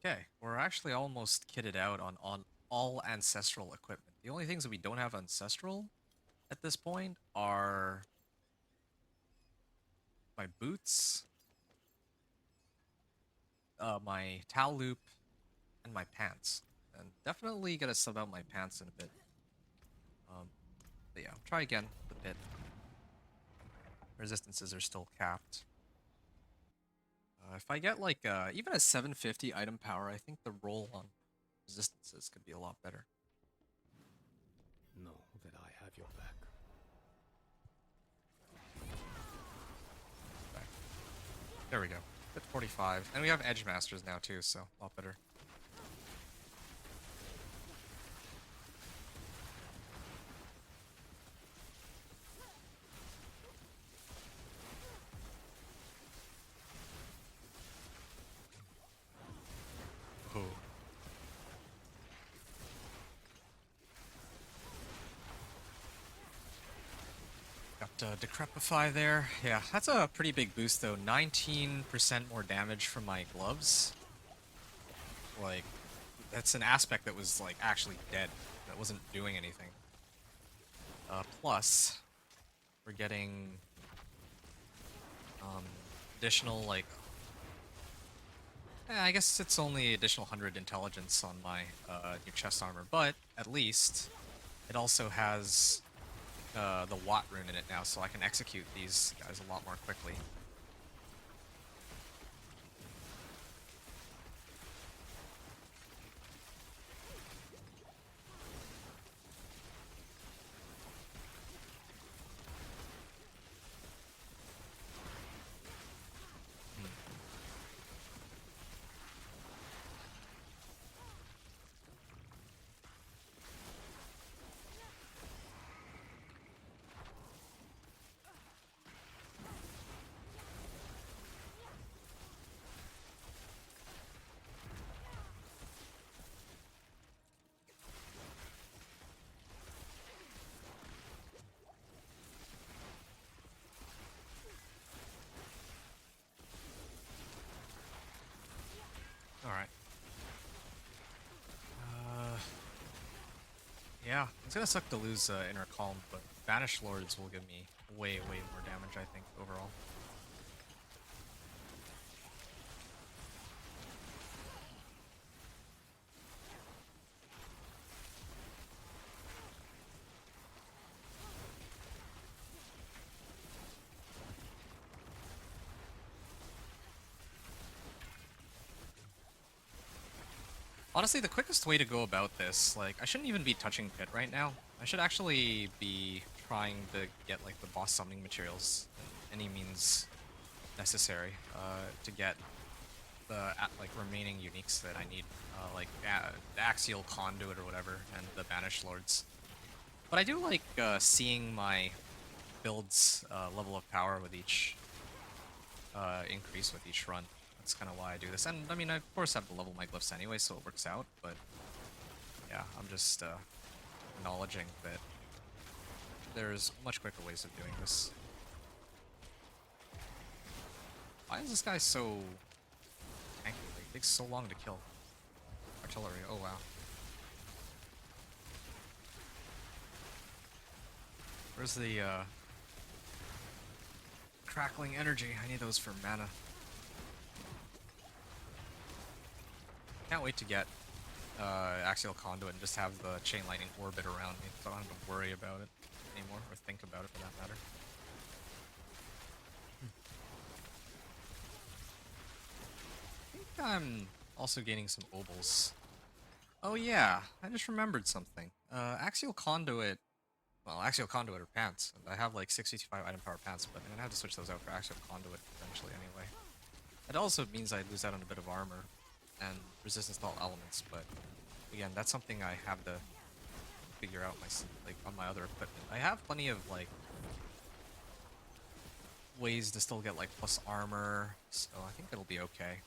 Okay, we're actually almost kitted out on all ancestral equipment. The only things that we don't have ancestral at this point are my boots, my towel loop, and my pants. And definitely gotta sub out my pants in a bit. But yeah, try again, the pit. Resistances are still capped. If I get like even a 750 item power, I think the roll on resistances could be a lot better. Know that I have your back. Okay. There we go. Hit 45. And we have Edge Masters now too, so a lot better. Oh. Got Decrepify there. Yeah, that's a pretty big boost though. 19% more damage from my gloves. Like, that's an aspect that was like actually dead. That wasn't doing anything. Plus, we're getting additional like I guess it's only additional 100 intelligence on my new chest armor, but at least it also has the Watt rune in it now, so I can execute these guys a lot more quickly. Alright. Yeah, it's gonna suck to lose Inner Calm, but Banished Lords will give me way, way more damage, I think, overall. Honestly, the quickest way to go about this, like, I shouldn't even be touching Pit right now. I should actually be trying to get, like, the boss summoning materials in any means necessary to get the, like, remaining uniques that I need, like, the Axial Conduit or whatever, and the Banished Lords. But I do like seeing my build's level of power with each increase with each run. That's kind of why I do this. And I mean, I of course have to level my glyphs anyway, so it works out, but yeah, I'm just acknowledging that there's much quicker ways of doing this. Why is this guy so tanky? Like, it takes so long to kill. Artillery, oh wow. Where's the crackling energy? I need those for mana. Can't wait to get Axial Conduit and just have the Chain Lightning orbit around me, so I don't have to worry about it anymore, or think about it for that matter. I think I'm also gaining some obols. Oh yeah, I just remembered something. Axial Conduit, well, Axial Conduit are pants, and I have like 65 item power pants, but I'm gonna have to switch those out for Axial Conduit eventually anyway. It also means I lose out on a bit of armor and resistance to all elements, but again, that's something I have to figure out like on my other equipment. I have plenty of like ways to still get like plus armor, so I think it'll be okay.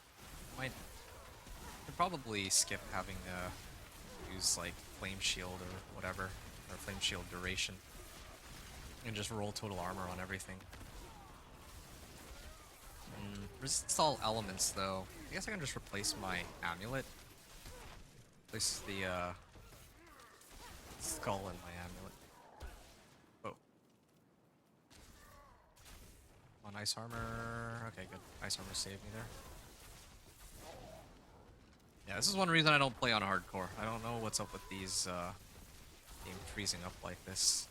Could probably skip having to use like flame shield or whatever, or flame shield duration, and just roll total armor on everything. Resist all elements though. I guess I can just replace my amulet. Replace the skull in my amulet. Oh. On ice armor. Okay, good. Ice armor saved me there. Yeah, this is one reason I don't play on hardcore. I don't know what's up with these game freezing up like this.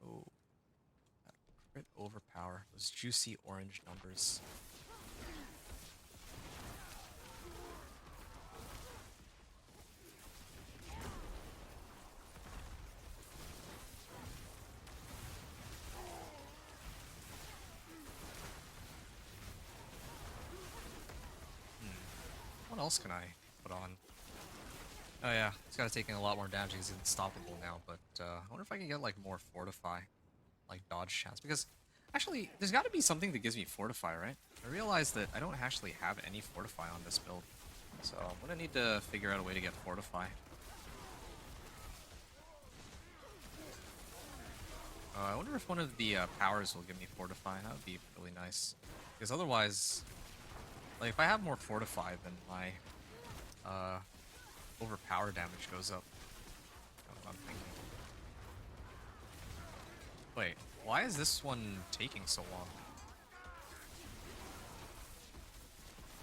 Oh. Crit overpower. Those juicy orange numbers. What else can I put on? Oh yeah, it's got to taking a lot more damage. He's unstoppable now, but I wonder if I can get like more fortify, like dodge chance. Because actually, there's got to be something that gives me fortify, right? I realized that I don't actually have any fortify on this build, so I'm gonna need to figure out a way to get fortify. I wonder if one of the powers will give me fortify. That would be really nice. Because otherwise, like if I have more fortify, then my overpower damage goes up. That's what I'm thinking. Wait, why is this one taking so long?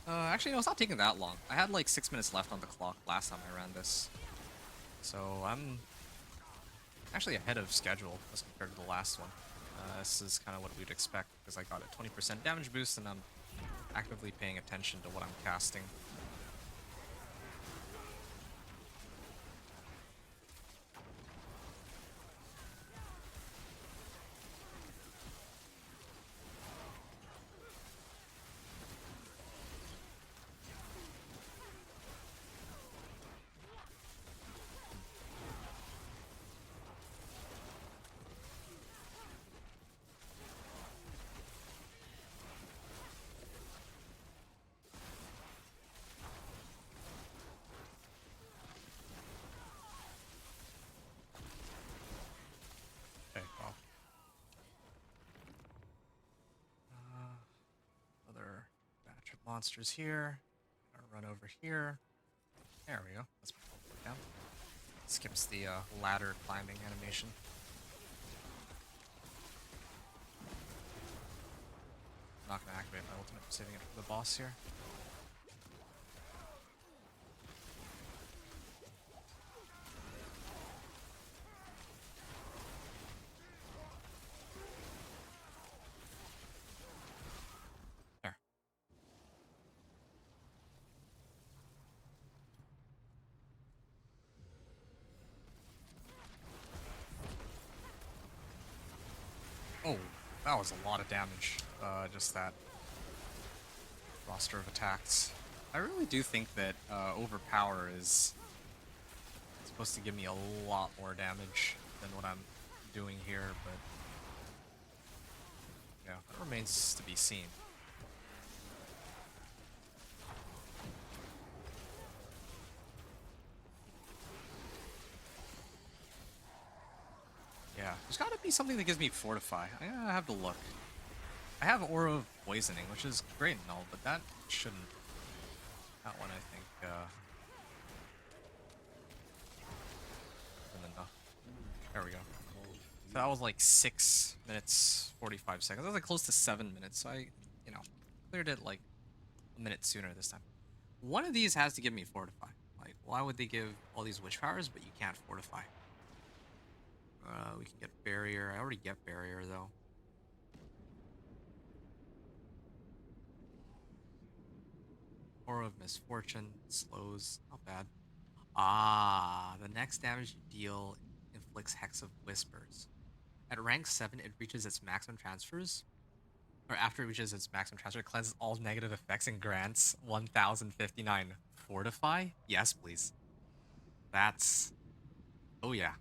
Actually, no, it's not taking that long. I had like 6 minutes left on the clock last time I ran this. So I'm actually ahead of schedule as compared to the last one. This is kind of what we'd expect because I got a 20% damage boost and I'm actively paying attention to what I'm casting. Okay, well. Another batch of monsters here. Gonna run over here. There we go. That's down. Skips the ladder climbing animation. I'm not gonna activate my ultimate, I'm saving it for the boss here. There. Oh, that was a lot of damage. Just that roster of attacks. I really do think that Overpower is supposed to give me a lot more damage than what I'm doing here, but yeah, that remains to be seen. Yeah, there's gotta be something that gives me Fortify. I gotta have to look. I have Aura of Poisoning, which is great and all, but that shouldn't... That one, I think, isn't enough. There we go. So that was like 6 minutes, 45 seconds. That was like close to 7 minutes, so I, you know, cleared it like a minute sooner this time. One of these has to give me Fortify. Like, why would they give all these Witch Powers, but you can't Fortify? We can get Barrier. I already get Barrier, though. Aura of Misfortune. Slows. Not bad. Ah, the next damage you deal inflicts Hex of Whispers. At rank 7, it reaches its maximum transfers or after it reaches its maximum transfer, cleanses all negative effects and grants 1059 fortify. Yes, please. That's, oh yeah,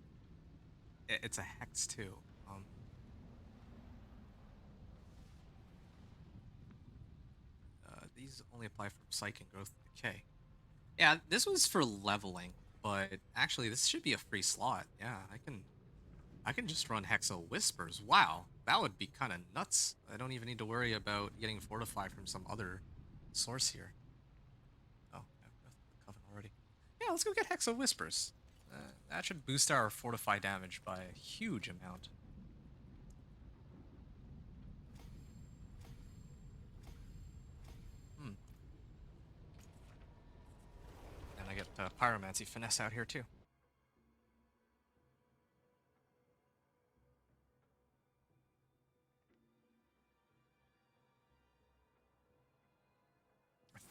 it's a hex too. These only apply for psych and growth and decay. Yeah, this was for leveling, but actually this should be a free slot. Yeah, I can just run Hexa Whispers. Wow, that would be kind of nuts. I don't even need to worry about getting Fortify from some other source here. Oh, yeah, Breath of the Coven already. Yeah, let's go get Hexa Whispers. That should boost our Fortify damage by a huge amount. And I get Pyromancy Finesse out here too.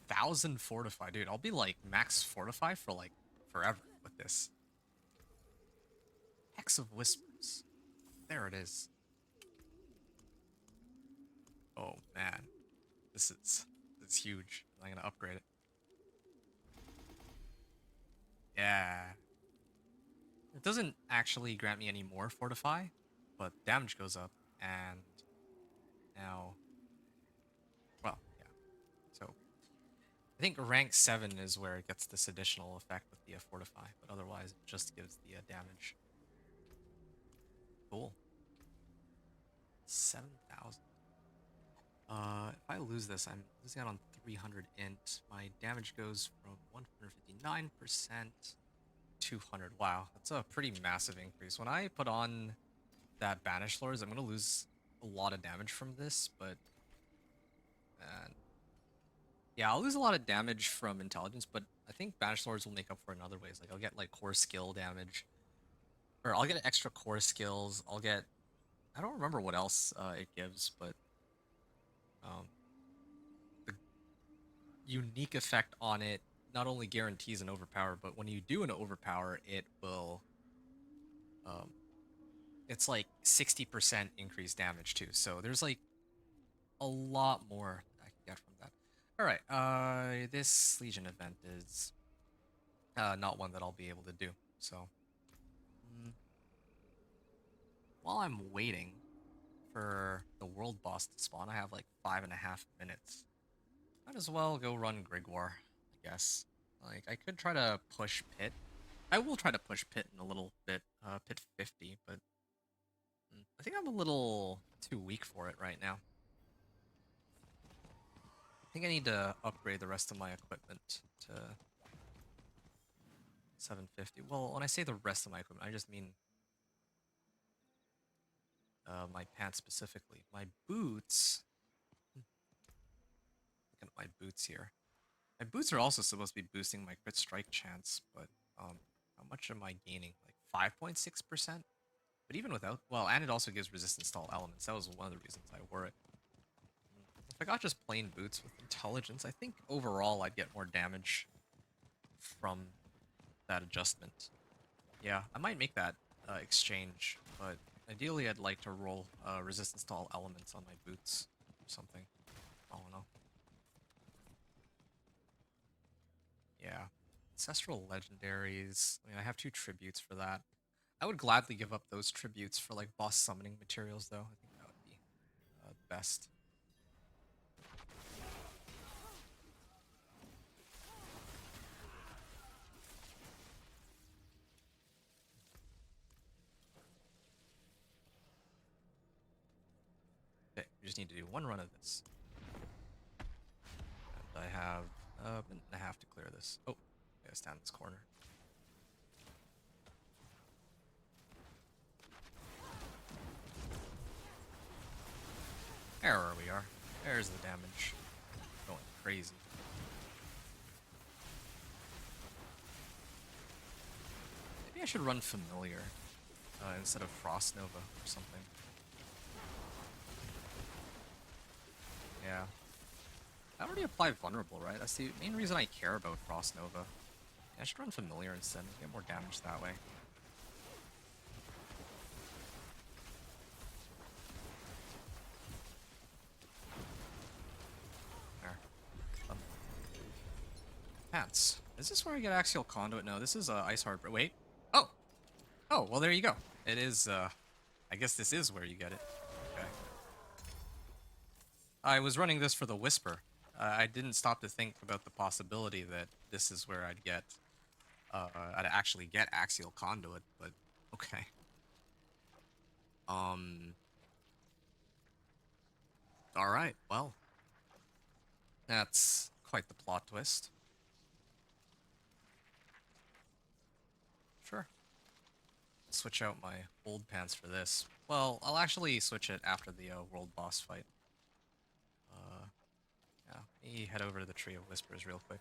Thousand Fortify, dude. I'll be like max Fortify for like forever with this. Hex of Whispers. There it is. Oh man, this is huge. I'm gonna upgrade it. Yeah. It doesn't actually grant me any more Fortify, but damage goes up, and now, well, yeah. So I think rank 7 is where it gets this additional effect with the Fortify, but otherwise it just gives the damage. Cool. 7,000. If I lose this, I'm losing out on 300 int. My damage goes from 159%, 200. Wow, that's a pretty massive increase. When I put on that Banish Lords, I'm gonna lose a lot of damage from this, but yeah, I'll lose a lot of damage from intelligence, but I think Banish Lords will make up for it in other ways. Like I'll get like core skill damage, or I'll get extra core skills. I'll get, I don't remember what else it gives, but the unique effect on it not only guarantees an overpower, but when you do an overpower, it will, it's like 60% increased damage too. So there's like a lot more I can get from that. All right, this Legion event is not one that I'll be able to do. So while I'm waiting for the world boss to spawn, I have like 5.5 minutes. Might as well go run Grigwar, I guess. Like, I could try to push Pit. I will try to push Pit in a little bit, Pit 50, but I think I'm a little too weak for it right now. I think I need to upgrade the rest of my equipment to 750. Well, when I say the rest of my equipment, I just mean my pants specifically. My boots. Look at my boots here. My boots are also supposed to be boosting my crit strike chance, but how much am I gaining? Like 5.6%? But even without, well, and it also gives resistance to all elements. That was one of the reasons I wore it. If I got just plain boots with intelligence, I think overall I'd get more damage from that adjustment. Yeah, I might make that exchange, but ideally I'd like to roll resistance to all elements on my boots or something. I don't know. Yeah. Ancestral Legendaries. I mean, I have 2 tributes for that. I would gladly give up those tributes for, like, boss summoning materials, though. I think that would be the best. Okay, we just need to do 1 run of this. And I have a minute and a half to clear this. Oh, I gotta stand in this corner. There we are. There's the damage. Going crazy. Maybe I should run Familiar instead of Frost Nova or something. Yeah. I already applied Vulnerable, right? That's the main reason I care about Frost Nova. Yeah, I should run Familiar instead and get more damage that way. Rats. Is this where I get Axial Conduit? No, this is Ice Hard. Wait. Oh! Oh, well there you go. It is, I guess this is where you get it. Okay. I was running this for the Whisper. I didn't stop to think about the possibility that this is where I'd get, I'd actually get Axial Conduit, but okay. Alright, well. That's quite the plot twist. Sure. Switch out my old pants for this. Well, I'll actually switch it after the world boss fight. Yeah, let me head over to the Tree of Whispers real quick.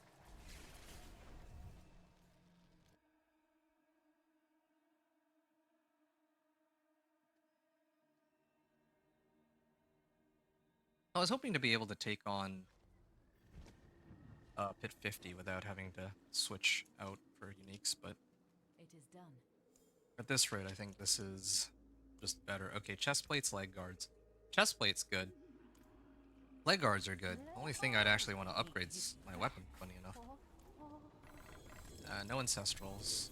I was hoping to be able to take on Pit 50 without having to switch out for uniques, but It is done. at this rate, I think this is just better. Okay, chest plates, leg guards. Chest plate's good. Leg guards are good. The only thing I'd actually want to upgrade is my weapon, funny enough. No ancestrals.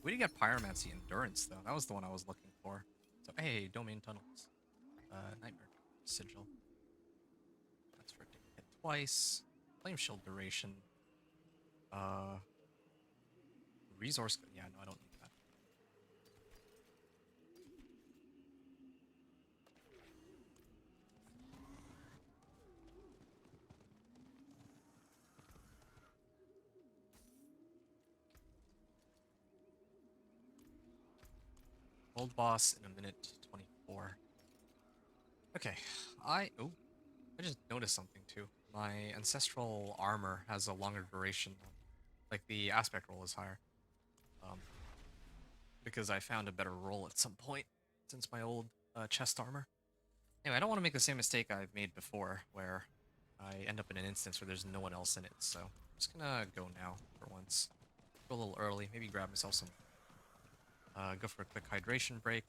We did get Pyromancy Endurance, though. That was the one I was looking for. So, hey, Domain Tunnels. Nightmare Sigil. That's for taking hit twice. Flame Shield Duration. Resource... Yeah, no, I don't need that. Old boss in a minute 24. Okay, I just noticed something too. My ancestral armor has a longer duration, like the aspect roll is higher. Because I found a better roll at some point since my old chest armor. Anyway, I don't want to make the same mistake I've made before, where I end up in an instance where there's no one else in it. So I'm just gonna go now for once. Go a little early, maybe grab myself some. Go for a quick hydration break,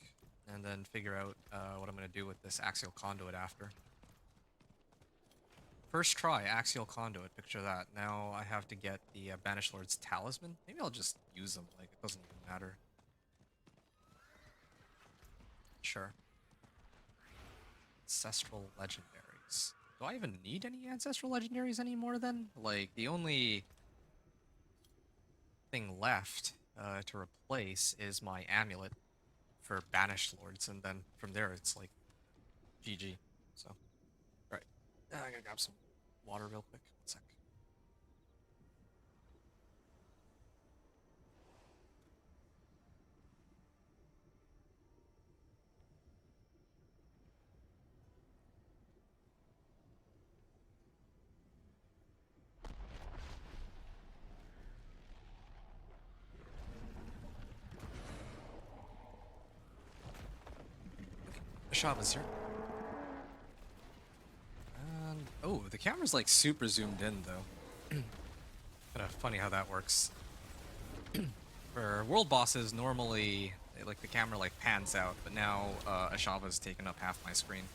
and then figure out what I'm going to do with this Axial Conduit after. First try, Axial Conduit, picture that. Now I have to get the Banished Lord's Talisman. Maybe I'll just use them, like, it doesn't even matter. Sure. Ancestral Legendaries. Do I even need any Ancestral Legendaries anymore then? Like, the only thing left to replace is my amulet for Banished Lords, and then from there it's like GG. So, right. I gotta grab some water real quick. 1 sec. Shava's here. And oh, the camera's like super zoomed in though. Kind of funny how that works. For world bosses, normally like the camera like pans out, but now Ashava's taken up half my screen.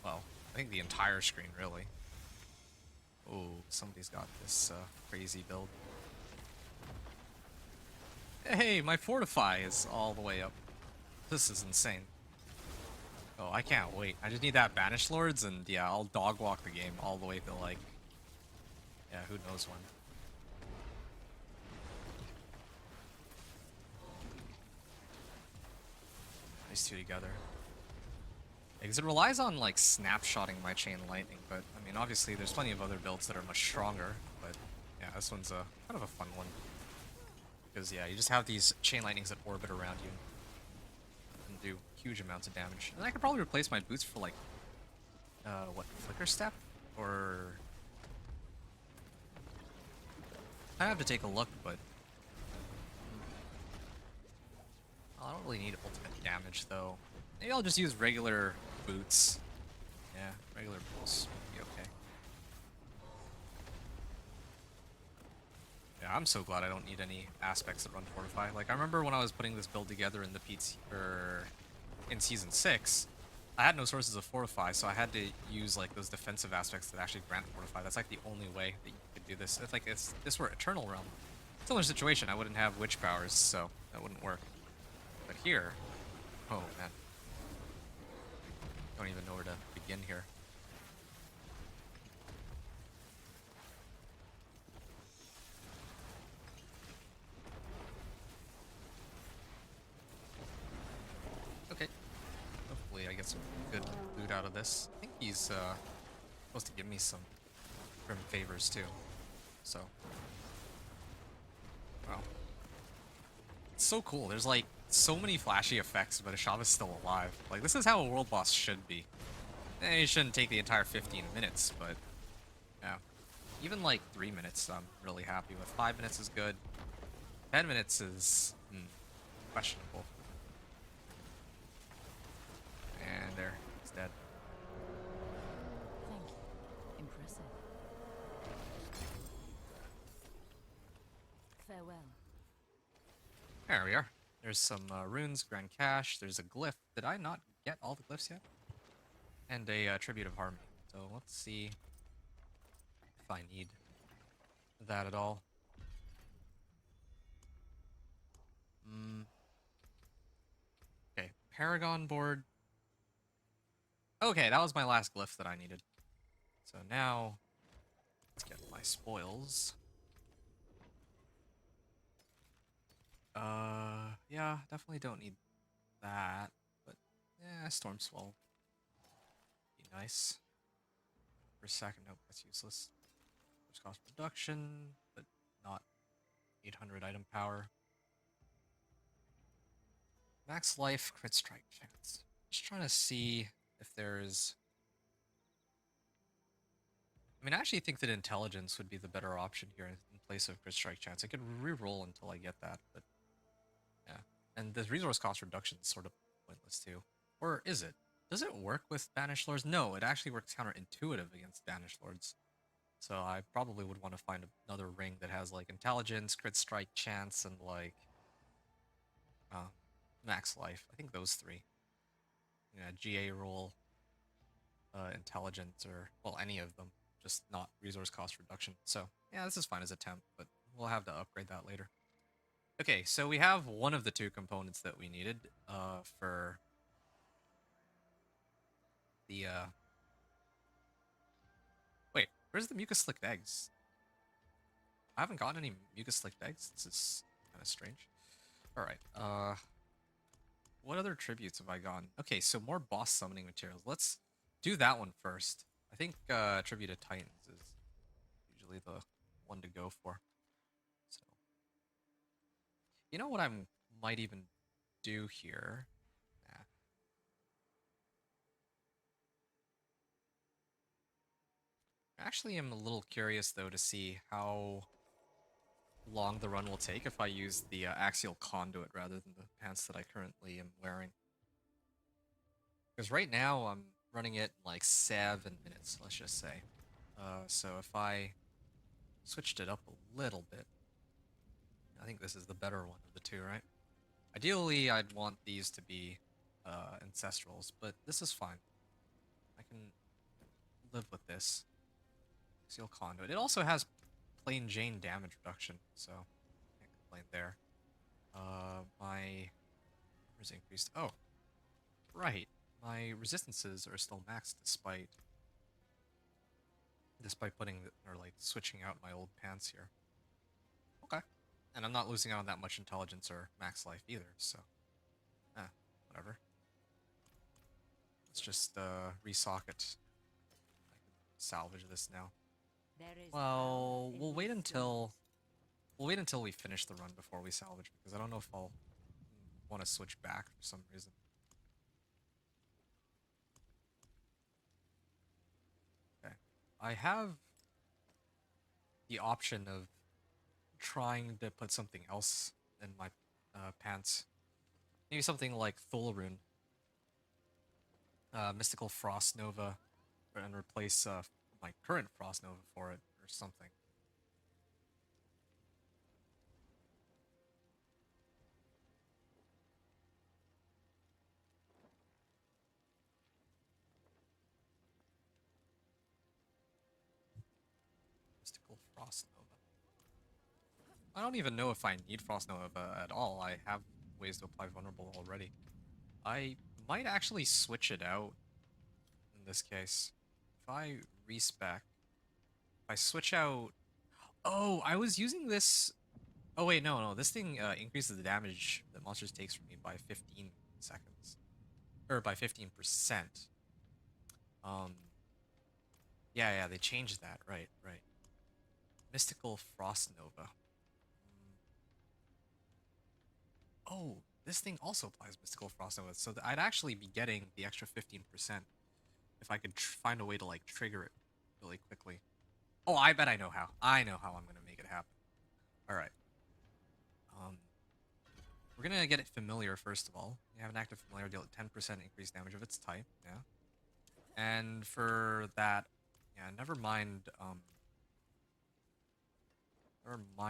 Well, I think the entire screen really. Oh, somebody's got this crazy build. Hey, my Fortify is all the way up. This is insane. Oh, I can't wait. I just need that Banished Lords, and yeah, I'll dog walk the game all the way to like, yeah, who knows when. These two together. Because it relies on like snapshotting my Chain Lightning, but I mean, obviously there's plenty of other builds that are much stronger, but yeah, this one's a kind of a fun one. Because yeah, you just have these Chain Lightnings that orbit around you and do huge amounts of damage. And I could probably replace my boots for like, what, Flicker Step? Or... I have to take a look, but... I don't really need ultimate damage, though. Maybe I'll just use regular boots. Yeah, regular boots would be okay. Yeah, I'm so glad I don't need any aspects that run Fortify. Like, I remember when I was putting this build together in the PT, or in Season 6, I had no sources of fortify, so I had to use like those defensive aspects that actually grant fortify. That's like the only way that you could do this. If this were Eternal Realm, similar situation, I wouldn't have witch powers, so that wouldn't work. But here, oh man, don't even know where to begin here. Okay, hopefully I get some good loot out of this. I think he's supposed to give me some grim favors too, so wow. It's so cool. There's like so many flashy effects, but Ashava's still alive. Like, this is how a world boss should be. You shouldn't take the entire 15 minutes, but yeah. Even like 3 minutes, I'm really happy with. 5 minutes is good. 10 minutes is questionable. And there, he's dead. Thank you. Impressive. Farewell. There we are. There's some runes, Grand Cache. There's a glyph. Did I not get all the glyphs yet? And a tribute of harmony. So let's see if I need that at all. Okay, Paragon board. Okay, that was my last glyph that I needed. So now, let's get my spoils. Yeah, definitely don't need that, but yeah, Storm Swell be nice. For a second, nope, that's useless. There's cost reduction, but not 800 item power. Max life, crit strike chance. Just trying to see if there's... I mean, I actually think that intelligence would be the better option here in place of crit strike chance. I could reroll until I get that, but yeah. And the resource cost reduction is sort of pointless too. Or is it? Does it work with Banished Lords? No, it actually works counterintuitive against Banished Lords. So I probably would want to find another ring that has like intelligence, crit strike chance, and like max life. I think those three. Yeah, GA roll, intelligence, or well, any of them. Just not resource cost reduction. So yeah, this is fine as a temp, but we'll have to upgrade that later. Okay, so we have one of the two components that we needed for the wait, where's the mucus slicked eggs? I haven't gotten any mucus slicked eggs. This is kind of strange. Alright, what other tributes have I gotten? Okay, so more boss summoning materials. Let's do that one first. I think Tribute to Titans is usually the one to go for. So, you know what I might even do here? Nah. Actually, I'm a little curious though to see how long the run will take if I use the axial conduit rather than the pants that I currently am wearing. Because right now I'm running it in like 7 minutes, let's just say. So if I switched it up a little bit, I think this is the better one of the two, right? Ideally, I'd want these to be ancestrals, but this is fine. I can live with this. Axial conduit. It also has plain Jane damage reduction, so can't complain there. My numbers increased. Oh, right. My resistances are still maxed despite putting or like switching out my old pants here. Okay, and I'm not losing out on that much intelligence or max life either. So, whatever. Let's just resocket. I can salvage this now. Well, we'll wait until we finish the run before we salvage, because I don't know if I'll want to switch back for some reason. Okay, I have the option of trying to put something else in my pants. Maybe something like Thulrune, Mystical Frost Nova, and replace my current Frost Nova for it or something. Frost Nova. I don't even know if I need Frost Nova at all. I have ways to apply Vulnerable already. I might actually switch it out in this case. If I respec, if I switch out... Oh, I was using this... Oh wait, no. This thing increases the damage that monsters takes from me by 15 seconds. Or by 15%. Yeah, they changed that. Right. Mystical Frost Nova. Oh, this thing also applies Mystical Frost Nova, so I'd actually be getting the extra 15% if I could find a way to, like, trigger it really quickly. Oh, I bet I know how. I know how I'm going to make it happen. Alright. We're going to get it familiar first of all. You have an active familiar, deal 10% increased damage of its type, yeah. And for that, yeah, never mind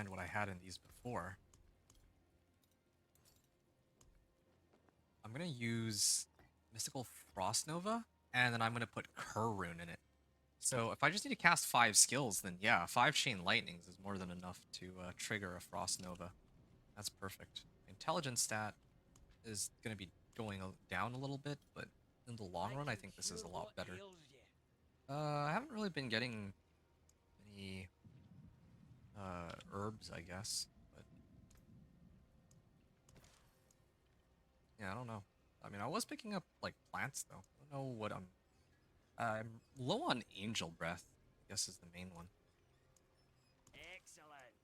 what I had in these before. I'm gonna use Mystical Frost Nova, and then I'm gonna put Cur Rune in it. So if I just need to cast 5 skills, then yeah, 5 Chain Lightnings is more than enough to trigger a Frost Nova. That's perfect. Intelligence stat is gonna be going down a little bit, but in the long run, I think this is a lot better. I haven't really been getting any herbs, I guess, but yeah, I don't know. I mean, I was picking up like plants though. I don't know what I'm low on Angel Breath, I guess is the main one. Excellent.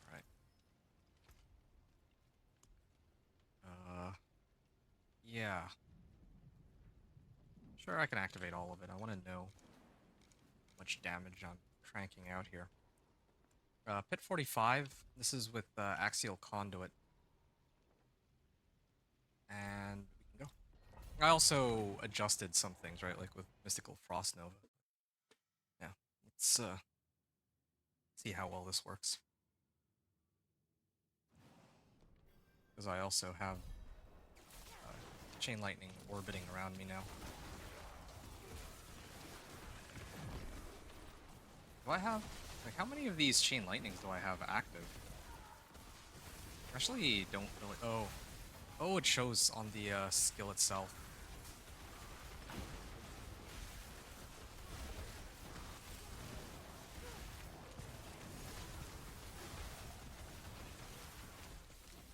Alright. Yeah. Sure, I can activate all of it. I want to know how much damage I'm cranking out here. Pit 45. This is with Axial Conduit. And we can go. I also adjusted some things, right? Like with Mystical Frost Nova. Yeah. Let's see how well this works. Because I also have Chain Lightning orbiting around me now. Do I have... Like, how many of these Chain Lightnings do I have active? Actually, don't really... Oh. Oh, it shows on the skill itself.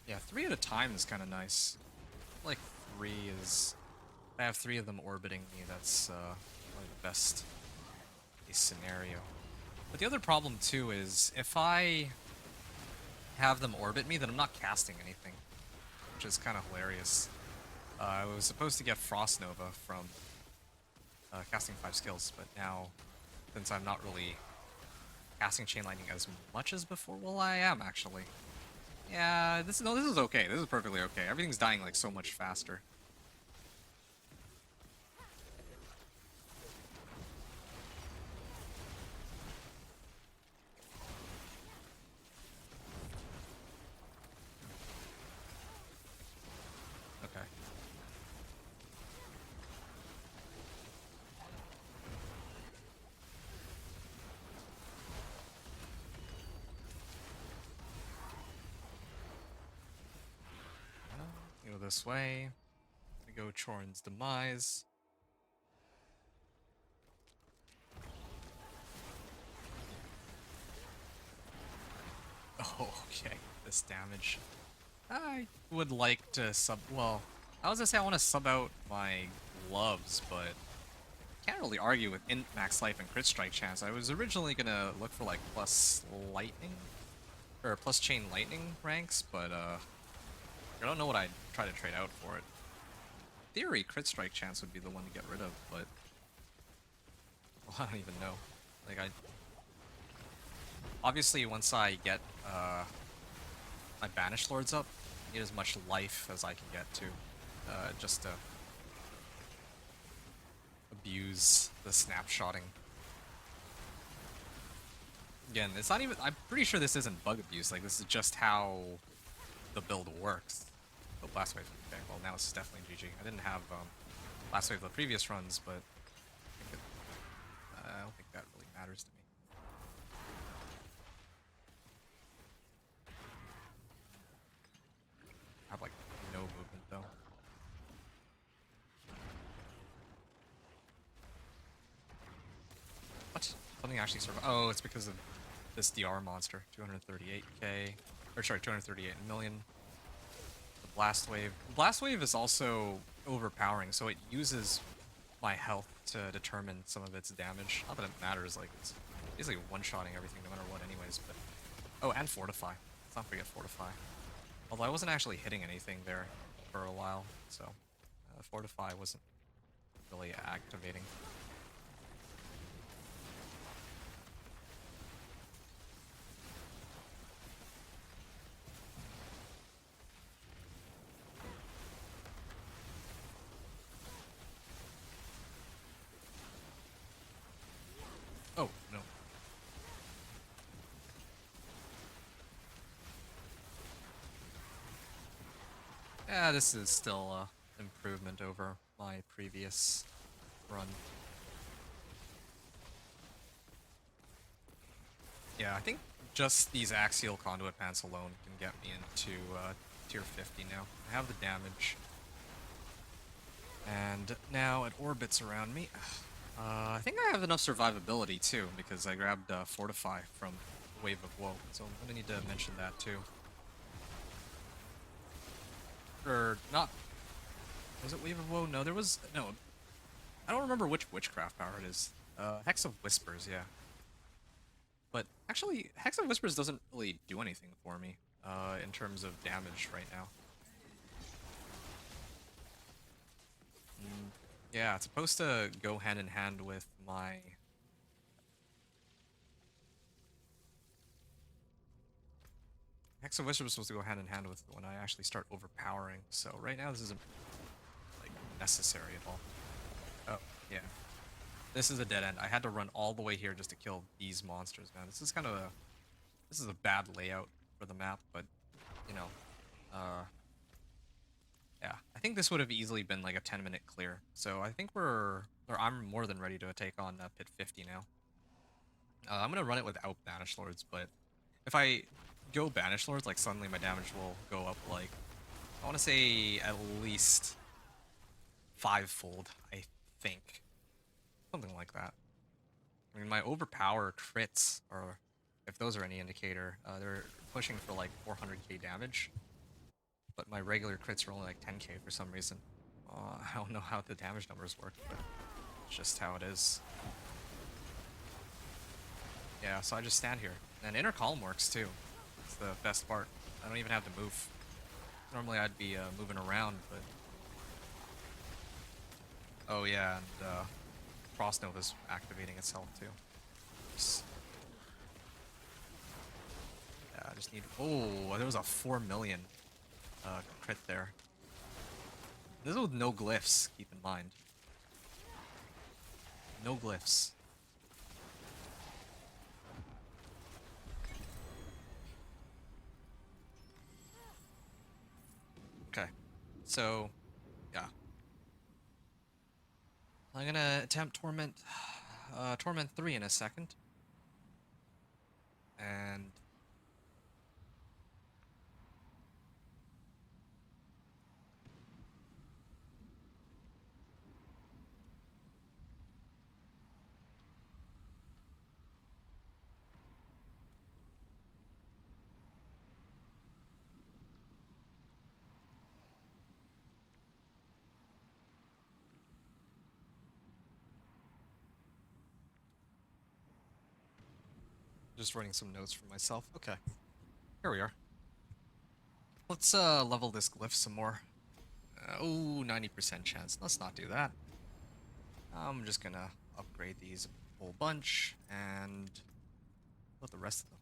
Yeah, 3 at a time is kind of nice. Like 3 is... I have 3 of them orbiting me. That's probably the best case scenario. But the other problem too is if I have them orbit me, then I'm not casting anything, which is kind of hilarious. I was supposed to get Frost Nova from casting 5 skills, but now, since I'm not really casting Chain Lightning as much as before, well, I am actually. Yeah, this is okay. This is perfectly okay. Everything's dying like so much faster. Okay. Go this way. We go Chorin's Demise. Oh, okay. This damage. I would like to sub... Well, I was gonna say I want to sub out my gloves, but can't really argue with int max life and crit strike chance. I was originally gonna look for like plus lightning, or plus chain lightning ranks, but I don't know what I'd try to trade out for it. In theory, crit strike chance would be the one to get rid of, but well, I don't even know. Like obviously once I get my Banished Lords up, I need as much life as I can get to, just to abuse the snapshotting. Again, it's not even... I'm pretty sure this isn't bug abuse, like this is just how the build works. Oh, Blast Wave. Okay, well now it's definitely GG. I didn't have Blast Wave the previous runs, but... don't think that really matters to me. I have like no movement though. What? Something actually survived. Oh, it's because of this DR monster. 238k. Or sorry, 238 million. The Blast Wave. Blast Wave is also overpowering, so it uses my health to determine some of its damage. Not that it matters, like it's basically one-shotting everything no matter what anyways, but... Oh, and Fortify. Let's not forget Fortify. Although I wasn't actually hitting anything there for a while, so... Fortify wasn't really activating. Oh, no. Yeah, this is still improvement over my previous run. Yeah, I think just these Axial Conduit Pants alone can get me into tier 50 now. I have the damage. And now it orbits around me. I think I have enough survivability too, because I grabbed Fortify from Wave of Woe, so I'm gonna need to mention that too. Or not. Was it Wave of Woe? No, there was... No. I don't remember which witchcraft power it is. Hex of Whispers, yeah. But actually, Hex of Whispers doesn't really do anything for me in terms of damage right now. Yeah, it's supposed to go hand in hand with my... Hex of Whispers is supposed to go hand in hand with when I actually start overpowering, so right now this isn't, like, necessary at all. Oh, yeah. This is a dead end. I had to run all the way here just to kill these monsters, man. This is kind of a... This is a bad layout for the map, but, you know, yeah, I think this would have easily been like a 10-minute clear. So I think I'm more than ready to take on Pit 50 now. I'm gonna run it without Banish Lords, but if I go Banish Lords, like suddenly my damage will go up like, I want to say at least 5-fold, I think. Something like that. I mean, my overpower crits, or if those are any indicator, they're pushing for like 400k damage. But my regular crits are only like 10k for some reason. I don't know how the damage numbers work, but it's just how it is. Yeah, so I just stand here. And inner column works too. It's the best part. I don't even have to move. Normally I'd be moving around, but... Oh yeah, and Frost Nova's activating itself too. Yeah, I just need... Oh, there was a 4 million crit there. This is with no glyphs, keep in mind. No glyphs. Okay, so, yeah. I'm gonna attempt Torment 3 in a second. And... Just writing some notes for myself. Okay. Here we are. Let's level this glyph some more. Oh, 90% chance. Let's not do that. I'm just gonna upgrade these a whole bunch and what the rest of them.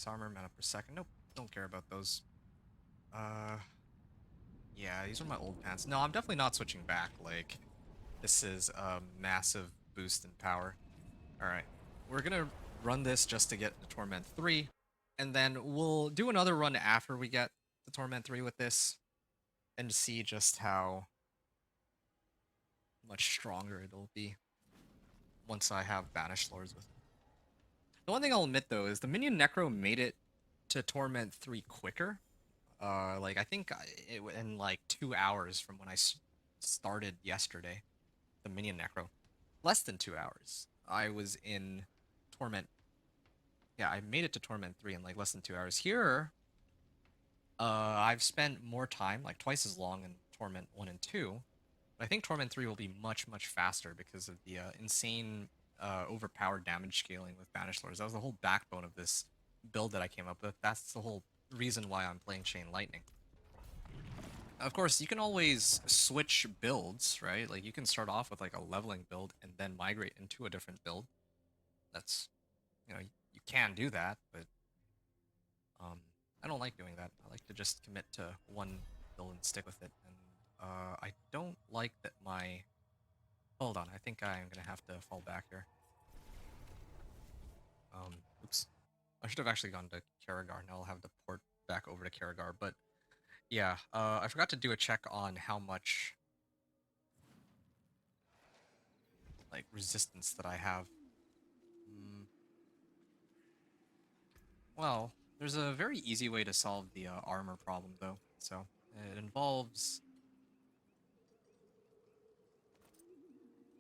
Armor, mana per second. Nope, don't care about those. Yeah, these are my old pants. No, I'm definitely not switching back. Like, this is a massive boost in power. Alright, we're gonna run this just to get the Torment 3, and then we'll do another run after we get the Torment 3 with this, and see just how much stronger it'll be. once I have Banished Lords with. The one thing I'll admit though is the minion necro made it to Torment 3 quicker. Like I think in like 2 hours from when I started yesterday, the minion necro, less than 2 hours, I was in Torment. Yeah, I made it to Torment 3 in like less than 2 hours. Here, I've spent more time, like twice as long in Torment 1 and 2. But I think Torment 3 will be much, much faster because of the insane overpowered damage scaling with Banished Lords. That was the whole backbone of this build that I came up with. That's the whole reason why I'm playing Chain Lightning. Of course, you can always switch builds, right? Like, you can start off with, like, a leveling build and then migrate into a different build. That's, you know, you can do that, but I don't like doing that. I like to just commit to one build and stick with it. And I don't like that my... Hold on, I think I'm gonna have to fall back here. Oops. I should have actually gone to Karragar. Now I'll have to port back over to Karragar. But yeah, I forgot to do a check on how much like resistance that I have. Well, there's a very easy way to solve the armor problem though. So it involves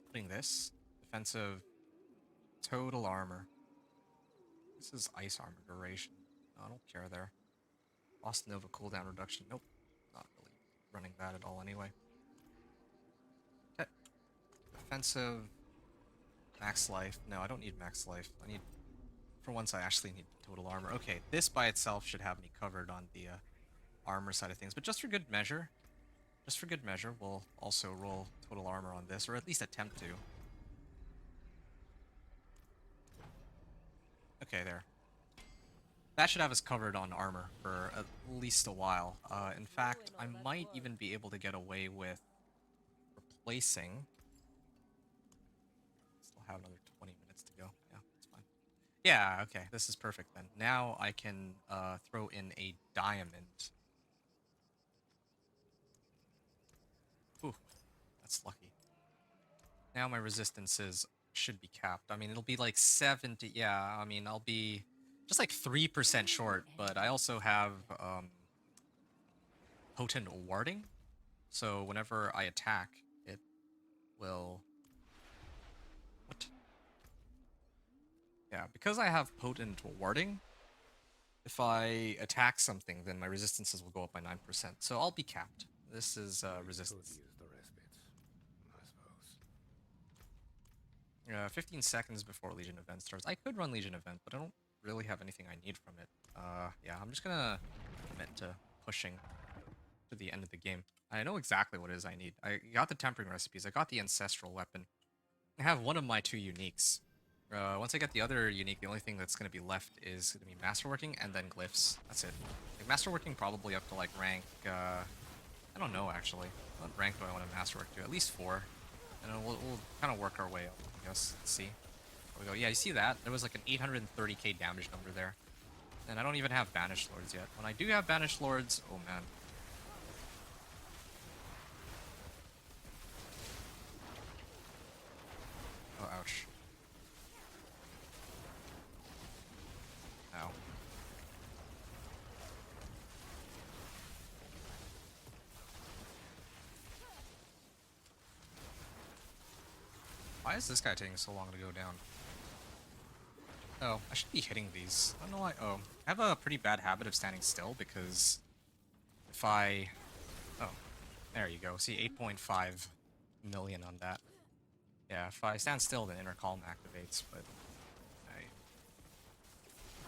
putting this defensive total armor. This is ice armor duration. No, I don't care there. Lost Nova cooldown reduction. Nope. Not really running that at all anyway. Okay. Defensive. Max life. No, I don't need max life. I need... For once, I actually need total armor. Okay, this by itself should have me covered on the armor side of things. But just for good measure, we'll also roll total armor on this, or at least attempt to. Okay, there. That should have us covered on armor for at least a while. In fact, I might even be able to get away with replacing... Still have another 20 minutes to go. Yeah, that's fine. Yeah, okay, this is perfect then. Now I can throw in a diamond. Ooh, that's lucky. Now my resistances should be capped. I mean, it'll be like 70. Yeah, I mean, I'll be just like 3% short, but I also have potent warding. So whenever I attack, it will... What? Yeah, because I have potent warding, if I attack something, then my resistances will go up by 9%. So I'll be capped. This is resistance. 15 seconds before Legion event starts. I could run Legion event, but I don't really have anything I need from it. Yeah, I'm just gonna commit to pushing to the end of the game. I know exactly what it is I need. I got the tempering recipes. I got the ancestral weapon. I have one of my 2 uniques. Once I get the other unique, the only thing that's gonna be left is gonna be masterworking and then glyphs. That's it. Like, masterworking probably up to like rank. I don't know actually. What rank do I want to masterwork to? At least 4. And then we'll kind of work our way up, I guess. Let's see. There we go. Yeah, you see that? There was like an 830k damage number there. And I don't even have Banished Lords yet. When I do have Banished Lords, oh man. Oh, ouch. Ow. Why is this guy taking so long to go down? Oh, I should be hitting these. I don't know why. Oh, I have a pretty bad habit of standing still because if I... Oh, there you go. See, 8.5 million on that. Yeah, if I stand still, then Inner Calm activates, but I,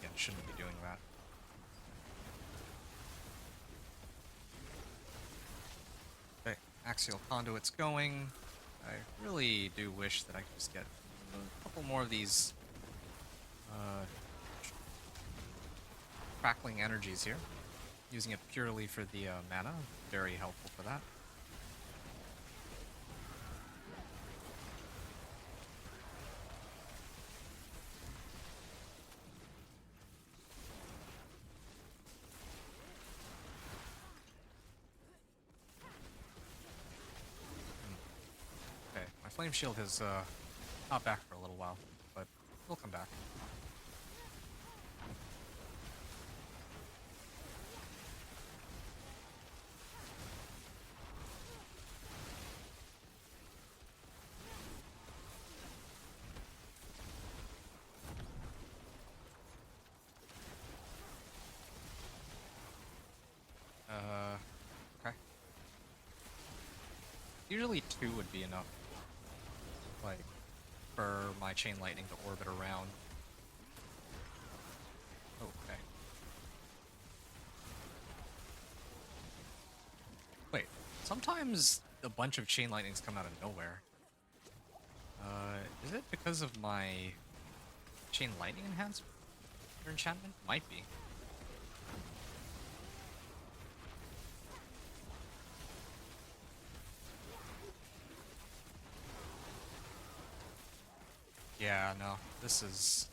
again, shouldn't be doing that. Okay, Axial Conduit's going. I really do wish that I could just get a couple more of these crackling energies here. Using it purely for the mana, very helpful for that. Okay, my flame shield has Not back for a little while, but we'll come back. Okay. Usually 2 would be enough. Like, for my Chain Lightning to orbit around. Okay. Wait, sometimes a bunch of Chain Lightnings come out of nowhere. Is it because of my Chain Lightning enhancement or enchantment? Might be. Yeah, no, this is...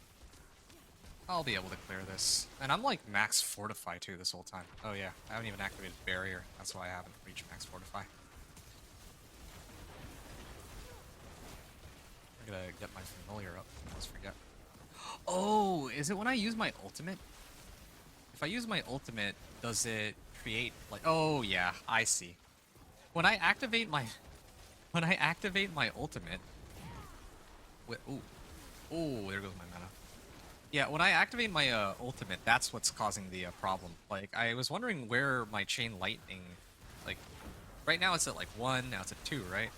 I'll be able to clear this. And I'm like max Fortify too this whole time. Oh yeah, I haven't even activated Barrier. That's why I haven't reached max Fortify. I'm gonna get my familiar up. I almost forget. Oh, is it when I use my ultimate? If I use my ultimate, does it create like... Oh yeah, I see. When I activate my... When I activate my ultimate... Ooh. Oh, there goes my mana. Yeah, when I activate my ultimate, that's what's causing the problem. Like, I was wondering where my Chain Lightning... Like, right now it's at like 1, now it's at 2, right?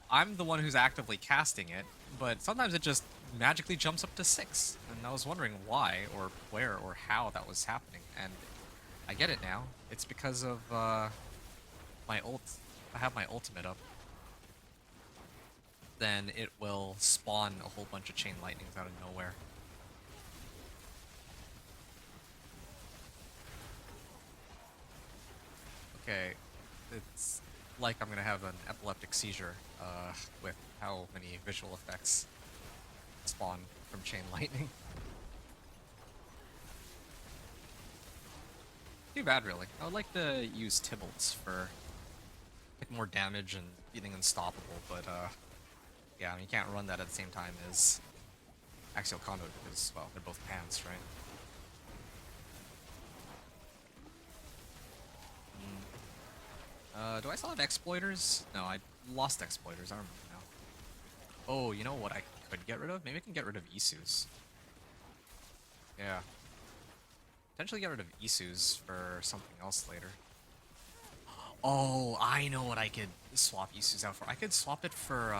I'm the one who's actively casting it, but sometimes it just magically jumps up to 6. And I was wondering why, or where, or how that was happening. And I get it now. It's because of my ult. I have my ultimate up. Then it will spawn a whole bunch of Chain Lightnings out of nowhere. Okay, it's like I'm gonna have an epileptic seizure with how many visual effects spawn from Chain Lightning. Too bad, really. I would like to use Tybalt's for like more damage and feeling unstoppable, but yeah, I mean, you can't run that at the same time as Axial Conduit because, well, they're both pants, right? Do I still have Exploiters? No, I lost Exploiters, I remember now. Oh, you know what I could get rid of? Maybe I can get rid of Isu's. Yeah. Potentially get rid of Isu's for something else later. Oh, I know what I could swap Isu's out for. I could swap it for,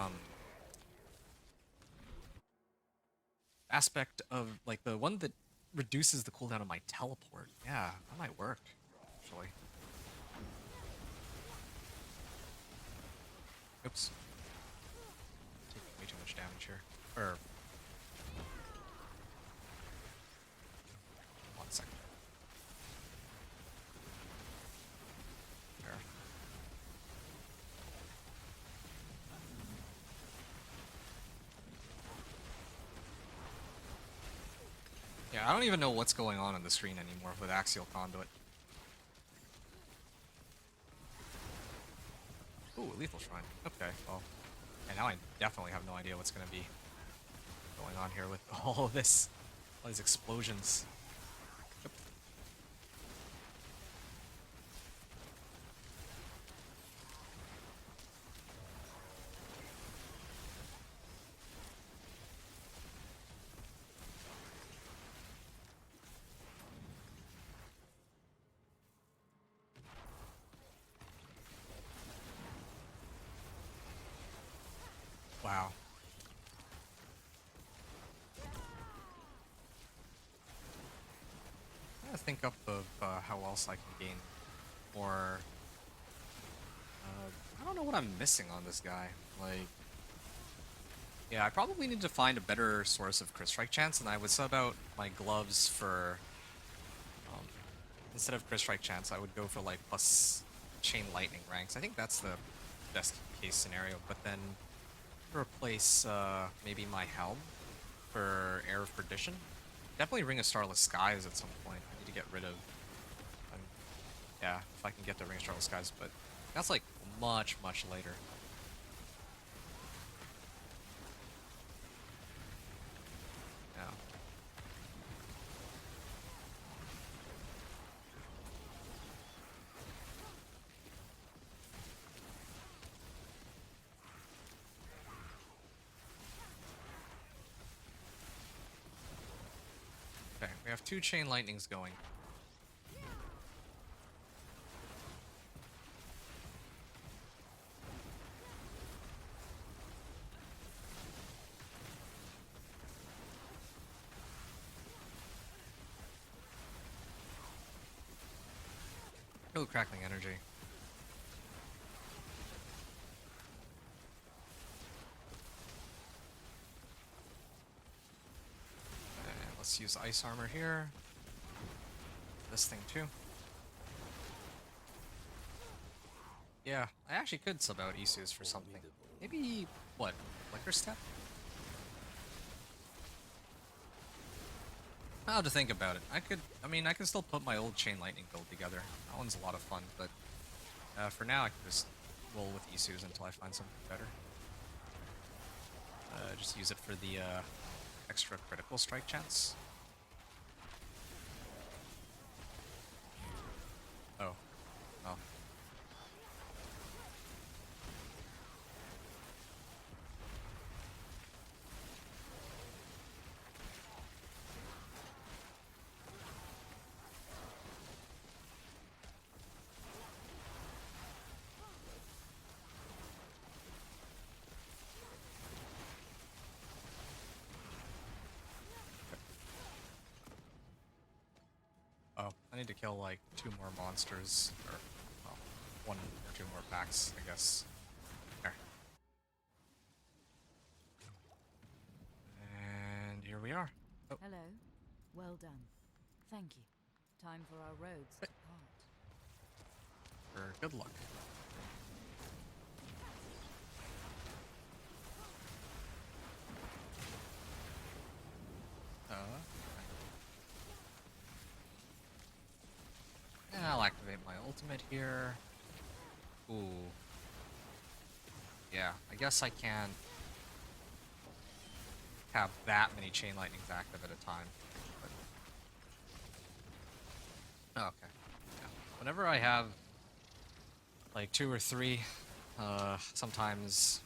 aspect of, like, the one that reduces the cooldown of my teleport. Yeah, that might work, actually. Oops. Taking way too much damage here. Or... 1 second. There. Yeah, I don't even know what's going on the screen anymore with Axial Conduit. Ooh, Lethal Shrine. Okay, well. And now I definitely have no idea what's going to be going on here with all of this. All these explosions. Yep. Wow. I'm trying to think up of how else I can gain more... I don't know what I'm missing on this guy. Like... Yeah, I probably need to find a better source of crit strike chance, and I would sub out my gloves for... instead of crit strike chance, I would go for like plus Chain Lightning ranks. I think that's the best case scenario, but then replace maybe my helm for Air of Perdition. Definitely Ring of Starless Skies at some point. I need to get rid of... yeah, if I can get the Ring of Starless Skies, but that's like much, much later. have 2 Chain Lightnings going. Oh, crackling energy. And let's use ice armor here. This thing too. Yeah, I actually could sub out Isu's for something. Maybe, what, Liquor Step? I'll have to think about it. I mean, I can still put my old Chain Lightning build together. That one's a lot of fun, but for now I can just roll with Isu's until I find something better. Just use it for the extra critical strike chance. Oh. Oh. Oh, I need to kill like 2 more monsters, or well, 1 or 2 more packs, I guess. There. And here we are. Oh, Hello. Well done. Thank you. Time for our roads to part. for good luck. And I'll activate my ultimate here. Ooh. Yeah, I guess I can't have that many Chain Lightnings active at a time. But... oh, okay. Yeah. Whenever I have like 2 or 3, sometimes...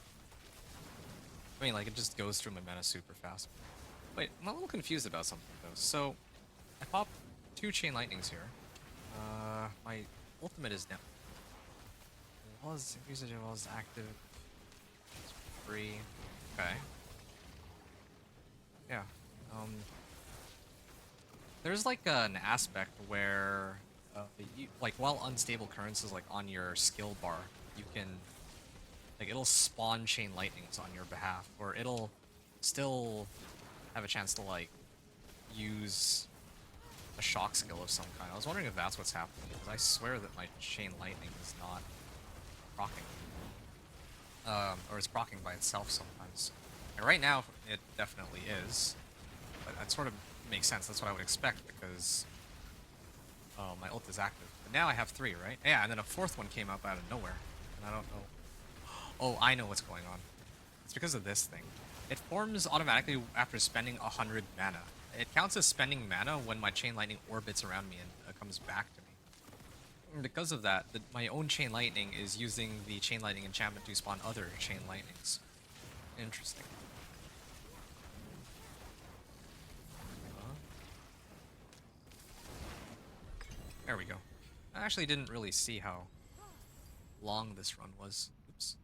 I mean, like, it just goes through my mana super fast. Wait, I'm a little confused about something, though. So, I pop 2 Chain Lightnings here. My ultimate is now. Usage was active. It's free. Okay. Yeah. There's like an aspect where, like, while unstable currents is like on your skill bar, you can, like, it'll spawn Chain Lightnings on your behalf, or it'll still have a chance to like use a shock skill of some kind. I was wondering if that's what's happening, because I swear that my Chain Lightning is not proccing. Or it's proccing by itself sometimes. And right now, it definitely is. But that sort of makes sense. That's what I would expect, because my ult is active. But now I have 3, right? Yeah, and then a 4th one came up out of nowhere. And I don't know. Oh, I know what's going on. It's because of this thing. It forms automatically after spending 100 mana. It counts as spending mana when my Chain Lightning orbits around me and comes back to me. And because of that, my own Chain Lightning is using the Chain Lightning enchantment to spawn other Chain Lightnings. Interesting. There we go. I actually didn't really see how long this run was. Oops.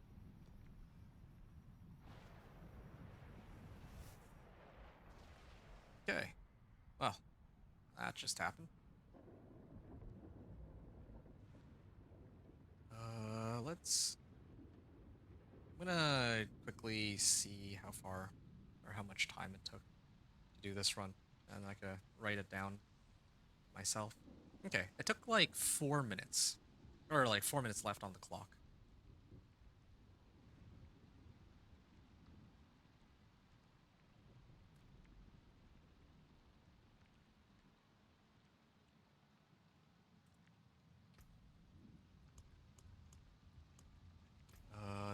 Okay. Well, that just happened. Let's... I'm gonna quickly see how far or how much time it took to do this run, and I could write it down myself. Okay, it took like 4 minutes, or like 4 minutes left on the clock.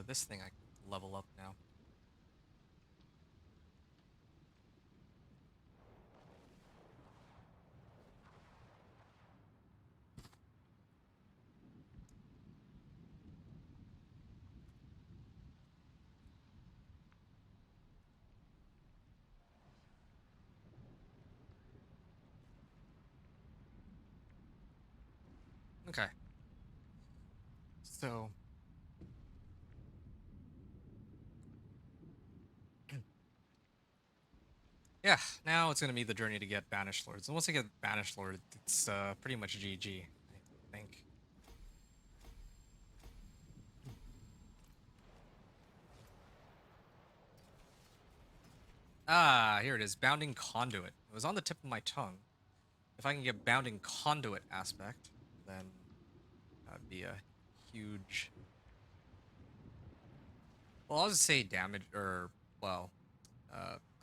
This thing I can level up now. Okay. So. Yeah, now it's gonna be the journey to get Banished Lords. And once I get Banished Lord, it's pretty much GG, I think. Ah, here it is. Bounding Conduit. It was on the tip of my tongue. If I can get Bounding Conduit aspect, then that'd be a huge... Well, I'll just say damage, or, well,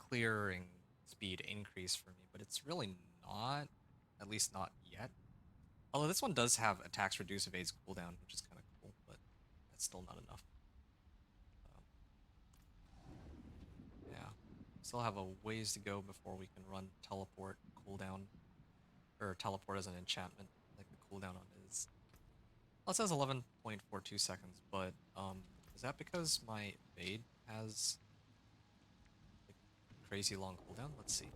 clearing speed increase for me, but it's really not. At least not yet. Although this one does have attacks reduce evades cooldown, which is kind of cool, but that's still not enough. Yeah. Still have a ways to go before we can run teleport cooldown, or teleport as an enchantment, like the cooldown on it is. Well, it says 11.42 seconds, but is that because my evade has like crazy long cooldown? Let's see.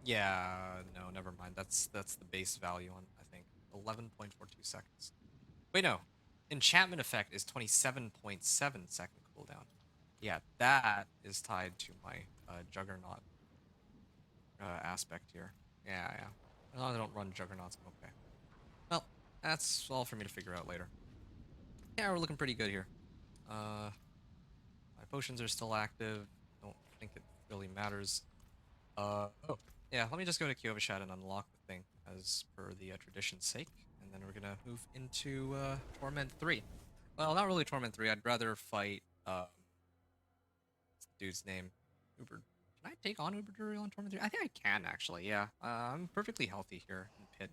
Yeah, no, never mind. That's the base value on, I think, 11.42 seconds. Wait, no. Enchantment effect is 27.7-second cooldown. Yeah, that is tied to my Juggernaut aspect here. Yeah, yeah. As long as I don't run Juggernauts, I'm okay. Well, that's all for me to figure out later. Yeah, we're looking pretty good here. My potions are still active. Don't think it really matters. Oh, yeah, let me just go to Kyovashad and unlock the thing as per the tradition's sake. And then we're gonna move into Torment 3. Well, not really Torment 3. I'd rather fight, what's the dude's name? Uber. Can I take on Uber on Torment 3? I think I can, actually, yeah. I'm perfectly healthy here in Pit.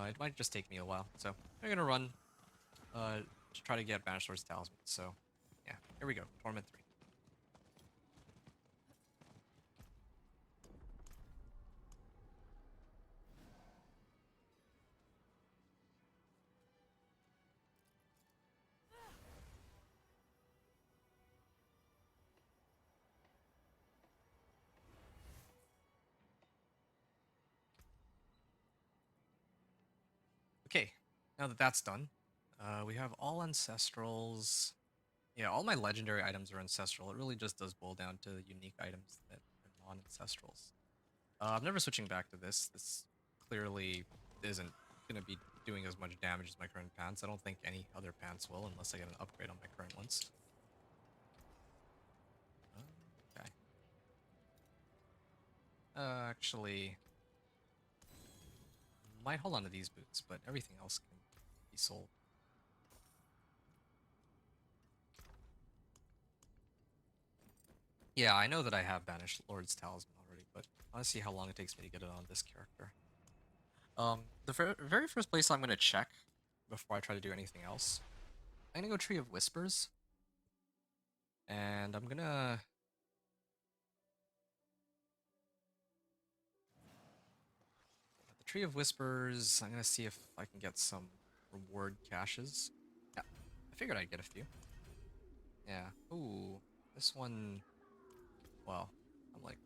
It might just take me a while. So, I'm gonna run to try to get Banished Lord's Talisman. So, yeah, here we go. Torment 3. Okay, now that that's done, we have all Ancestrals. Yeah, all my legendary items are Ancestral. It really just does boil down to unique items that are non-Ancestrals. I'm never switching back to this. This clearly isn't going to be doing as much damage as my current pants. I don't think any other pants will, unless I get an upgrade on my current ones. Okay. Actually, might hold on to these boots, but everything else can be sold. Yeah, I know that I have Banished Lord's Talisman already, but I want to see how long it takes me to get it on this character. The very first place I'm going to check before I try to do anything else, I'm going to go Tree of Whispers. And I'm going to... The Tree of Whispers, I'm going to see if I can get some reward caches. Yeah, I figured I'd get a few. Yeah. Ooh, this one... Well, I'm like,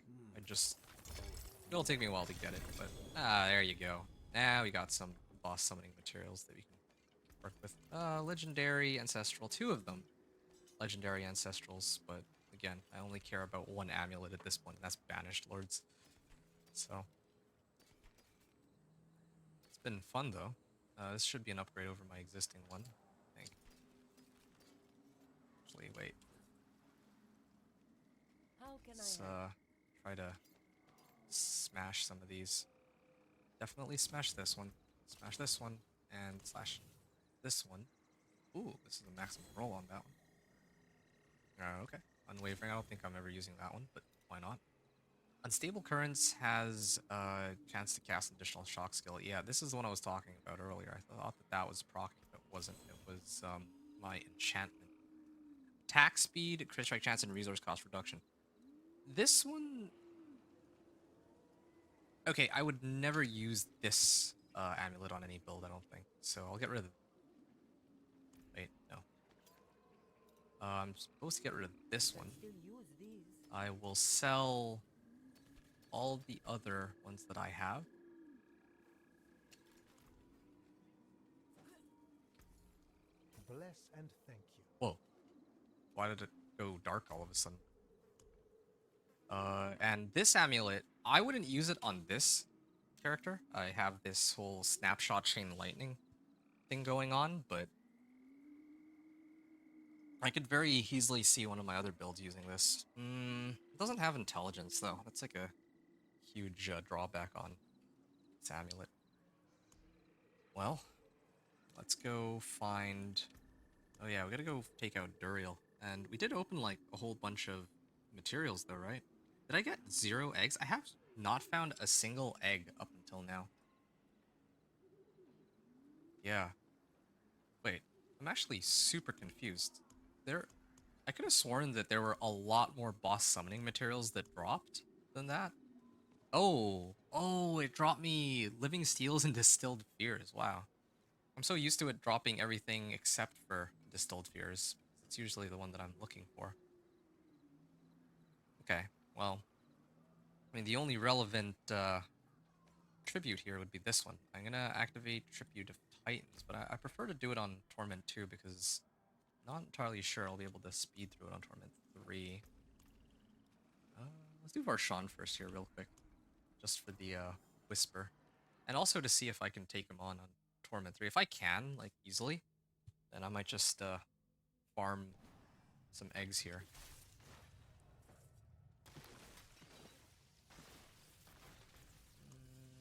it'll take me a while to get it, but... Ah, there you go. Now we got some boss summoning materials that we can work with. Legendary Ancestral, 2 of them. Legendary Ancestrals, but again, I only care about one amulet at this point, and that's Banished Lords. So... It's been fun, though. This should be an upgrade over my existing one, I think. Actually, wait. How can Let's I help? try to smash some of these. Definitely smash this one. Smash this one. And slash this one. Ooh, this is a maximum roll on that one. Okay. Unwavering. I don't think I'm ever using that one, but why not? Unstable Currents has a chance to cast additional shock skill. Yeah, this is the one I was talking about earlier. I thought that that was proc, but it wasn't. It was my enchantment. Attack speed, crit strike chance, and resource cost reduction. This one... Okay, I would never use this amulet on any build, I don't think. So I'll get rid of... Wait, no. I'm supposed to get rid of this one. Still use these. I will sell all the other ones that I have. bless and thank you. Whoa. Why did it go dark all of a sudden? And this amulet, I wouldn't use it on this character. I have this whole snapshot chain lightning thing going on, but I could very easily see one of my other builds using this. It doesn't have intelligence though. That's like a huge drawback on this amulet. Well, let's go find... Oh yeah, we gotta go take out Duriel. And we did open like a whole bunch of materials though, right? Did I get 0 eggs? I have not found a single egg up until now. Yeah. Wait, I'm actually super confused. I could have sworn that there were a lot more boss summoning materials that dropped than that. Oh, it dropped me living steels and distilled fears. Wow. I'm so used to it dropping everything except for distilled fears. It's usually the one that I'm looking for. Okay, well, I mean, the only relevant tribute here would be this one. I'm gonna activate Tribute of Titans, but I prefer to do it on Torment 2 because I'm not entirely sure I'll be able to speed through it on Torment 3. Let's do Varshan first here real quick, just for the Whisper. And also to see if I can take him on Torment 3. If I can, like, easily, then I might just farm some eggs here.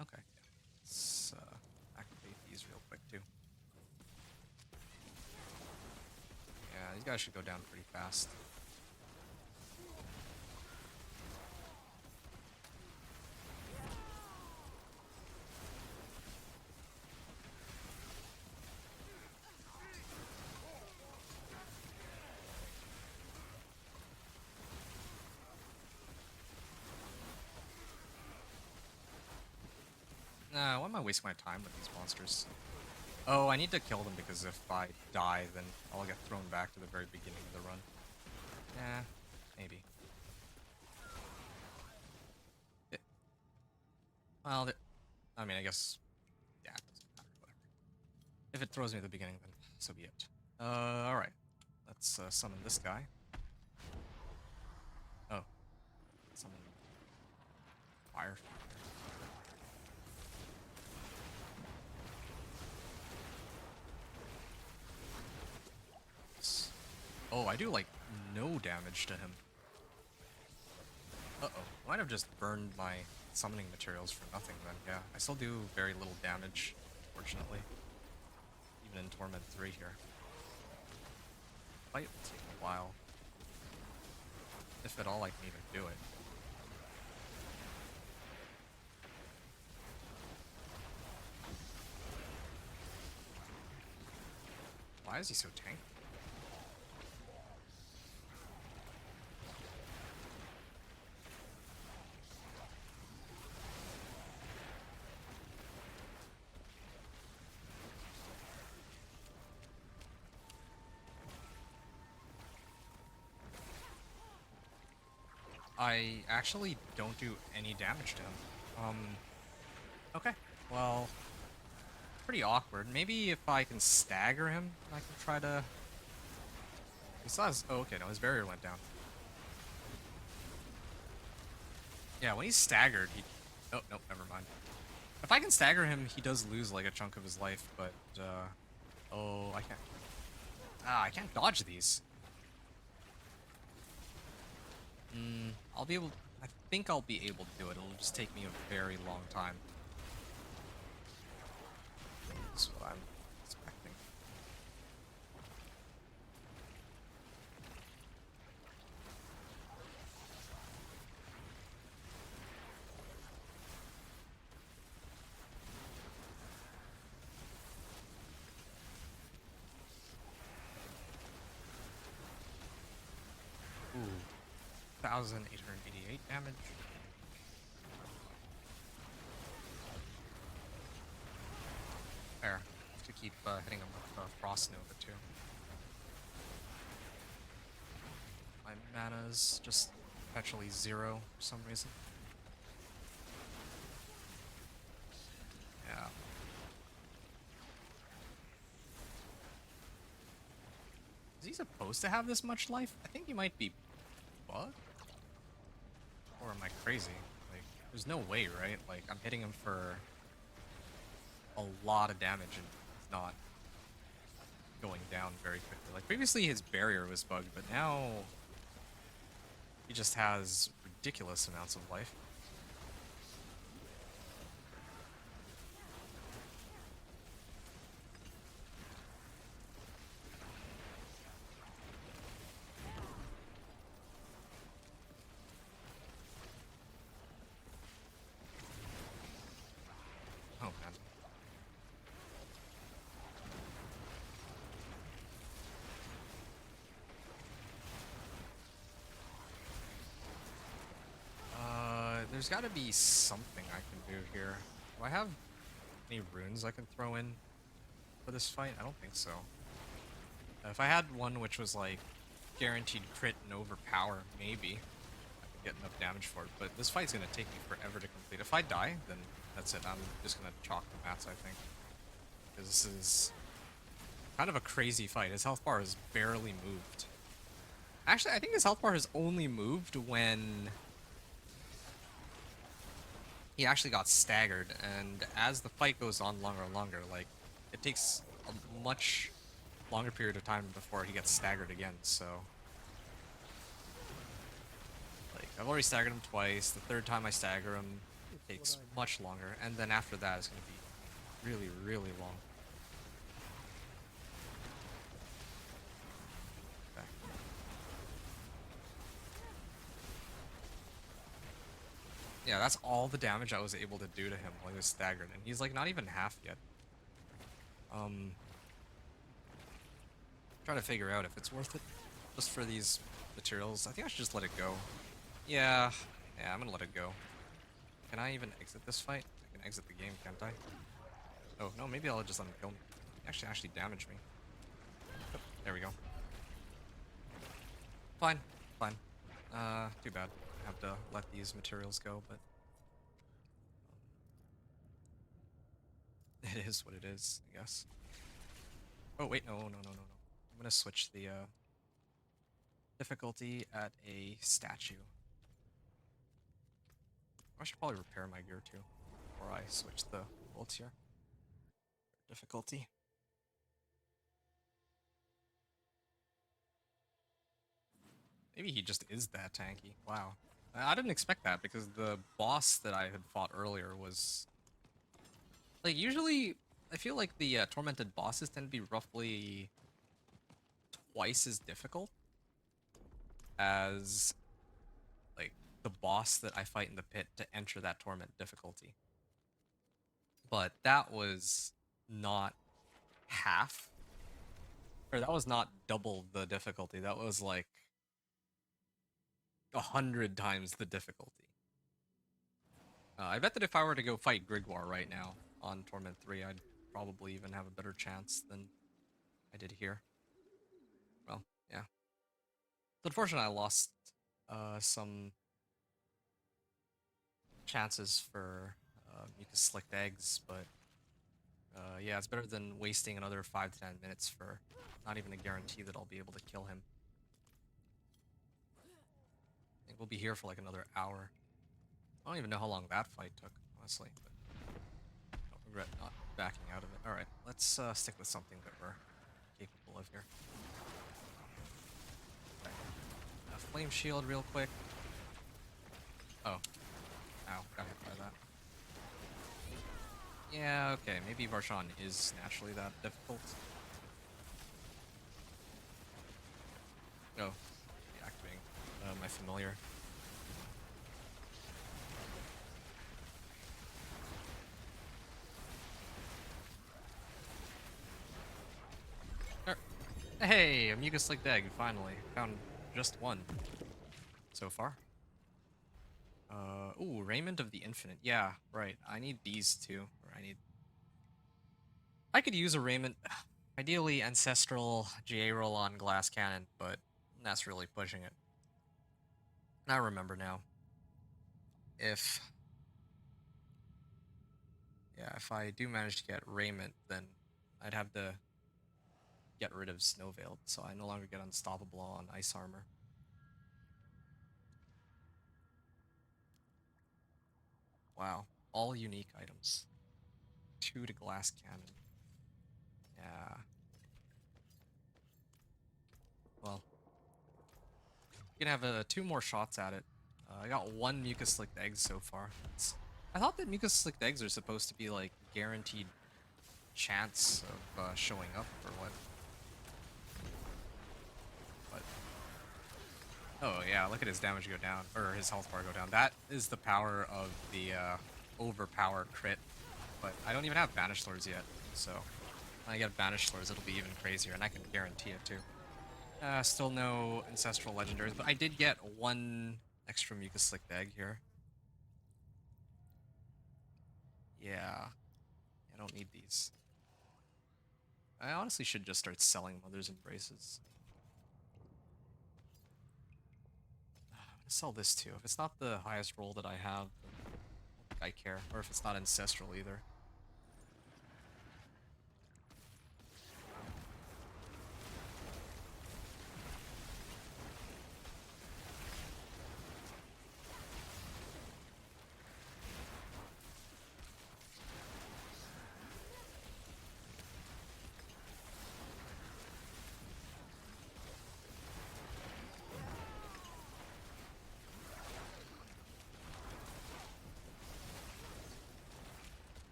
Okay, yeah. Let's activate these real quick too. Yeah, these guys should go down pretty fast. Nah, why am I wasting my time with these monsters? Oh, I need to kill them because if I die, then I'll get thrown back to the very beginning of the run. Nah, maybe. Well, I mean, I guess... Yeah, it doesn't matter, whatever. If it throws me at the beginning, then so be it. Alright. Let's summon this guy. Oh. Summon... Fire. Oh, I do, like, no damage to him. Uh-oh. I might have just burned my summoning materials for nothing then. Yeah, I still do very little damage, fortunately. Even in Torment 3 here. Fight will take a while. If at all I can even do it. Why is he so tanky? I actually don't do any damage to him. Okay. Well, pretty awkward. Maybe if I can stagger him, I can try to... He still has... Oh, okay, no, his barrier went down. Yeah, when he's staggered, he... Oh, nope, never mind. If I can stagger him, he does lose, like, a chunk of his life, but, Oh, I can't... I can't dodge these. I'll be able... I think I'll be able to do it. It'll just take me a very long time. That's what I'm expecting. Ooh. 1,888 damage. There. Have to keep hitting him with Frost Nova too. My mana's just perpetually 0 for some reason. Yeah. he supposed to have this much life? I think he might be bugged. Or am I crazy? Like, there's no way, right? Like, I'm hitting him for a lot of damage and he's not going down very quickly. Like, previously his barrier was bugged, but now he just has ridiculous amounts of life. Oh, man. There's got to be something I can do here. Do I have any runes I can throw in for this fight? I don't think so. If I had one which was like guaranteed crit and overpower, maybe I could get enough damage for it. But this fight's gonna take me forever to complete. If I die, then that's it. I'm just gonna chalk the mats, I think, because this is kind of a crazy fight. His health bar is barely moved. Actually, I think his health bar has only moved when he actually got staggered, and as the fight goes on longer and longer, like, it takes a much longer period of time before he gets staggered again, so... Like, I've already staggered him twice. The third time I stagger him, it takes much longer, and then after that it's gonna be really, really long. Okay. Yeah, that's all the damage I was able to do to him while he was staggered, and he's like not even half yet. Trying to figure out if it's worth it just for these materials. I think I should just let it go. Yeah, I'm gonna let it go. Can I even exit this fight? I can exit the game, can't I? Oh, no, maybe I'll just let him kill me. Actually damage me. Oh, there we go. Fine. Too bad. I have to let these materials go, but... it is what it is, I guess. Oh, wait, no. I'm gonna switch the, difficulty at a statue. I should probably repair my gear, too, before I switch the bolts here. Difficulty. Maybe he just is that tanky. Wow. I didn't expect that, because the boss that I had fought earlier was... Like, usually, I feel like the tormented bosses tend to be roughly twice as difficult as, like, the boss that I fight in the pit to enter that torment difficulty. But that was not half, or that was not double the difficulty. That was like 100 times the difficulty. I bet that if I were to go fight Grigwar right now on Torment 3, I'd probably even have a better chance than I did here. Well, yeah. It's unfortunate I lost some chances for Mucus Slicked Eggs, but yeah, it's better than wasting another 5 to 10 minutes for not even a guarantee that I'll be able to kill him. I think we'll be here for like another hour. I don't even know how long that fight took, honestly, but I don't regret not backing out of it. Alright, let's stick with something that we're capable of here. Okay. Flame shield real quick. Oh. Ow, got hit by that. Yeah, okay, maybe Varshan is naturally that difficult. Oh, deactivating my familiar. Hey, a Mucus Slicked Egg, finally. Found just one so far. Ooh, Raiment of the Infinite. Yeah, right. I need these two. Or I could use a Raiment. Ideally, Ancestral GA roll on Glass Cannon, but that's really pushing it. I remember now. If I do manage to get Raiment, then I'd have to get rid of Snow Veiled, so I no longer get Unstoppable on Ice Armor. Wow, all unique items. 2 to Glass Cannon. Yeah. Well, you can have 2 more shots at it. I got 1 Mucus Slicked Egg so far. I thought that Mucus Slicked Eggs are supposed to be like guaranteed chance of showing up or what. But oh yeah, look at his damage go down, or his health bar go down. That is the power of the overpower crit. But I don't even have Banished Lords yet, so when I get Banished Lords, it'll be even crazier, and I can guarantee it too. Still no Ancestral Legendaries, but I did get 1 extra Mucus Slicked Egg here. Yeah, I don't need these. I honestly should just start selling Mother's Embraces. I'm gonna sell this too. If it's not the highest roll that I have, then I don't think I care. Or if it's not Ancestral either.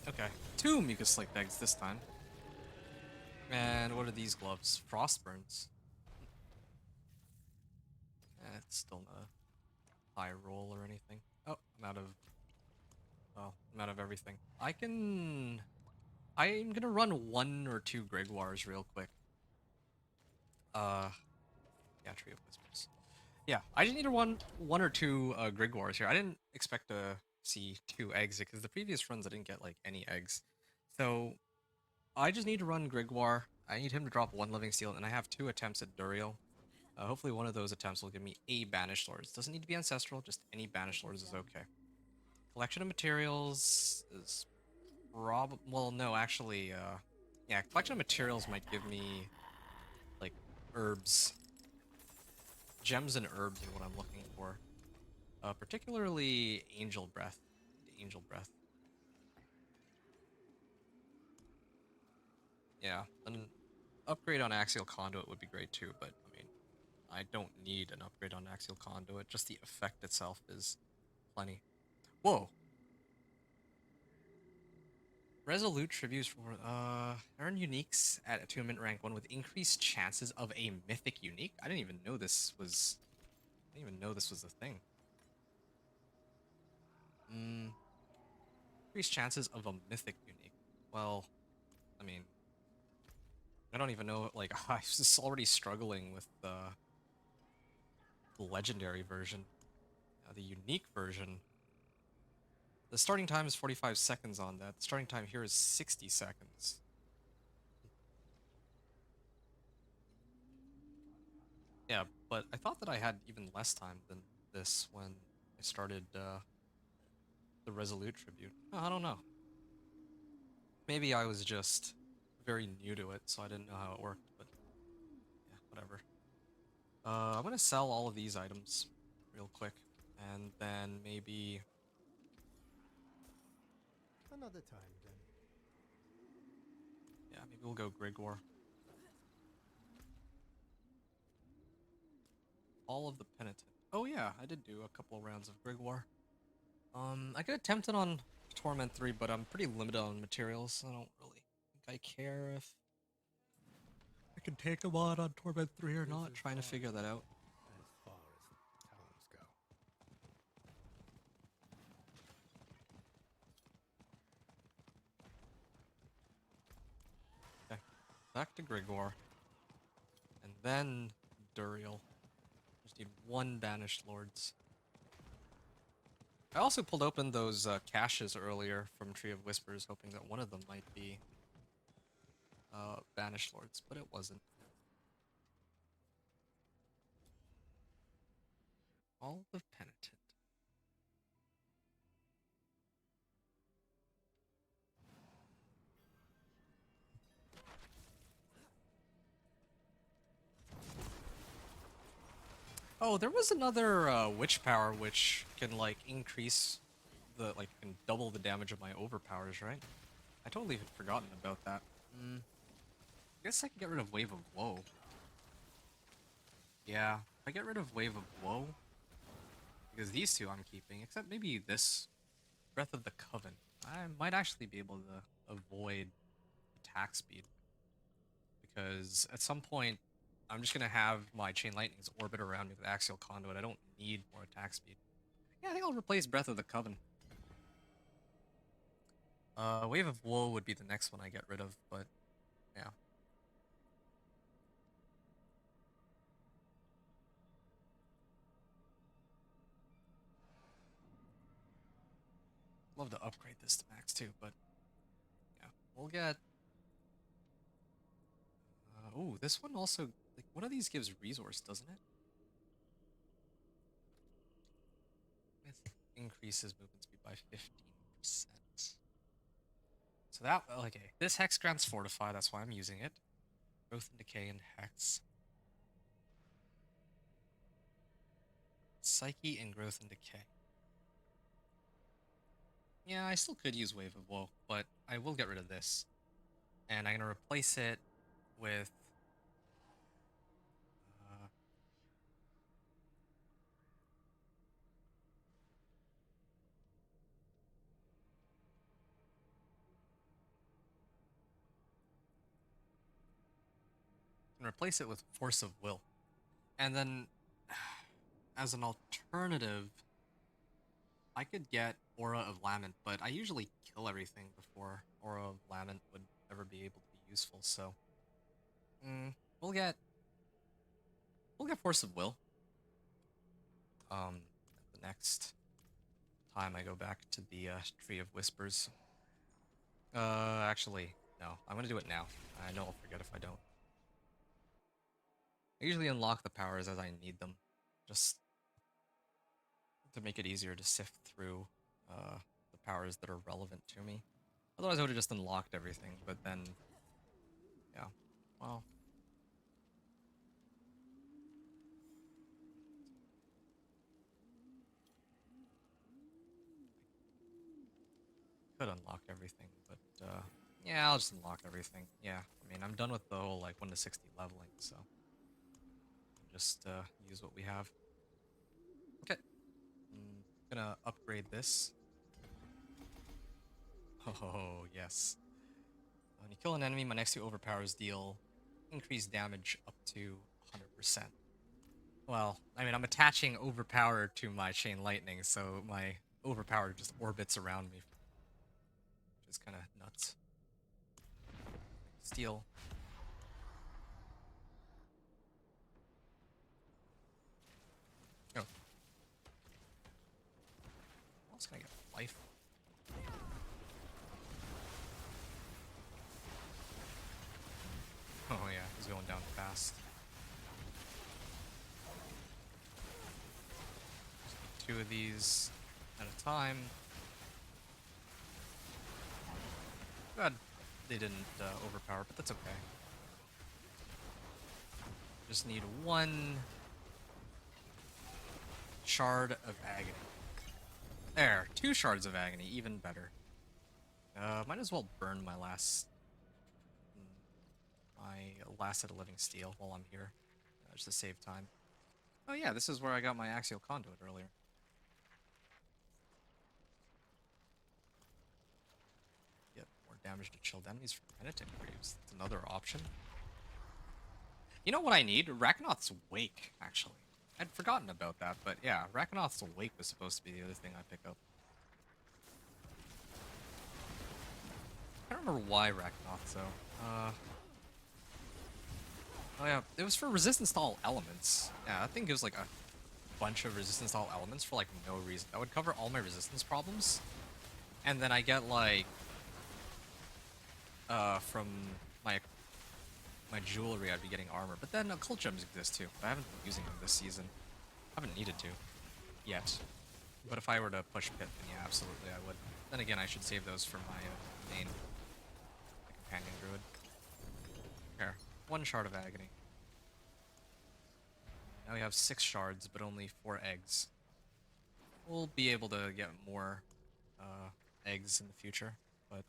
Okay, 2 Mucus Slicked Eggs this time. And what are these gloves? Frostburns. It's still not a high roll or anything. Oh, I'm out of... Well, I'm out of everything. I'm gonna run 1 or 2 Gregoires real quick. Yeah, Tree of Whispers. Yeah, I just need to run 1 or 2 Gregoires here. I didn't expect to see 2 eggs because the previous runs I didn't get like any eggs. So I just need to run Gregoire. I need him to drop 1 Living Seal, and I have 2 attempts at Duriel. Hopefully one of those attempts will give me a Banished Lords. Doesn't need to be Ancestral, just any Banished Lords is okay. Collection of Materials is well, no, actually, yeah, Collection of Materials might give me, like, herbs. Gems and herbs are what I'm looking for. Particularly Angel Breath. Angel Breath. Yeah, an upgrade on Axial Conduit would be great too, but, I mean, I don't need an upgrade on Axial Conduit. Just the effect itself is plenty. Whoa! Resolute tributes for earn uniques at attunement rank 1 with increased chances of a mythic unique. I didn't even know this was a thing. Increased chances of a mythic unique. Well, I mean, I don't even know, like, I was just already struggling with the legendary version. The unique version, the starting time is 45 seconds on that. The starting time here is 60 seconds. Yeah, but I thought that I had even less time than this when I started the Resolute Tribute. Oh, I don't know. Maybe I was just very new to it, so I didn't know how it worked, but yeah, whatever. I'm gonna sell all of these items real quick, and then maybe... Another time, then. Yeah, maybe we'll go Grigor. All of the Penitent. Oh yeah, I did do a couple of rounds of Grigor. I could attempt it on Torment 3, but I'm pretty limited on materials. I don't really think I care if I can take a mod on Torment 3 or not. Trying to figure that out. As far as towns go. Okay, back to Grigor. And then Duriel. Just need 1 Banished Lords. I also pulled open those caches earlier from Tree of Whispers, hoping that one of them might be Banished Lords, but it wasn't. All the Penitent. Oh, there was another witch power which can like increase the can double the damage of my overpowers, right? I totally had forgotten about that. I guess I can get rid of Wave of Woe. Yeah, if I get rid of Wave of Woe, because these two I'm keeping, except maybe this Breath of the Coven. I might actually be able to avoid attack speed, because at some point I'm just gonna have my Chain Lightnings orbit around me with Axial Conduit. I don't need more attack speed. Yeah, I think I'll replace Breath of the Coven. Wave of Woe would be the next one I get rid of, but yeah. Love to upgrade this to max too, but yeah, we'll get. Oh, this one also, like, one of these gives resource, doesn't it? It increases movement speed by 15%. So that, okay, this Hex grants Fortify, that's why I'm using it. Growth and Decay and Hex. Psyche and Growth and Decay. Yeah, I still could use Wave of Woe, but I will get rid of this. And I'm going to replace it with... and replace it with Force of Will. And then, as an alternative, I could get Aura of Lament, but I usually kill everything before Aura of Lament would ever be able to be useful, so... we'll get Force of Will. The next time I go back to the Tree of Whispers. Actually, no. I'm gonna do it now. I know I'll forget if I don't. I usually unlock the powers as I need them, just to make it easier to sift through the powers that are relevant to me. Otherwise I would have just unlocked everything, but then... yeah. Well... could unlock everything, but yeah, I'll just unlock everything. Yeah, I mean, I'm done with the whole like 1 to 60 leveling, so just use what we have. Okay, I'm gonna upgrade this. Oh yes. When you kill an enemy, my next 2 overpowers deal increased damage up to 100%. Well, I mean, I'm attaching overpower to my Chain Lightning, so my overpower just orbits around me, which is kind of nuts. Steal. Oh. What else can I get? Life. Oh yeah, he's going down fast. Just need 2 of these at a time. God, they didn't overpower, but that's okay. Just need 1 shard of agony. There, 2 shards of agony, even better. Might as well burn my last set of living steel while I'm here, just to save time. Oh yeah, this is where I got my axial conduit earlier. Get more damage to chilled enemies from penitent graves. That's another option. You know what I need? Rakanoth's Wake, actually. I'd forgotten about that, but yeah, Rakanoth's Wake was supposed to be the other thing I pick up. I don't remember why Rakanoth, though. Oh yeah, it was for resistance to all elements. Yeah, I think it was like a bunch of resistance to all elements for like no reason. That would cover all my resistance problems. And then I get like... from my jewelry I'd be getting armor. But then occult gems exist too. I haven't been using them this season. I haven't needed to. Yet. But if I were to push Pit, then yeah, absolutely I would. Then again, I should save those for my main companion druid. Here. 1 shard of agony. Now we have 6 shards, but only 4 eggs. We'll be able to get more eggs in the future, but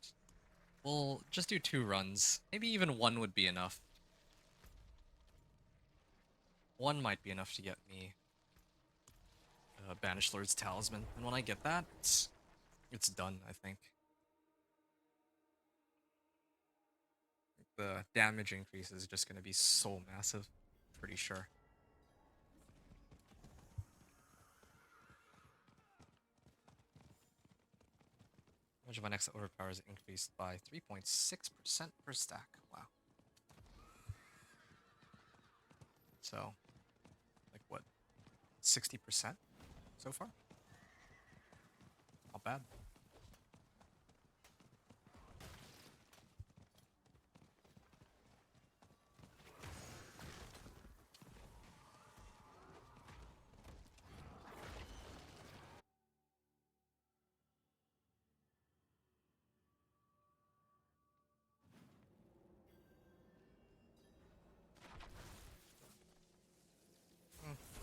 we'll just do 2 runs. Maybe even 1 would be enough. 1 might be enough to get me Banished Lord's Talisman, and when I get that, it's done, I think. The damage increase is just going to be so massive, pretty sure. Damage of my next overpower is increased by 3.6% per stack. Wow. So, like what, 60% so far? Not bad.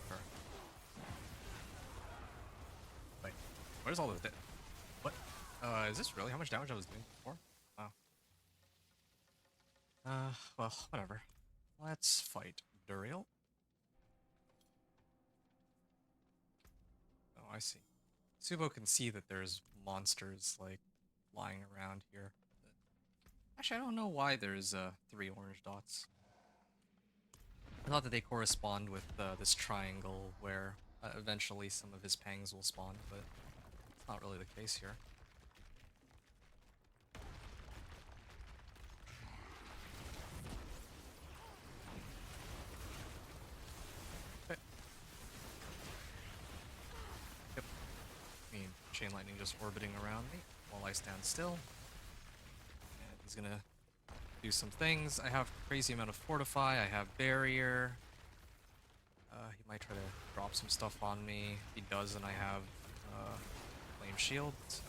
Sure. Wait, where's all this? What? Is this really how much damage I was doing before? Wow. Well, whatever. Let's fight Duriel. Oh, I see. Subo can see that there's monsters, like, lying around here. Actually, I don't know why there's 3 orange dots. I thought that they correspond with this triangle where eventually some of his pangs will spawn, but it's not really the case here. Okay. Yep. I mean, Chain Lightning just orbiting around me while I stand still. And he's gonna do some things. I have crazy amount of Fortify, I have Barrier. He might try to drop some stuff on me. If he does, and I have Flame Shield, so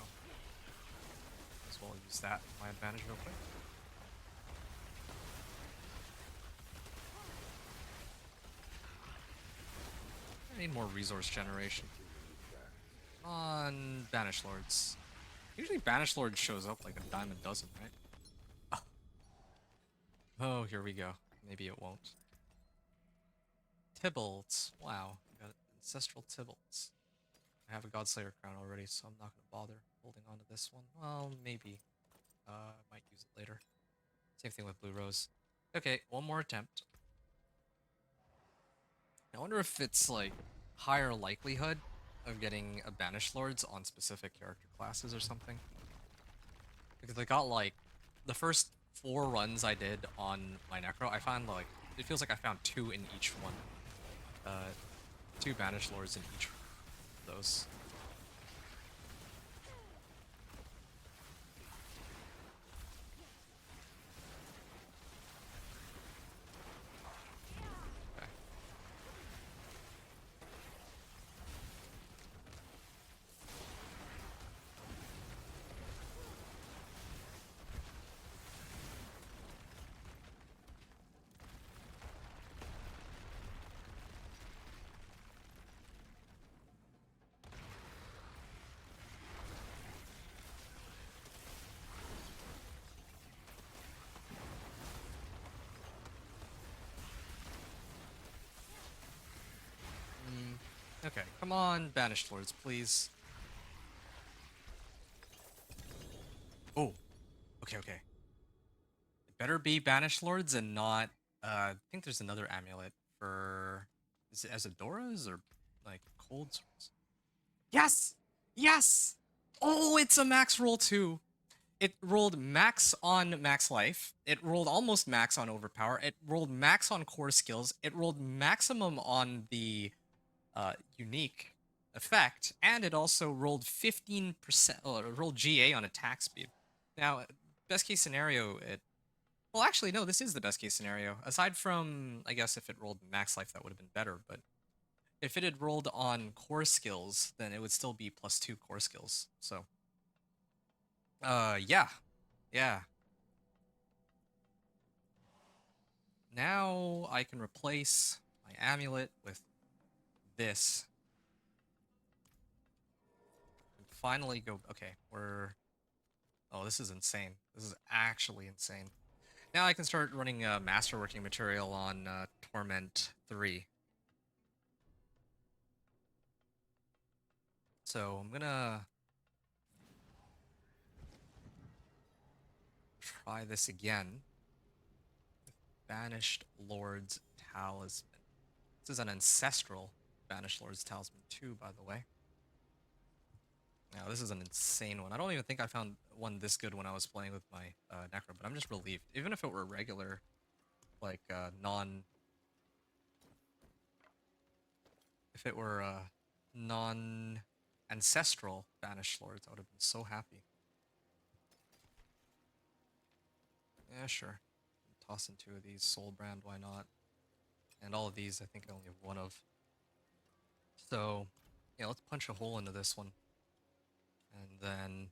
as well use that to my advantage real quick. I need more resource generation on Banished Lords. Usually Banished Lord shows up like a dime a dozen, right? Oh, here we go. Maybe it won't. Tybalts. Wow, I got Ancestral Tybalts. I have a Godslayer crown already, so I'm not going to bother holding on to this one. Well, maybe. I might use it later. Same thing with Blue Rose. Okay, one more attempt. I wonder if it's, like, higher likelihood of getting a Banished Lords on specific character classes or something. Because I got, like, the first 4 runs I did on my Necro, I found, like, it feels like I found 2 in each one. 2 Banished Lords in each of those. Okay. Okay, come on, Banished Lords, please. Oh, okay. It better be Banished Lords and not, I think there's another amulet for, is it Azadoras or, like, Cold Swords? Yes! Yes! Oh, it's a max roll too! It rolled max on max life, it rolled almost max on overpower, it rolled max on core skills, it rolled maximum on the unique effect, and it also rolled 15%, or rolled GA on attack speed. Now, best case scenario, well, actually, no, this is the best case scenario. Aside from, I guess, if it rolled max life, that would have been better, but if it had rolled on core skills, then it would still be +2 core skills, so. Yeah. Now I can replace my amulet with this. And finally go. Okay, we're. Oh, this is insane. This is actually insane. Now I can start running masterworking material on Torment 3. So I'm gonna try this again. Banished Lord's Talisman. This is an ancestral Banished Lord's Talisman too, by the way. Now this is an insane one. I don't even think I found one this good when I was playing with my Necro, but I'm just relieved. Even if it were regular, like if it were non-ancestral Banished Lords, I would have been so happy. Yeah, sure. Toss in 2 of these. Soul Brand, why not? And all of these, I think I only have 1 of. So, yeah, let's punch a hole into this one. And then,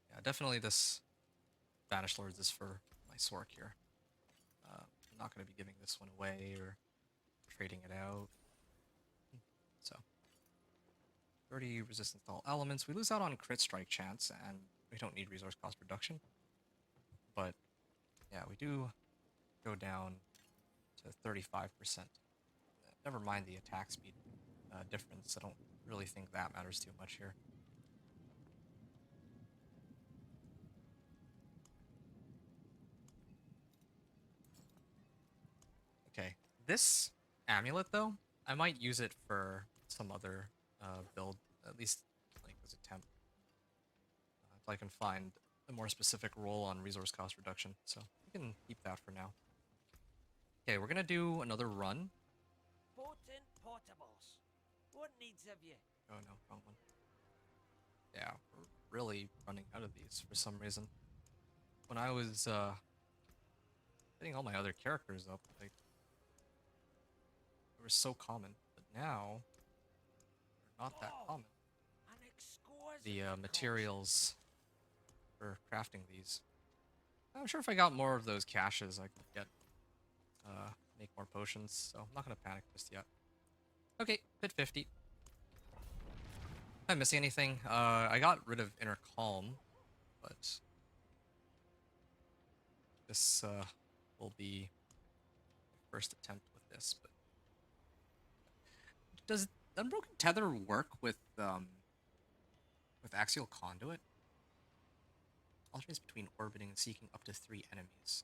yeah, definitely this Banished Lords is for my Sork here. I'm not going to be giving this one away or trading it out. So, 30 resistance to all elements. We lose out on crit strike chance, and we don't need resource cost reduction. But, yeah, we do go down to 35%. Never mind the attack speed difference. I don't really think that matters too much here. Okay, this amulet though, I might use it for some other build, at least like as a temp. If I can find a more specific role on resource cost reduction, so we can keep that for now. Okay, we're gonna do another run. Potent portables. What needs of you? Oh no, wrong one. Yeah, we're really running out of these for some reason. When I was getting all my other characters up, like they were so common, but now they're not that common. An exquisite The materials for crafting these. I'm sure if I got more of those caches, I could get make more potions. So I'm not gonna panic just yet. Okay, hit 50. Am I missing anything? I got rid of Inner Calm, but this will be my first attempt with this. But does Unbroken Tether work with Axial Conduit? Alternates between orbiting and seeking up to 3 enemies.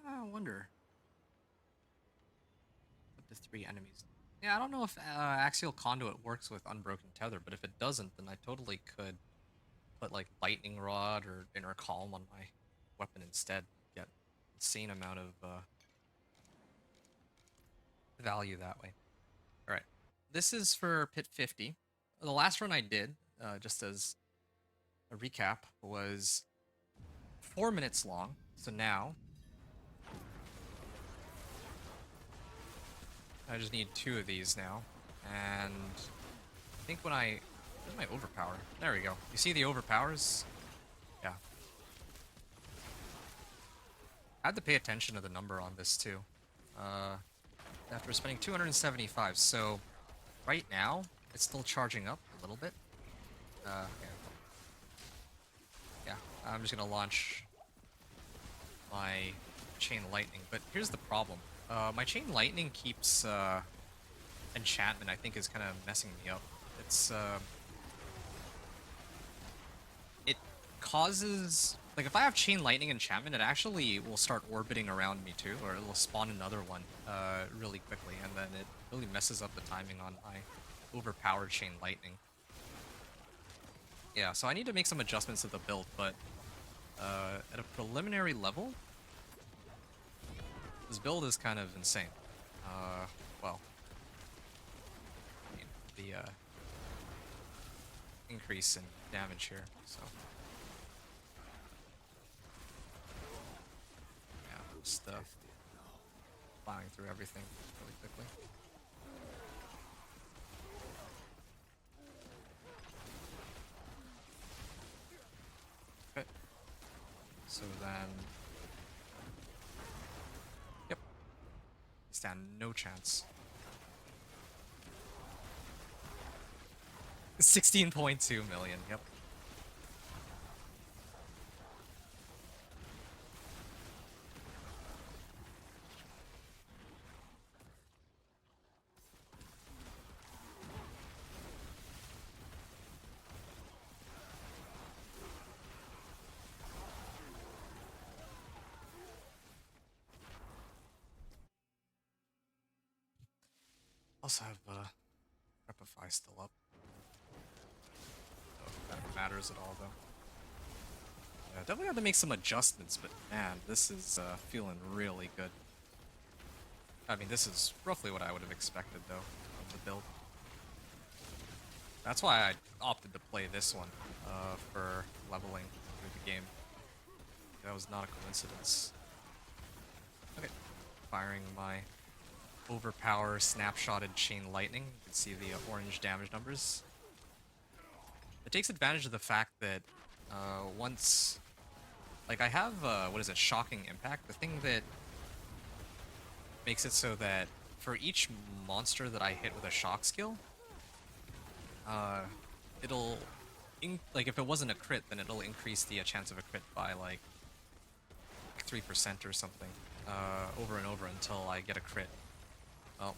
I wonder. Up to 3 enemies. Yeah, I don't know if Axial Conduit works with Unbroken Tether, but if it doesn't, then I totally could put like Lightning Rod or Inner Calm on my weapon instead. Get insane amount of value that way. Alright. This is for Pit 50. The last run I did, just as a recap, was 4 minutes long. So now I just need 2 of these now. And I think when where's my overpower? There we go. You see the overpowers? Yeah. I had to pay attention to the number on this too. After spending 275, so right now it's still charging up a little bit. Yeah, I'm just gonna launch my Chain Lightning, but here's the problem. My Chain Lightning keeps enchantment, I think, is kind of messing me up. It's it causes, like, if I have Chain Lightning enchantment, it actually will start orbiting around me too, or it will spawn another one really quickly, and then it really messes up the timing on my overpowered Chain Lightning. Yeah, so I need to make some adjustments to the build, but at a preliminary level, this build is kind of insane. Well, I mean, the increase in damage here, so. Yeah, just plowing through everything really quickly. Okay. So then, yep, stand no chance. 16.2 million, yep. Also have Repify still up. I don't know if that matters at all though. Yeah, definitely had to make some adjustments, but man, this is feeling really good. I mean, this is roughly what I would have expected though of the build. That's why I opted to play this one for leveling through the game. That was not a coincidence. Okay, firing my overpower snapshotted Chain Lightning. You can see the orange damage numbers. It takes advantage of the fact that once, like I have, what is it, Shocking Impact? The thing that makes it so that for each monster that I hit with a shock skill, it'll, like if it wasn't a crit, then it'll increase the chance of a crit by like 3% or something, over and over until I get a crit. Well,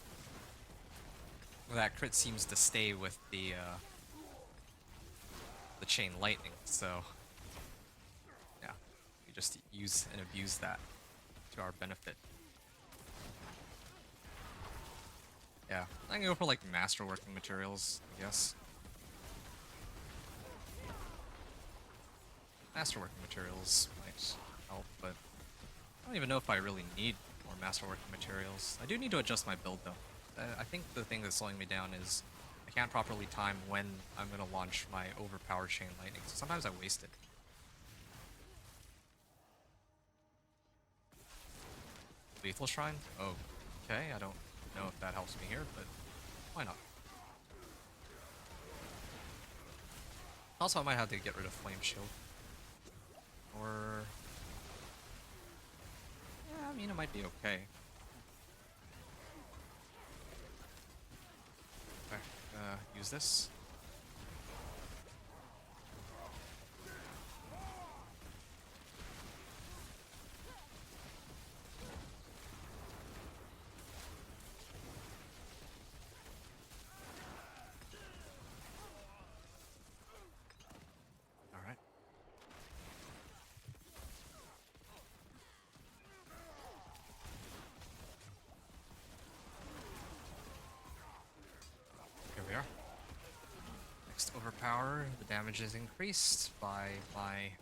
that crit seems to stay with the Chain Lightning, so yeah, we just use and abuse that to our benefit. Yeah, I'm gonna go for like masterworking materials, I guess. Masterworking materials might help, but I don't even know if I really need more masterworking materials. I do need to adjust my build though. I think the thing that's slowing me down is I can't properly time when I'm gonna launch my overpowered Chain Lightning, so sometimes I waste it. Lethal Shrine? Oh, okay, I don't know if that helps me here, but why not? Also, I might have to get rid of Flame Shield. Or... yeah, I mean, it might be okay. Okay, use this. Alright. Here we are. Next overpower, the damage is increased by my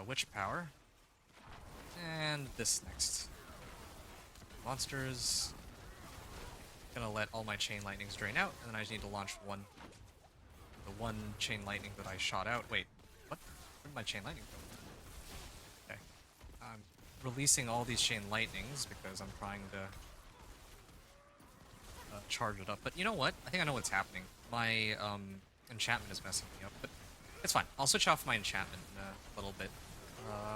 witch power. And this next. Monsters. Gonna let all my Chain Lightnings drain out, and then I just need to launch one. The one Chain Lightning that I shot out. Wait, what? Where did my Chain Lightning go? Okay. I'm releasing all these Chain Lightnings because I'm trying to charge it up. But you know what? I think I know what's happening. My enchantment is messing me up, but it's fine. I'll switch off my enchantment in a little bit.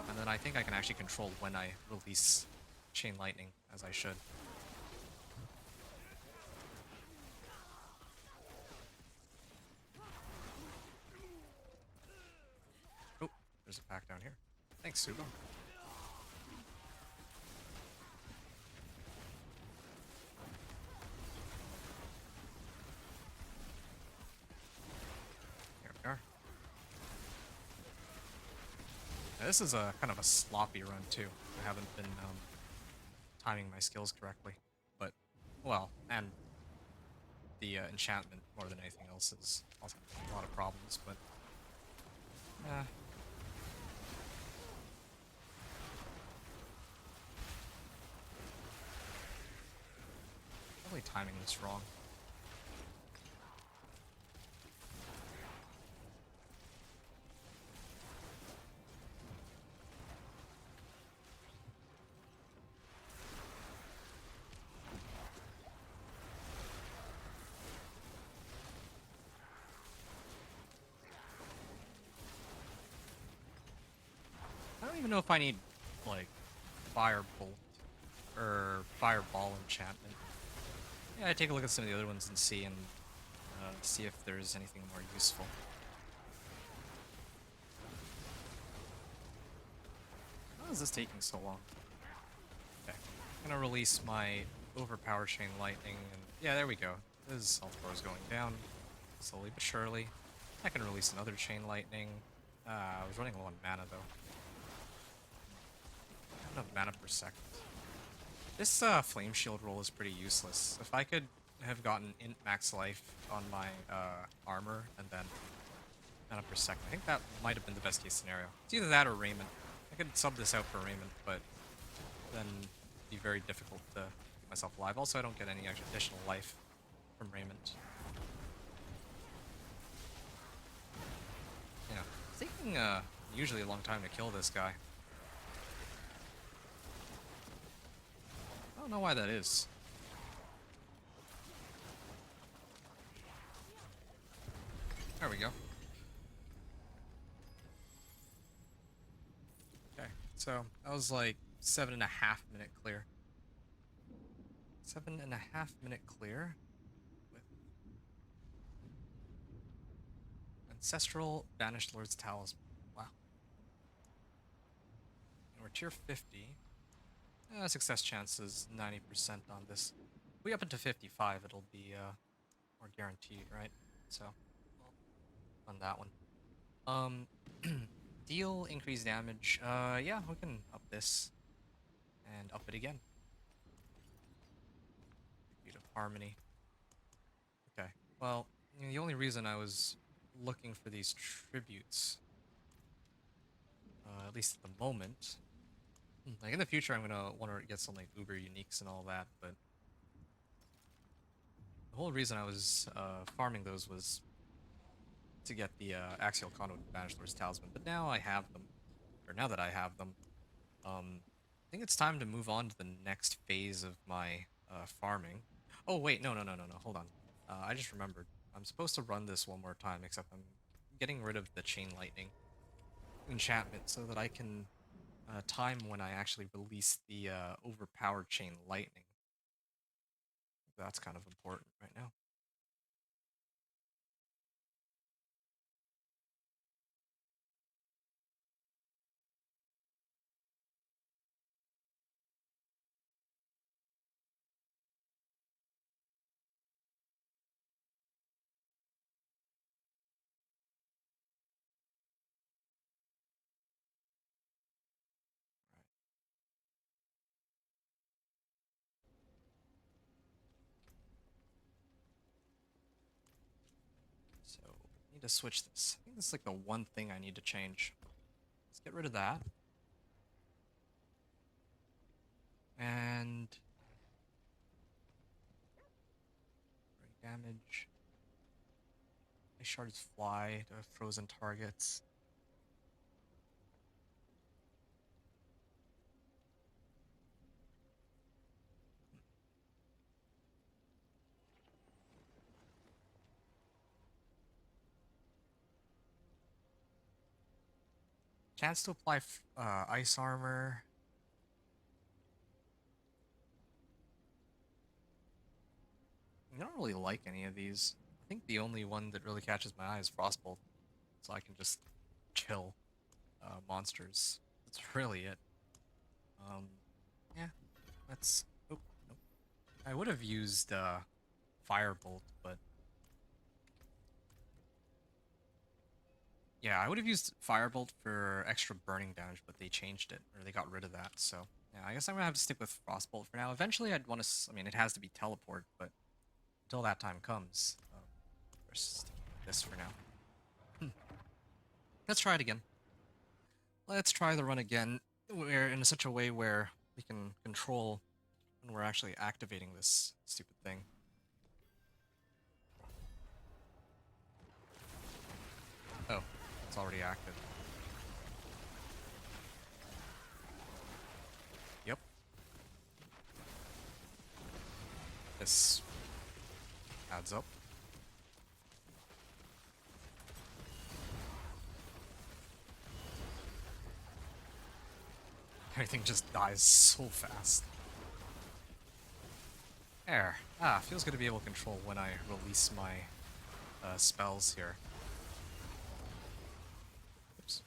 And then I think I can actually control when I release Chain Lightning, as I should. Oh, there's a pack down here. Thanks, Sugo. Here we are. Now, this is a kind of a sloppy run too. I haven't been timing my skills correctly, but well, and the enchantment more than anything else is also a lot of problems. But probably timing this wrong. I don't even know if I need, like, Firebolt or Fireball enchantment. Yeah, I take a look at some of the other ones and see, and See if there's anything more useful. How is this taking so long? Okay, I'm gonna release my overpowered Chain Lightning, and yeah, there we go. His health bar is going down, slowly but surely. I can release another Chain Lightning. I was running low on mana though. I have enough mana per second. This Flame Shield roll is pretty useless. If I could have gotten int max life on my armor and then mana per second, I think that might have been the best case scenario. It's either that or Raiment. I could sub this out for Raiment, but then it'd be very difficult to keep myself alive. Also, I don't get any additional life from Raiment. Yeah, it's taking usually a long time to kill this guy. I don't know why that is. There we go. Okay, so that was like 7.5 minute clear. 7.5 minute clear with Ancestral Banished Lord's Talisman. Wow. And we're tier 50. Success chance is 90% on this. If we up into 55, it'll be more guaranteed, right? So, on that one. Deal increased damage. Yeah, we can up this and up it again. Beat of Harmony. Okay. Well, the only reason I was looking for these tributes, at least at the moment, like in the future, I'm gonna want to get some like uber uniques and all that, but the whole reason I was farming those was to get the Axial Conduit Banished Lord's Talisman. But now I have them, or now that I have them, I think it's time to move on to the next phase of my farming. Oh wait, no, hold on. I just remembered. I'm supposed to run this one more time, except I'm getting rid of the Chain Lightning enchantment so that I can time when I actually release the overpowered Chain Lightning. That's kind of important right now. So, need to switch this. I think this is like the one thing I need to change. Let's get rid of that. And damage. Ice shards fly to frozen targets. Chance to apply ice armor. I don't really like any of these. I think the only one that really catches my eye is Frostbolt, so I can just chill monsters. That's really it. Yeah, that's. Oh, nope. I would have used Firebolt, but yeah, I would have used Firebolt for extra burning damage, but they changed it, or they got rid of that. So yeah, I guess I'm gonna have to stick with Frostbolt for now. Eventually, I'd want to. I mean, it has to be teleport, but until that time comes, we're sticking with this for now. Let's try it again. Let's try the run again, where in such a way where we can control when we're actually activating this stupid thing. Oh, it's already active. Yep. This adds up. Everything just dies so fast. There. Ah, feels good to be able to control when I release my spells here. Oops.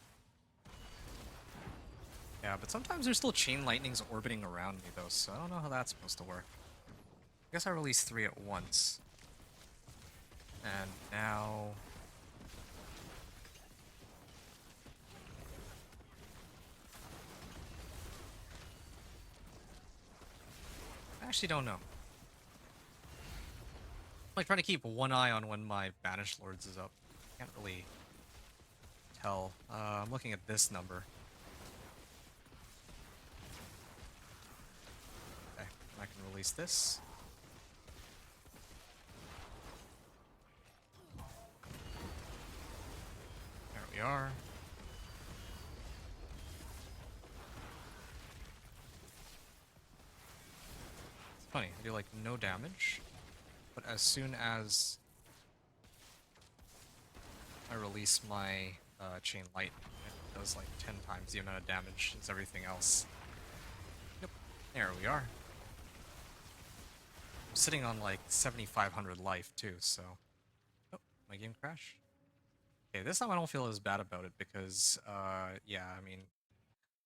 Yeah, but sometimes there's still chain lightnings orbiting around me though, so I don't know how that's supposed to work. I guess I released 3 at once. And now... I actually don't know. I'm like trying to keep one eye on when my Banished Lords is up. Can't really tell. I'm looking at this number. Okay, I can release this. There we are. It's funny, I do like no damage, but as soon as I release my Chain Lightning, it does like 10 times the amount of damage as everything else. Yep, there we are. I'm sitting on like 7,500 life too, so... Oh, my game crashed. Okay, this time I don't feel as bad about it because, yeah, I mean,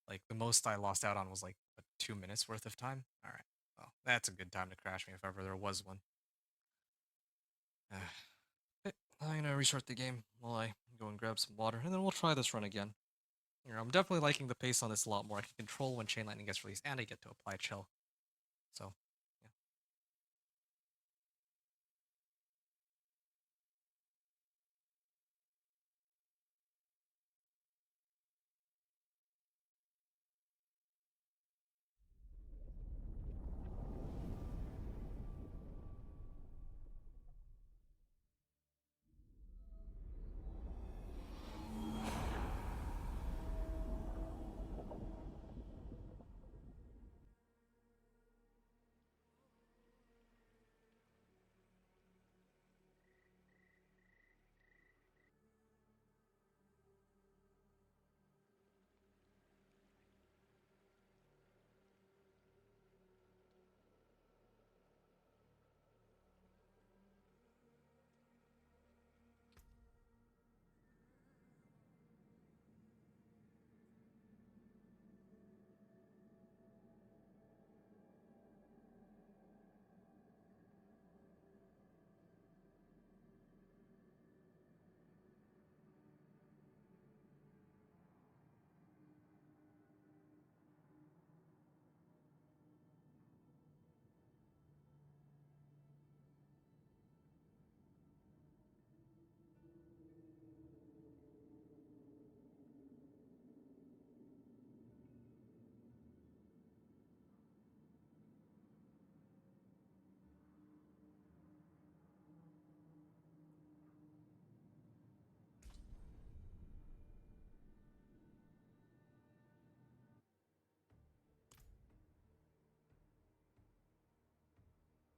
like, the most I lost out on was like, what, 2 minutes worth of time? Alright, well, that's a good time to crash me if ever there was one. Okay, I'm gonna restart the game while I go and grab some water, and then we'll try this run again. You know, I'm definitely liking the pace on this a lot more. I can control when Chain Lightning gets released, and I get to apply chill. So, yeah.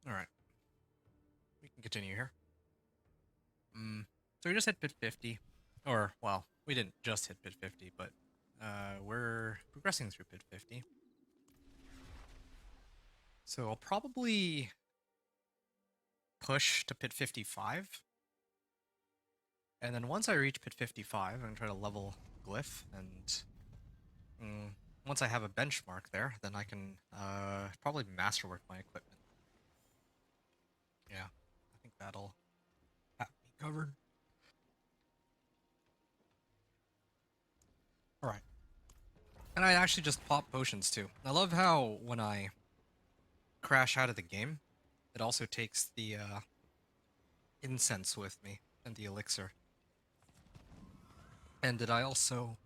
Alright. We can continue here. So we just hit pit 50. Or, well, we didn't just hit pit 50, but we're progressing through pit 50. So I'll probably push to pit 55. And then once I reach pit 55, I'm going to try to level Glyph, and once I have a benchmark there, then I can probably masterwork my equipment. Yeah, I think that'll have me covered. Alright. And I actually just pop potions too. I love how when I crash out of the game, it also takes the incense with me and the elixir. And did I also...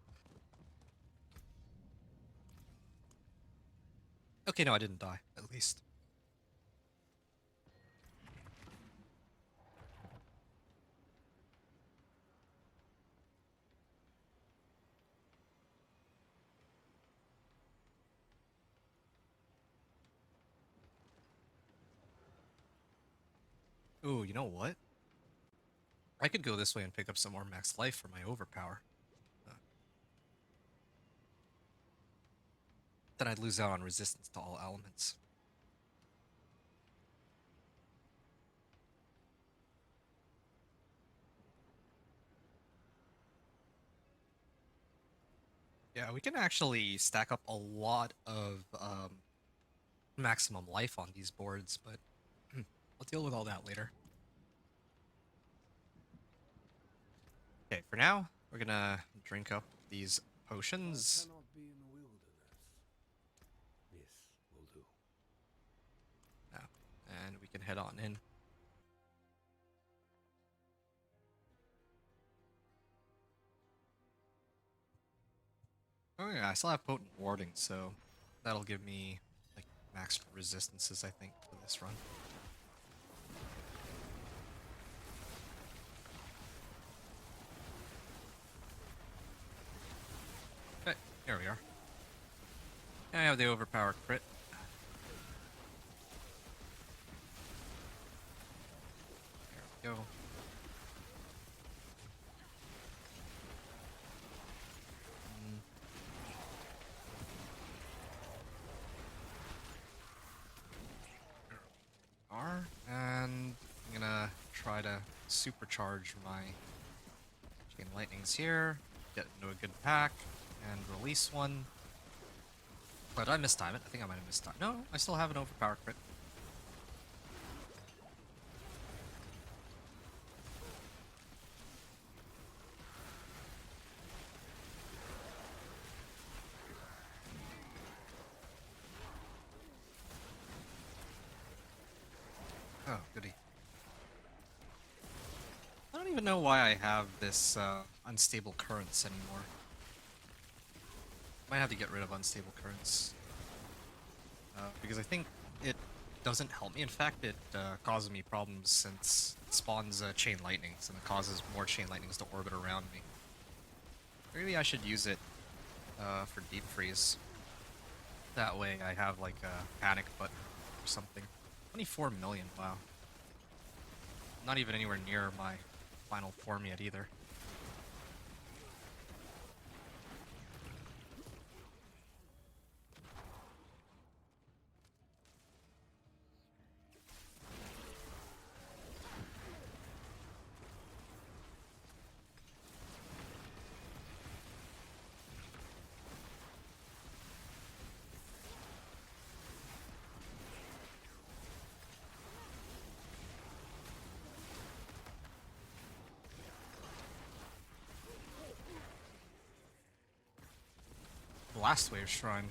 Okay, no, I didn't die, at least. Ooh, you know what? I could go this way and pick up some more max life for my overpower. Then I'd lose out on resistance to all elements. Yeah, we can actually stack up a lot of maximum life on these boards, but I'll deal with all that later. Okay, for now, we're gonna drink up these potions. Cannot be in the wilderness. This will do. Yeah, and we can head on in. Oh yeah, I still have potent warding, so that'll give me like max resistances, I think, for this run. Okay, here we are. I have the overpower crit. There we go. And I'm gonna try to supercharge my Chain Lightnings here, get into a good pack, and release one. But I mistime it. I think I might have mistime. No, I still have an overpower crit. Oh, goody. I don't even know why I have this unstable currents anymore. Might have to get rid of unstable currents. Because I think it doesn't help me. In fact, it causes me problems since it spawns chain lightnings and it causes more chain lightnings to orbit around me. Maybe I should use it for deep freeze. That way I have like a panic button or something. 24 million, wow. Not even anywhere near my final form yet either. Blast Wave Shrine.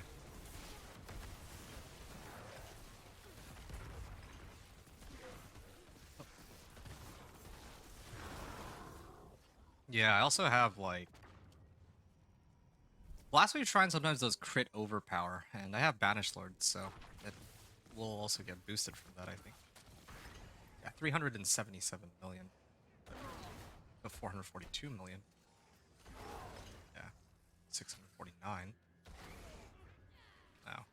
Yeah, I also have like Blast Wave Shrine sometimes does crit overpower, and I have Banished Lord, so it will also get boosted from that, I think. Yeah, 377 million. No, 442 million. Yeah, 649. Wow.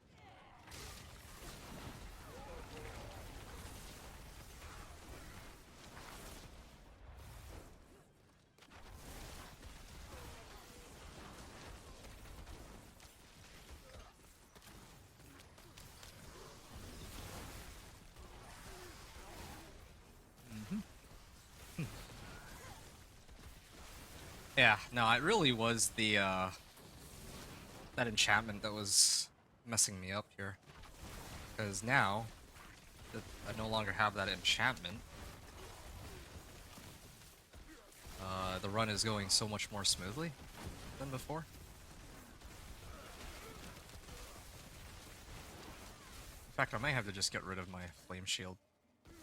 Yeah, no, it really was the that enchantment that was messing me up here. Because now that I no longer have that enchantment, the run is going so much more smoothly than before. In fact, I might have to just get rid of my Flame Shield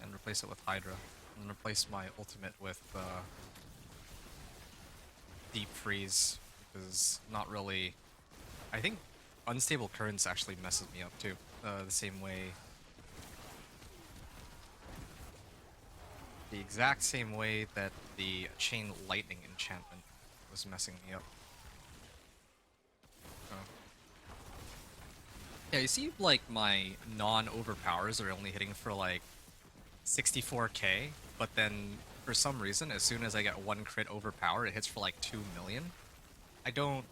and replace it with Hydra, and replace my ultimate with Deep Freeze, because not really... I think Unstable Currents actually messes me up too, the same way... The exact same way that the Chain Lightning enchantment was messing me up. Oh. Yeah, you see, like, my non-overpowers are only hitting for, like, 64k, but then, for some reason, as soon as I get one crit overpower, it hits for, like, 2 million. I don't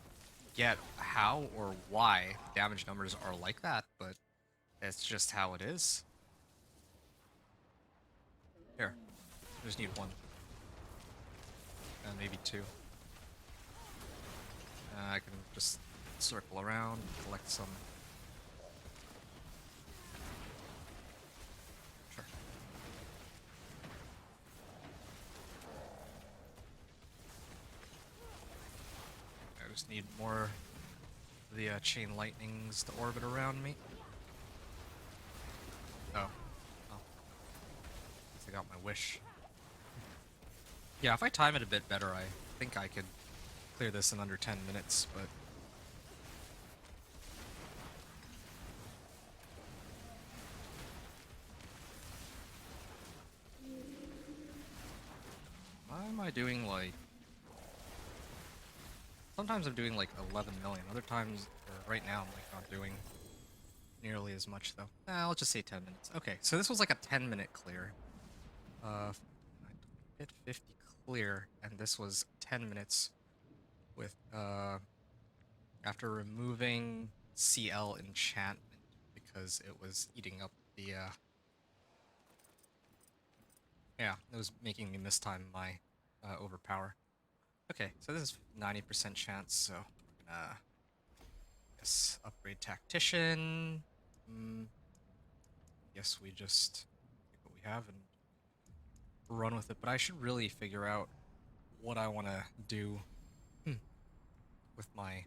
get how or why the damage numbers are like that, but it's just how it is. Here. I just need one. And maybe two. I can just circle around, collect some. Sure. I just need more of the chain lightnings to orbit around me. Oh. Oh. I got my wish. Yeah, if I time it a bit better, I think I could clear this in under 10 minutes, but... why am I doing, like... sometimes I'm doing, like, 11 million. Other times, or right now, I'm, like, not doing nearly as much, though. Let's just say 10 minutes. Okay, so this was, like, a 10-minute clear. Hit 50 clear, and this was 10 minutes with, after removing CL enchantment because it was eating up the, yeah, it was making me mistime my, overpower. Okay, so this is 90% chance, so we're gonna, guess, upgrade Tactician. Guess we just take what we have and run with it, but I should really figure out what I want to do with my,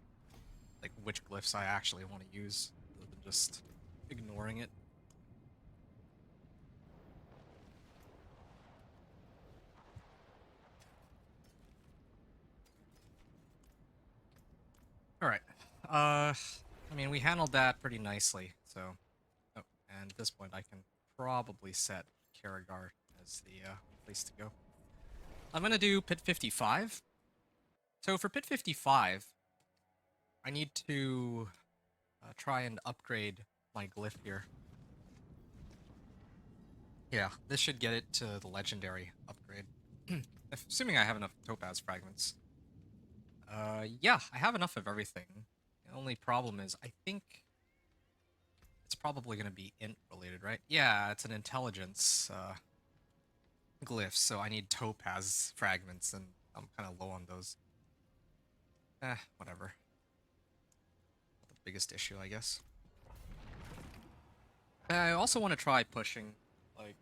like, which glyphs I actually want to use, rather than just ignoring it. Alright, I mean, we handled that pretty nicely, so... oh, and at this point I can probably set Karagar as the, place to go. I'm gonna do Pit 55. So for Pit 55, I need to try and upgrade my glyph here. Yeah, this should get it to the legendary upgrade. Assuming I have enough topaz fragments. Yeah, I have enough of everything. The only problem is, I think it's probably going to be int related, right? Yeah, it's an intelligence glyph, so I need topaz fragments, and I'm kind of low on those. Whatever. Not the biggest issue, I guess. I also want to try pushing, like,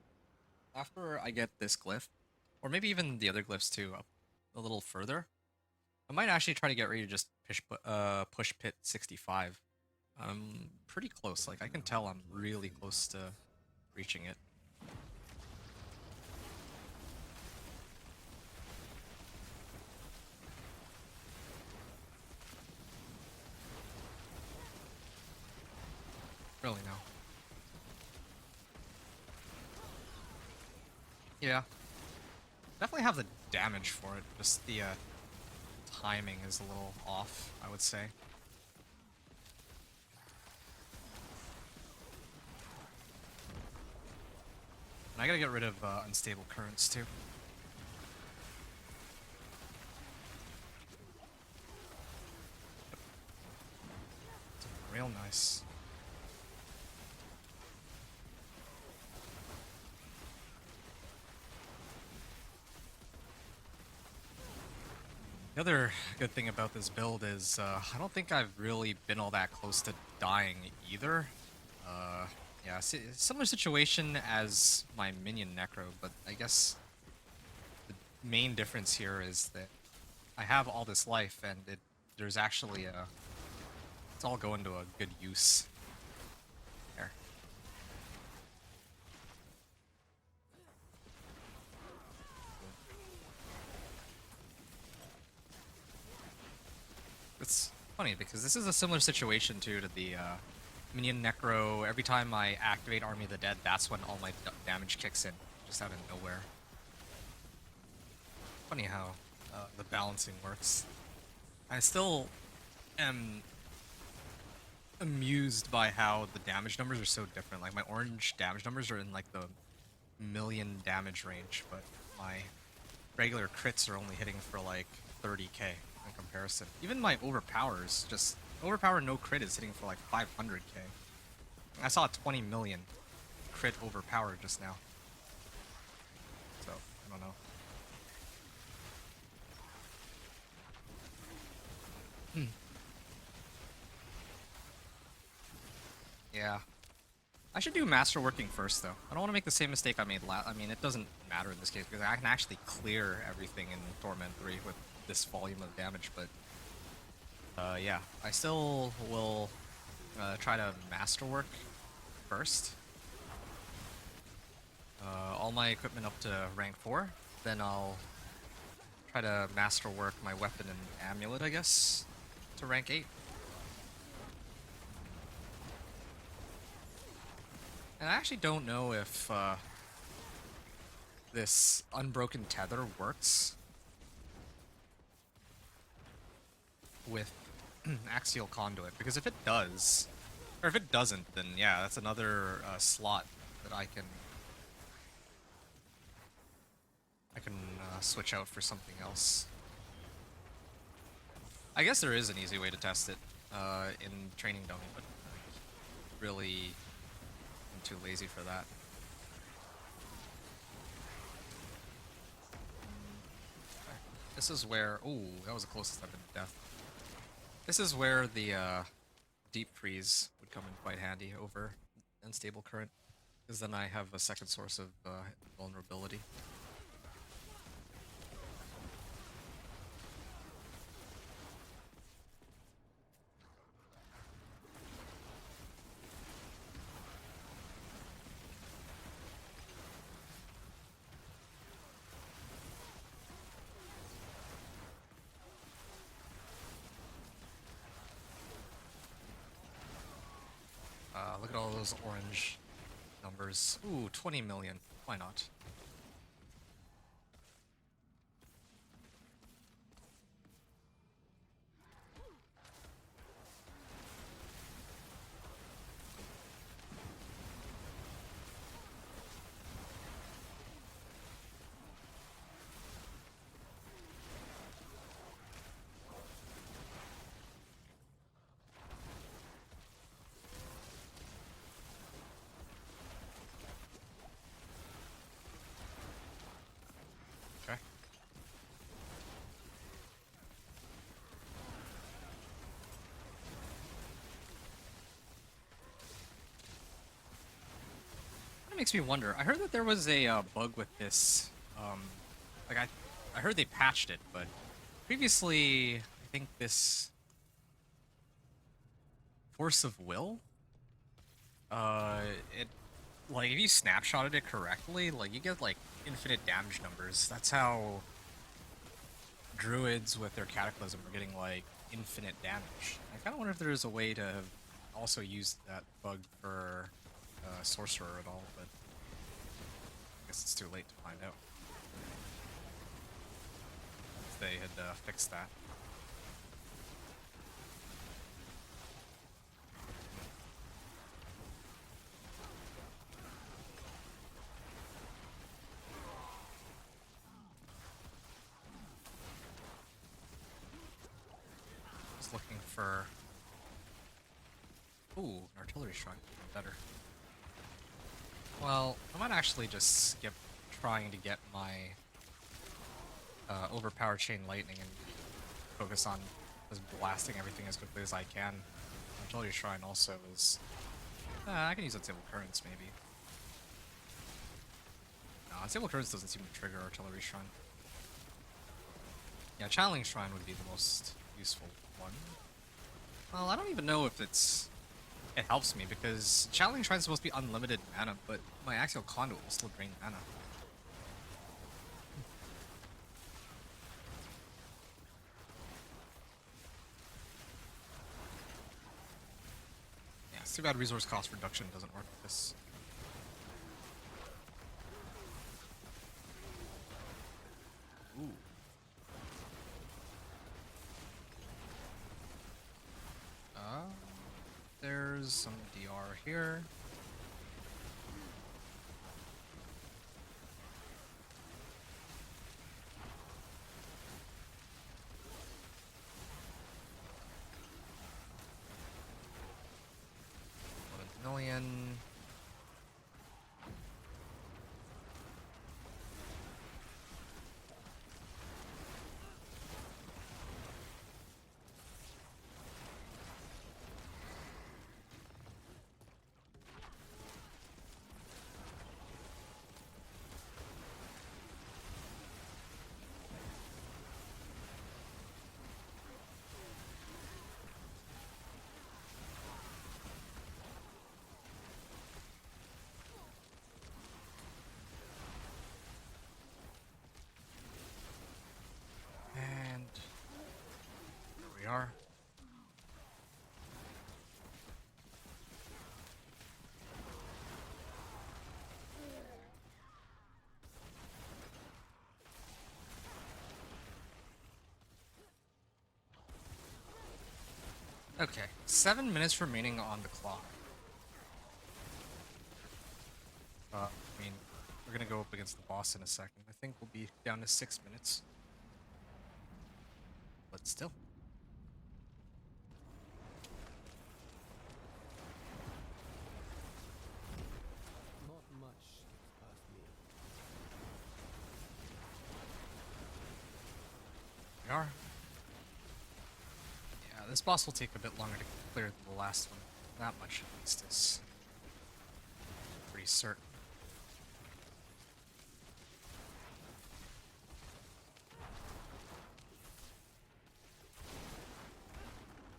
after I get this glyph, or maybe even the other glyphs too, up a little further. I might actually try to get ready to just push Pit 65. I'm pretty close, like, I can tell I'm really close to reaching it. Really, no. Yeah. Definitely have the damage for it, just the timing is a little off, I would say. And I gotta get rid of unstable currents too. It's real nice. The other good thing about this build is I don't think I've really been all that close to dying either. Yeah, similar situation as my minion Necro, but I guess the main difference here is that I have all this life, and there's actually it's all going to a good use. There. It's funny because this is a similar situation too to the minion Necro. Every time I activate Army of the Dead, that's when all my damage kicks in, just out of nowhere. Funny how the balancing works. I still am amused by how the damage numbers are so different. Like, my orange damage numbers are in, like, the million damage range, but my regular crits are only hitting for, like, 30k in comparison. Even my overpowers, just overpower no crit is hitting for like 500k. I saw a 20 million crit overpower just now. So, I don't know. Yeah. I should do masterworking first, though. I don't want to make the same mistake I made last. I mean, it doesn't matter in this case because I can actually clear everything in Torment 3 with this volume of damage. But yeah, I still will try to masterwork first. All my equipment up to rank 4. Then I'll try to masterwork my weapon and amulet, I guess, to rank 8. And I actually don't know if this unbroken tether works with axial conduit, because if it does, or if it doesn't, then yeah, that's another slot that I can switch out for something else. I guess there is an easy way to test it in Training Dummy, but really I'm too lazy for that. This is where, oh, that was the closest I've been to death. This is where the deep freeze would come in quite handy over unstable current, because then I have a second source of vulnerability. Look at all those orange numbers. Ooh, 20 million. Why not? Okay. That makes me wonder. I heard that there was a bug with this. Like I heard they patched it, but previously I think this Force of Will, it, like if you snapshotted it correctly, like you get like infinite damage numbers. That's how druids with their cataclysm are getting like infinite damage. I kind of wonder if there's a way to also use that bug for sorcerer at all, but I guess it's too late to find out. If they had fixed that. Just looking for... Ooh, an artillery shrine. Better. Well, I might actually just skip trying to get my overpowered Chain Lightning and focus on just blasting everything as quickly as I can. Artillery Shrine also is... I can use Unstable Currents, maybe. No, Unstable Currents doesn't seem to trigger Artillery Shrine. Yeah, Channeling Shrine would be the most useful one. Well, I don't even know if it helps me, because Channeling Shrine is supposed to be unlimited mana, but my Axial Conduit will still drain mana. Yeah, it's too bad resource cost reduction doesn't work with this. Ooh. There's some DR here. $11 million. are. Okay, 7 minutes remaining on the clock. I mean, we're gonna go up against the boss in a second. I think we'll be down to 6 minutes. But still. Not much gets past me. We are. Yeah, this boss will take a bit longer to clear than the last one. That much at least is pretty certain.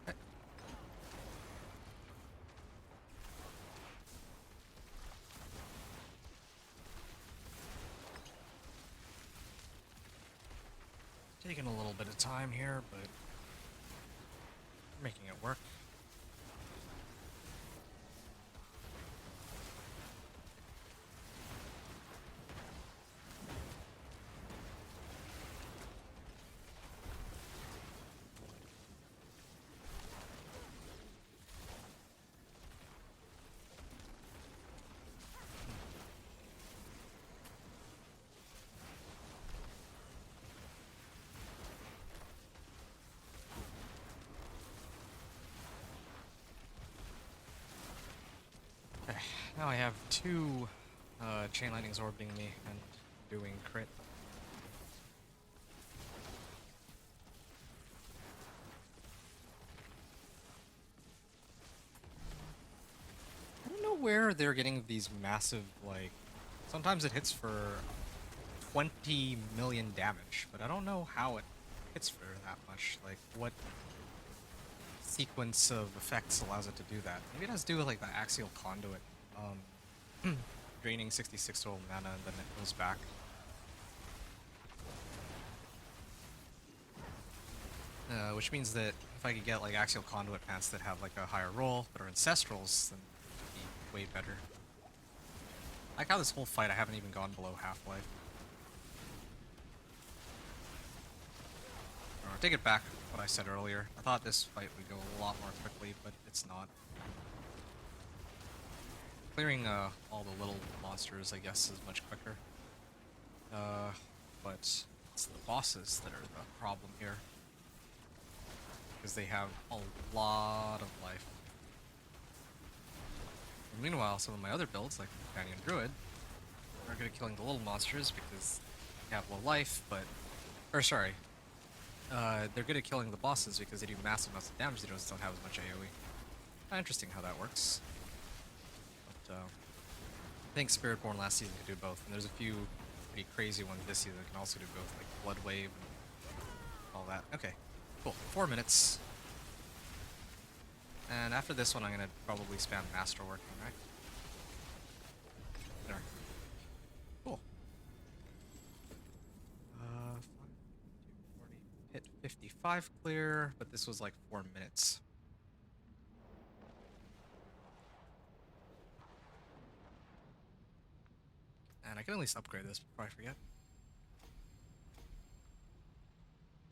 Okay. Taking a little bit of time here, but making it work. Okay, now I have two Chain Lightnings orbiting me and doing crit. I don't know where they're getting these massive, like, sometimes it hits for 20 million damage, but I don't know how it hits for that much. Like, what sequence of effects allows it to do that? Maybe it has to do with, like, the axial conduit. Draining 66 total mana and then it goes back. Which means that if I could get like axial conduit pants that have like a higher roll but are ancestrals, then it'd be way better. I like how this whole fight I haven't even gone below half-life. Or take it back what I said earlier. I thought this fight would go a lot more quickly, but it's not. Clearing all the little monsters, I guess, is much quicker. But it's the bosses that are the problem here. Because they have a lot of life. And meanwhile, some of my other builds, like Companion Druid, are good at killing the little monsters because they have low life, but... Or sorry. They're good at killing the bosses because they do massive amounts of damage, they just don't have as much AoE. Interesting how that works. I think Spiritborn last season could do both, and there's a few pretty crazy ones this season that can also do both, like Blood Wave and all that. Okay, cool. 4 minutes. And after this one, I'm gonna probably spam Masterworking, right? There. Cool. 40. Hit 55 clear, but this was like 4 minutes. And I can at least upgrade this before I forget.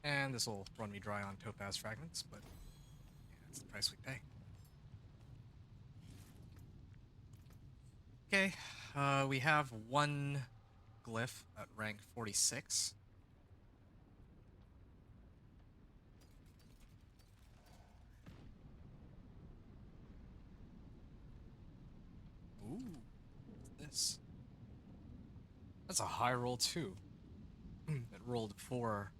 And this will run me dry on Topaz Fragments, but yeah, it's the price we pay. Okay, we have one glyph at rank 46. Ooh, what's this? That's a high roll too. It rolled 4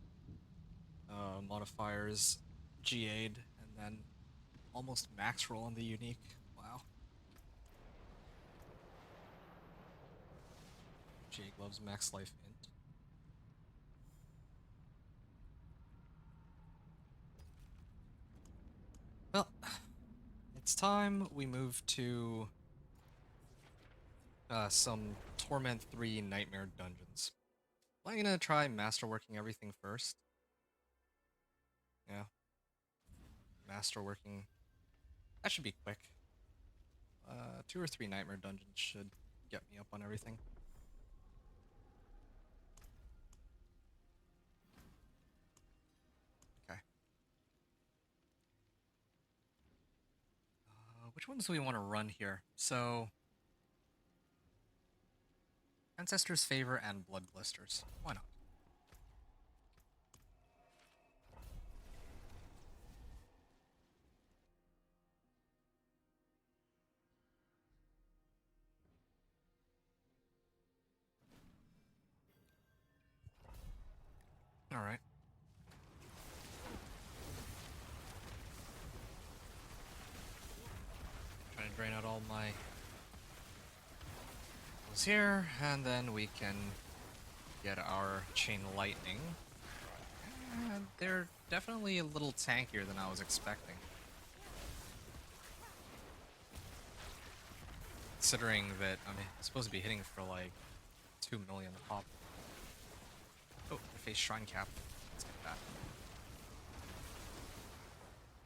modifiers, GA'd, and then almost max roll on the unique. Wow. Jake loves max life int. Well, it's time we move to some Torment 3 Nightmare Dungeons. I'm gonna try masterworking everything first. Yeah. masterworking. That should be quick. 2 or 3 nightmare dungeons should get me up on everything. Okay. Which ones do we want to run here? So, Ancestor's Favor and Blood Blisters. Why not? Alright. Trying to drain out all my was here, and then we can get our Chain Lightning. And they're definitely a little tankier than I was expecting. Considering that I'm supposed to be hitting for like 2 million pop. Oh, I face Shrine Cap. Let's get that.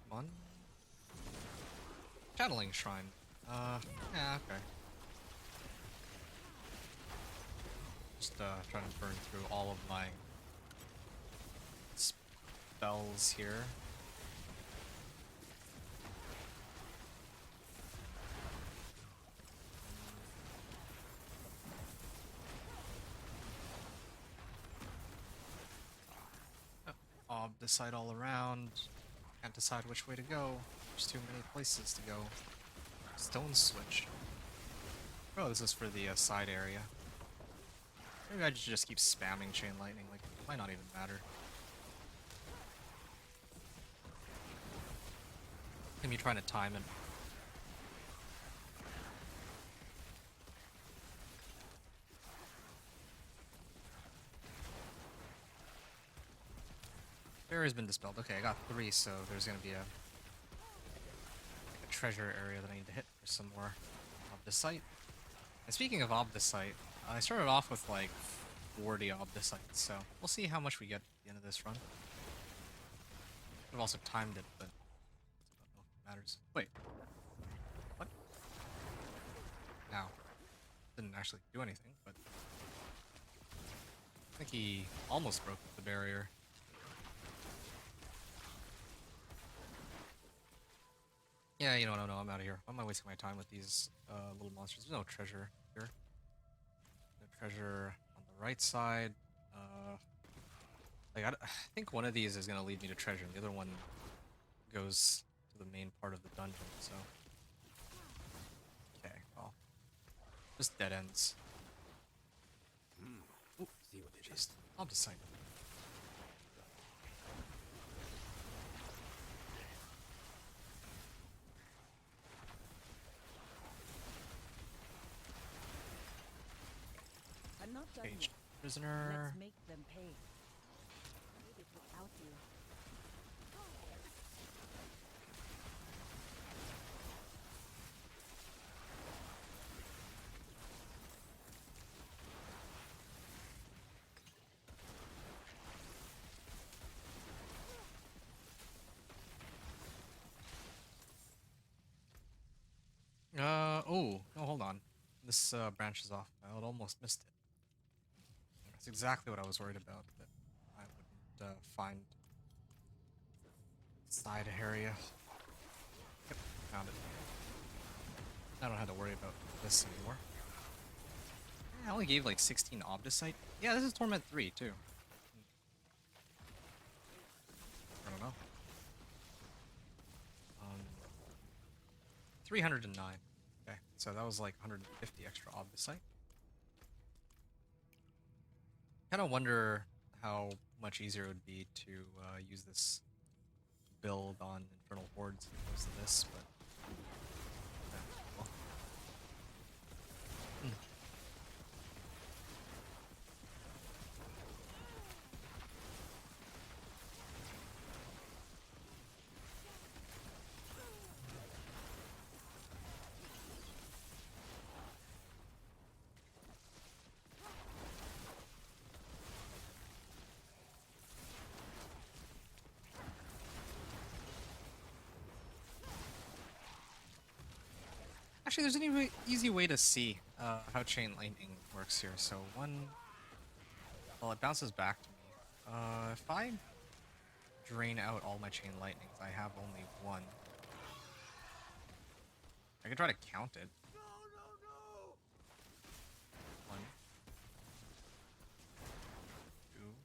Come on. Channeling Shrine. Yeah, okay. Just trying to burn through all of my spells here. Decide all around. Can't decide which way to go. There's too many places to go. Stone switch. Oh, this is for the side area. Maybe I should just keep spamming Chain Lightning. Like, it might not even matter. And me trying to time it. Barrier's been dispelled. Okay, I got 3, so there's gonna be a treasure area that I need to hit for some more Obdicite. And speaking of Obdicite, I started off with like 40 Obdicite, so we'll see how much we get at the end of this run. I've also timed it, but I don't know if it matters. Wait. What? Now. Didn't actually do anything, but I think he almost broke the barrier. Yeah, you know, no, I'm out of here. Why am I wasting my time with these little monsters? There's no treasure here. No treasure on the right side. I think one of these is gonna lead me to treasure, and the other one goes to the main part of the dungeon. So, okay, well, just dead ends. Ooh, see what it is. I'll decide. I'm not done Caged yet. prisoner. Let's make them pay. Maybe without you. Oh, no, hold on. This branches off. I almost missed it. That's exactly what I was worried about, that I wouldn't find side area. Yep, found it. I don't have to worry about this anymore. I only gave like 16 Obdicite. Yeah, this is Torment 3 too. I don't know. 309. Okay, so that was like 150 extra Obdicite. Kind of wonder how much easier it would be to use this build on Infernal Hordes as opposed to this, but well. Actually, there's an easy way to see how Chain Lightning works here. So well, it bounces back to me. If I drain out all my Chain Lightnings, I have only one. I could try to count it. One, two.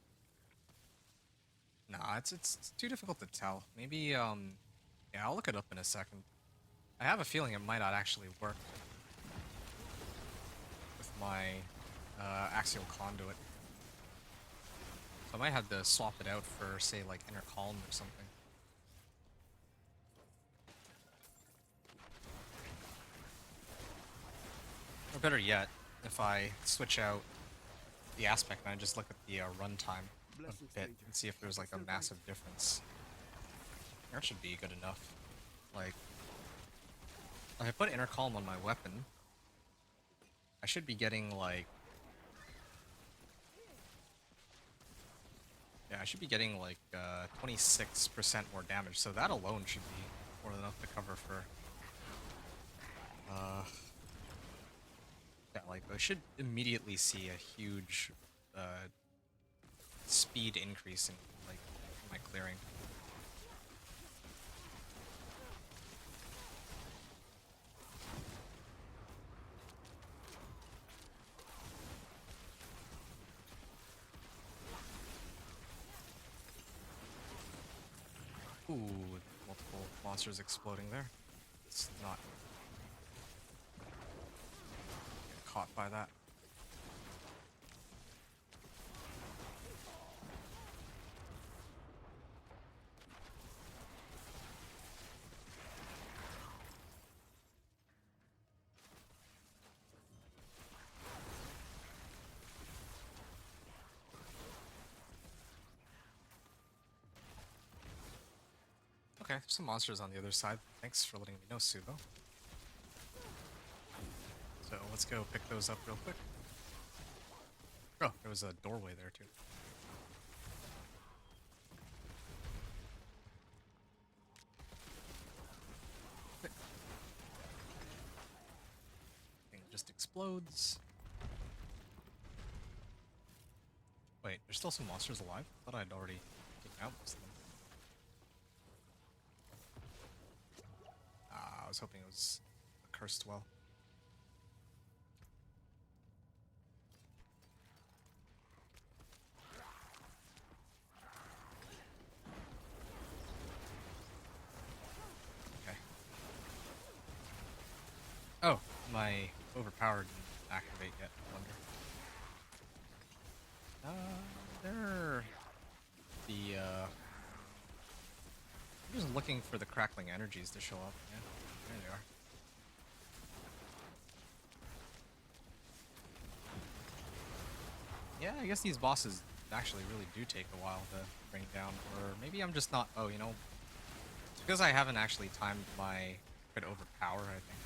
Nah, it's too difficult to tell. Maybe yeah, I'll look it up in a second. I have a feeling it might not actually work with my axial conduit. So I might have to swap it out for, say, like inner calm or something. Or better yet, if I switch out the aspect and I just look at the runtime of bit and see if there's like a massive difference. That should be good enough. Like, if I put inner calm on my weapon, I should be getting like... Yeah, I should be getting like 26% more damage, so that alone should be more than enough to cover for... yeah, like, I should immediately see a huge speed increase in, like, my clearing. Ooh, multiple monsters exploding there. It's not get caught by that. Okay, there's some monsters on the other side. Thanks for letting me know, Subo. So let's go pick those up real quick. Oh, there was a doorway there too. Thing just explodes. Wait, there's still some monsters alive? I thought I'd already taken out most of them. I was hoping it was a cursed well. Okay. Oh, my overpowered didn't activate yet, I wonder. They're the I'm just looking for the crackling energies to show up. Yeah, there they are. Yeah, I guess these bosses actually really do take a while to bring down, or maybe I'm just not. Oh, you know, it's because I haven't actually timed my crit overpower. I think.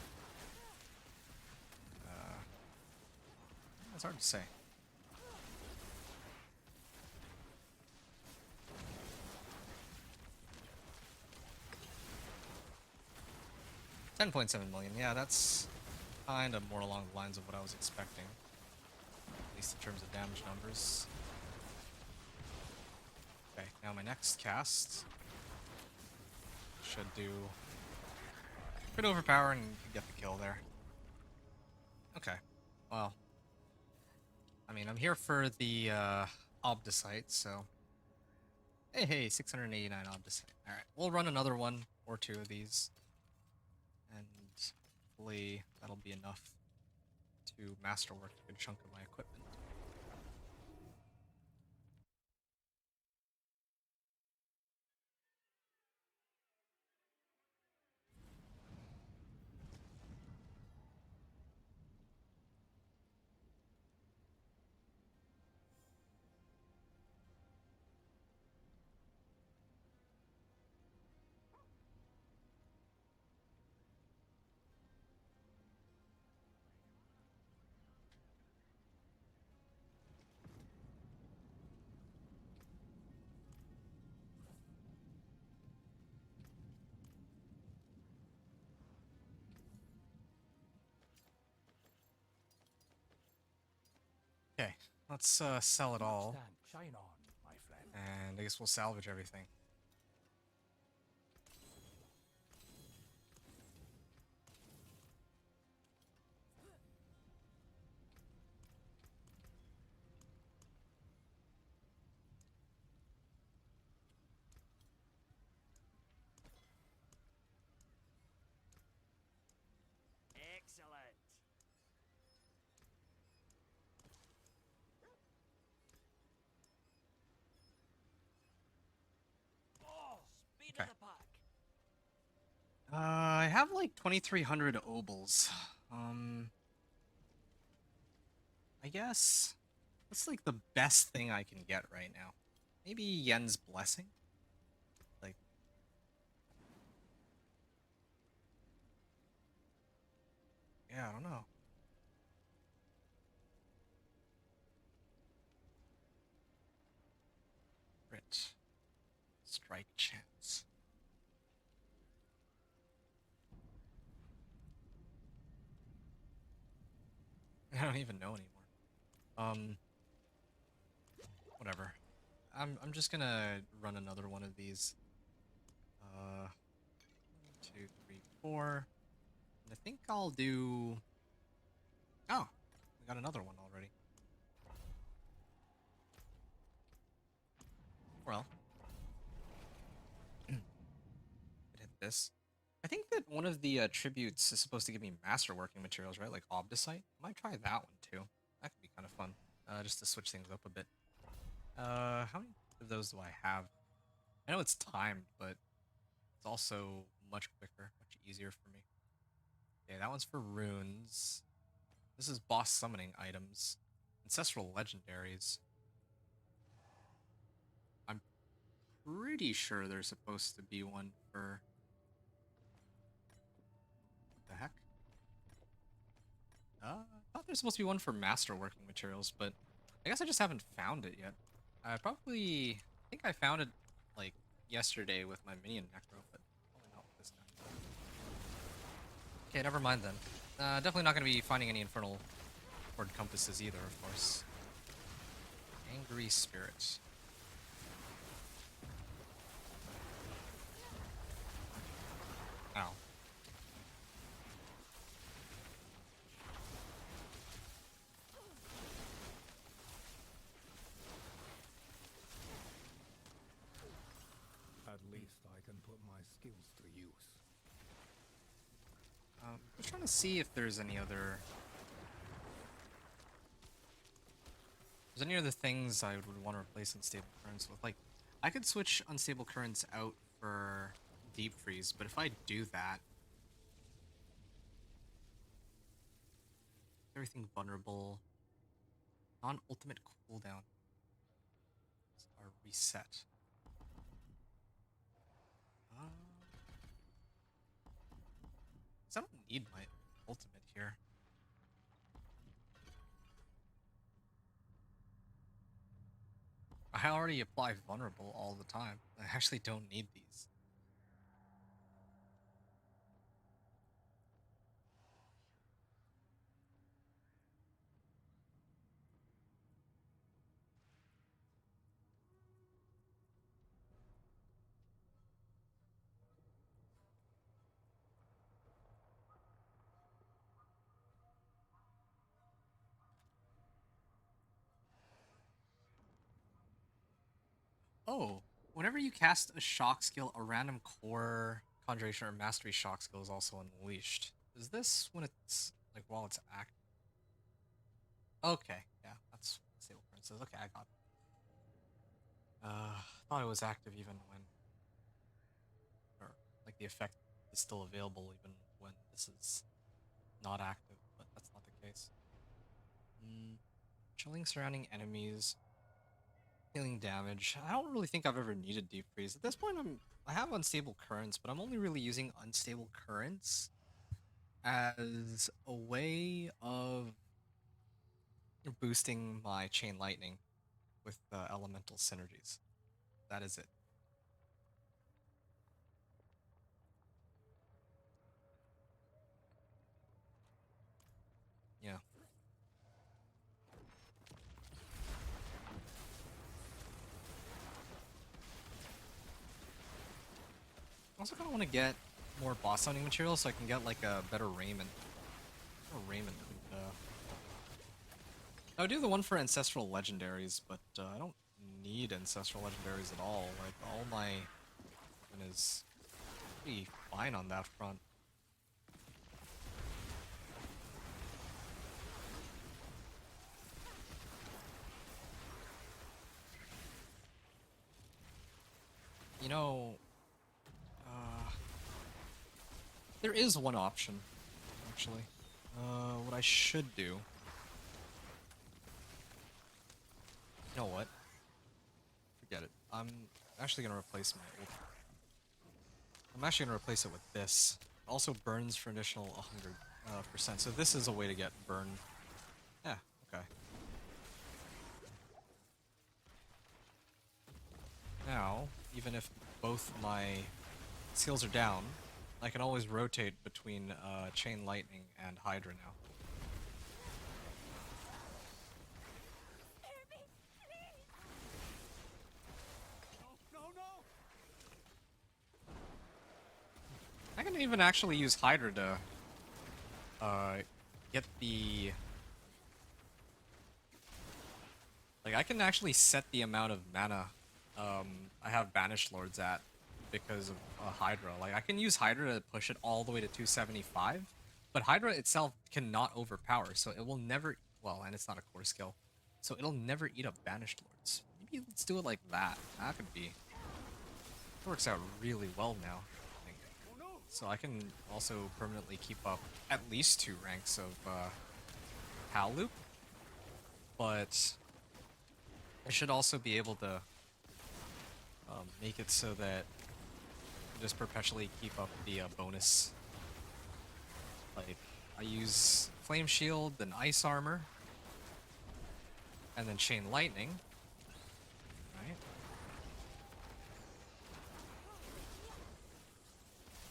It's hard to say. $10.7 million. Yeah, that's kind of more along the lines of what I was expecting, at least in terms of damage numbers. Okay, now my next cast should do crit overpower and get the kill there. Okay, well, I mean, I'm here for the Obdicite, so hey, 689 Obdicite. All right, we'll run another one or two of these, and hopefully that'll be enough to masterwork a good chunk of my equipment. Okay, let's sell it all, Stand, shine on, my friend. and I guess we'll salvage everything. Excellent. Oh, speed Okay. of the pack. I have like 2,300 obols. I guess that's like the best thing I can get right now. Maybe Yen's Blessing? Like, yeah, I don't know. Crit. Strike chance. I don't even know anymore. Whatever. I'm just gonna run another one of these. 1, 2, 3, 4. And I think I'll do. Oh, we got another one already. Well, hit this. I think that one of the tributes is supposed to give me masterworking materials, right? Like Obdicite. Might try that one too. That could be kind of fun. Just to switch things up a bit. How many of those do I have? I know it's timed, but it's also much quicker, much easier for me. Okay, that one's for runes. This is boss summoning items. Ancestral legendaries. I'm pretty sure there's supposed to be one for... What the heck? I thought there's supposed to be one for masterworking materials, but I guess I just haven't found it yet. I think I found it, like, yesterday with my minion necro, but probably not with this guy. Okay, never mind then. Definitely not going to be finding any infernal horde compasses either, of course. Angry Spirit. Ow. At least I can put my skills to use. I'm trying to see if there's any other... There's any other things I would want to replace unstable currents with. Like, I could switch unstable currents out for deep freeze, but if I do that, everything vulnerable, non-ultimate cooldown are reset. I don't need my ultimate here. I already apply vulnerable all the time. I actually don't need these. Oh, whenever you cast a shock skill, a random core, conjuration, or mastery shock skill is also unleashed. Is this when it's, like, while it's active? Okay, yeah, that's stable current says. Okay, I got it. Thought it was active even when, or, like, the effect is still available even when this is not active, but that's not the case. Chilling surrounding enemies. Healing damage. I don't really think I've ever needed deep freeze. At this point, I have unstable currents, but I'm only really using unstable currents as a way of boosting my chain lightning with elemental synergies. That is it. Yeah. also kind of want to get more boss hunting materials so I can get like a better raiment. Or raiment. I would do the one for ancestral legendaries, but I don't need ancestral legendaries at all. Like all my is pretty fine on that front. You know, there is one option, actually. What I should do. You know what? Forget it. I'm actually gonna replace my old. I'm actually gonna replace it with this. It also burns for an additional 100%. So this is a way to get burned. Yeah. Okay. Now, even if both my skills are down, I can always rotate between Chain Lightning and Hydra now. I can even actually use Hydra to get the... Like, I can actually set the amount of mana I have Banished Lords at because of Hydra. Like, I can use Hydra to push it all the way to 275, but Hydra itself cannot overpower, so it will never... Well, and it's not a core skill, so it'll never eat up Banished Lords. Maybe let's do it like that. That could be... It works out really well now, I think. So I can also permanently keep up at least 2 ranks of PAL loop, but I should also be able to make it so that I just perpetually keep up the bonus. Like, I use Flame Shield, then Ice Armor, and then Chain Lightning. Right?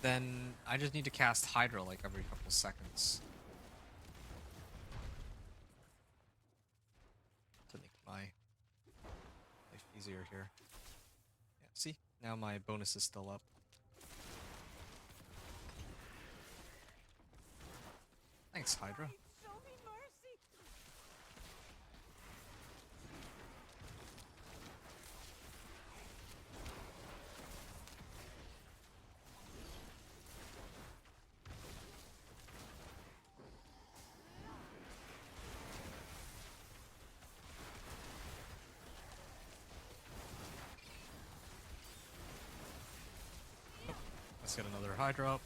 Then I just need to cast Hydra like every couple seconds to make my life easier here. Yeah, see? Now my bonus is still up. Thanks, Hydra. Show me mercy. Let's get another Hydra up.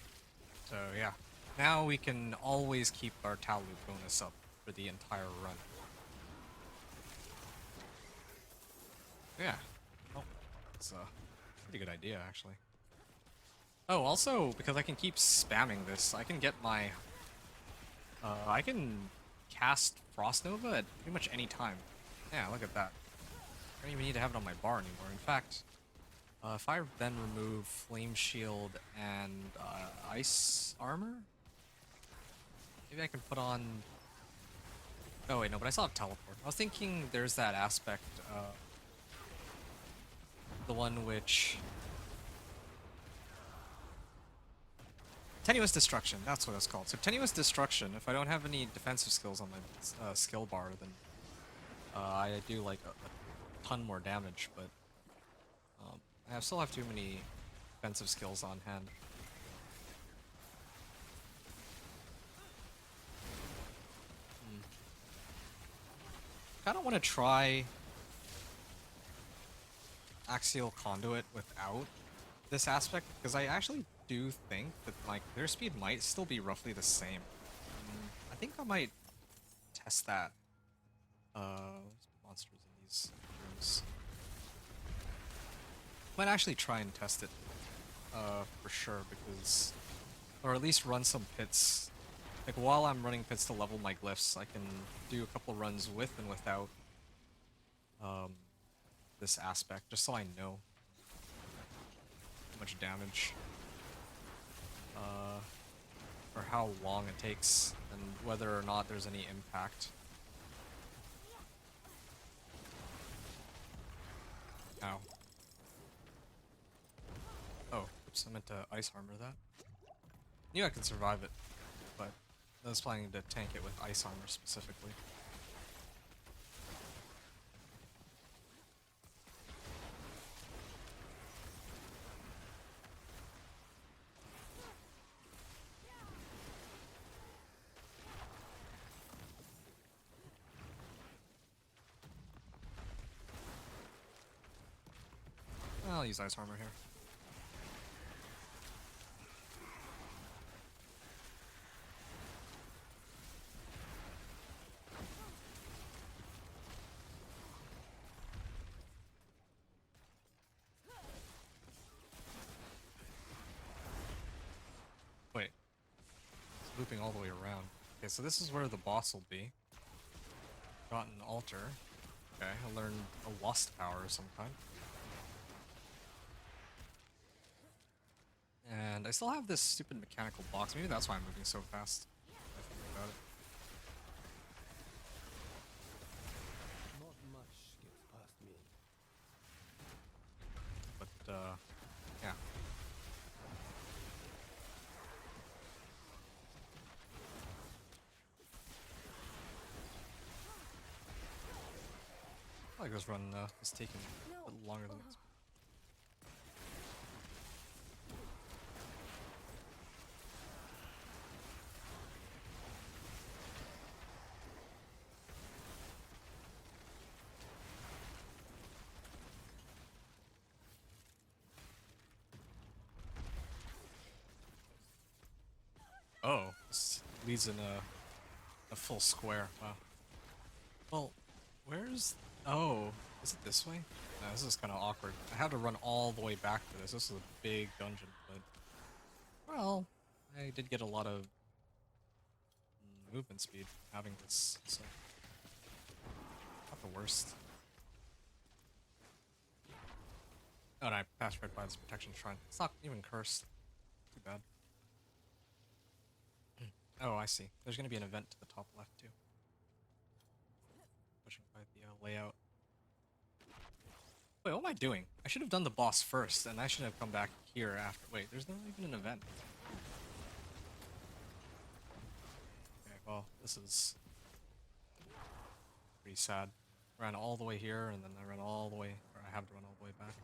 So yeah, now we can always keep our Talu bonus up for the entire run. Yeah. Oh, it's a pretty good idea, actually. Oh, also, because I can keep spamming this, I can get my... I can cast Frost Nova at pretty much any time. Yeah, look at that. I don't even need to have it on my bar anymore. In fact, if I then remove Flame Shield and Ice Armor, maybe I can put on... Oh wait, no, but I still have Teleport. I was thinking there's that aspect, the one which... Tenuous Destruction, that's what it's called. So Tenuous Destruction, if I don't have any defensive skills on my skill bar, then I do like a ton more damage, but I still have too many defensive skills on hand. I don't want to try Axial Conduit without this aspect, because I actually do think that my clear speed might still be roughly the same. I think I might test that. Monsters in these rooms. Might actually try and test it, for sure, because... Or at least run some pits. Like, while I'm running pits to level my glyphs, I can do a couple runs with and without, this aspect, just so I know how much damage, or how long it takes, and whether or not there's any impact. Ow. Oh, oops. Oops, I meant to ice armor that. Knew I could survive it, but I was planning to tank it with ice armor specifically. I'll use ice armor here. Wait. It's looping all the way around. Okay, so this is where the boss will be. Got an altar. Okay, I learned a lust power of some kind. And I still have this stupid mechanical box. Maybe that's why I'm moving so fast. I think about it. Not much gets past me. But, yeah. I like this run is taking a little longer than expected. Oh, this leads in a full square. Wow. Well, where's... Oh, is it this way? No, this is kind of awkward. I had to run all the way back for this. This is a big dungeon, but... Well, I did get a lot of movement speed having this, so... Not the worst. Oh, and I passed right by this protection shrine. It's not even cursed. Too bad. Oh, I see. There's going to be an event to the top left, too. Pushing by the layout. Wait, what am I doing? I should have done the boss first, and I should have come back here after. Wait, there's not even an event. Okay, well, this is pretty sad. Ran all the way here, and then I ran all the way, or I have to run all the way back.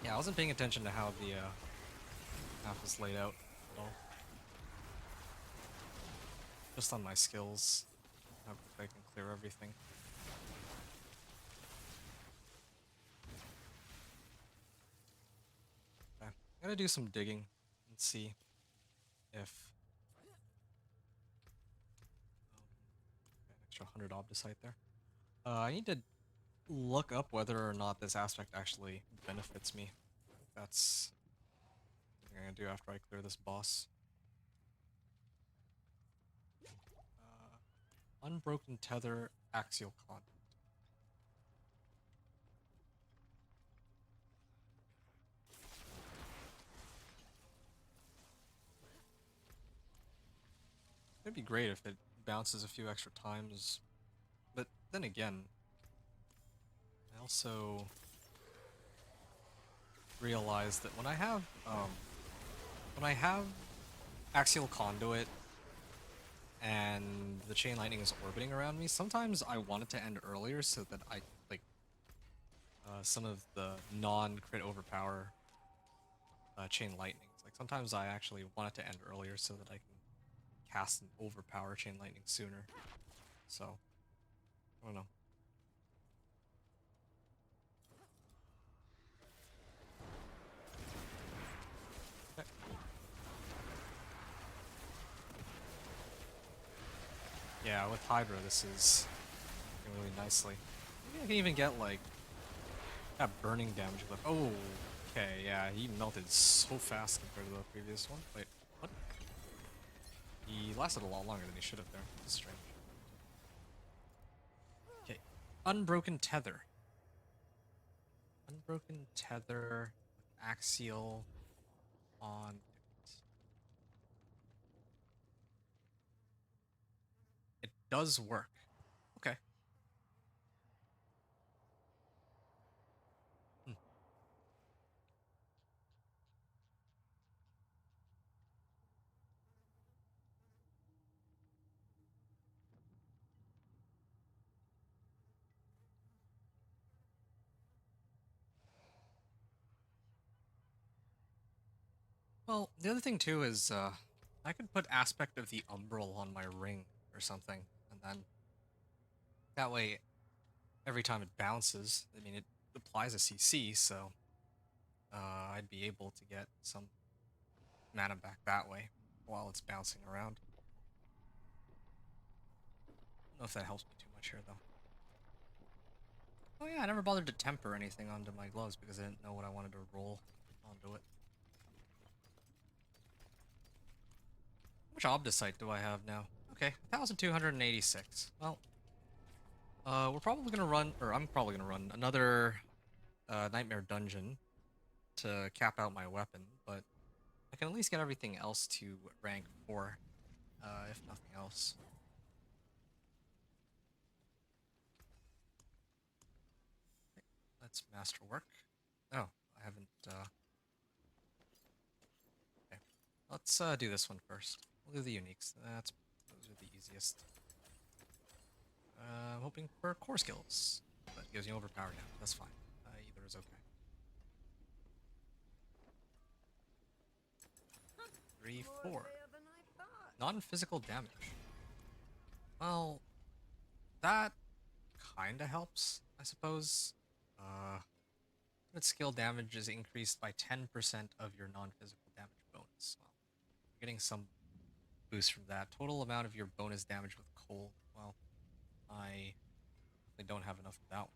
Yeah, I wasn't paying attention to how the map is laid out at all. Just on my skills, how quick I can clear everything. Okay, I'm gonna do some digging and see if an extra 100 obdicite there. I need to look up whether or not this aspect actually benefits me. That's what I'm gonna do after I clear this boss. Unbroken tether, axial conduit. It'd be great if it bounces a few extra times, but then again, I also realized that when I have axial conduit and the chain lightning is orbiting around me, sometimes I want it to end earlier so that I like some of the non-crit overpower chain lightnings. Like sometimes I actually want it to end earlier so that I can cast an overpower chain lightning sooner. So I don't know. Okay. Yeah, with Hydra, this is working really nicely. Maybe I can even get like that burning damage. But oh, okay, yeah, he melted so fast compared to the previous one. Wait, what? He lasted a lot longer than he should have there. That's strange. Okay, unbroken tether. Unbroken tether with axial on. It does work. Okay. Well, the other thing too is I could put Aspect of the Umbral on my ring or something, and then that way, every time it bounces, I mean, it applies a CC, so I'd be able to get some mana back that way while it's bouncing around. I don't know if that helps me too much here, though. Oh yeah, I never bothered to temper anything onto my gloves because I didn't know what I wanted to roll onto it. How much Obdicite do I have now? Okay, 1,286. Well, we're probably gonna run, or I'm probably gonna run another Nightmare Dungeon to cap out my weapon, but I can at least get everything else to rank 4, if nothing else. Okay, let's masterwork. Oh, I haven't, okay. Let's do this one first. We'll do the uniques. Those are the easiest. I'm hoping for core skills. That gives you overpower now. That's fine. Either is okay. 3, 4. Non-physical damage. Well, that kinda helps, I suppose. But skill damage is increased by 10% of your non-physical damage bonus. Well, you're getting some boost from that. Total amount of your bonus damage with cold. Well, I don't have enough of that one.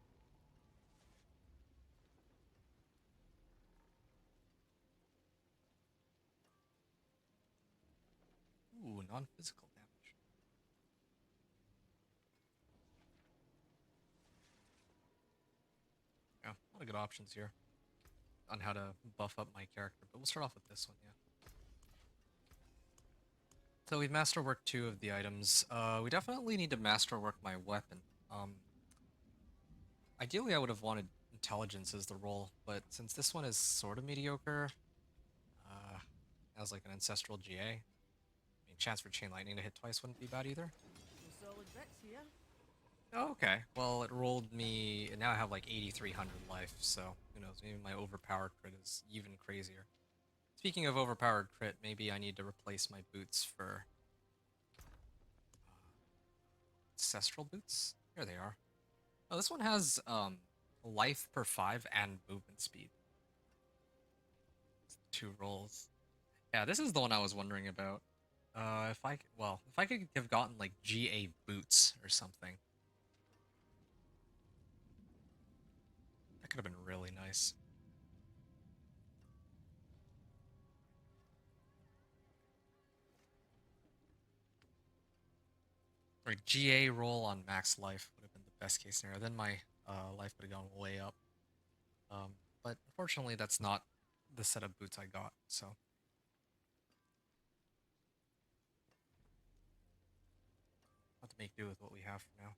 Ooh, non-physical damage. Yeah, a lot of good options here on how to buff up my character, but we'll start off with this one, yeah. So we've masterworked 2 of the items. We definitely need to masterwork my weapon. Ideally I would have wanted intelligence as the role, but since this one is sort of mediocre, as like an ancestral GA, I mean, chance for Chain Lightning to hit twice wouldn't be bad either. Some solid bits here. Oh, okay. Well, it rolled me, and now I have like 8,300 life, so who knows, maybe my overpowered crit is even crazier. Speaking of overpowered crit, maybe I need to replace my boots for ancestral boots? Here they are. Oh, this one has life per 5 and movement speed. 2 rolls. Yeah, this is the one I was wondering about. If I could have gotten like GA boots or something. That could have been really nice. Right, GA roll on max life would have been the best case scenario. Then my life would have gone way up. But unfortunately, that's not the set of boots I got, so. Have to make do with what we have for now.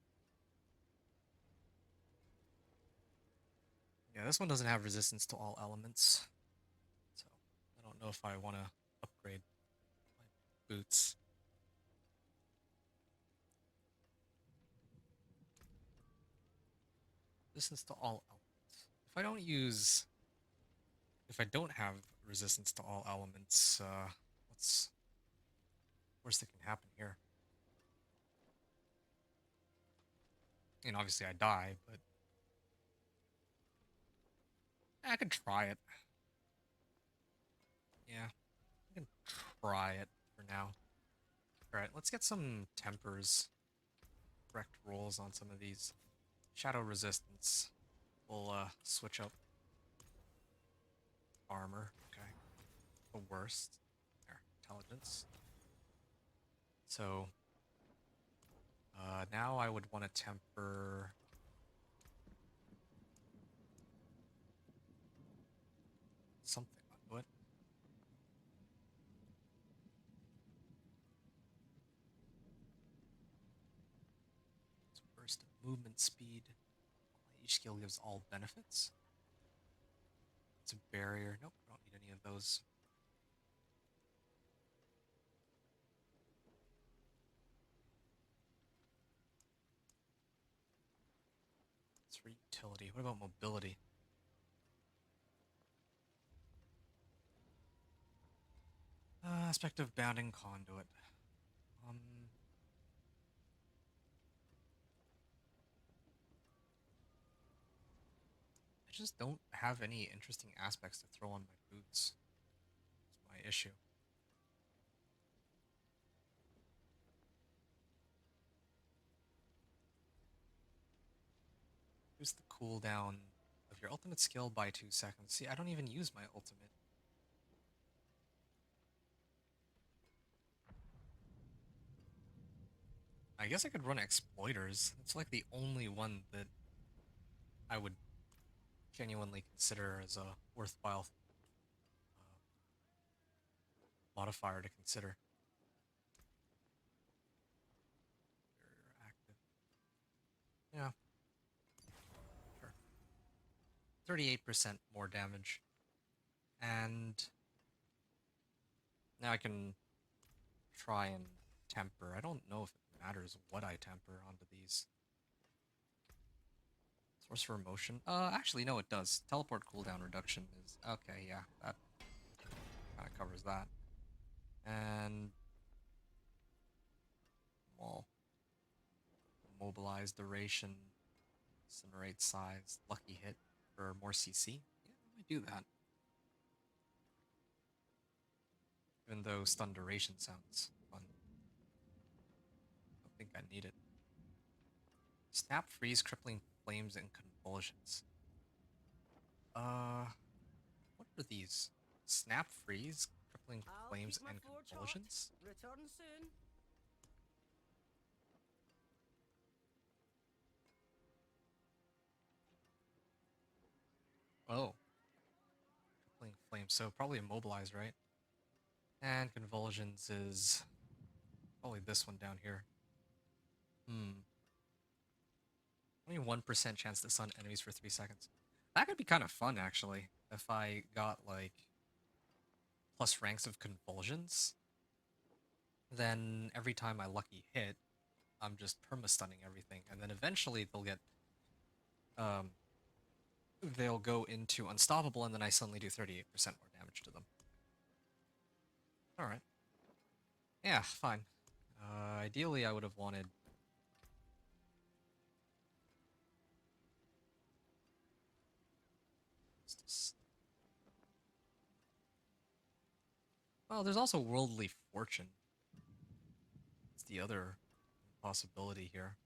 Yeah, this one doesn't have resistance to all elements, so I don't know if I want to upgrade my boots. Resistance to all elements. If I don't have resistance to all elements, what's worst that can happen here? I mean, obviously I die, but I could try it. Yeah, I can try it for now. Alright, let's get some tempers. Correct rolls on some of these. Shadow resistance. We'll switch up armor. Okay. The worst. There, intelligence. So now I would want to temper something onto it. It's burst of movement speed. Each skill gives all benefits. It's a barrier. Nope, I don't need any of those. It's for utility. What about mobility? Aspect of bounding conduit. Um, I just don't have any interesting aspects to throw on my boots. That's my issue. Here's the cooldown of your ultimate skill by 2 seconds. See, I don't even use my ultimate. I guess I could run Exploiters. It's like the only one that I would genuinely consider as a worthwhile modifier to consider. You're active. Yeah. Sure. 38% more damage. And now I can try and temper. I don't know if it matters what I temper onto these. Sorcerer motion. Actually, no, it does. Teleport cooldown reduction is okay. Yeah, that kind of covers that. And well, mobilize duration, incinerate size, lucky hit for more CC. Yeah, I might do that. Even though stun duration sounds fun. I don't think I need it. Snap, freeze, crippling flames, and convulsions. What are these? Snap, freeze, crippling I'll flames, keep my and forge hot. convulsions? Return soon. Oh. Crippling flames, so probably immobilize, right? And convulsions is probably this one down here. Only 1% chance to stun enemies for 3 seconds. That could be kind of fun, actually, if I got, like, plus ranks of convulsions. Then every time I lucky hit, I'm just perma-stunning everything. And then eventually they'll go into unstoppable, and then I suddenly do 38% more damage to them. Alright. Yeah, fine. Ideally, I would have wanted... Well, there's also Worldly Fortune. It's the other possibility here.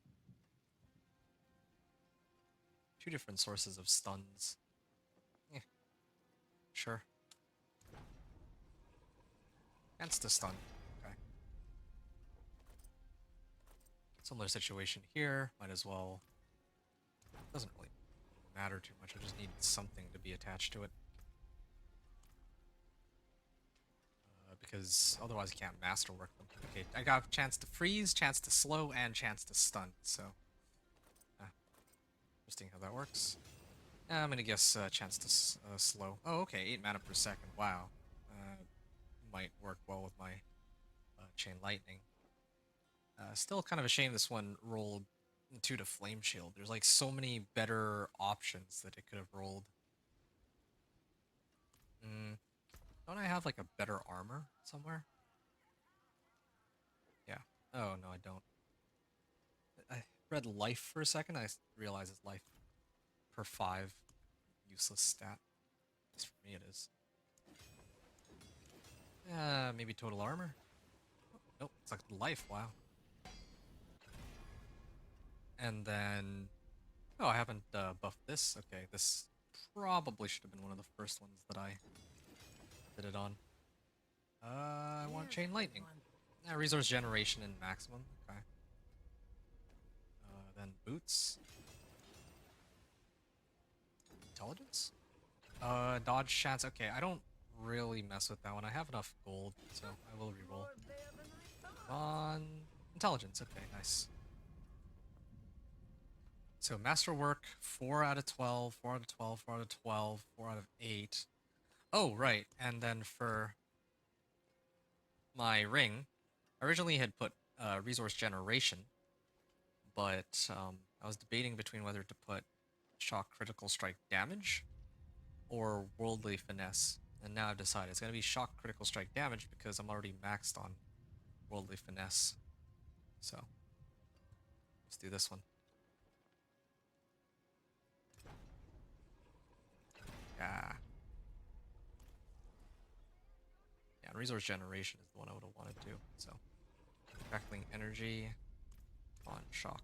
2 different sources of stuns. Yeah, sure. Chance to stun. Okay. Similar situation here. Might as well... Doesn't really matter too much. I just need something to be attached to it. Because otherwise you can't masterwork them. Okay, I got a chance to freeze, chance to slow, and chance to stun, so... interesting how that works. I'm gonna guess chance to slow. Oh, okay, 8 mana per second. Wow. Might work well with my Chain Lightning. Still kind of a shame this one rolled 2 to Flame Shield. There's like so many better options that it could have rolled. Don't I have like a better armor somewhere? Yeah. Oh, no, I don't. I read life for a second. I realized it's life per 5. Useless stat. At least for me it is. Maybe total armor? Nope, it's like life, wow. And then... Oh, I haven't buffed this. Okay, this probably should have been one of the first ones that I did it on. I want Chain Lightning. Resource generation and maximum. Okay. Then boots. Intelligence? Dodge chance. Okay, I don't really mess with that one. I have enough gold, so I will reroll. On intelligence. Okay, nice. So masterwork, 4 out of 12, 4 out of 12, 4 out of 12, 4 out of 8. Oh, right. And then for my ring, I originally had put resource generation, but I was debating between whether to put shock critical strike damage or worldly finesse. And now I've decided it's going to be shock critical strike damage because I'm already maxed on Worldly Finesse. So, let's do this one. Yeah. Yeah, and Resource Generation is the one I would have wanted to. So, Crackling Energy on Shock.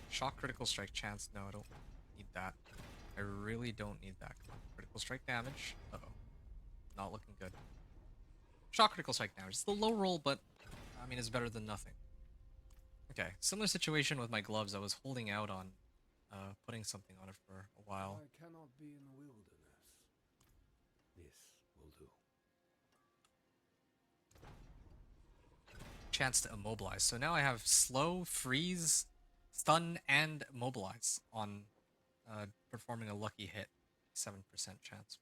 Shock critical strike chance. No, I don't need that. I really don't need that. Come on. Critical strike damage. Uh-oh. Not looking good. Shock critical strike damage. It's the low roll, but I mean, it's better than nothing. Okay, similar situation with my gloves. I was holding out on putting something on it for a while. I cannot be in the wilderness. This will do. Chance to immobilize. So now I have slow, freeze, stun, and mobilize on performing a lucky hit. 7% chance.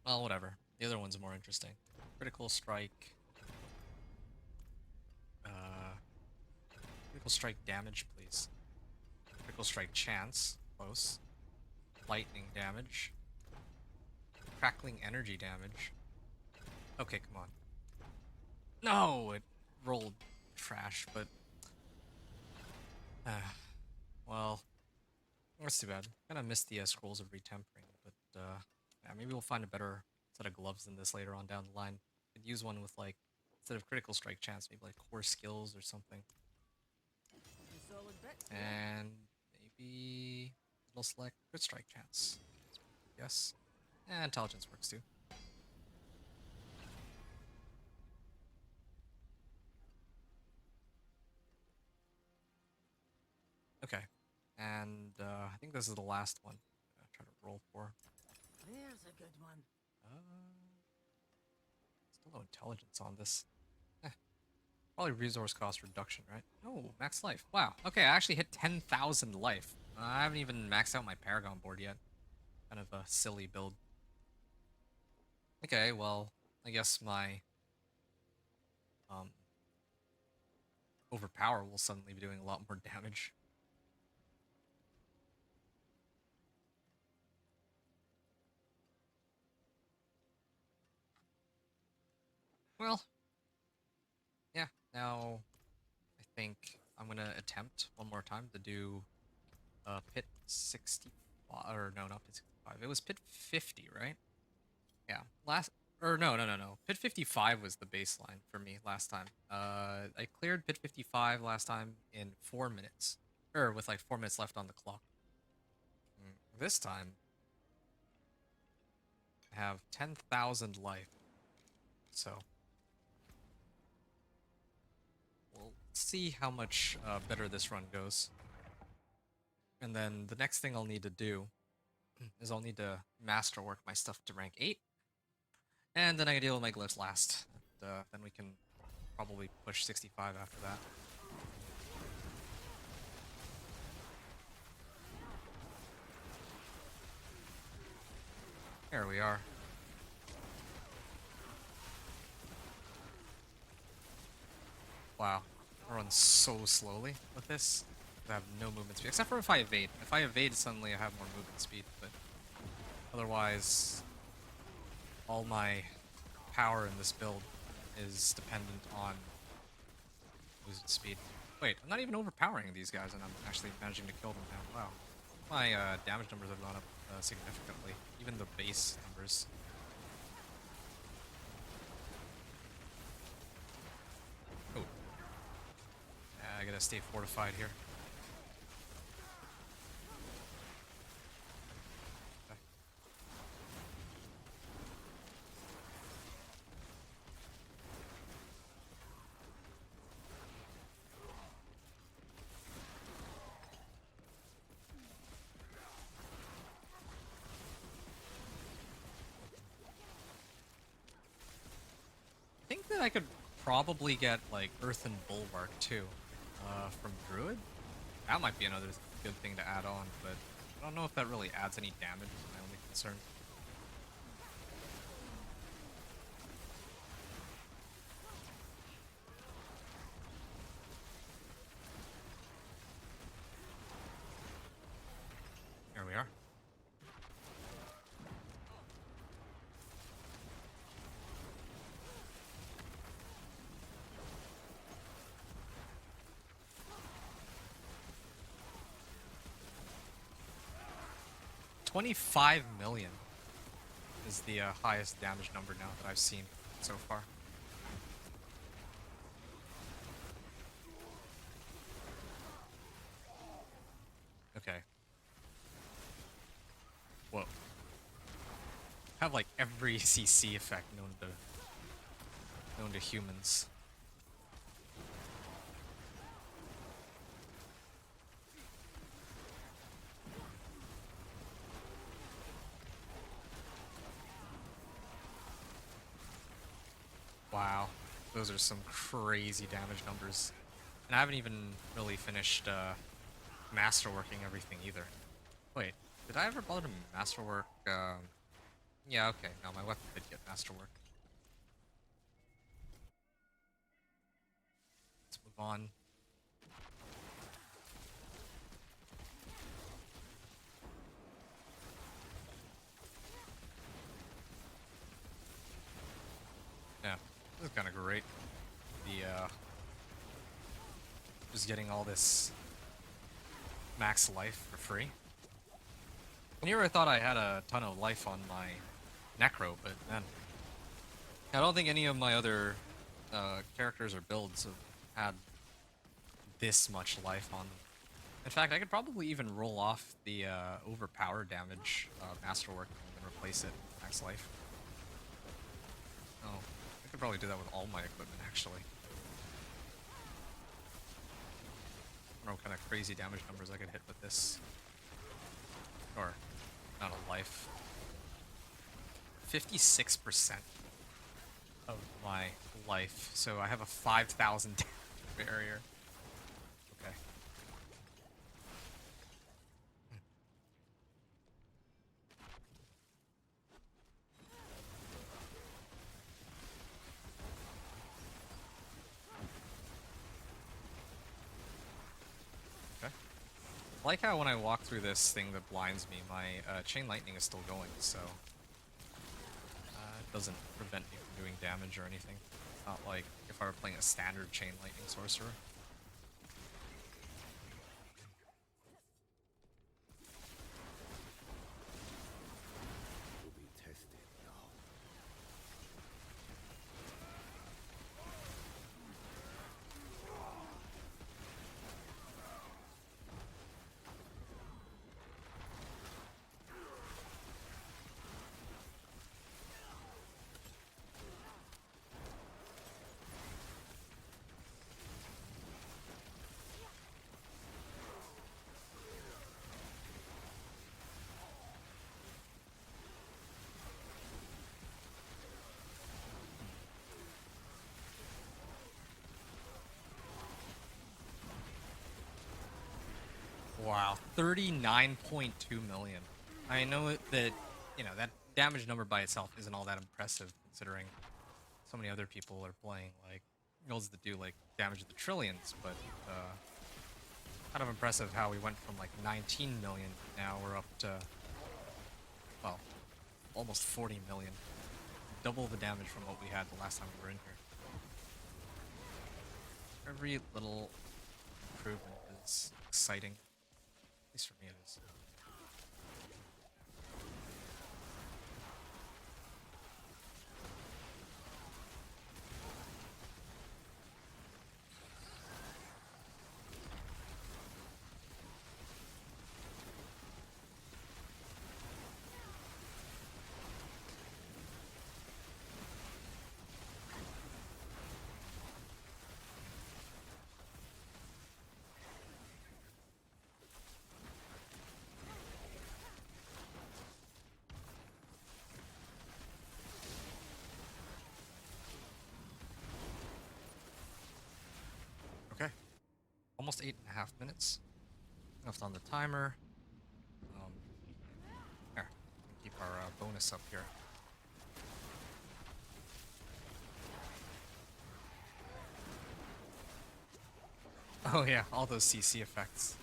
Well, whatever. The other one's more interesting. Critical strike. Critical strike damage, please. Critical strike chance. Close. Lightning damage. Crackling energy damage. Okay, come on. No! It rolled trash, but... well... That's too bad. Kinda missed the scrolls of retempering, but yeah, maybe we'll find a better set of gloves than this later on down the line. Could use one with, like, instead of critical strike chance, maybe like core skills or something. Solid bits, yeah. And maybe it'll select crit strike chance. Yes. And intelligence works too. Okay. And I think this is the last one I'm gonna try to roll for. There's a good one. Still no intelligence on this. Probably resource cost reduction, right? Oh, max life. Wow. Okay, I actually hit 10,000 life. I haven't even maxed out my Paragon board yet. Kind of a silly build. Okay, well, I guess my overpower will suddenly be doing a lot more damage. Well, yeah, now I think I'm gonna attempt one more time to do pit 65, or no, not pit 65. It was pit 50, right? Yeah, no. Pit 55 was the baseline for me last time. I cleared pit 55 last time in 4 minutes, or with like 4 minutes left on the clock. This time, I have 10,000 life, so we'll see how much better this run goes. And then the next thing I'll need to do is I'll need to masterwork my stuff to rank 8. And then I can deal with my glyphs last. And, then we can probably push 65 after that. There we are. Wow. I run so slowly with this. I have no movement speed, except for if I evade. If I evade, suddenly I have more movement speed, but otherwise, all my power in this build is dependent on movement speed. Wait, I'm not even overpowering these guys, and I'm actually managing to kill them now. Wow. My damage numbers have gone up significantly, even the base numbers. Oh. I gotta stay fortified here. I think that I could probably get, like, Earthen Bulwark, too, from Druid. That might be another good thing to add on, but I don't know if that really adds any damage, is my only concern. Here we are. 25 million is the highest damage number now that I've seen so far. Okay. Whoa. Have like every CC effect known to humans. Wow, those are some crazy damage numbers. And I haven't even really finished masterworking everything either. Wait, did I ever bother to masterwork? Yeah, okay, no, my weapon did get masterwork. Let's move on. Yeah, this is kind of great. The just getting all this max life for free. And here I thought I had a ton of life on my Necro, but man, I don't think any of my other characters or builds have had this much life on them. In fact, I could probably even roll off the overpower damage masterwork and replace it with max life. Oh, I could probably do that with all my equipment, actually. I don't know what kind of crazy damage numbers I could hit with this. Or, not a life. 56% of my life, so I have a 5,000 barrier. Okay. Okay. I like how when I walk through this thing that blinds me, my Chain Lightning is still going, so it doesn't prevent me from doing damage or anything. Not like if I were playing a standard Chain Lightning Sorcerer. To be tested now. Wow, 39.2 million. I know that, you know, that damage number by itself isn't all that impressive considering so many other people are playing like builds that do like damage to the trillions, but kind of impressive how we went from like 19 million, now we're up to, well, almost 40 million. Double the damage from what we had the last time we were in here. Every little improvement is exciting. At least for me it is. Okay, almost 8.5 minutes left on the timer. Here, keep our bonus up here. Oh yeah, all those CC effects.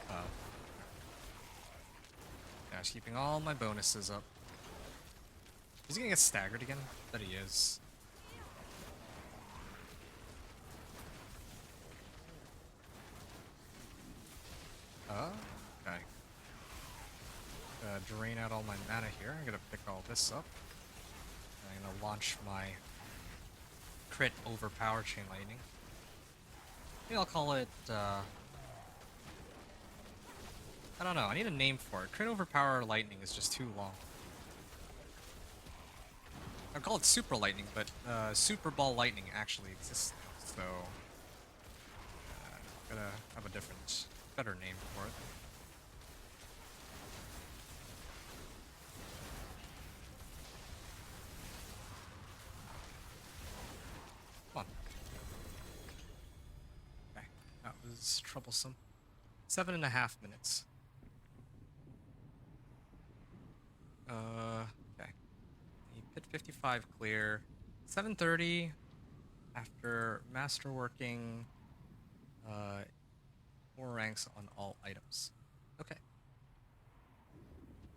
Yeah, just keeping all my bonuses up. Is he gonna get staggered again? I bet he is. Okay. Drain out all my mana here. I'm gonna pick all this up. I'm gonna launch my crit overpower Chain Lightning. Maybe I'll call it, I don't know, I need a name for it. Crit overpower lightning is just too long. I'd call it super lightning, but super ball lightning actually exists now, so gotta have a different, better name for it. Come on. Okay, that was troublesome. 7.5 minutes. Okay. The pit 55 clear. 7:30 after masterworking 4 ranks on all items. Okay.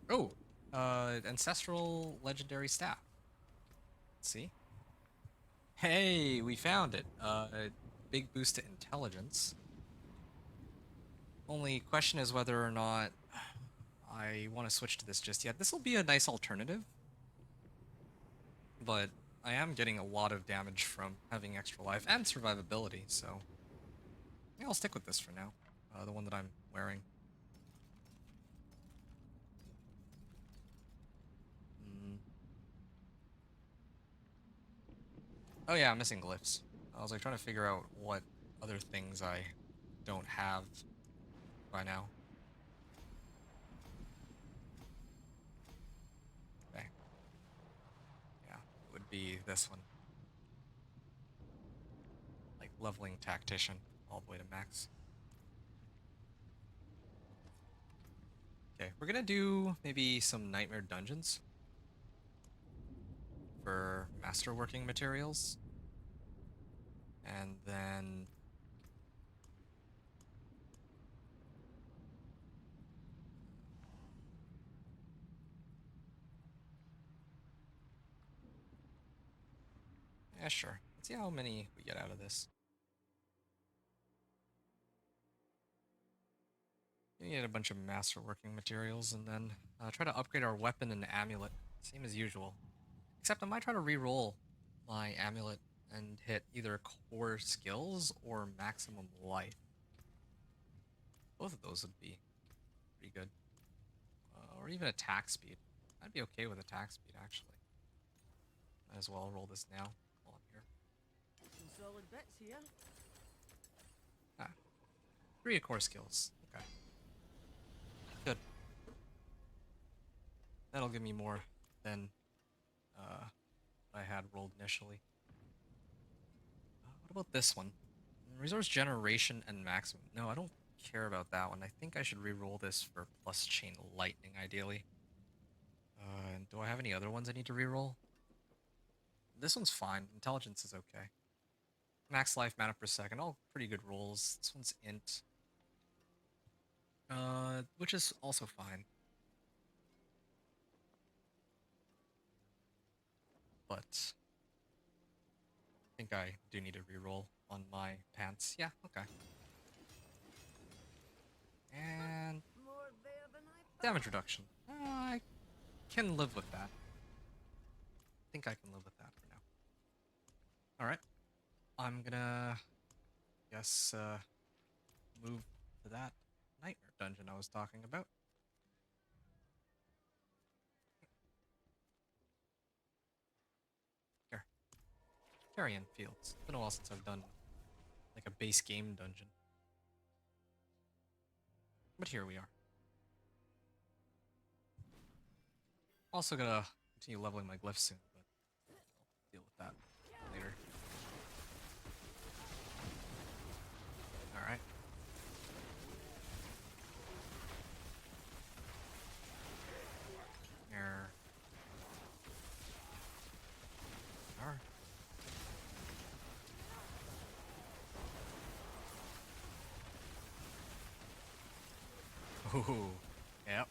Oh, ancestral legendary staff. Let's see. Hey, we found it. Big boost to intelligence. Only question is whether or not I want to switch to this just yet. This will be a nice alternative, but I am getting a lot of damage from having extra life and survivability, so yeah, I'll stick with this for now. The one that I'm wearing. Oh yeah, I'm missing glyphs. I was like trying to figure out what other things I don't have by now. Okay. Yeah, it would be this one. Like leveling tactician all the way to max. Okay, we're gonna do maybe some nightmare dungeons for masterworking materials. And then yeah, sure. Let's see how many we get out of this. We get a bunch of masterworking materials and then try to upgrade our weapon and amulet. Same as usual. Except I might try to re-roll my amulet and hit either core skills or maximum life. Both of those would be pretty good. Or even attack speed. I'd be okay with attack speed, actually. Might as well roll this now while I'm here. Some solid bits here. Ah. 3 core skills. Okay. Good. That'll give me more than I had rolled initially. What about this one? Resource generation and maximum. No, I don't care about that one. I think I should re-roll this for plus chain lightning, ideally. And do I have any other ones I need to re-roll? This one's fine. Intelligence is okay. Max life, mana per second, all pretty good rolls. This one's int. Which is also fine. But I think I do need a reroll on my pants. Yeah, okay. And More there than I thought. damage reduction. I can live with that. I think I can live with that for now. Alright. I'm gonna, guess, move to that nightmare dungeon I was talking about. Here. Carrion Fields. It's been a while since I've done, like, a base game dungeon. But here we are. Also gonna continue leveling my glyphs soon, but I'll deal with that later. Alright. There. Alright. Ooh. Yep.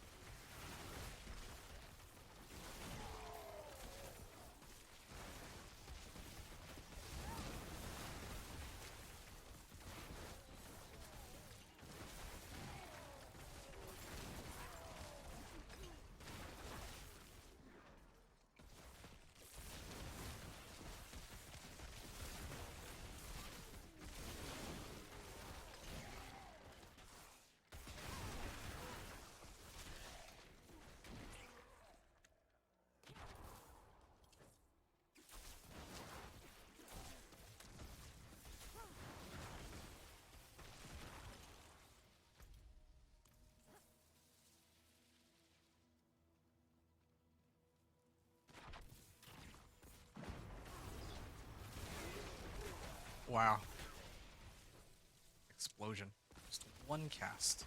wow. Explosion. Just one cast.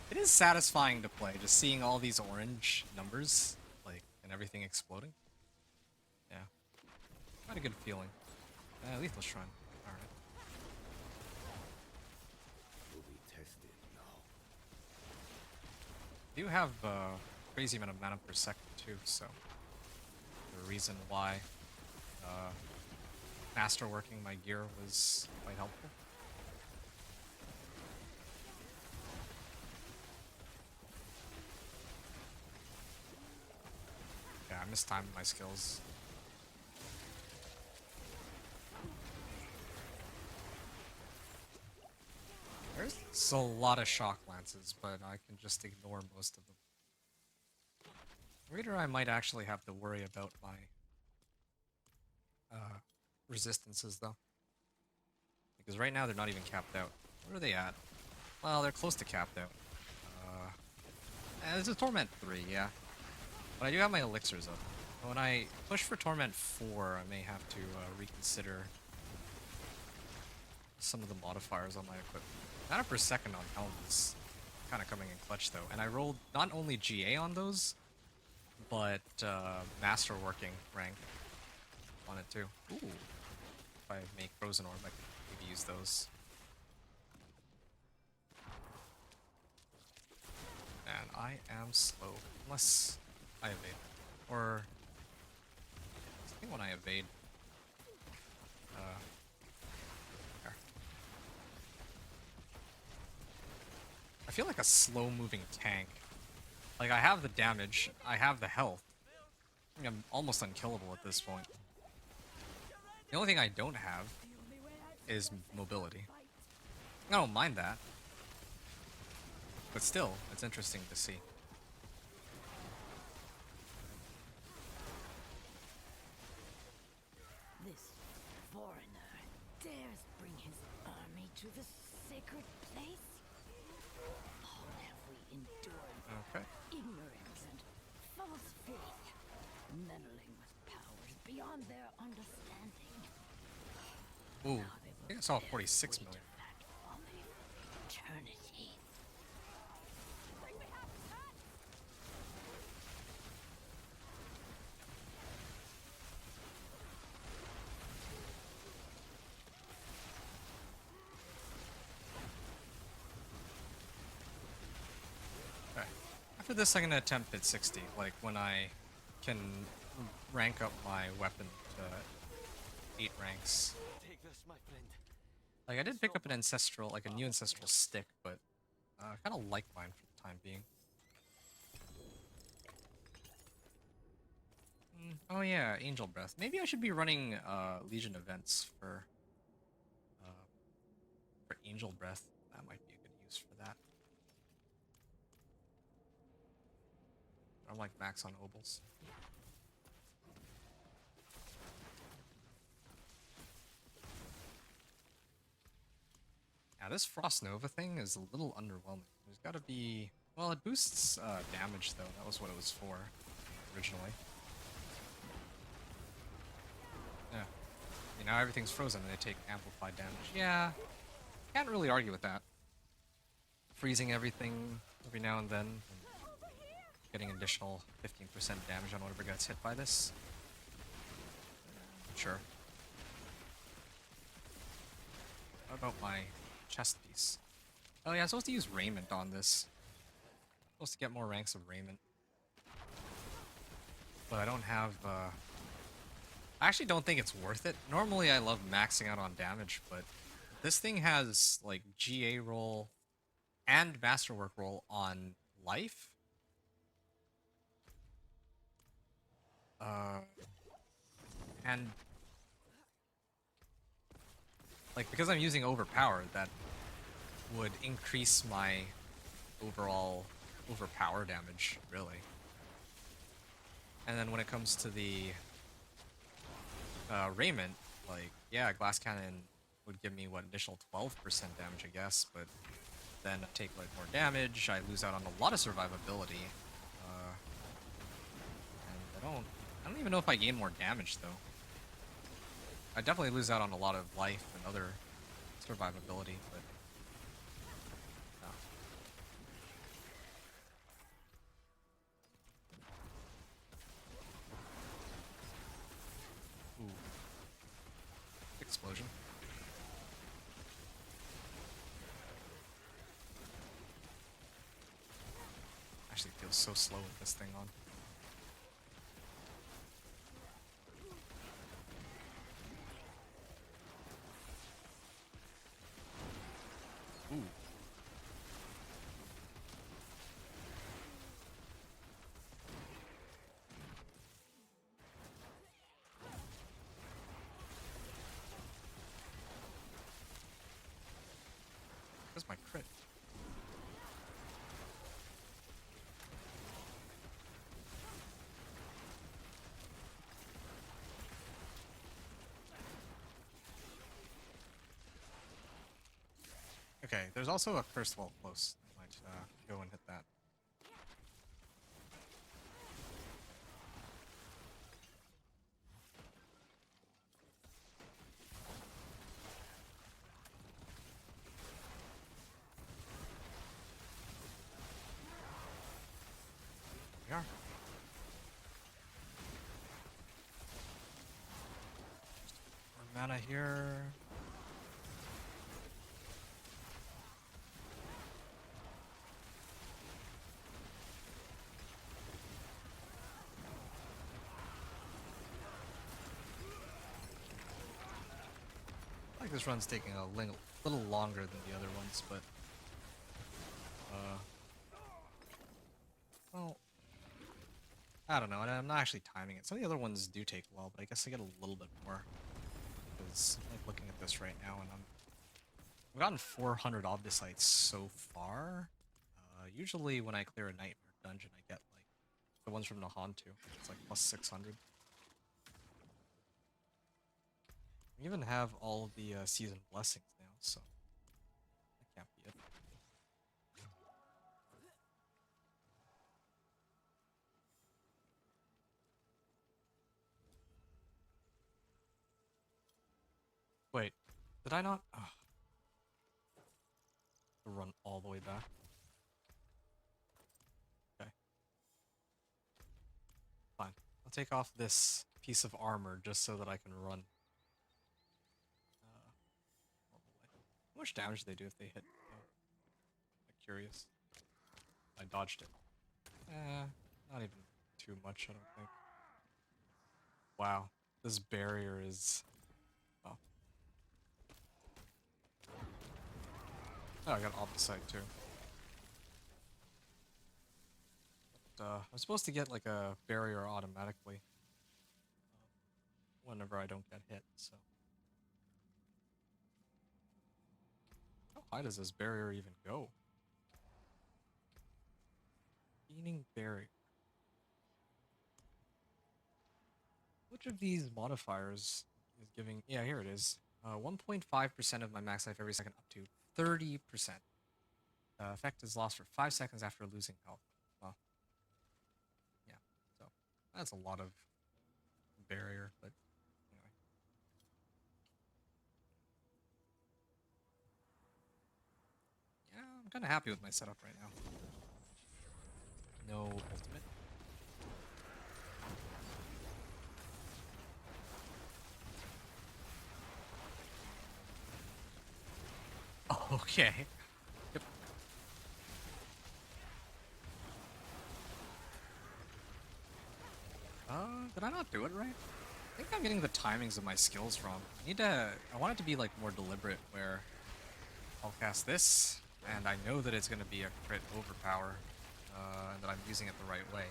It is satisfying to play, just seeing all these orange numbers, like, and everything exploding. Yeah. Quite a good feeling. Lethal Shrine. Alright. Will be tested now. Do have crazy amount of mana per second too, so the reason why masterworking my gear was quite helpful. Yeah, I mistimed my skills. There's a lot of shock lances, but I can just ignore most of them. Later I might actually have to worry about my resistances though. Because right now they're not even capped out. Where are they at? Well, they're close to capped out. There's a Torment 3, yeah. But I do have my elixirs up. When I push for Torment 4, I may have to reconsider some of the modifiers on my equipment. Mana per second on helm is kind of coming in clutch though. And I rolled not only GA on those, but masterworking rank on it too. Ooh. If I make Frozen Orb, I could maybe use those. And I am slow. Unless I evade. Or I think when I evade. There. I feel like a slow moving tank. Like I have the damage, I have the health. I think I'm almost unkillable at this point. The only thing I don't have is mobility. I don't mind that. But still, it's interesting to see. This foreigner dares bring his army to the sacred place? Long have we endured Okay. ignorance and false faith, meddling with powers beyond their understanding. Ooh, Now they I think I will saw bear 46 the weight million. of that folly for eternity. Okay. After this, I'm gonna attempt at 60, like when I can rank up my weapon to 8 ranks. Take this, my friend. Like I did pick up an ancestral, like a new ancestral stick, but I kind of like mine for the time being. Oh yeah, Angel Breath. Maybe I should be running Legion events for Angel Breath. That might be a good use for that. I'm like max on Obels. Yeah, this Frost Nova thing is a little underwhelming. There's got to be... Well, it boosts damage, though. That was what it was for, originally. Yeah. You know, everything's frozen and they take amplified damage. Yeah. Can't really argue with that. Freezing everything every now and then. And getting additional 15% damage on whatever gets hit by this. Sure. What about my chest piece? Oh yeah, I'm supposed to use Raiment on this. Supposed to get more ranks of Raiment. But I don't have, I actually don't think it's worth it. Normally I love maxing out on damage, but this thing has, like, GA roll and Masterwork roll on life. And like, because I'm using Overpower, that would increase my overall overpower damage, really. And then when it comes to the Raiment, like, yeah, Glass Cannon would give me, what, additional 12% damage, I guess, but then I take, like, more damage, I lose out on a lot of survivability, and I don't even know if I gain more damage, though. I definitely lose out on a lot of life and other survivability, but no. Ooh. Explosion. Actually feels so slow with this thing on. Ooh. Where's my crit? Okay, there's also a cursed wall close. I might go and hit that. We are. More mana here. I like this run's taking a little longer than the other ones, but well, I don't know. And I'm not actually timing it. Some of the other ones do take a while, but I guess I get a little bit more because I'm like looking at this right now, and I've gotten 400 Obdicites so far. Usually when I clear a Nightmare dungeon, I get like the ones from Nahantu. It's like plus 600. We even have all of the season blessings now, so that can't be it. Wait, did I not? Oh. Run all the way back. Okay. Fine. I'll take off this piece of armor just so that I can run. All the way. How much damage do they do if they hit? I'm curious. I dodged it. Not even too much, I don't think. Wow. This barrier is... Oh. Oh, I got Opposite too. But, I'm supposed to get like a barrier automatically whenever I don't get hit, so... How high does this barrier even go? Gaining barrier. Which of these modifiers is giving... Yeah, here it is. 1.5% of my max life every second up to 30%. Effect is lost for 5 seconds after losing health. Well, yeah, so that's a lot of barrier, but anyway. Yeah, I'm kind of happy with my setup right now. No ultimate. Okay. Yep. Did I not do it right? I think I'm getting the timings of my skills wrong. I want it to be like more deliberate where I'll cast this, and I know that it's going to be a crit overpower, and that I'm using it the right way.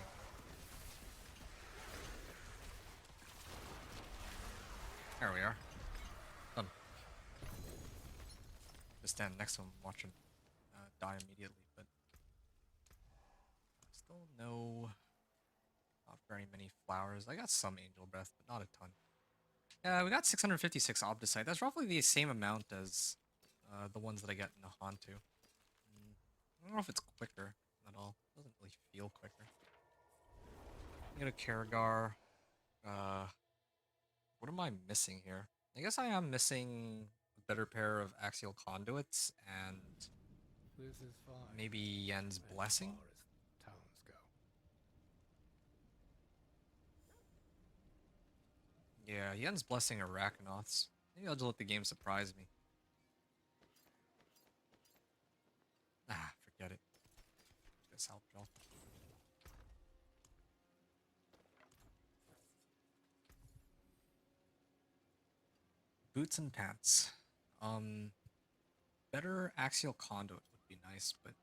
There we are. Done. Just stand next to him, watch him die immediately, but still not very many flowers. I got some Angel Breath, but not a ton. Yeah, we got 656 Obdicite. That's roughly the same amount as the ones that I get in Nahantu. I don't know if it's quicker at all. It doesn't really feel quicker. I get a Karagar. What am I missing here? I guess I am missing a better pair of axial conduits and This is fine. maybe Yen's As blessing. far as towns go. Yeah, Yen's blessing or Arachnoths. Maybe I'll just let the game surprise me. Ah, forget it. Guess I'll draw. Boots and pants. Better axial conduit would be nice, but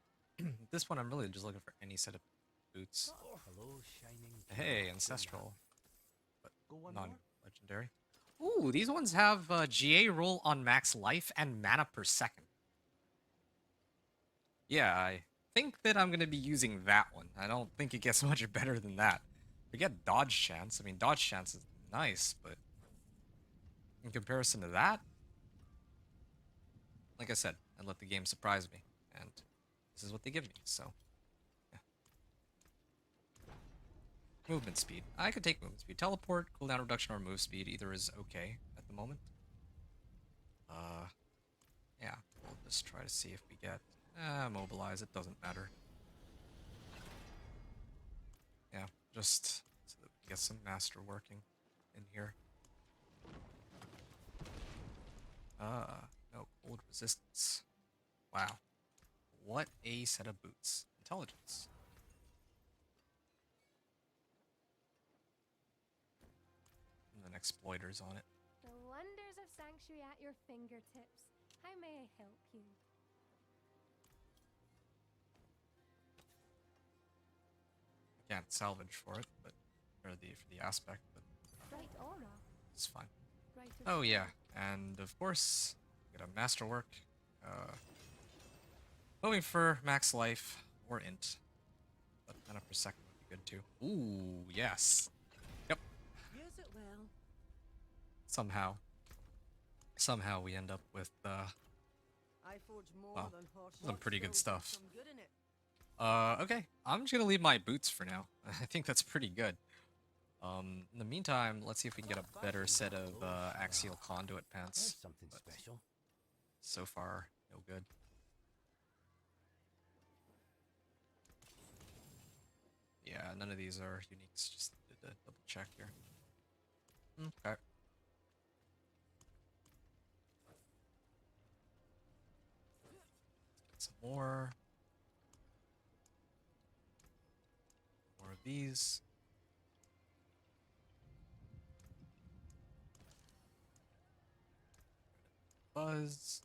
this one I'm really just looking for any set of boots. Hello, shining. Hey, ancestral, but Go one non more. legendary. Ooh, these ones have GA roll on max life and mana per second. Yeah, I think that I'm gonna be using that one. I don't think it gets much better than that. Forget dodge chance. I mean, dodge chance is nice, but in comparison to that, like I said, I let the game surprise me, and this is what they give me, so, yeah. Movement speed. I could take movement speed. Teleport, cooldown reduction, or move speed. Either is okay at the moment. Yeah, we'll just try to see if we get... mobilize, it doesn't matter. Yeah, just so that we get some master working in here. No, cold resistance. Wow. What a set of boots. Intelligence. And then exploiters on it. The wonders of Sanctuary at your fingertips. How may I help you? I can't salvage for it, but for the aspect, but Bright aura. it's fine. Brighter Oh yeah, sky. and of course, get a masterwork. Hoping for max life or int, but mana per second would be good too. Ooh, yes. Yep. Use it well. Somehow we end up with I forge more Wow. than horse. Some pretty good skills, stuff. some good in it. Okay. I'm just gonna leave my boots for now. I think that's pretty good. In the meantime, let's see if we can get a better set of axial conduit pants. There's something But special. so far, no good. Yeah, none of these are uniques. Just did a double check here. Okay. Let's get some more. More of these. Buzz.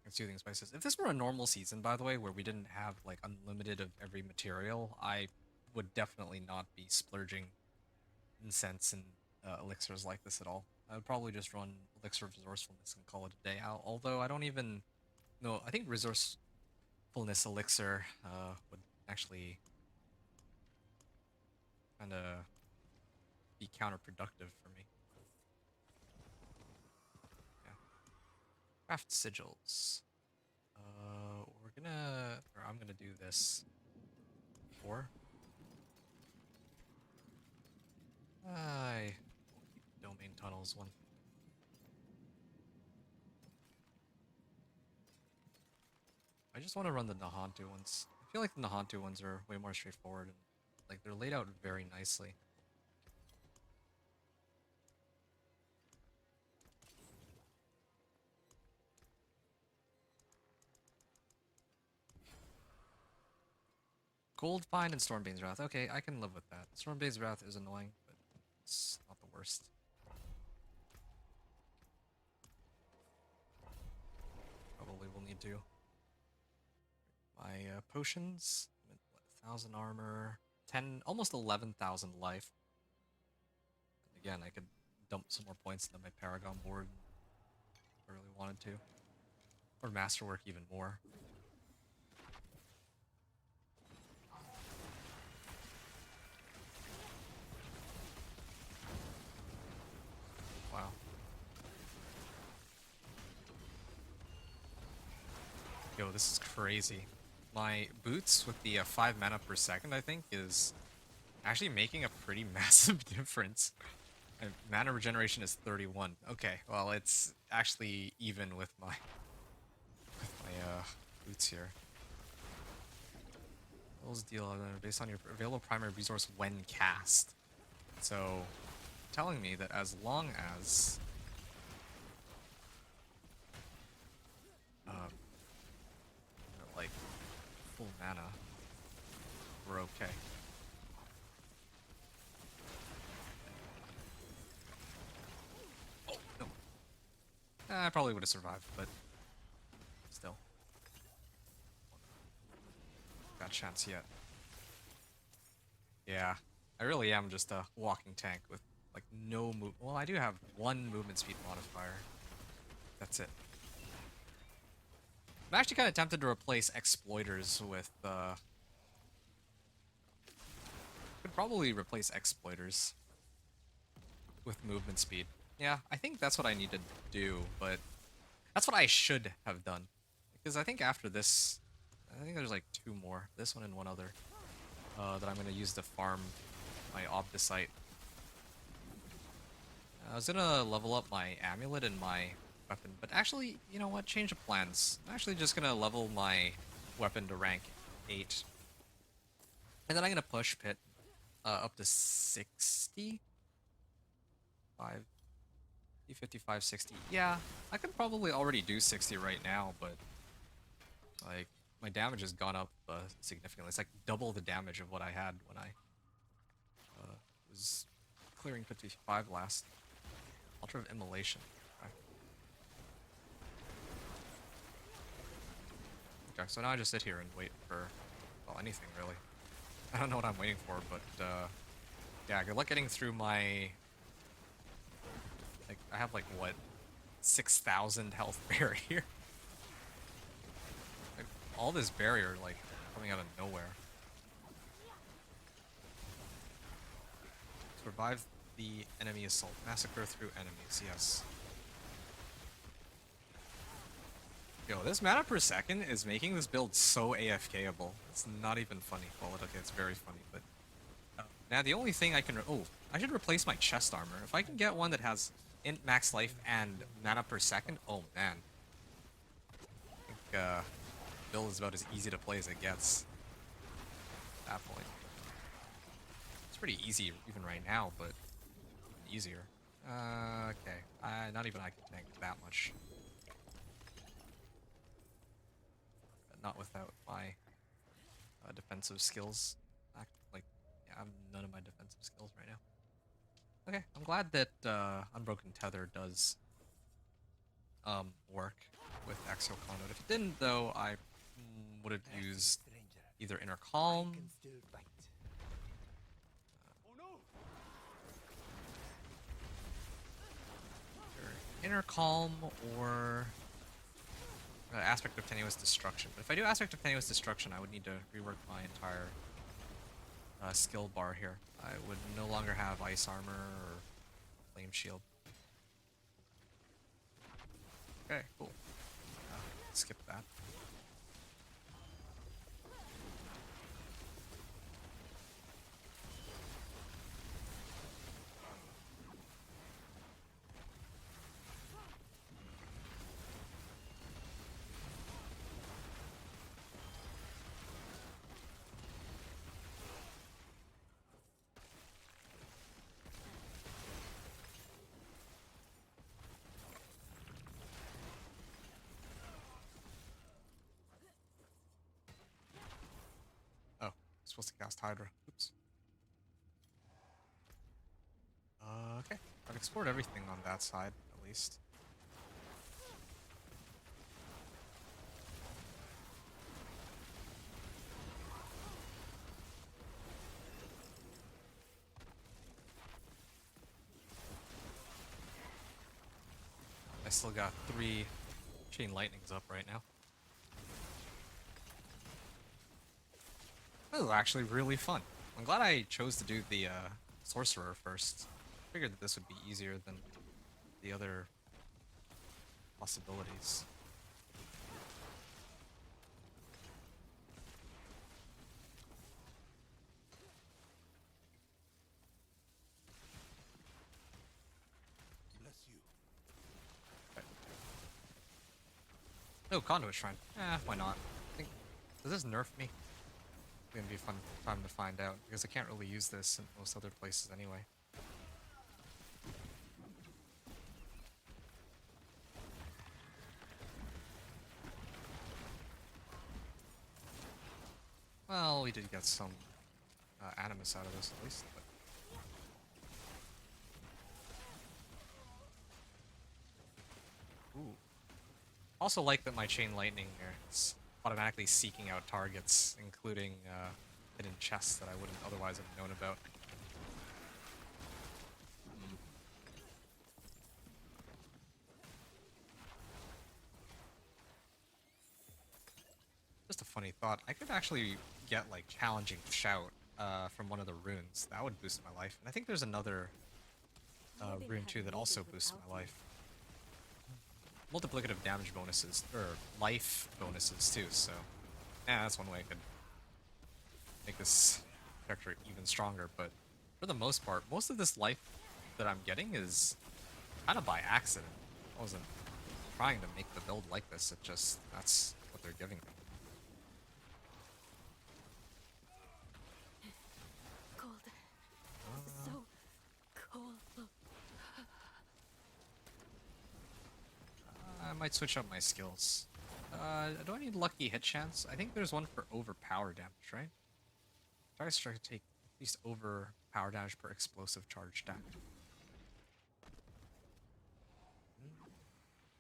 And soothing spices. If this were a normal season, by the way, where we didn't have like unlimited of every material, I would definitely not be splurging incense and elixirs like this at all. I would probably just run elixir of resourcefulness and call it a day. Although I don't even know. I think resourcefulness elixir would actually kind of be counterproductive for me. Craft sigils. I'm gonna do this before. I will keep the domain tunnels one. I just want to run the Nahantu ones. I feel like the Nahantu ones are way more straightforward and like they're laid out very nicely. Goldfind and Stormbane's Wrath. Okay, I can live with that. Stormbane's Wrath is annoying, but it's not the worst. Probably will need to. My potions, 1,000 armor, 10, almost 11,000 life. And again, I could dump some more points into my Paragon board if I really wanted to. Or Masterwork even more. Wow. Yo, this is crazy. My boots with the 5 mana per second, I think, is actually making a pretty massive difference. And mana regeneration is 31. Okay, well it's actually even with my boots here. Those deal based on your available primary resource when cast. So telling me that as long as like full mana, we're okay. Oh no. I probably would have survived, but still. Got a chance yet. Yeah, I really am just a walking tank with like no move. Well, I do have one movement speed modifier. That's it. I'm actually kind of tempted to replace exploiters with could probably replace exploiters with movement speed. Yeah, I think that's what I need to do, but that's what I should have done. Because I think after this, I think there's like 2 more. This one and one other that I'm going to use to farm my Obdicite. I was going to level up my amulet and my weapon, but actually, you know what? Change of plans. I'm actually just going to level my weapon to rank 8. And then I'm going to push Pit up to 60? 55, 60. Yeah, I could probably already do 60 right now, but like my damage has gone up significantly. It's like double the damage of what I had when I was clearing 55 last. Altar of Immolation. Okay, so now I just sit here and wait for, well, anything really. I don't know what I'm waiting for, but yeah, good luck getting through my, like, I have like, what, 6,000 health barrier? Like, all this barrier, like, coming out of nowhere. Survive the enemy assault. Massacre through enemies, yes. Yo, this mana per second is making this build so AFK-able. It's not even funny. Well, okay, it's very funny, but... now, the only thing I can... oh, I should replace my chest armor. If I can get one that has int max life and mana per second, oh man. I think, build is about as easy to play as it gets. At that point. It's pretty easy even right now, but... easier. Okay. Not even I can tank that much. Not without my defensive skills. Like, yeah, I have none of my defensive skills right now. Okay, I'm glad that Unbroken Tether does work with Axial Conduit. If it didn't, though, I would have used either Inner Calm. Inner Calm or Aspect of Tenuous Destruction. But if I do Aspect of Tenuous Destruction, I would need to rework my entire skill bar here. I would no longer have Ice Armor or Flame Shield. Okay, cool. Skip that. Supposed to cast Hydra. Oops. Okay. I've explored everything on that side, at least. I still got 3 Chain Lightnings up right now. This is actually really fun. I'm glad I chose to do the Sorcerer first. I figured that this would be easier than the other possibilities. No, Conduit Shrine. Why not? I think, does this nerf me? It's gonna be a fun time to find out, because I can't really use this in most other places anyway. Well, we did get some animus out of this at least, but... Ooh. Also like that my Chain Lightning is automatically seeking out targets, including hidden chests that I wouldn't otherwise have known about. Just a funny thought. I could actually get like Challenging Shout from one of the runes. That would boost my life. And I think there's another rune too that also boosts my life. Multiplicative damage bonuses, or life bonuses too, so yeah, that's one way I could make this character even stronger, but for the most part, most of this life that I'm getting is kind of by accident. I wasn't trying to make the build like this, it just, that's what they're giving me. Cold. So cold. I might switch up my skills. Do I need lucky hit chance? I think there's one for overpower damage, right? Try to take at least overpower damage per explosive charge stack.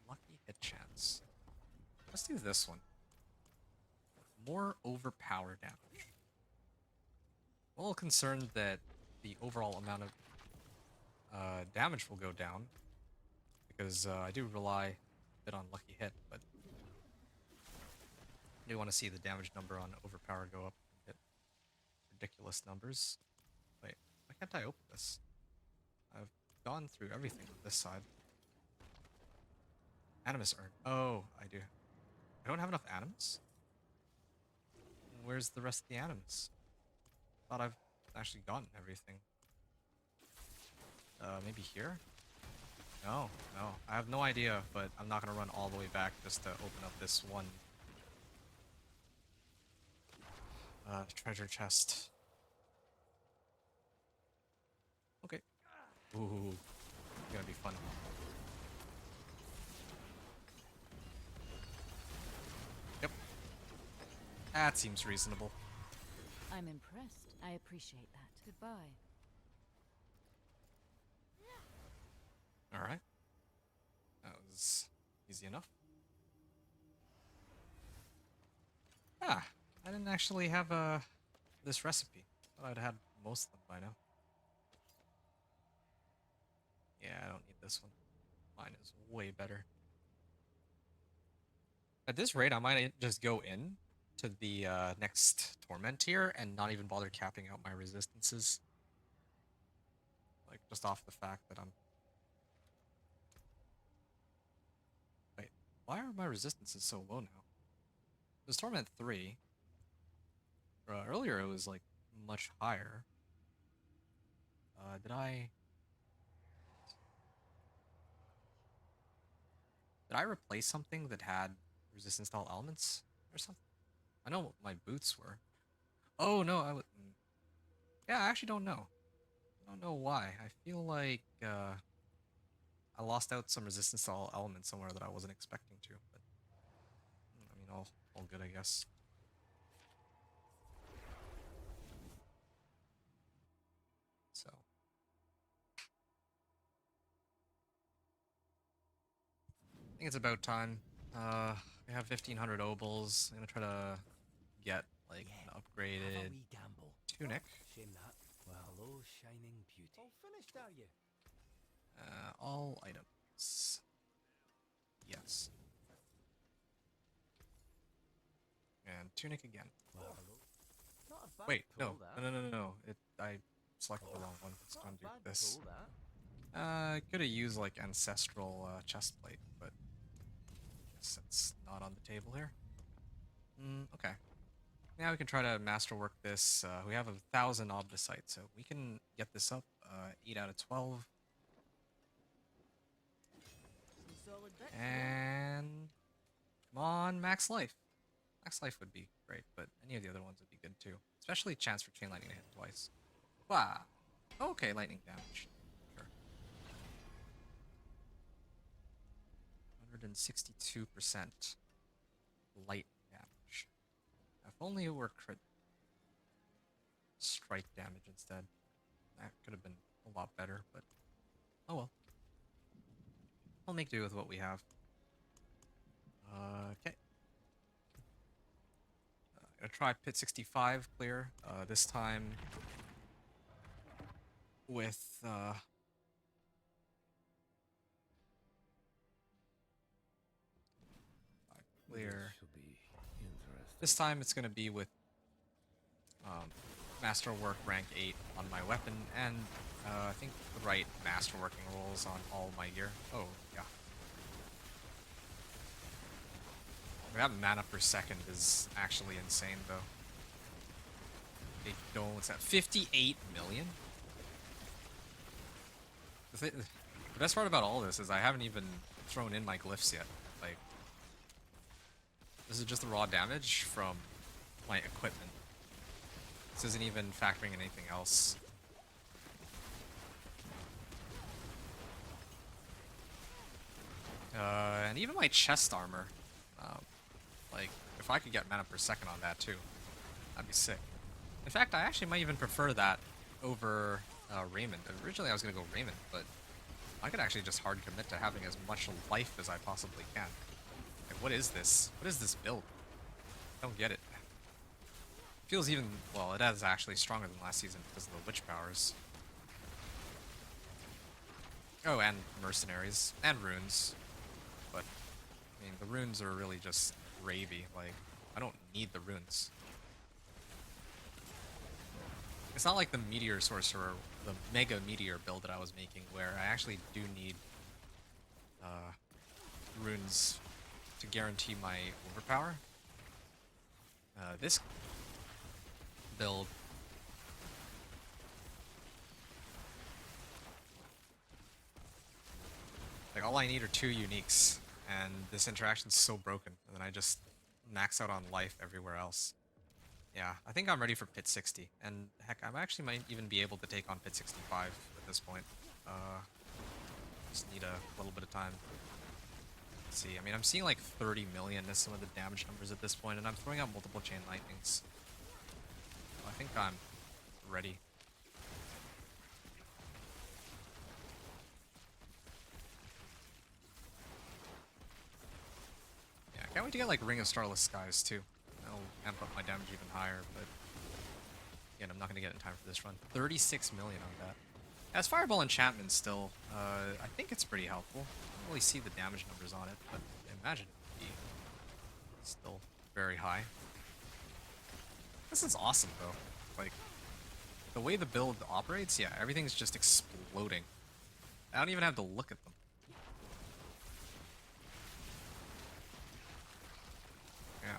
Lucky hit chance. Let's do this one. More overpower damage. I'm a little concerned that the overall amount of damage will go down, because I do rely a bit on lucky hit, but I do want to see the damage number on overpower go up and hit ridiculous numbers. Wait, why can't I open this? I've gone through everything on this side. Animus urn. Oh, I do. I don't have enough animus? Where's the rest of the animus? Thought I've actually gotten everything. Maybe here? No. I have no idea, but I'm not gonna run all the way back just to open up this one treasure chest. Okay. Ooh, gonna be fun. Yep. That seems reasonable. I'm impressed. I appreciate that. Goodbye. Alright. That was easy enough. Ah, I didn't actually have this recipe. Thought I'd had most of them by now. Yeah, I don't need this one. Mine is way better. At this rate, I might just go in to the next Torment tier and not even bother capping out my resistances. Like, just off the fact that I'm... Wait, why are my resistances so low now? It was Torment 3. Earlier it was, like, much higher. Did I replace something that had resistance to all elements or something? I know what my boots were. Oh, no, yeah, I actually don't know. I don't know why. I feel like, I lost out some resistance to all elements somewhere that I wasn't expecting to, but... I mean, all good, I guess. So... I think it's about time. We have 1,500 obols. I'm gonna try to get, like, an upgraded tunic. Shame that. Well, hello, shining beauty. All finished, are you? All items. Yes. And tunic again. Well, hello. Not a bad Wait, pull, no. that. I selected the wrong one. Let's Not a undo bad this. pull, that. I could have used, like, ancestral chest plate, but guess it's not on the table here. Okay. Now we can try to masterwork this. We have 1,000 obdicite, so we can get this up. 8 out of 12. Some solid bits. And Come on, max life. Max life would be great, but any of the other ones would be good too. Especially chance for Chain Lightning to hit twice. Wow. Okay, lightning damage. Sure. 162% light damage. If only it were crit strike damage instead. That could have been a lot better, but oh well. I'll make do with what we have. Okay. Gonna try pit 65 clear. This time with clear. This should be interesting. This time it's gonna be with Masterwork rank 8 on my weapon, and I think the right Masterworking rolls on all my gear. Oh yeah. That mana per second is actually insane, though. What's that? 58 million? The best part about all this is I haven't even thrown in my glyphs yet. Like, this is just the raw damage from my equipment. This isn't even factoring in anything else. And even my chest armor. Like, if I could get mana per second on that too, that'd be sick. In fact, I actually might even prefer that over Raymond. Originally I was gonna go Raymond, but I could actually just hard commit to having as much life as I possibly can. Like, what is this? What is this build? I don't get it. Feels even, well, it is actually stronger than last season because of the witch powers. Oh, and mercenaries, and runes. But, I mean, the runes are really just gravy. Like, I don't need the runes. It's not like the Meteor Sorcerer, the Mega Meteor build that I was making, where I actually do need runes to guarantee my overpower. This build, like, all I need are 2 uniques, and this interaction's so broken, and then I just max out on life everywhere else. Yeah, I think I'm ready for pit 60, and heck, I actually might even be able to take on pit 65 at this point. Just need a little bit of time. Let's see, I mean, I'm seeing like 30 million as some of the damage numbers at this point, and I'm throwing out multiple Chain Lightnings. I think I'm ready. Yeah, I can't wait to get like Ring of Starless Skies too. That'll amp up my damage even higher, but again, I'm not going to get it in time for this run. 36 million on that. As Fireball Enchantment still, I think it's pretty helpful. I don't really see the damage numbers on it, but I imagine it would be still very high. This is awesome though. Like, the way the build operates, yeah, everything's just exploding. I don't even have to look at them. Yeah.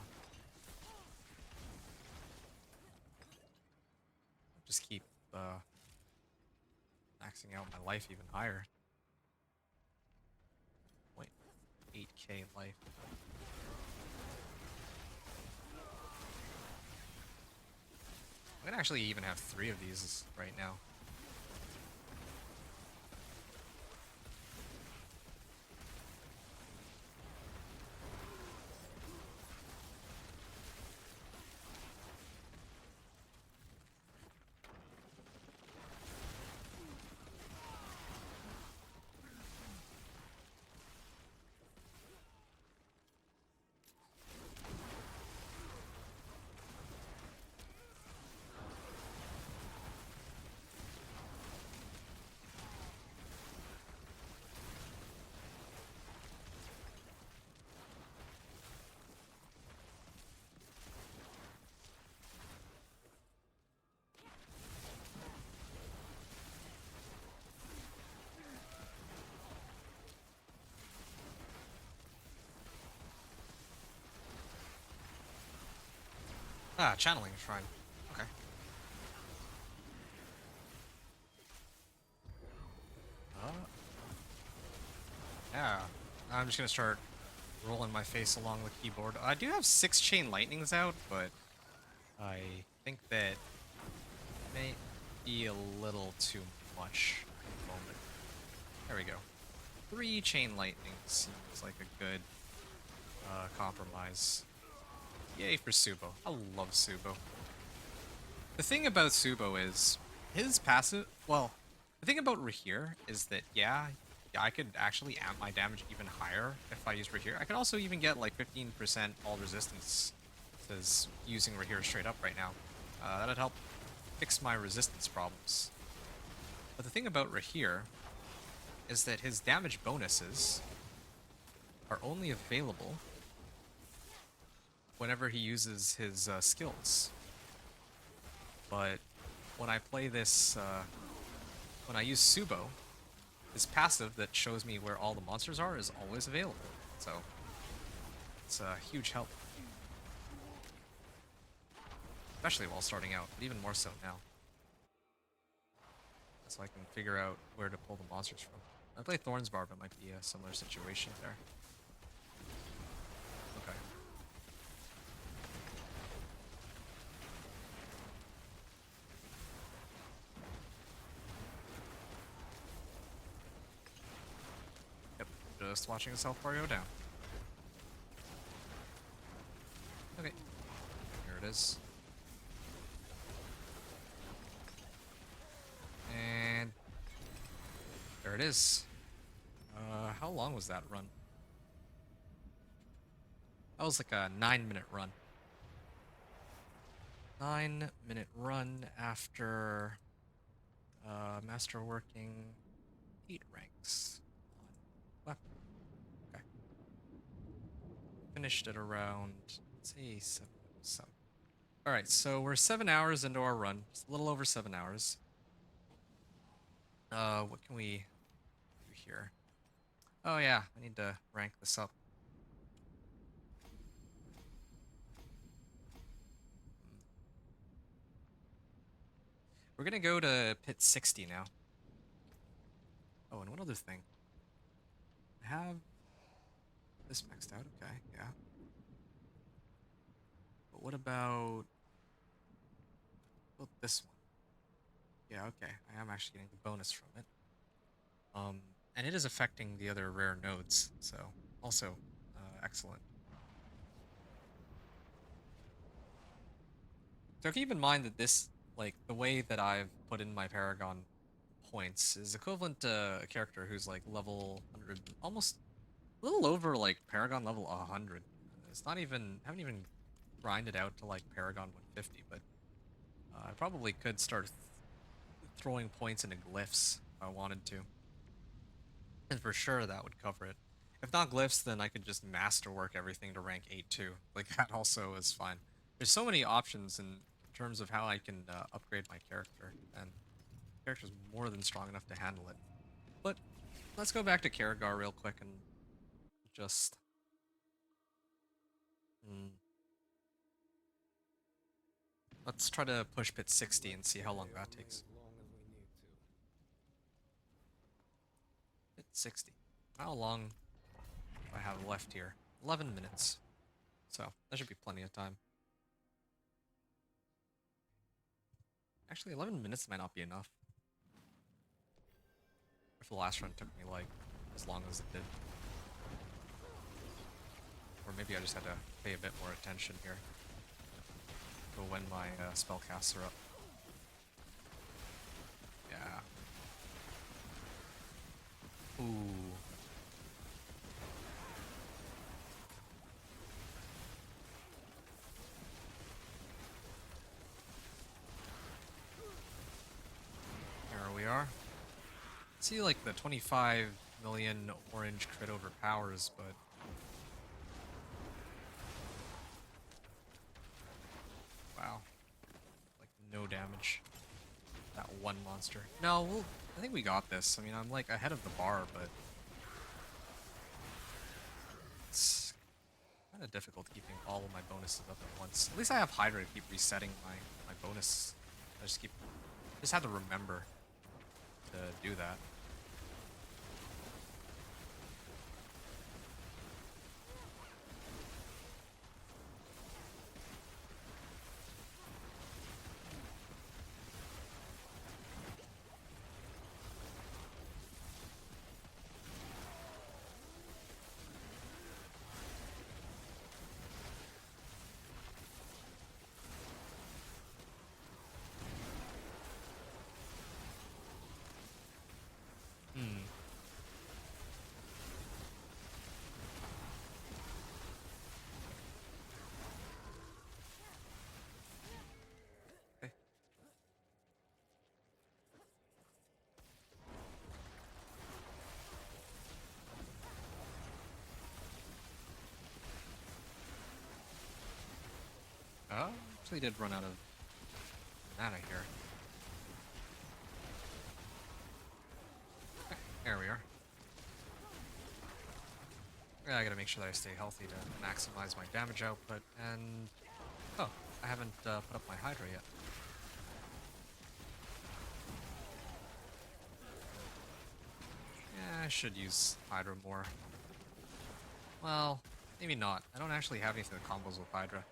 Just keep maxing out my life even higher. 0.8k life. I can actually even have 3 of these right now. Ah, channeling shrine. Okay. Yeah. I'm just gonna start rolling my face along the keyboard. I do have 6 Chain Lightnings out, but I think that may be a little too much at the moment. There we go. 3 Chain Lightnings seems like a good compromise. Yay for Subo. I love Subo. The thing about Subo is his passive. Well, the thing about Rahir is that yeah, I could actually amp my damage even higher if I use Rahir. I could also even get like 15% all resistance. Says using Rahir straight up right now. That'd help fix my resistance problems. But the thing about Rahir is that his damage bonuses are only available whenever he uses his skills. But when I play this, when I use Subo, his passive that shows me where all the monsters are is always available. So it's a huge help. Especially while starting out, but even more so now. So I can figure out where to pull the monsters from. I play Thorn's Barb, it might be a similar situation there. Okay. Yep, just watching a self bar go down. Okay, here it is. And there it is. How long was that run? That was like a 9-minute run. 9-minute run after masterworking 8 ranks on weapon. Okay. Finished at around, let's say 7. Alright, so we're 7 hours into our run. Just a little over 7 hours. What can we do here? Oh yeah, I need to rank this up. We're gonna go to pit 60 now. Oh, and one other thing. I have this maxed out, okay, yeah. But what about this one? Yeah, okay, I am actually getting the bonus from it. And it is affecting the other rare nodes, so also excellent. So keep in mind that this, like, the way that I've put in my Paragon points is equivalent to a character who's like level 100, almost a little over like Paragon level 100. It's not even, haven't even grinded out to like Paragon 150, but I probably could start throwing points into glyphs if I wanted to. And for sure that would cover it. If not glyphs, then I could just masterwork everything to rank 8 too. Like that also is fine. There's so many options in terms of how I can upgrade my character, and the character's more than strong enough to handle it. But let's go back to Karagar real quick and just... Let's try to push pit 60 and see how long that takes. Pit 60. How long do I have left here? 11 minutes. So, that should be plenty of time. Actually, 11 minutes might not be enough. If the last run took me, like, as long as it did. Or maybe I just had to pay a bit more attention here. For when my spellcasts are up. Yeah. Ooh. Here we are. See, like, the 25 million orange crit over powers, but... Wow. Like, no damage. That one monster. No, I think we got this. I mean, I'm, like, ahead of the bar, but... It's kind of difficult keeping all of my bonuses up at once. At least I have Hydra to keep resetting my bonus. I just had to remember to do that. Actually did run out of mana here. Okay, there we are. Yeah, I gotta make sure that I stay healthy to maximize my damage output, and... Oh, I haven't put up my Hydra yet. Yeah, I should use Hydra more. Well, maybe not. I don't actually have anything that combos with Hydra.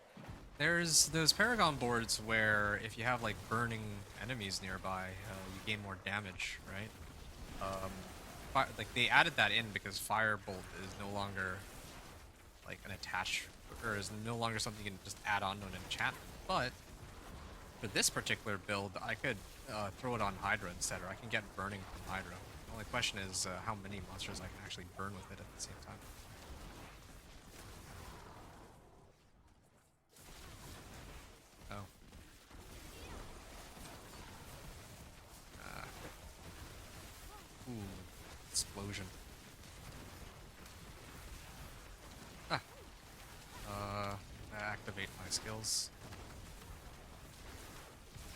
There's those Paragon boards where if you have like burning enemies nearby, you gain more damage, right? Like they added that in because Firebolt is no longer like an attach, or is no longer something you can just add on to an enchantment. But for this particular build, I could throw it on Hydra instead, or I can get burning from Hydra. The only question is how many monsters I can actually burn with it at the same time. Oh. Ooh, explosion. Ah. Activate my skills.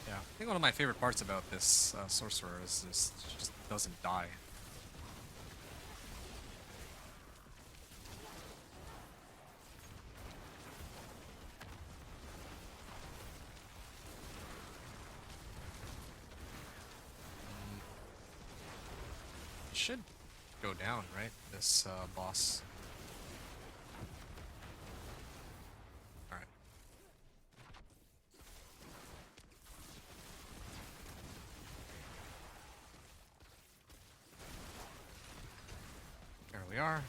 Yeah, I think one of my favorite parts about this sorcerer is this just doesn't die. It should go down, right? This boss. Alright. There we are.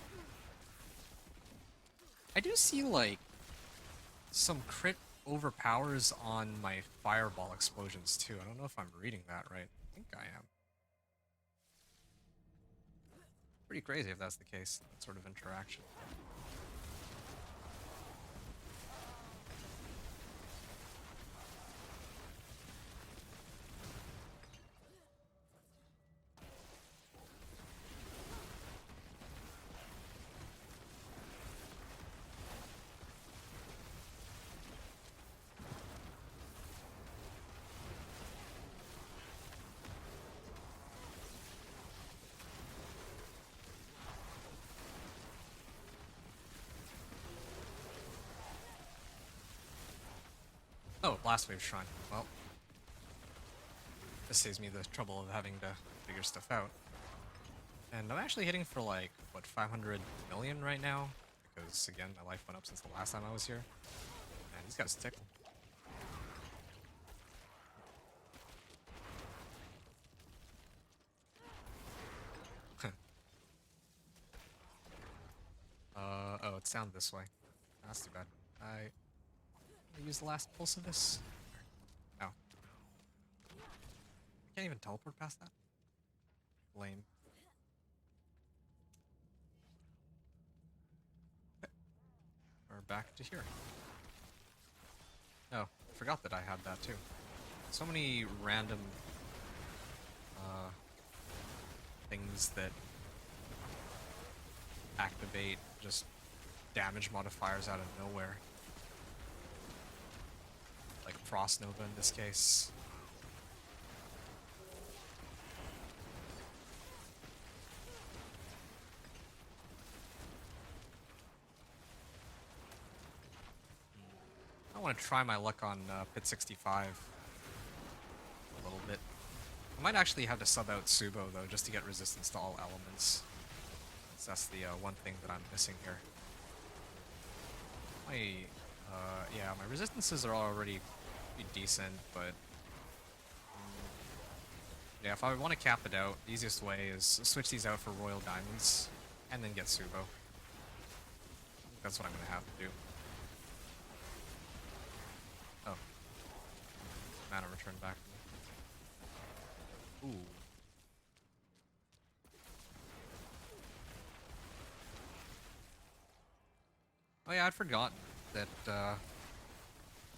I do see, like, some crit overpowers on my fireball explosions, too. I don't know if I'm reading that right. I think I am. Pretty crazy if that's the case, that sort of interaction. Oh, Blast Wave Shrine. Well, this saves me the trouble of having to figure stuff out. And I'm actually hitting for like, what, 500 million right now? Because, again, my life went up since the last time I was here. And he's got his tickle. Oh, it's down this way. That's too bad. I use the last pulse of this? No. I can't even teleport past that? Lame. Okay. We're back to here. Oh, I forgot that I had that too. So many random things that activate just damage modifiers out of nowhere. Like Frost Nova in this case. I want to try my luck on Pit 65 a little bit. I might actually have to sub out Subo though, just to get resistance to all elements. So that's the one thing that I'm missing here. Yeah, my resistances are already pretty decent, but yeah, if I want to cap it out, the easiest way is switch these out for Royal Diamonds, and then get Subo. That's what I'm gonna have to do. Oh. Mana return back to me. Ooh. Oh yeah, I'd forgotten that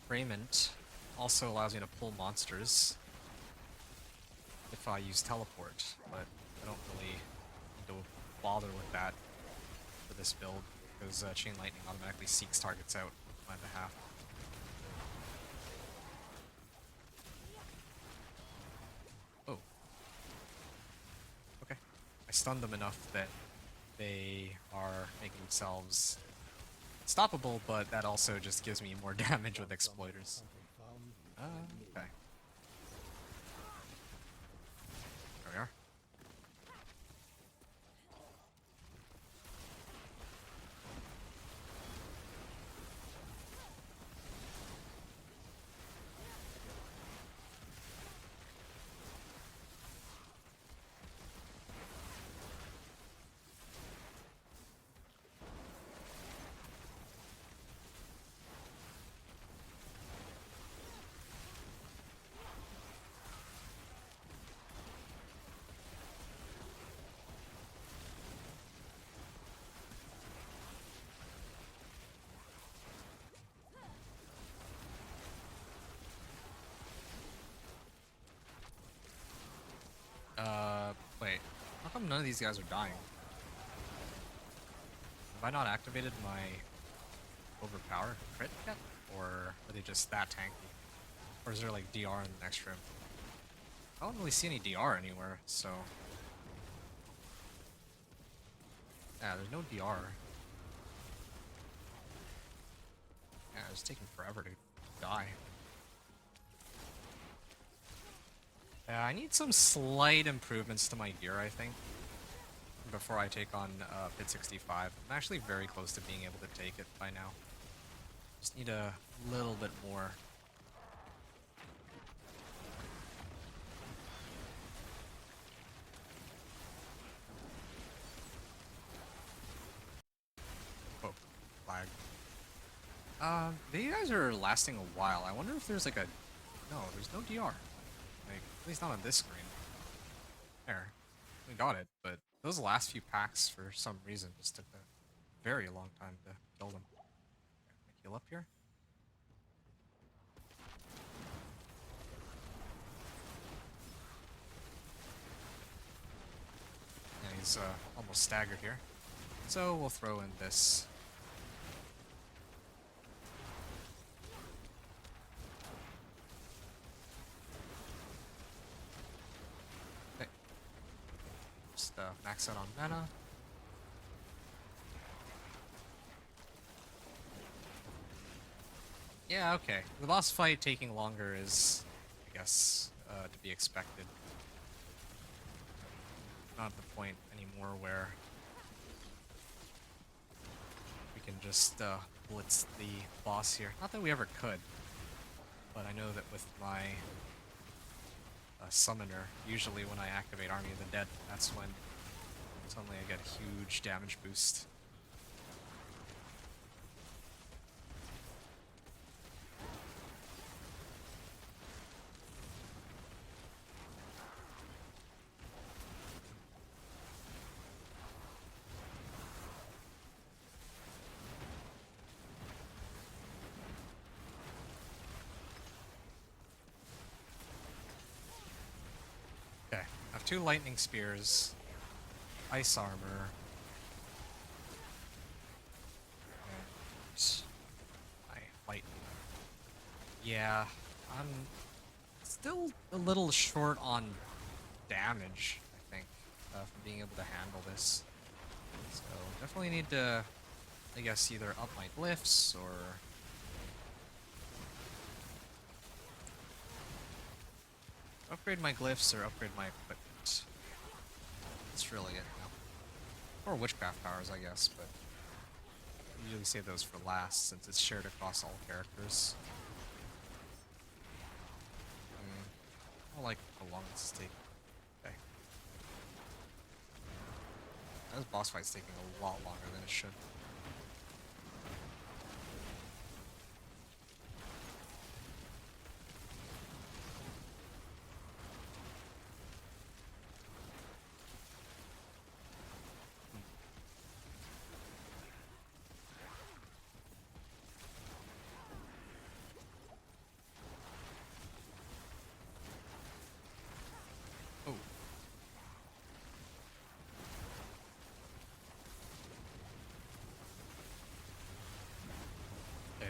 Raiment also allows me to pull monsters if I use teleport, but I don't really need to bother with that for this build, because Chain Lightning automatically seeks targets out on my behalf. I stunned them enough that they are making themselves stoppable, but that also just gives me more damage with exploiters. Okay. There we are. Wait. How come none of these guys are dying? Have I not activated my overpower crit yet? Or are they just that tanky? Or is there like DR in the next room? I don't really see any DR anywhere, so... Yeah, there's no DR. Yeah, it's taking forever to die. Yeah, I need some slight improvements to my gear, I think, before I take on Pit 65. I'm actually very close to being able to take it by now. Just need a little bit more. Oh, lag. These guys are lasting a while. I wonder if there's like a... No, there's no DR. Like, at least not on this screen. There. We got it, but those last few packs, for some reason, just took a very long time to kill them. Okay, can I heal up here? Yeah, he's almost staggered here. So we'll throw in this. Max out on mana. Yeah, okay. The boss fight taking longer is, I guess, to be expected. Not at the point anymore where we can just blitz the boss here. Not that we ever could, but I know that with my summoner, usually when I activate Army of the Dead, that's when suddenly I get a huge damage boost. Okay, I have 2 lightning spears, ice armor, and my lightning. Yeah, I'm still a little short on damage, I think, from being able to handle this. So definitely need to, I guess, either up my glyphs or... upgrade my glyphs or upgrade my equipment. That's really it now. Or witchcraft powers, I guess, but I usually save those for last since it's shared across all characters. I don't like how long this is taking. Okay. This boss fight's taking a lot longer than it should. Oh. Okay.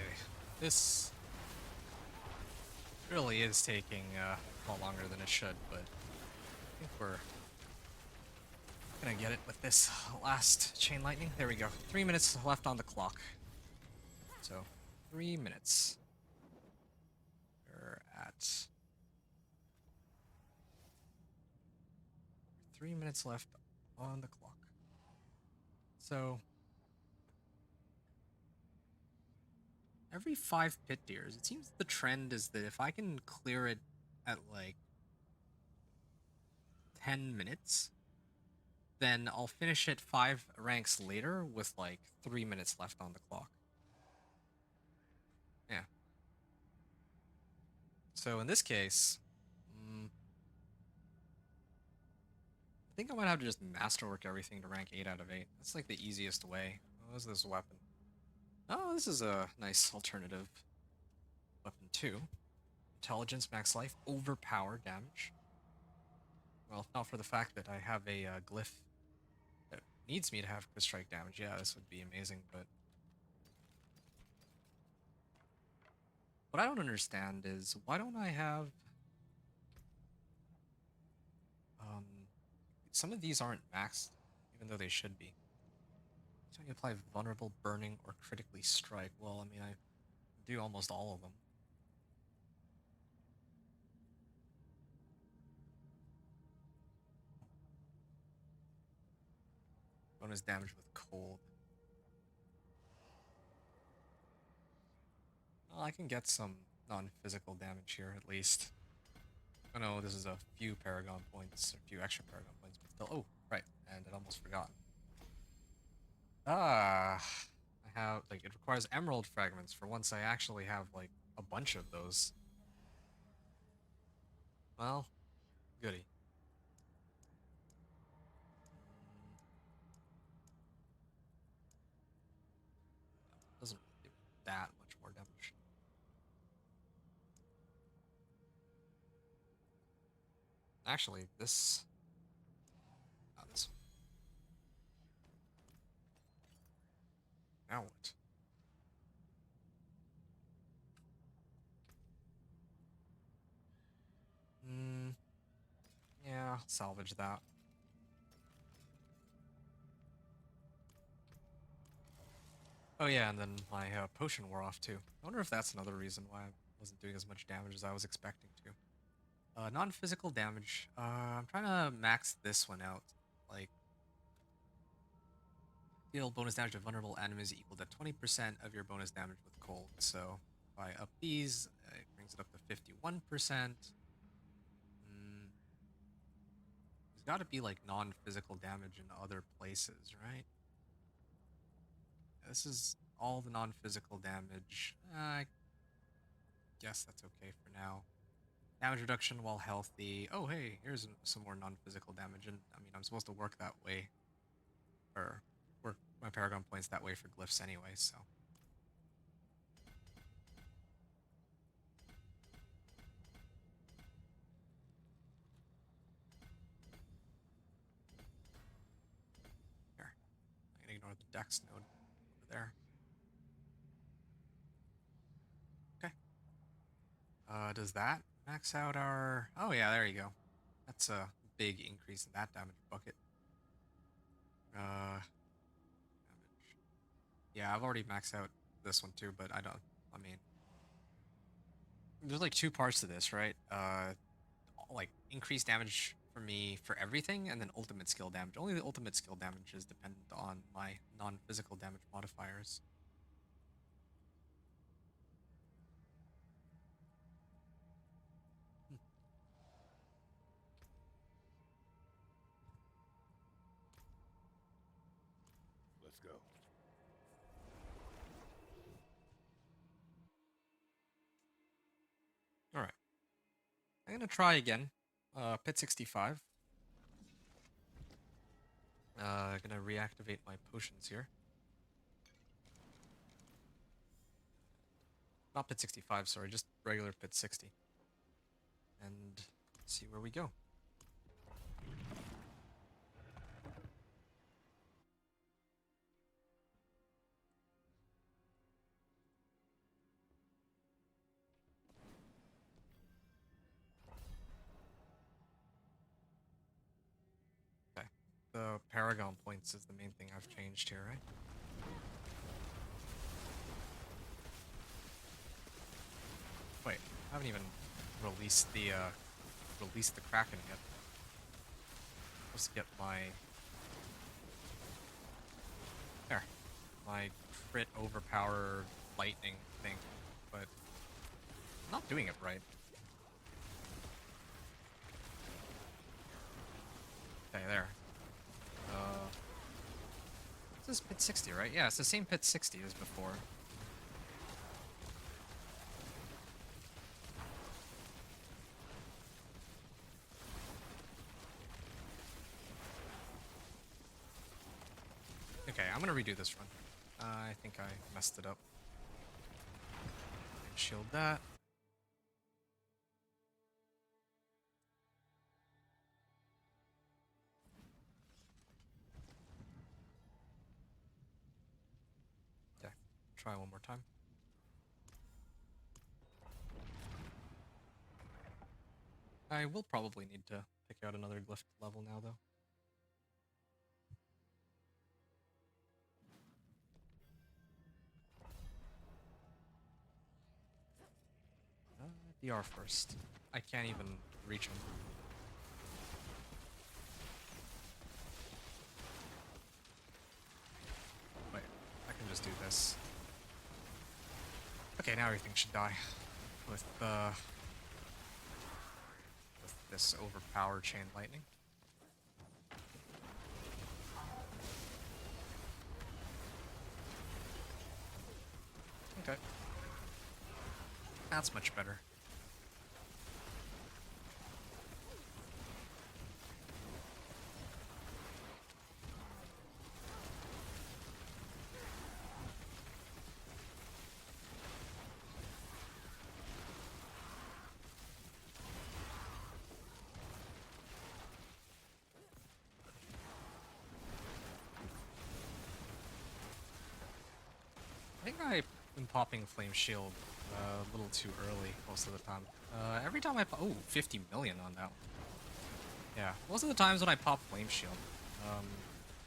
This really is taking a lot longer than it should, but I think we're Gonna get it with this last Chain Lightning. There we go. 3 minutes left on the clock. So, 3 minutes. We're at 3 minutes left on the clock. So, every 5 pit deers, it seems the trend is that if I can clear it at like 10 minutes, then I'll finish it 5 ranks later with like 3 minutes left on the clock. Yeah. So in this case, I think I might have to just masterwork everything to rank 8 out of 8. That's like the easiest way. What is this weapon? Oh, this is a nice alternative weapon too. Intelligence, max life, overpower damage. Well, if not for the fact that I have a glyph that needs me to have crit strike damage, yeah, this would be amazing, but what I don't understand is why don't I have some of these aren't maxed, even though they should be. So you apply vulnerable, burning, or critically strike. Well, I mean, I do almost all of them. Bonus damage with cold. Well, I can get some non-physical damage here, at least. I know this is a few Paragon points, or a few extra Paragon points, but still. Oh, right, and I'd almost forgotten. I have, like, it requires emerald fragments for once I actually have, like, a bunch of those. Well, goody. Doesn't really do that much more damage. Actually, this... Oh, this one. Now what? Yeah, I'll salvage that. Oh yeah, and then my potion wore off too. I wonder if that's another reason why I wasn't doing as much damage as I was expecting to. Non-physical damage. I'm trying to max this one out. Like, deal bonus damage to vulnerable enemies equal to 20% of your bonus damage with cold. So if I up these, it brings it up to 51%. There's got to be like non-physical damage in other places, right? This is all the non-physical damage. I guess that's okay for now. Damage reduction while healthy. Oh, hey, here's some more non-physical damage. And I mean, I'm supposed to work that way. Or work my Paragon points that way for glyphs anyway, so. Here. I can ignore the dex node over there. Okay. Does that max out our... Oh yeah, there you go. That's a big increase in that damage bucket. Damage. Yeah, I've already maxed out this one too, but I mean... There's like 2 parts to this, right? Like increased damage for me for everything, and then ultimate skill damage. Only the ultimate skill damage is dependent on my non-physical damage modifiers. Let's go. All right. I'm gonna try again. Pit 65. Gonna reactivate my potions here. Not Pit 65, sorry, just regular Pit 60. And see where we go. Okay. the Paragon points is the main thing I've changed here, right? Wait, I haven't even released the Kraken yet. Let's get my my crit overpower lightning thing, but I'm not doing it right. Okay, there. This is pit 60, right? Yeah, it's the same pit 60 as before. Okay, I'm gonna redo this run. I think I messed it up. Shield that. Okay, try one more time. I will probably need to pick out another glyph level now, though. DR first. I can't even reach him. Wait, I can just do this. Okay, now everything should die. With this overpowered Chain Lightning. Okay. That's much better. I think I've been popping Flame Shield a little too early most of the time. Every time I pop— oh, 50 million on that one. Yeah, most of the times when I pop Flame Shield,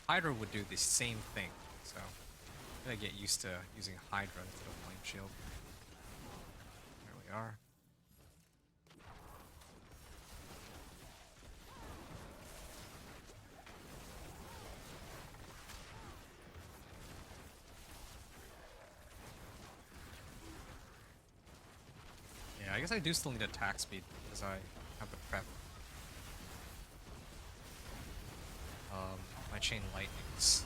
Hydra would do the same thing, so I gotta get used to using Hydra instead of Flame Shield. There we are. Yeah, I guess I do still need attack speed because I have the prep. My Chain Lightnings.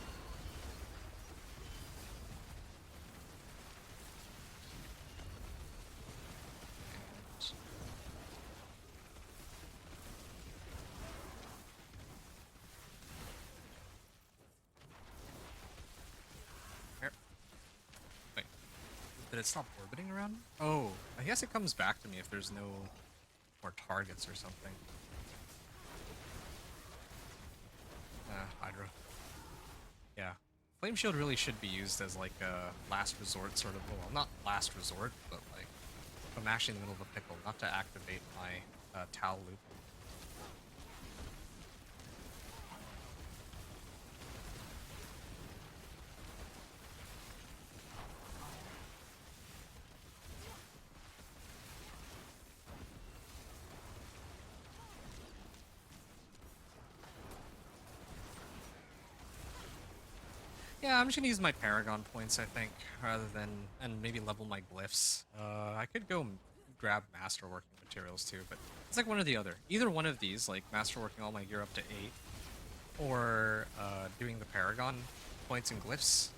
Here. Wait. Did it stop orbiting around me? Oh, I guess it comes back to me if there's no more targets or something. Hydra. Yeah. Flame Shield really should be used as like a last resort sort of— well, not last resort, but like if I'm actually in the middle of a pickle, not to activate my Tau loop. Yeah, I'm just gonna use my Paragon points, I think, rather than— and maybe level my glyphs. I could go grab Masterworking materials too, but it's like one or the other. Either one of these, like Masterworking all my gear up to 8, or doing the Paragon points and glyphs,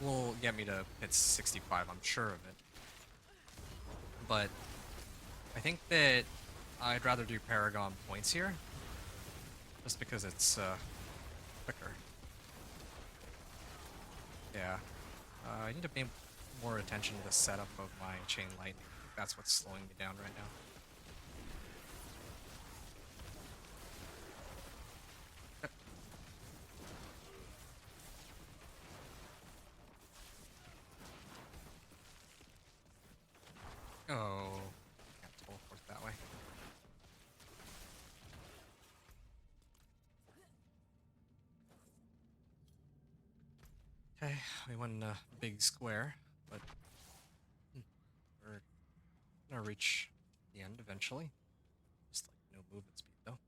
will get me to hit 65, I'm sure of it. But I think that I'd rather do Paragon points here, just because it's quicker. Yeah. I need to pay more attention to the setup of my Chain Lightning. I think that's what's slowing me down right now. Oh, can't teleport that way. Okay, we went in a big square, but we're gonna reach the end eventually. Just like no movement speed though.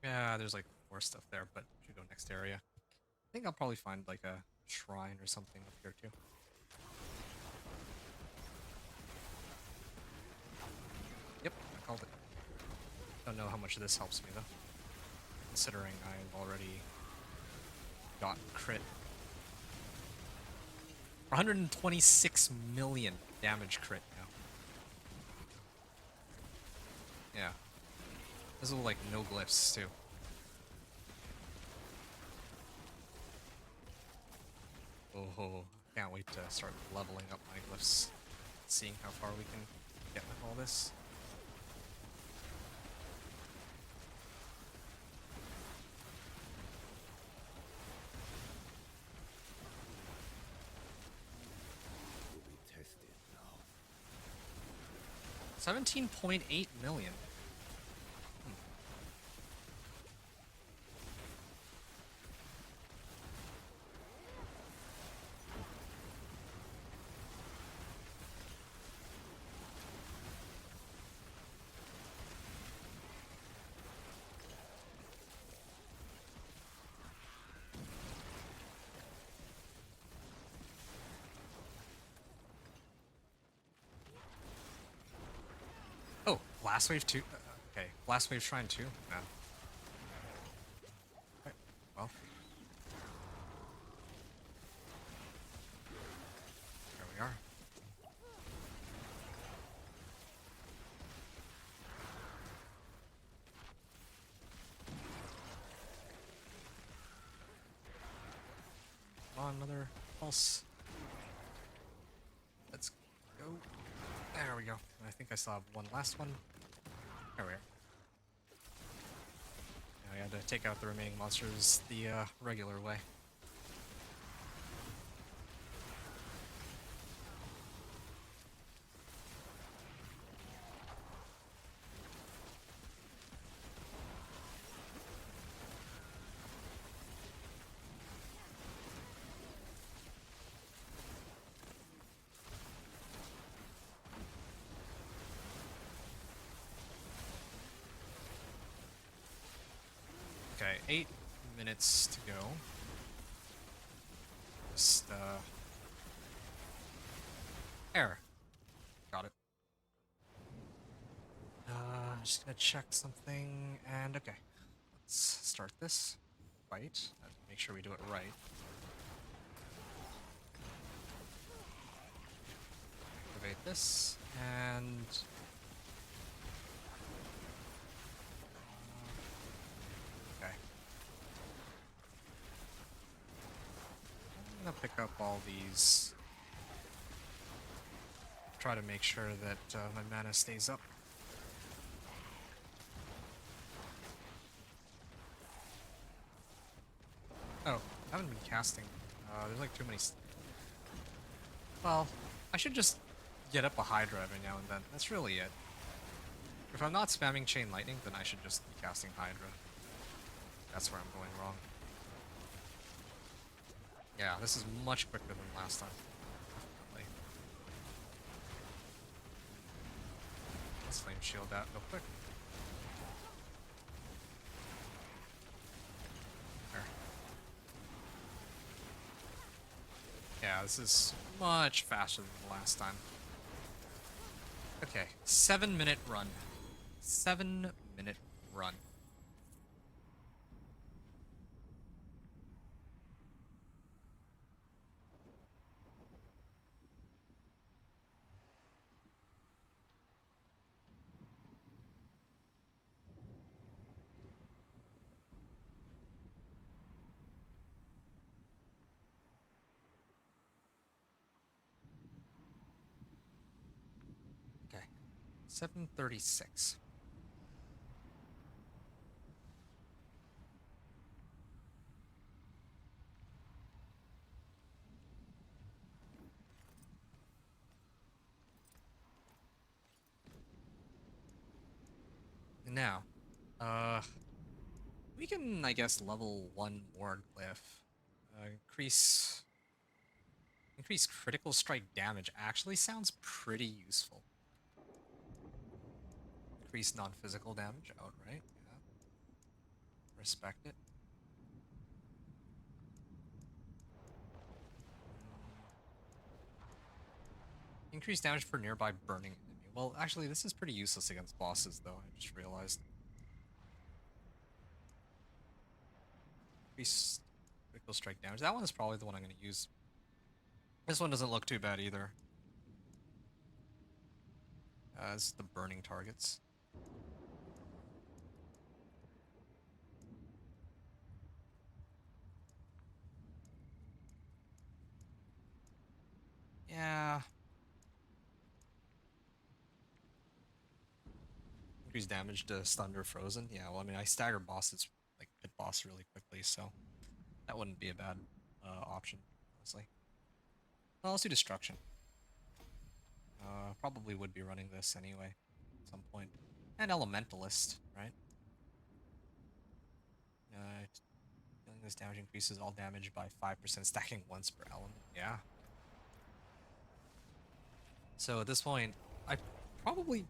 Yeah, there's like more stuff there, but we should go next area. I think I'll probably find like a shrine or something up here too. Yep, I called it. Don't know how much of this helps me though, considering I've already got crit. 126 million damage crit now. Yeah. This is like no glyphs too. Oh, can't wait to start leveling up my glyphs. Seeing how far we can get with all this. Will be tested now. 17.8 million. Oh, Blast Wave 2. Okay, Blast Wave Shrine 2. No. Okay, well. There we are. Come on, another pulse. Let's go. There we go. I think I still have one last one. There we are. I had to take out the remaining monsters the regular way. Okay, 8 minutes to go. Just, error. Got it. Just gonna check something, and okay. Let's start this fight. Make sure we do it right. Activate this, and... okay. I'm gonna pick up all these. Try to make sure that my mana stays up. Oh, I haven't been casting. There's like too many. Well, I should just get up a Hydra every now and then. That's really it. If I'm not spamming Chain Lightning, then I should just be casting Hydra. That's where I'm going wrong. Yeah, this is much quicker than last time. Definitely. Let's flame shield that real quick. There. Yeah, this is much faster than the last time. Okay, 7-minute run. 7-minute run. Okay, 7:36. Now, we can, I guess, level one more glyph. Increase critical strike damage actually sounds pretty useful. Increase non-physical damage outright, yeah. Respect it. Increase damage for nearby burning enemy. Well, actually, this is pretty useless against bosses, though, I just realized. Increase critical strike damage. That one is probably the one I'm going to use. This one doesn't look too bad either. It's the burning targets. Yeah. Increase damage to stunned or frozen. Yeah, well, I mean, I stagger bosses, like pit boss, really quickly, so that wouldn't be a bad option, honestly. Well, let's do destruction. Probably would be running this anyway, at some point. And elementalist, right? Dealing this damage increases all damage by 5%, stacking once per element. Yeah. So at this point, I probably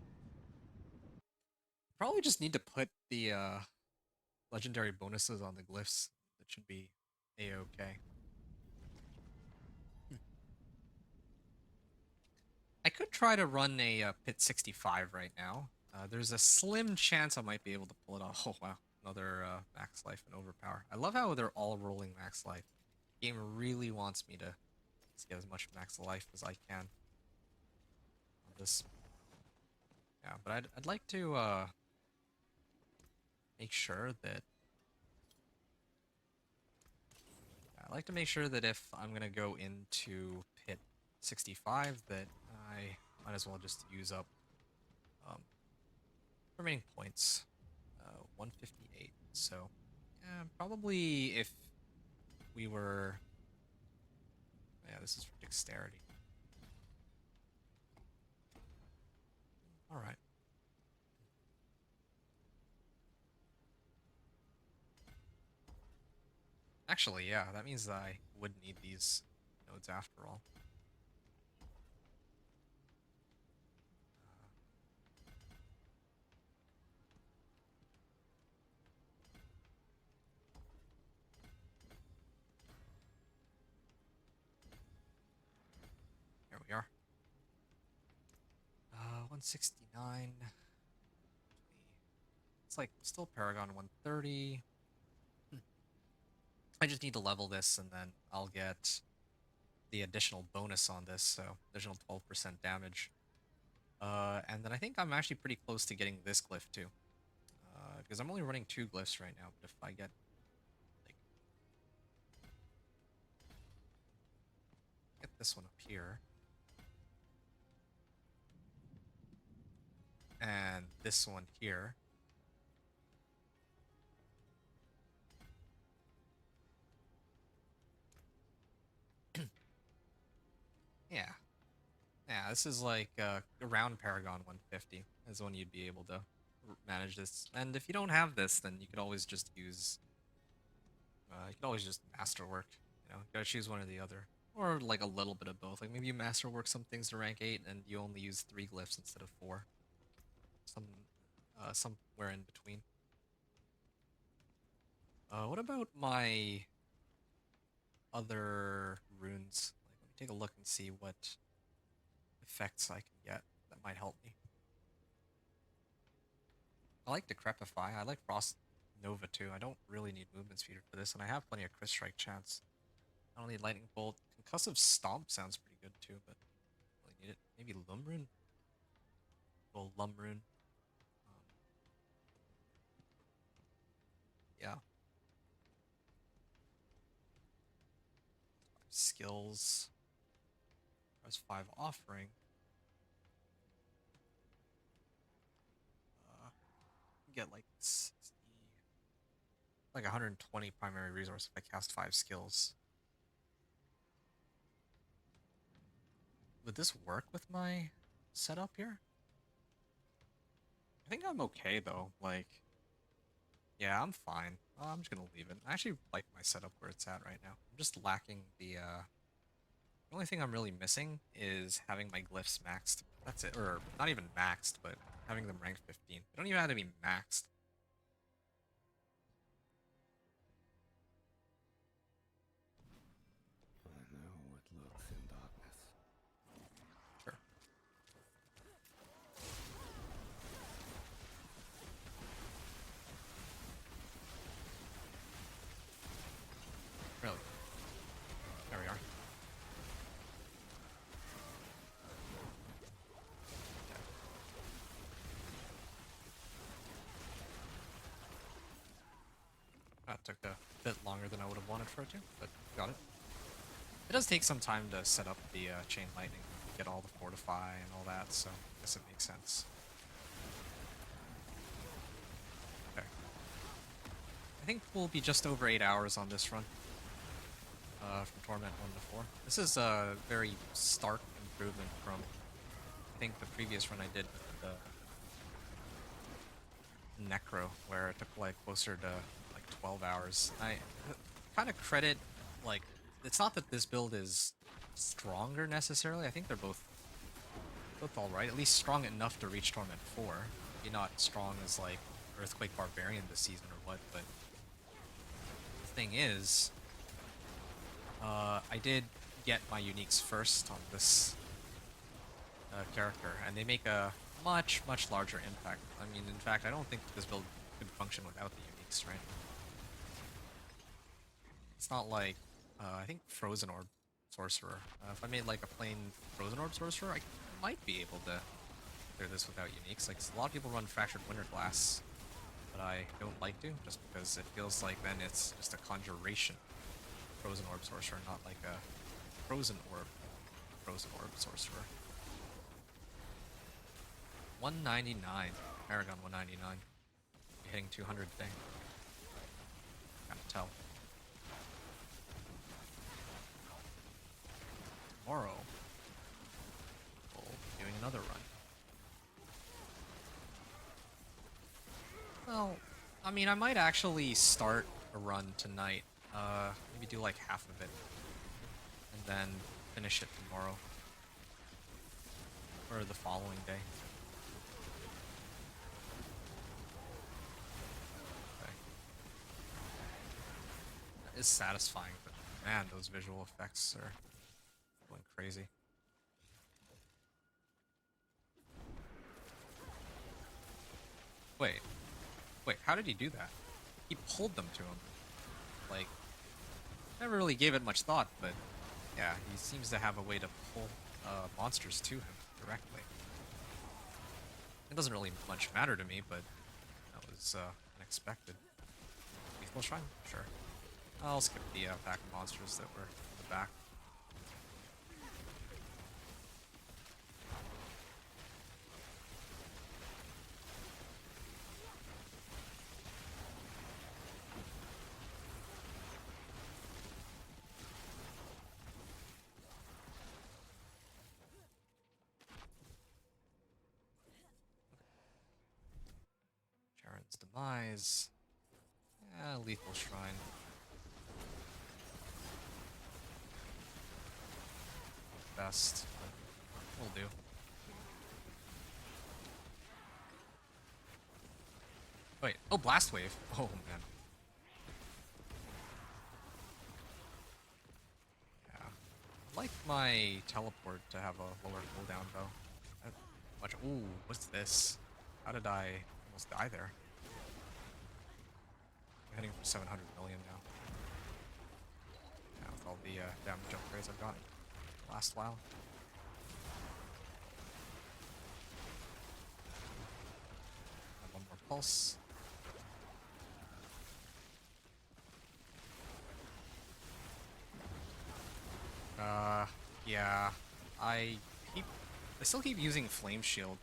just need to put the legendary bonuses on the glyphs. That should be a-okay. I could try to run a pit 65 right now. There's a slim chance I might be able to pull it off. Oh wow, another max life and overpower. I love how they're all rolling max life. The game really wants me to get as much max life as I can on this. Yeah, but I'd like to make sure that if I'm gonna go into pit 65, that I might as well just use up remaining points. 158. So, yeah, probably if we were... Yeah, this is for dexterity. Alright. Actually, yeah, that means that I would need these nodes after all. Here we are. 169. It's like still Paragon 130. I just need to level this and then I'll get the additional bonus on this, so additional 12% damage. And then I think I'm actually pretty close to getting this glyph too. Because I'm only running 2 glyphs right now, but if I get this one up here, and this one here, yeah, this is like around Paragon 150 is when you'd be able to manage this. And if you don't have this, then you could always just use masterwork. You know, you gotta choose one or the other, or like a little bit of both. Like maybe you masterwork some things to rank 8, and you only use 3 glyphs instead of 4. Somewhere in between. What about my other runes? Like, let me take a look and see what effects I can get that might help me. I like Decrepify. I like Frost Nova too. I don't really need movement speed for this, and I have plenty of crit strike chance. I don't need Lightning Bolt. Concussive Stomp sounds pretty good too, but I don't really need it. Maybe Lumrune? Well, Lumrune. Yeah. Skills. There's 5 offering. Get like 120 primary resource if I cast 5 skills. Would this work with my setup here? I think I'm okay though. Like, yeah, I'm fine. I'm just gonna leave it. I actually like my setup where it's at right now. I'm just lacking the only thing I'm really missing is having my glyphs maxed. That's it. Or not even maxed, but having them ranked 15. They don't even have to be maxed. I know what lurks in darkness. Sure. Really? There we are. That took a bit longer than I would have wanted for it to, but got it. It does take some time to set up the Chain Lightning, get all the fortify and all that, so I guess it makes sense. Okay. I think we'll be just over 8 hours on this run. From Torment 1 to 4. This is a very stark improvement from, I think, the previous run I did with the Necro, where it took like closer to like 12 hours. I kind of credit, like, it's not that this build is stronger necessarily. I think they're both alright. At least strong enough to reach Torment 4. Maybe not strong as like Earthquake Barbarian this season or what, but the thing is, I did get my uniques first on this character, and they make a much larger impact. I mean, in fact, I don't think this build could function without the uniques, right? It's not like, I think Frozen Orb Sorcerer. If I made like a plain Frozen Orb Sorcerer, I might be able to clear this without uniques. Like, a lot of people run Fractured Winterglass, but I don't like to, just because it feels like then it's just a conjuration Frozen Orb Sorcerer, not like a Frozen Orb Sorcerer. 199. Paragon 199. Be hitting 200 today. Can't tell. Tomorrow, we'll be doing another run. Well, I mean, I might actually start a run tonight. Maybe do like half of it, and then finish it tomorrow, or the following day. Okay. That is satisfying, but man, those visual effects are going crazy. Wait, how did he do that? He pulled them to him. Like, never really gave it much thought, but yeah, he seems to have a way to pull monsters to him directly. It doesn't really much matter to me, but that was unexpected. Lethal Shrine? Sure. I'll skip the pack of monsters that were in the back. Charon's Demise. Yeah, Lethal Shrine. Best, but will do. Wait, oh, Blast Wave. Oh, man. Yeah. I'd like my teleport to have a lower cooldown, though. Much. Ooh, what's this? How did I almost die there? I'm heading for 700 million now. Yeah, with all the damage upgrades I've gotten last while. Have one more pulse. Yeah, I still keep using Flame Shield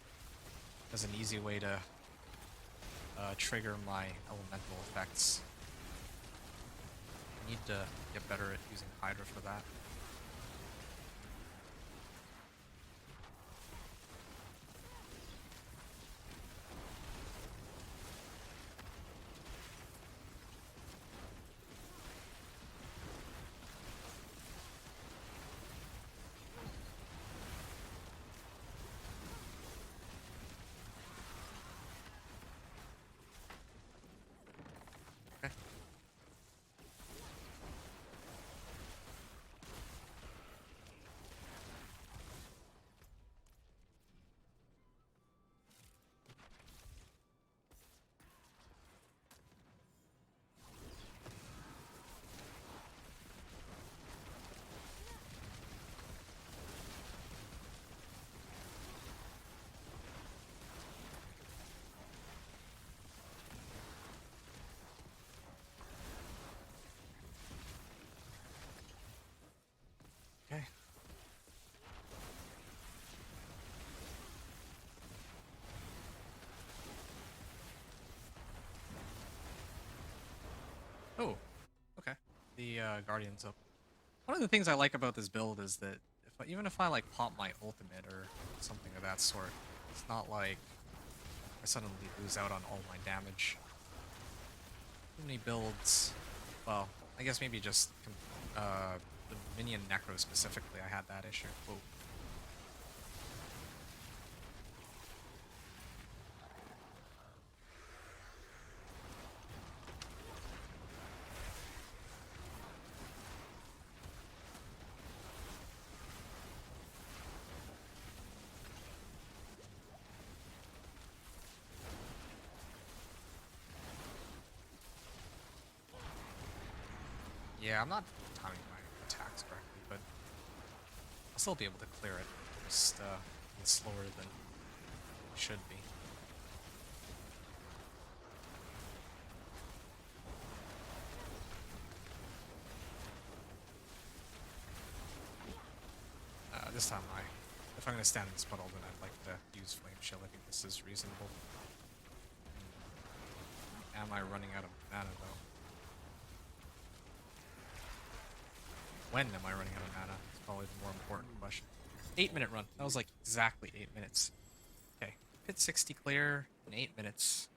as an easy way to trigger my elemental effects. I need to get better at using Hydra for that. the Guardians up. One of the things I like about this build is that even if I like pop my ultimate or something of that sort, it's not like I suddenly lose out on all my damage. Too many builds. Well, I guess maybe just the minion necro specifically. I had that issue. Whoa. Yeah, I'm not timing my attacks correctly, but I'll still be able to clear it. Just it's slower than it should be. This time if I'm gonna stand in this puddle, then I'd like to use Flame Shield. I think this is reasonable. Am I running out of mana though? When am I running out of mana? It's probably the more important question. 8-minute run. That was like exactly 8 minutes. Okay. Pit 60 clear in 8 minutes.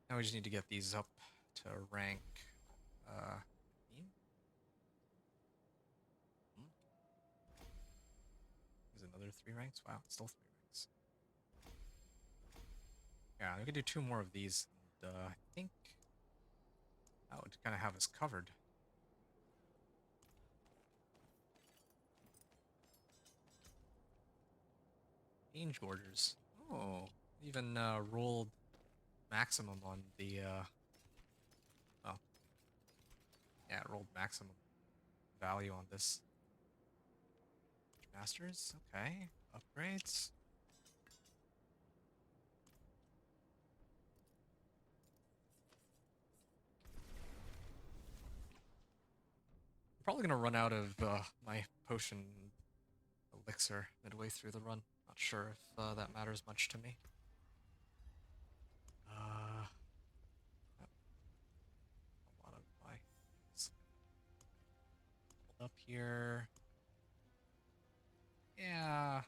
Now we just need to get these up to rank 15? There's another 3 ranks? Wow, still 3 ranks. Yeah, we could do 2 more of these, and I think that would kind of have us covered. Change orders. Oh, even rolled maximum on the oh. Yeah, it rolled maximum value on this. Masters, okay. Upgrades. I'm probably gonna run out of my potion elixir midway through the run. Not sure if that matters much to me. A lot of my hold up here. Yeah. I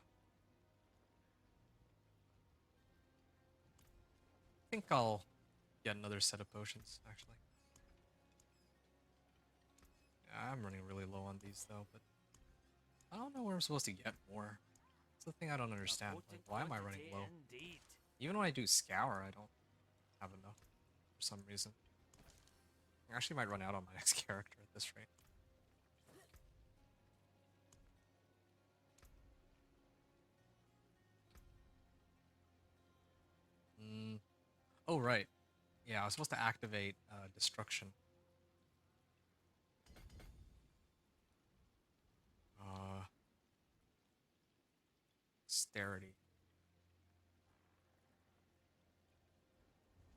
think I'll get another set of potions, actually. Yeah, I'm running really low on these, though, but I don't know where I'm supposed to get more. That's the thing I don't understand. Like, why am I running low? Even when I do Scour, I don't have enough for some reason. I actually might run out on my next character at this rate. Oh, right. Yeah, I was supposed to activate Destruction. Dexterity.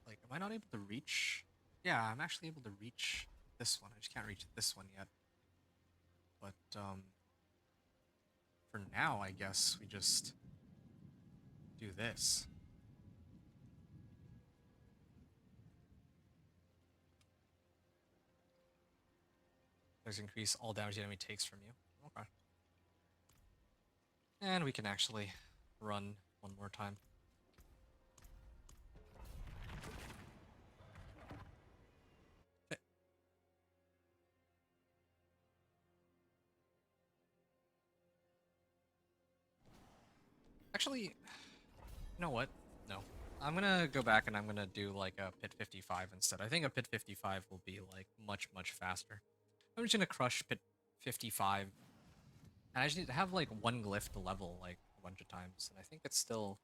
Like, am I not able to reach? Yeah, I'm actually able to reach this one. I just can't reach this one yet. But, for now, I guess we just do this. There's increase all damage the enemy takes from you. Okay. And we can actually run one more time. Okay. Actually, you know what? No. I'm gonna go back and I'm gonna do like a Pit 55 instead. I think a Pit 55 will be like much faster. I'm just gonna crush Pit 55. And I just need to have like 1 glyph to level like a bunch of times. And I think it's still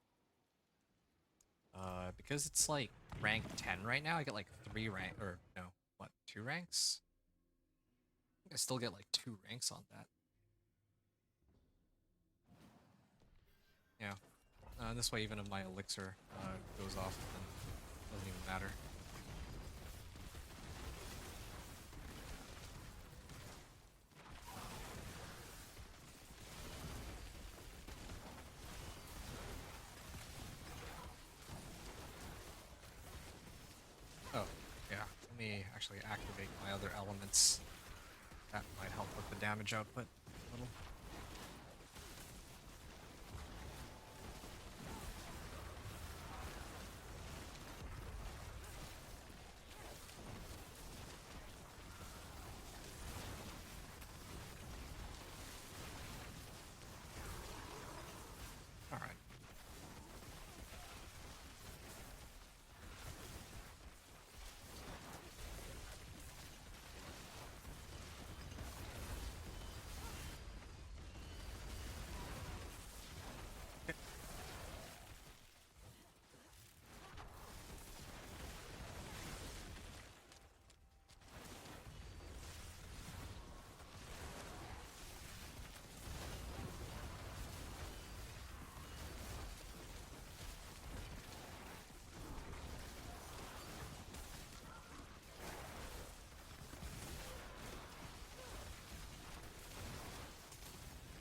because it's like rank 10 right now, I get like 3 rank or no, what, 2 ranks? I think I still get like 2 ranks on that. Yeah. This way, even if my elixir goes off, then it doesn't even matter. me actually activate my other elements. That might help with the damage output a little. Alright.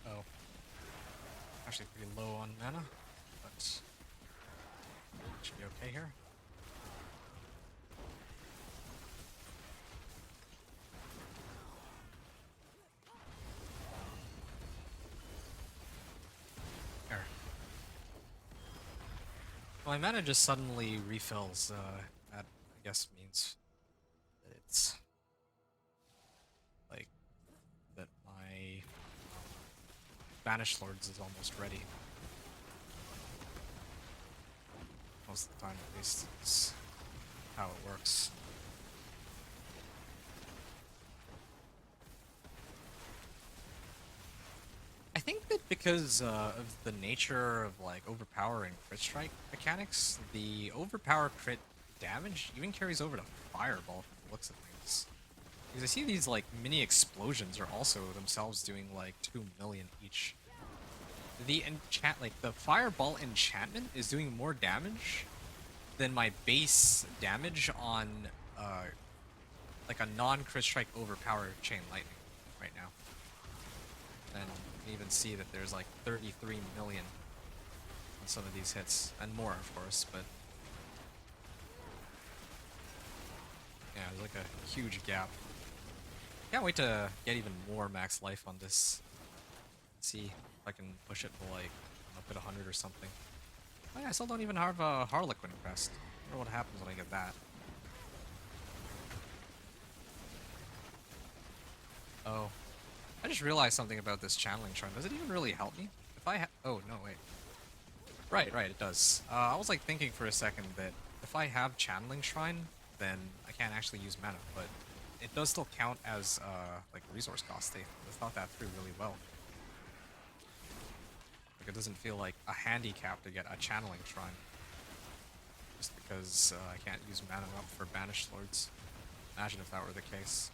Oh. Actually pretty low on mana, but should be okay here. There. My mana just suddenly refills. That I guess means that it's like that my Banished Lords is almost ready. Most of the time, at least, is how it works. I think that because of the nature of like overpowering crit strike mechanics, the overpower crit damage even carries over to Fireball from the looks of things. Because I see these like mini explosions are also themselves doing like 2 million each. The the Fireball enchantment is doing more damage than my base damage on like a non-crit strike overpowered Chain Lightning right now. And you can even see that there's like 33 million on some of these hits, and more of course, but yeah, there's like a huge gap. Can't wait to get even more max life on this. See if I can push it to like up at 100 or something. Oh yeah, I still don't even have a Harlequin crest. I wonder what happens when I get that. Oh. I just realized something about this channeling shrine. Does it even really help me? If I oh, no, wait. Right, it does. I was like thinking for a second that if I have channeling shrine, then I can't actually use mana, but it does still count as like resource cost. They thought that through really well. Like it doesn't feel like a handicap to get a channeling shrine. Just because I can't use mana up for Banished Lords. Imagine if that were the case.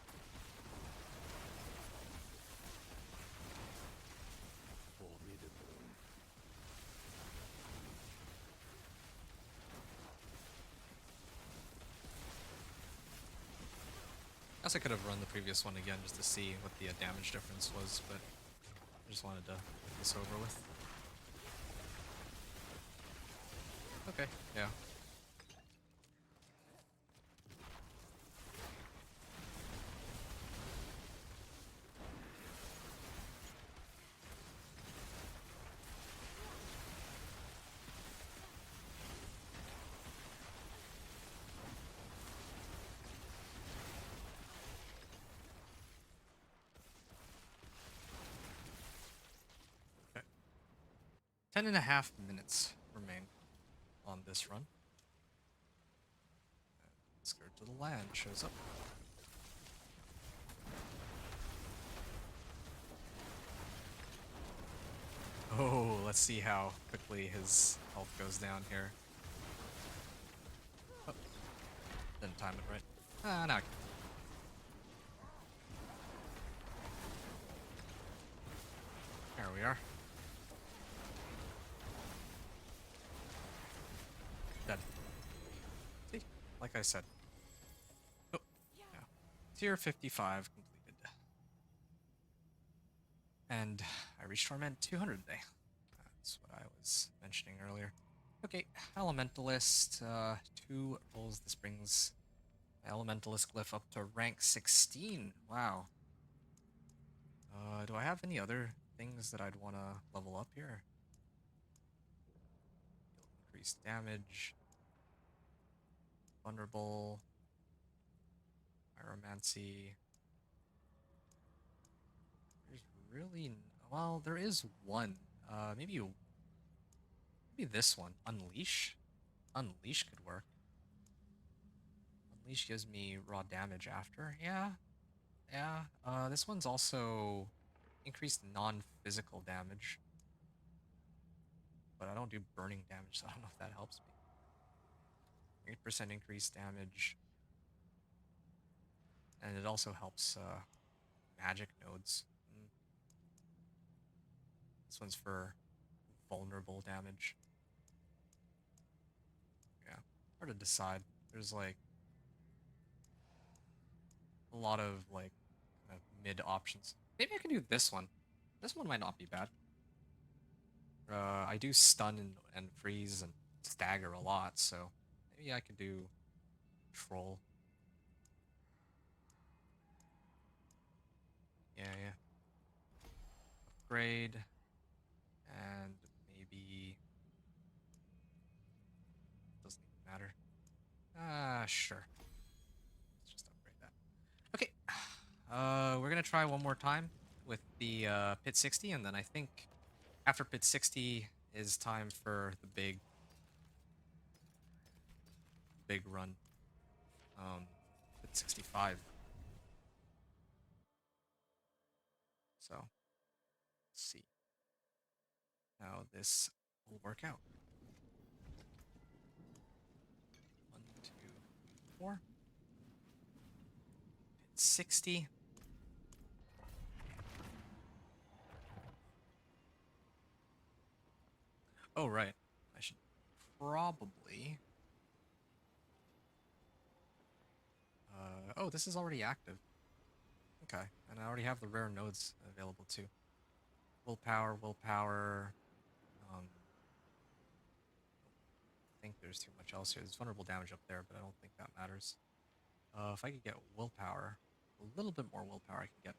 I guess I could have run the previous one again just to see what the damage difference was, but I just wanted to get this over with. Okay, yeah. Okay. 10.5 minutes remain on this run. Skirt to the Land shows up. Oh, let's see how quickly his health goes down here. Oh, didn't time it right. Ah, no. There we are. Dead. See? Like I said. Oh, yeah. Tier 55 completed. And I reached Torment 200 today. That's what I was mentioning earlier. Okay, Elementalist, 2 rolls. This brings My Elementalist Glyph up to rank 16. Wow. Do I have any other things that I'd want to level up here? Increased damage. Vulnerable. Pyromancy. There's really... Well, there is one. Maybe this one. Unleash? Unleash could work. Unleash gives me raw damage after. Yeah. Yeah. This one's also increased non-physical damage. But I don't do burning damage, so I don't know if that helps me. 8% increased damage. And it also helps magic nodes. This one's for vulnerable damage. Yeah, hard to decide. There's like a lot of like kind of mid options. Maybe I can do this one. This one might not be bad. I do stun and freeze and stagger a lot, so maybe I could do troll. Yeah. Upgrade. And maybe... Doesn't even matter. Sure. Let's just upgrade that. Okay. We're gonna try one more time with the Pit 60, and then I think after Pit 60 is time for the big run. Pit 65. So, let's see how this will work out. 1, 2, 4. Pit 60. Oh, right. I should probably... oh, this is already active. Okay, and I already have the rare nodes available too. Willpower. I think there's too much else here. There's vulnerable damage up there, but I don't think that matters. If I could get willpower, a little bit more willpower, I can get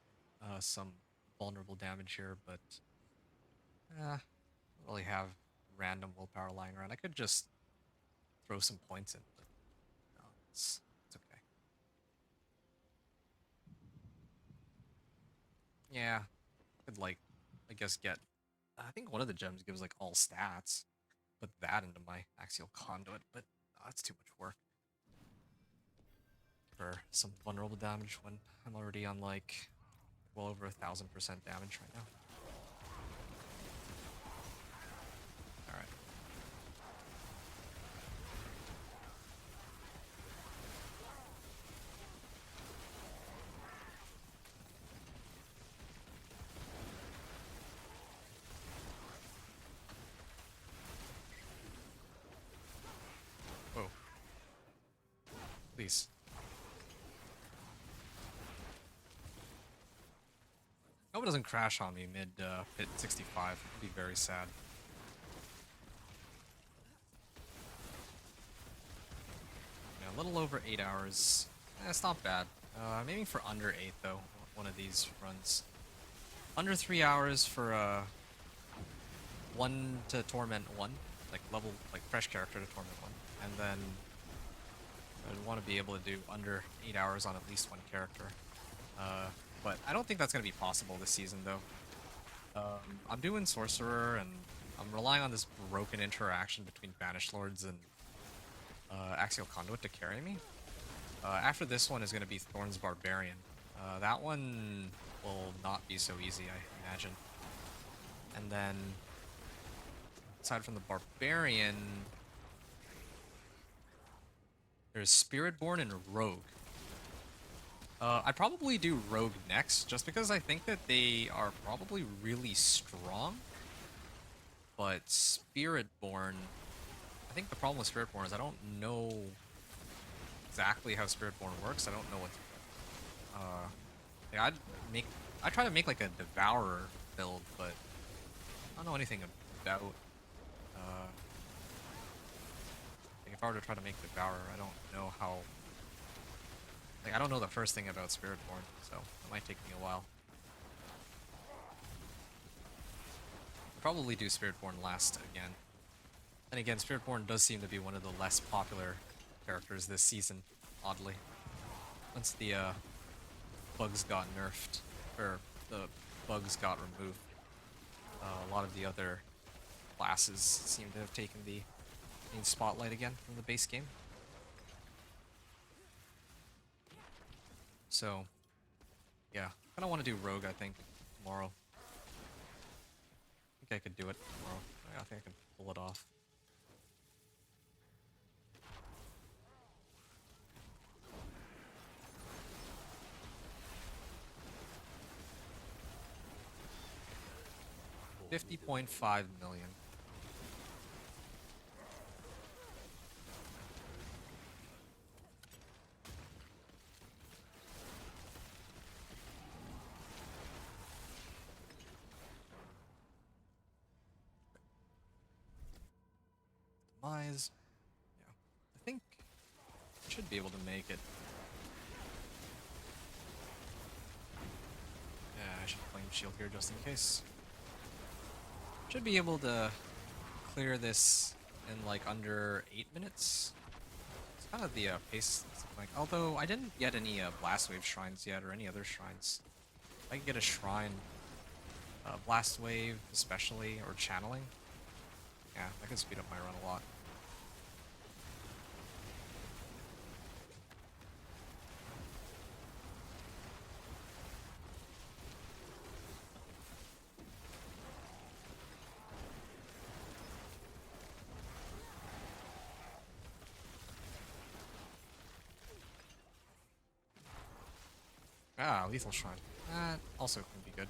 some vulnerable damage here, but I don't really have random willpower lying around. I could just throw some points in, but no, it's okay. Yeah, I could like, I guess get, I think one of the gems gives like all stats. Put that into my axial conduit, but that's too much work. For some vulnerable damage when I'm already on like well over 1000% damage right now. Alright. Whoa. Please. I hope it doesn't crash on me mid pit 65. It'd be very sad. Yeah, a little over 8 hours. That's not bad. I'm aiming for under 8 though, one of these runs. Under 3 hours for 1 to Torment 1. Like level, like fresh character to Torment 1. And then I'd want to be able to do under 8 hours on at least one character. But I don't think that's going to be possible this season, though. I'm doing Sorcerer, and I'm relying on this broken interaction between Banished Lords and Axial Conduit to carry me. After this one is going to be Thorn's Barbarian. That one will not be so easy, I imagine. And then, aside from the Barbarian, there's Spiritborn and Rogue. I'd probably do Rogue next, just because I think that they are probably really strong. But Spiritborn, I think the problem with Spiritborn is I don't know exactly how Spiritborn works. I don't know what. Yeah, I'd try to make like a Devourer build, but I don't know anything about. Like if I were to try to make Devourer, I don't know how Like, I don't know the first thing about Spiritborn, so it might take me a while. I'll probably do Spiritborn last again. And again, Spiritborn does seem to be one of the less popular characters this season, oddly. Once the bugs got nerfed, or the bugs got removed, a lot of the other classes seem to have taken the main spotlight again from the base game. So, yeah, kind of want to do Rogue, I think, tomorrow. I think I could do it tomorrow. I think I can pull it off. $50.5 million. Demise. Yeah. I think I should be able to make it. Yeah, I should flame shield here just in case. Should be able to clear this in like under 8 minutes. It's kind of the pace. Like, although I didn't get any Blast Wave shrines yet, or any other shrines. If I could get a shrine, Blast Wave especially, or channeling, yeah, that could speed up my run a lot. Ah, Lethal Shrine. That also can be good.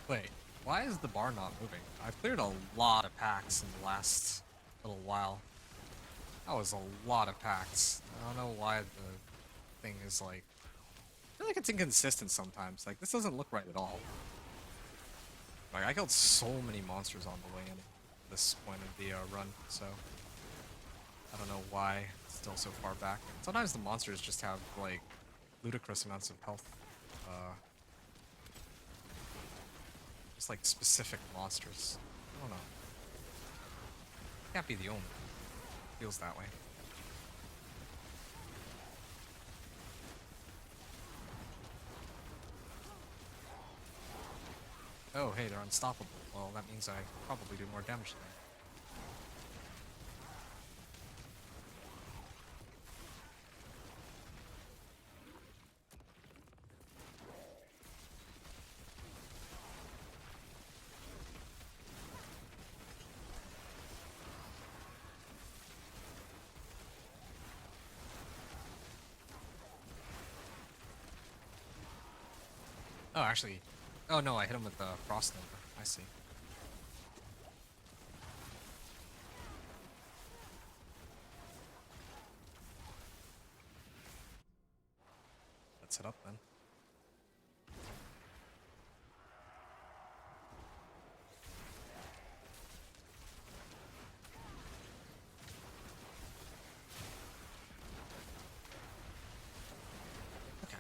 Wait, why is the bar not moving? I've cleared a lot of packs in the last little while. That was a lot of packs. I don't know why the thing is like... I feel like it's inconsistent sometimes. Like, this doesn't look right at all. Like, I killed so many monsters on the way in at this point of the run, so... I don't know why it's still so far back. Sometimes the monsters just have, like, ludicrous amounts of health. Just like specific monsters. I don't know. Can't be the only. Feels that way. Oh, hey, they're unstoppable. Well, that means I probably do more damage than them. Oh, actually... Oh no, I hit him with the Frost Number. I see. Let's hit up then. Okay.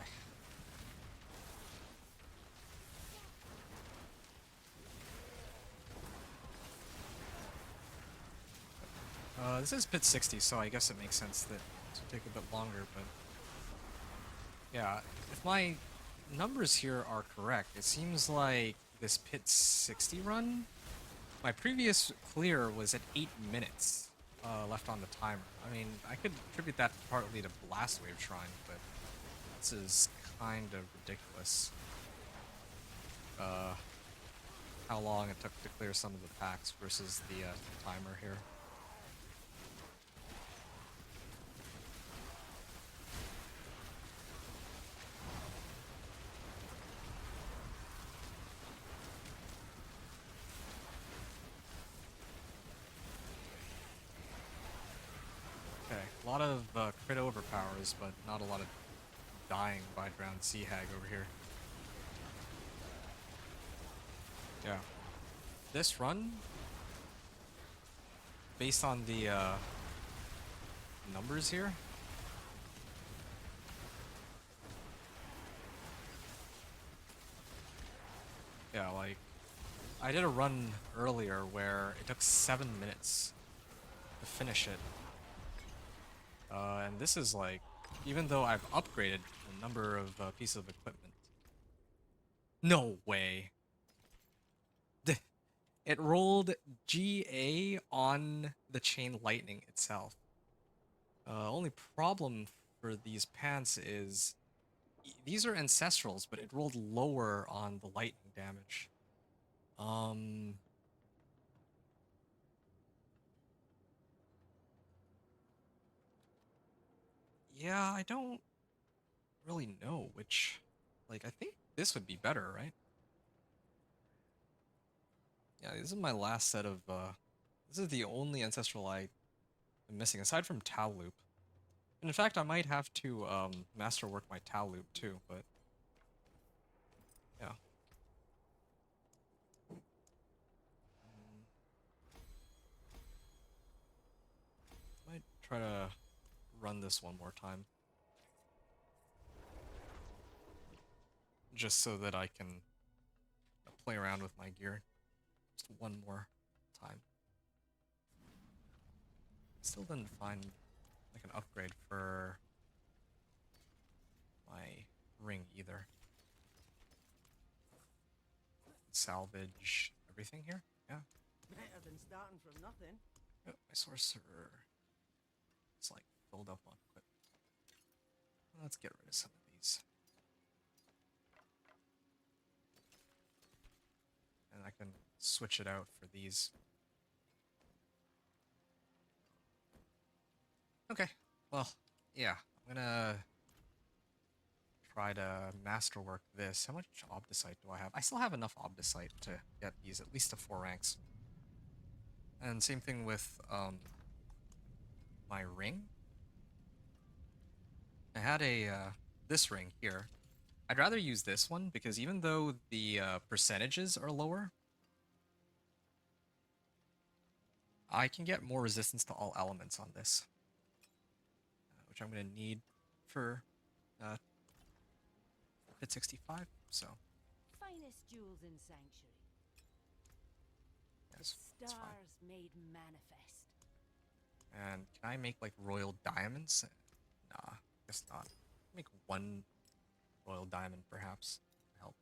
This is pit 60, so I guess it makes sense that it will take a bit longer, but... Yeah, if my numbers here are correct, it seems like this pit 60 run, my previous clear was at 8 minutes left on the timer. I mean, I could attribute that partly to Blast Wave Shrine, but this is kind of ridiculous. How long it took to clear some of the packs versus the timer here. A lot of crit overpowers, but not a lot of dying by drowned sea hag over here. Yeah. This run, based on the numbers here, yeah, like, I did a run earlier where it took 7 minutes to finish it. And this is like, even though I've upgraded a number of pieces of equipment. No way. It rolled GA on the Chain Lightning itself. Only problem for these pants is these are ancestrals, but it rolled lower on the lightning damage. Yeah, I don't really know which. Like, I think this would be better, right? Yeah, this is my last set of, this is the only ancestral I am missing, aside from Tau Loop. And in fact, I might have to, masterwork my Tau Loop too, but... yeah. Might try to run this one more time. Just so that I can play around with my gear. Just one more time. Still didn't find like an upgrade for my ring either. Salvage everything here? Yeah. Better than starting from nothing. Oh, my sorcerer. It's like filled up on equipment. Let's get rid of some of these. And I can switch it out for these. Okay, well, yeah, I'm gonna try to masterwork this. How much Obdicite do I have? I still have enough Obdicite to get these at least to 4 ranks. And same thing with my ring. I had a this ring here. I'd rather use this one because even though the percentages are lower, I can get more resistance to all elements on this, which I'm going to need for Pit 65. So Finest jewels in Sanctuary. yes, The that's fine. stars made manifest. And can I make like royal diamonds? Nah, guess not. Make one royal diamond perhaps. Help.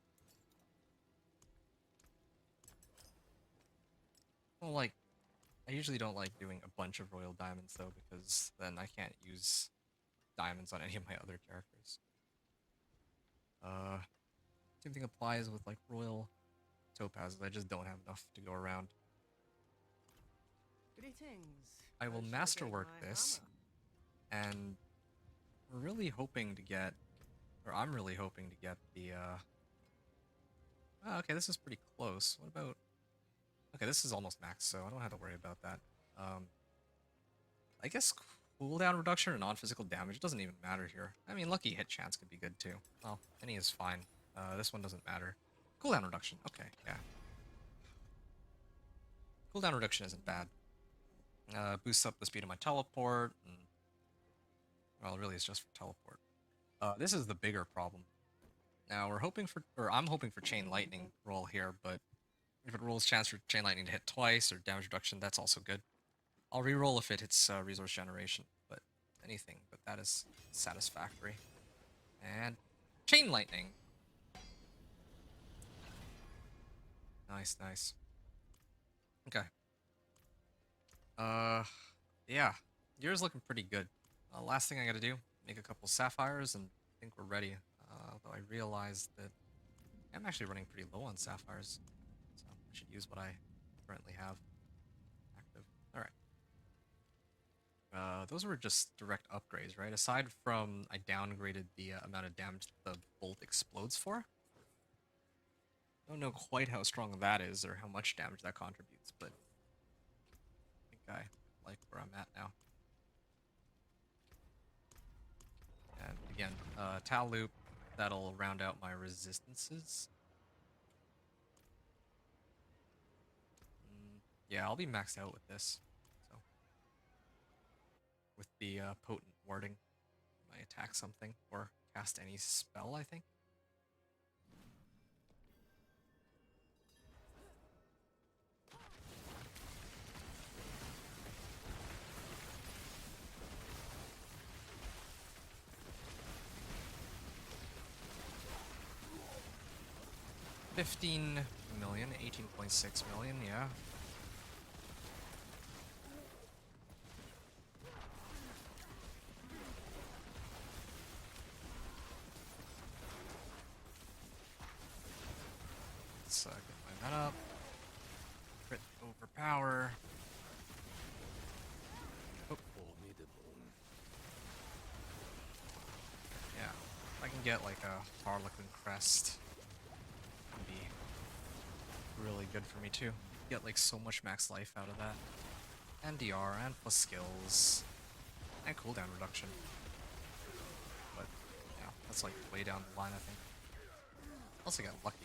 Well, like, I usually don't like doing a bunch of royal diamonds though, because then I can't use diamonds on any of my other characters. Same thing applies with like royal topazes. I just don't have enough to go around. Greetings. I will How shall I masterwork get my this, hammer? and we're really hoping to get, or I'm really hoping to get the, oh, okay, this is pretty close. What about, okay, this is almost max, so I don't have to worry about that. I guess cooldown reduction or non-physical damage doesn't even matter here. I mean, lucky hit chance could be good too. Well, any is fine. This one doesn't matter. Cooldown reduction, okay, yeah. Cooldown reduction isn't bad. Boosts up the speed of my teleport, and, well, really it's just for teleport. This is the bigger problem. Now we're hoping for, or I'm hoping for Chain Lightning roll here, but if it rolls chance for Chain Lightning to hit twice or damage reduction, that's also good. I'll reroll if it hits resource generation, but anything but that is satisfactory. And Chain Lightning. Nice, nice. Okay. Yeah. Yours looking pretty good. Last thing I gotta do, make a couple sapphires, and I think we're ready. Although I realized that I'm actually running pretty low on sapphires, so I should use what I currently have active. Alright. Those were just direct upgrades, right? Aside from I downgraded the amount of damage the bolt explodes for. I don't know quite how strong that is or how much damage that contributes, but I think I like where I'm at now. Tal loop, that'll round out my resistances. Yeah, I'll be maxed out with this. So, with the potent warding, I attack something or cast any spell, I think. $15 million, 18.6 million, yeah. Let's get my mana up. Crit overpower. Oh. Formidable. Yeah, if I can get like a Harlequin crest, that'd be really good for me too. Get like so much max life out of that. And DR, and plus skills. And cooldown reduction. But, yeah, that's like way down the line, I think. Also got lucky.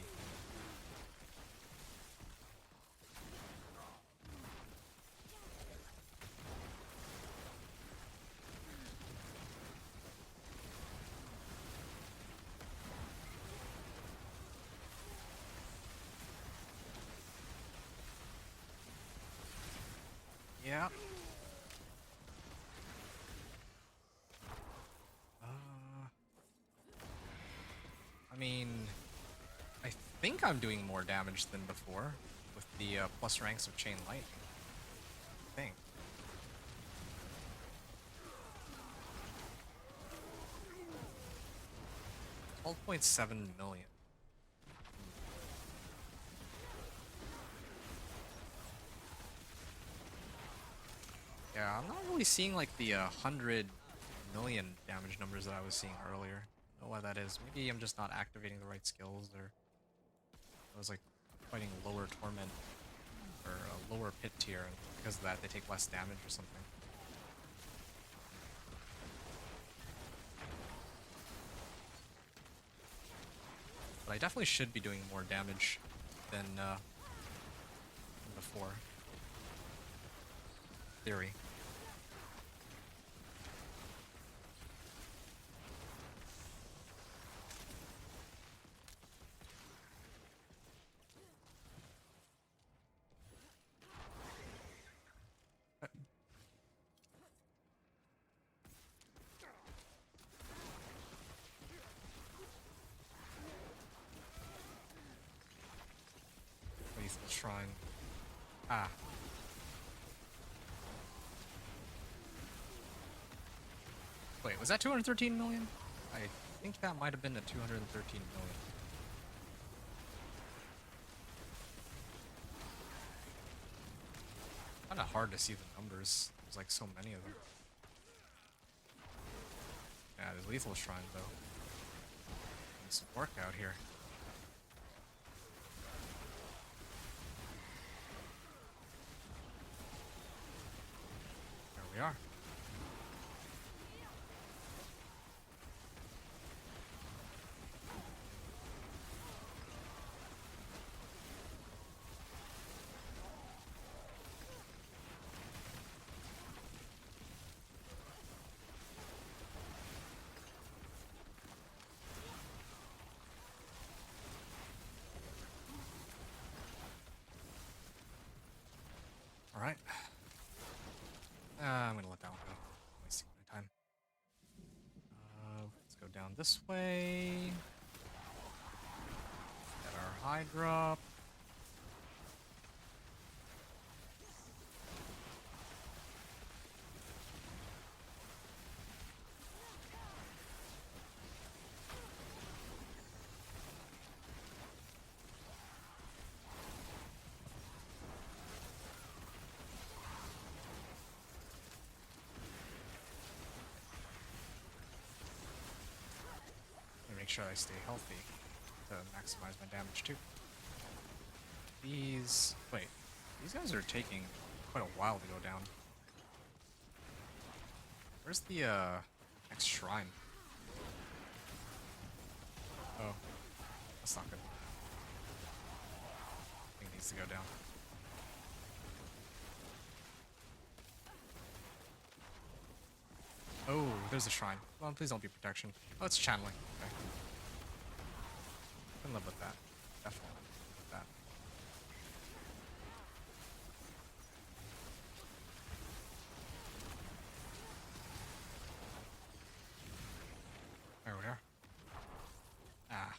Yeah. I mean, I think I'm doing more damage than before with the plus ranks of Chain Lightning. I think. $12.7 million. Yeah, I'm not really seeing like the 100 million damage numbers that I was seeing earlier. I don't know why that is. Maybe I'm just not activating the right skills, or I was like fighting lower Torment or a lower pit tier, and because of that they take less damage or something. But I definitely should be doing more damage than before. Theory. Lethal Shrine. Ah. Wait, was that 213 million? I think that might have been at 213 million. Kinda hard to see the numbers. There's like so many of them. Yeah, there's Lethal Shrine though. Need some work out here. There we are. Alright. I'm gonna let that one go. I'm wasting my time. Let's go down this way. Get our high drop. Make sure I stay healthy to maximize my damage too. These... wait. These guys are taking quite a while to go down. Where's the next shrine? Oh, that's not good. Thing needs to go down. Oh, there's a shrine. Well, please don't be protection. Oh, it's channeling. Okay. I can live with that. Definitely live with that. There we are. Ah.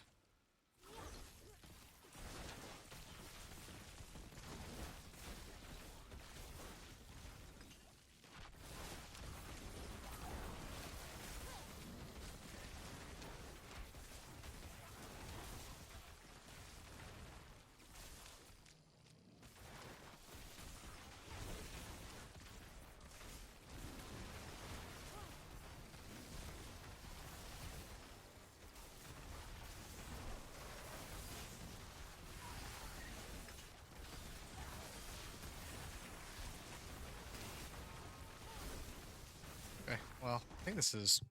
Okay, well, I think this is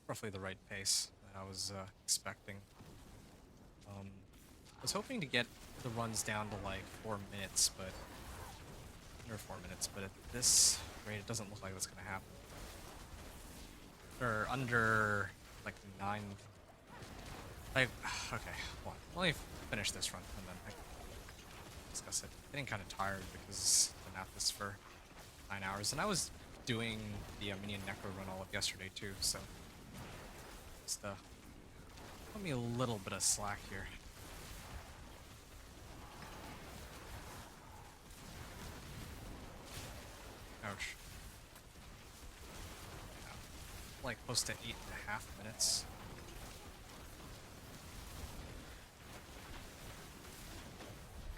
roughly the right pace that I was expecting. I was hoping to get the runs down to like 4 minutes, but under 4 minutes, but at this rate, it doesn't look like that's gonna happen. Or under like 9. Like, okay, well, let me finish this run and then I can discuss it. I'm getting kind of tired because I've been at this for 9 hours, and I was doing the minion necro run all of yesterday too, so just put me a little bit of slack here. Ouch. Yeah. Like close to 8.5 minutes.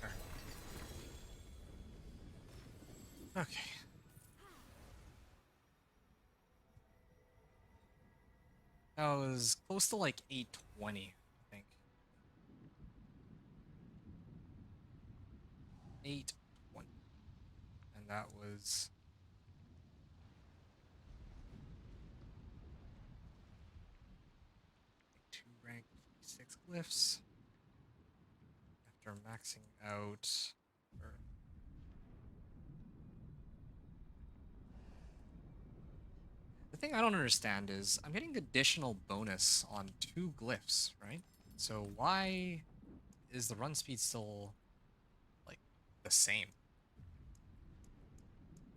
There. Okay. That was close to like 8:20, I think. 8:20. And that was two rank 6 glyphs. After maxing out. The thing I don't understand is I'm getting additional bonus on 2 glyphs, right? So why is the run speed still like the same?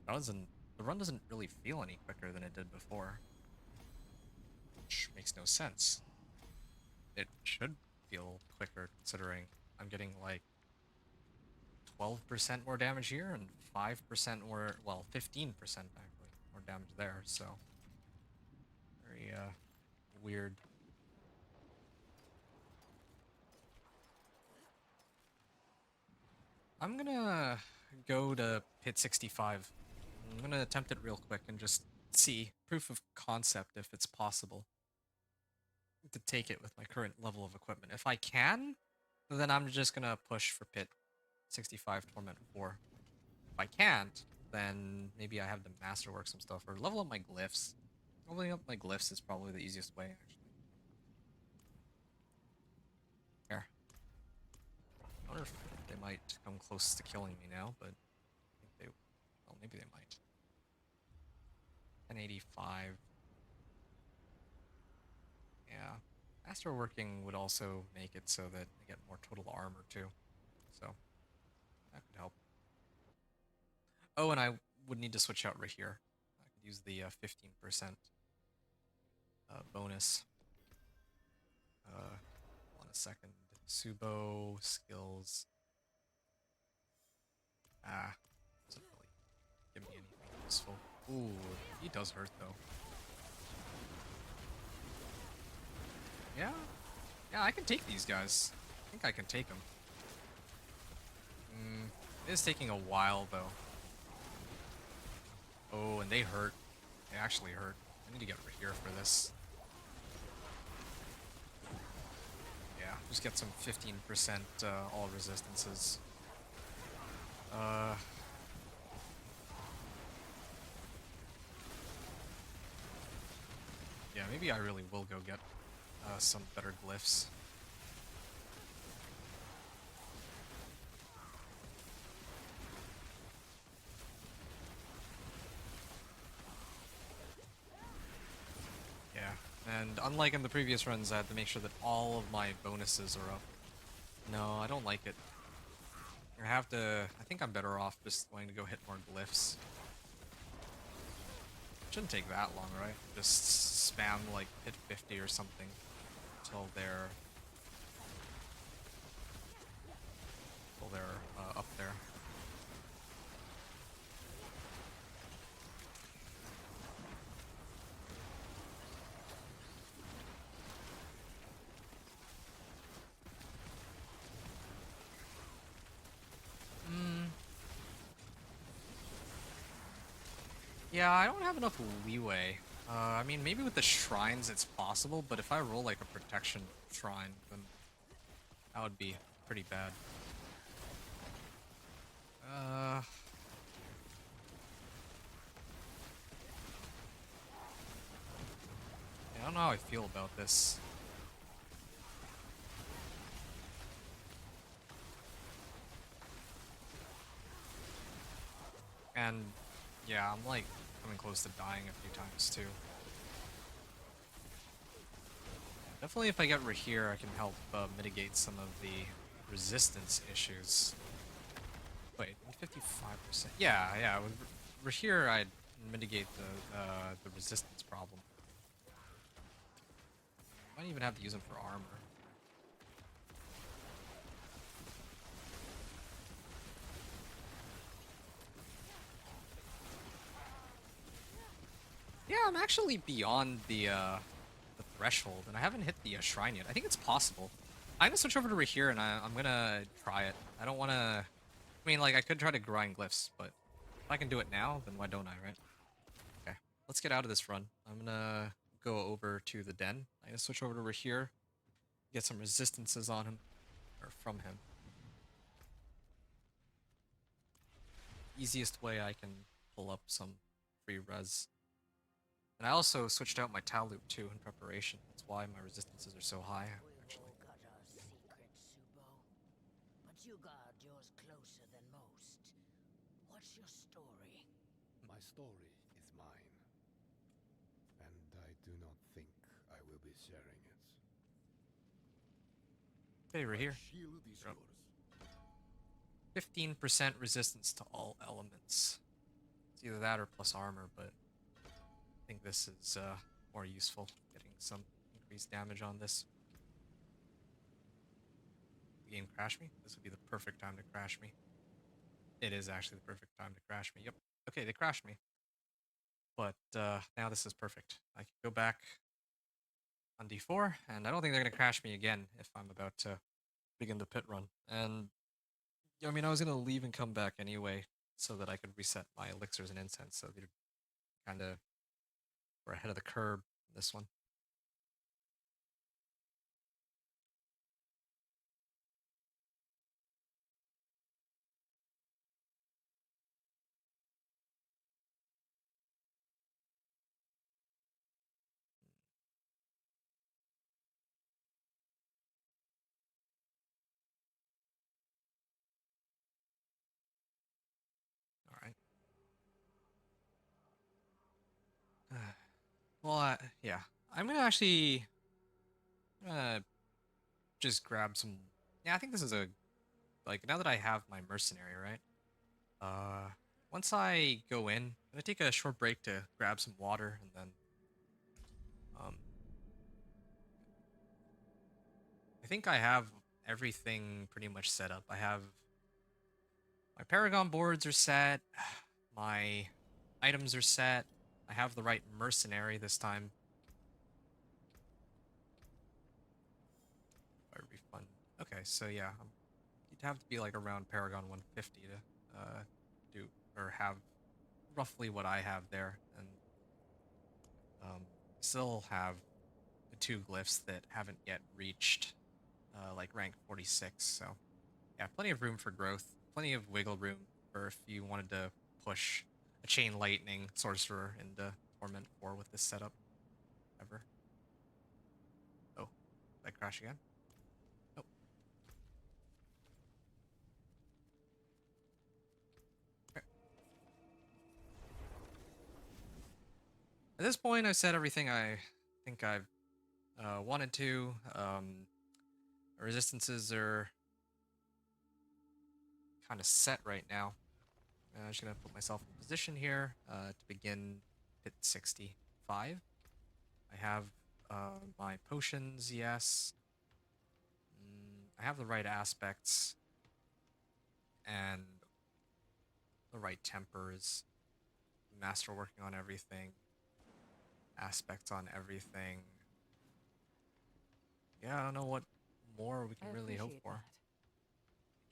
The run doesn't really feel any quicker than it did before, which makes no sense. It should feel quicker considering I'm getting like 12% more damage here and 5% more, well, 15% actually more damage there, so very weird. I'm gonna go to pit 65. I'm gonna attempt it real quick and just see proof of concept if it's possible to take it with my current level of equipment. If I can, then I'm just gonna push for pit 65 Torment 4. If I can't, then maybe I have to masterwork some stuff or level up my glyphs. Leveling up my glyphs is probably the easiest way, actually. Here. I wonder if they might come close to killing me now, but I think they, well, maybe they might. 1085. Yeah. Masterworking would also make it so that I get more total armor too. So that could help. Oh, and I would need to switch out right here. I could use the 15% bonus. Hold on a second. Subo skills. Doesn't really give me anything useful. Ooh, he does hurt though. Yeah, yeah, I can take these guys. I think I can take them. It is taking a while though. Oh, and they hurt. They actually hurt. I need to get here for this. Yeah, just get some 15% all resistances. Yeah, maybe I really will go get some better glyphs. And unlike in the previous runs, I had to make sure that all of my bonuses are up. No, I don't like it. I have to... I think I'm better off just going to go hit more glyphs. Shouldn't take that long, right? Just spam, like, hit 50 or something until they're... up there. Yeah, I don't have enough leeway. I mean, maybe with the shrines it's possible, but if I roll like a protection shrine, then that would be pretty bad. Yeah, I don't know how I feel about this. And yeah, I'm like coming close to dying a few times too. Definitely if I get Rahir, I can help mitigate some of the resistance issues. Wait, 55%. Yeah, with Rahir, I'd mitigate the resistance problem. Might even have to use him for armor. Yeah, I'm actually beyond the threshold, and I haven't hit the shrine yet. I think it's possible. I'm gonna switch over to Rahir, and I'm gonna try it. I don't want to... I mean, like, I could try to grind glyphs, but if I can do it now, then why don't I, right? Okay, let's get out of this run. I'm gonna go over to the den. I'm gonna switch over to Rahir, get some resistances on him, or from him. Easiest way I can pull up some free res. And I also switched out my Tal loop too in preparation. That's why my resistances are so high, actually. We all got our secrets, Subo. But you guard yours closer than most. What's your story? My story is mine. And I do not think I will be sharing it. Okay, Rahir. Shield is yours. 15% resistance to all elements. It's either that or plus armor, but I think this is more useful, getting some increased damage on this. The game crash me? This would be the perfect time to crash me. It is actually the perfect time to crash me. Yep. Okay, they crashed me. But now this is perfect. I can go back on D4, and I don't think they're going to crash me again if I'm about to begin the pit run. And, I mean, I was going to leave and come back anyway so that I could reset my elixirs and incense, so they're kind of... we're ahead of the curve in this one. Alright. Well, yeah. I'm gonna actually... just grab some... Yeah, I think this is a... like, now that I have my mercenary, right? Once I go in, I'm gonna take a short break to grab some water, and then... I think I have everything pretty much set up. I have... my Paragon boards are set. My items are set. I have the right mercenary this time. If I refund... Okay, so yeah. You'd have to be like around Paragon 150 to do... or have roughly what I have there. And still have the 2 glyphs that haven't yet reached like rank 46, so yeah, plenty of room for growth, plenty of wiggle room for if you wanted to push a Chain Lightning Sorcerer into Torment 4 with this setup. Ever. Oh, did I crash again? Nope. Okay. At this point, I've said everything I think I've 1 and 2. Resistances are kind of set right now. I'm just gonna put myself in position here to begin pit 65. I have my potions, yes. I have the right aspects and the right tempers. Master working on everything. Aspects on everything. Yeah, I don't know what more we can really hope for.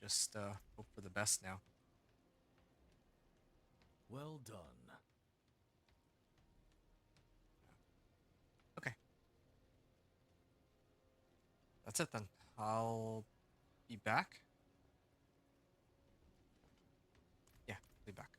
Just hope for the best now. Well done. Okay. That's it then. I'll be back. Yeah, be back.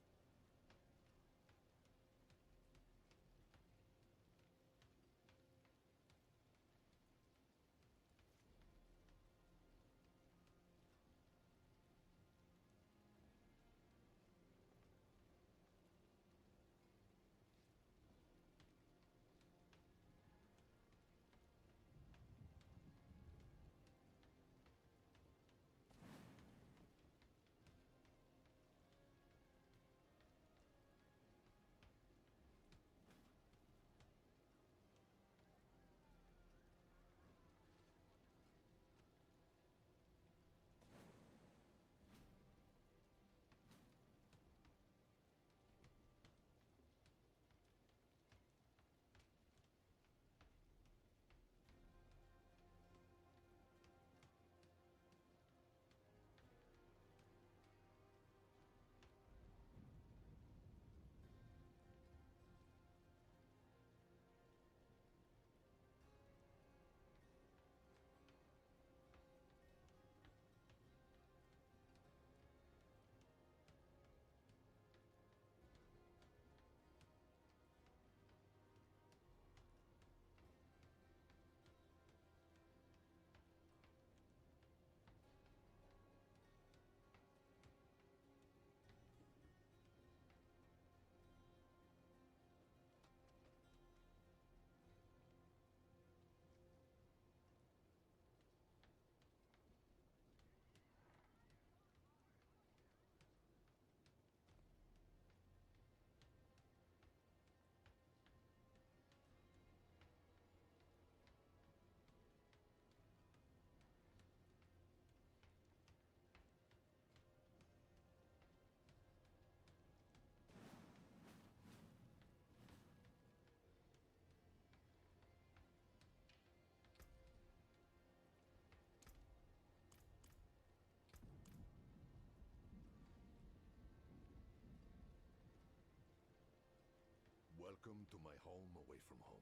Welcome to my home away from home.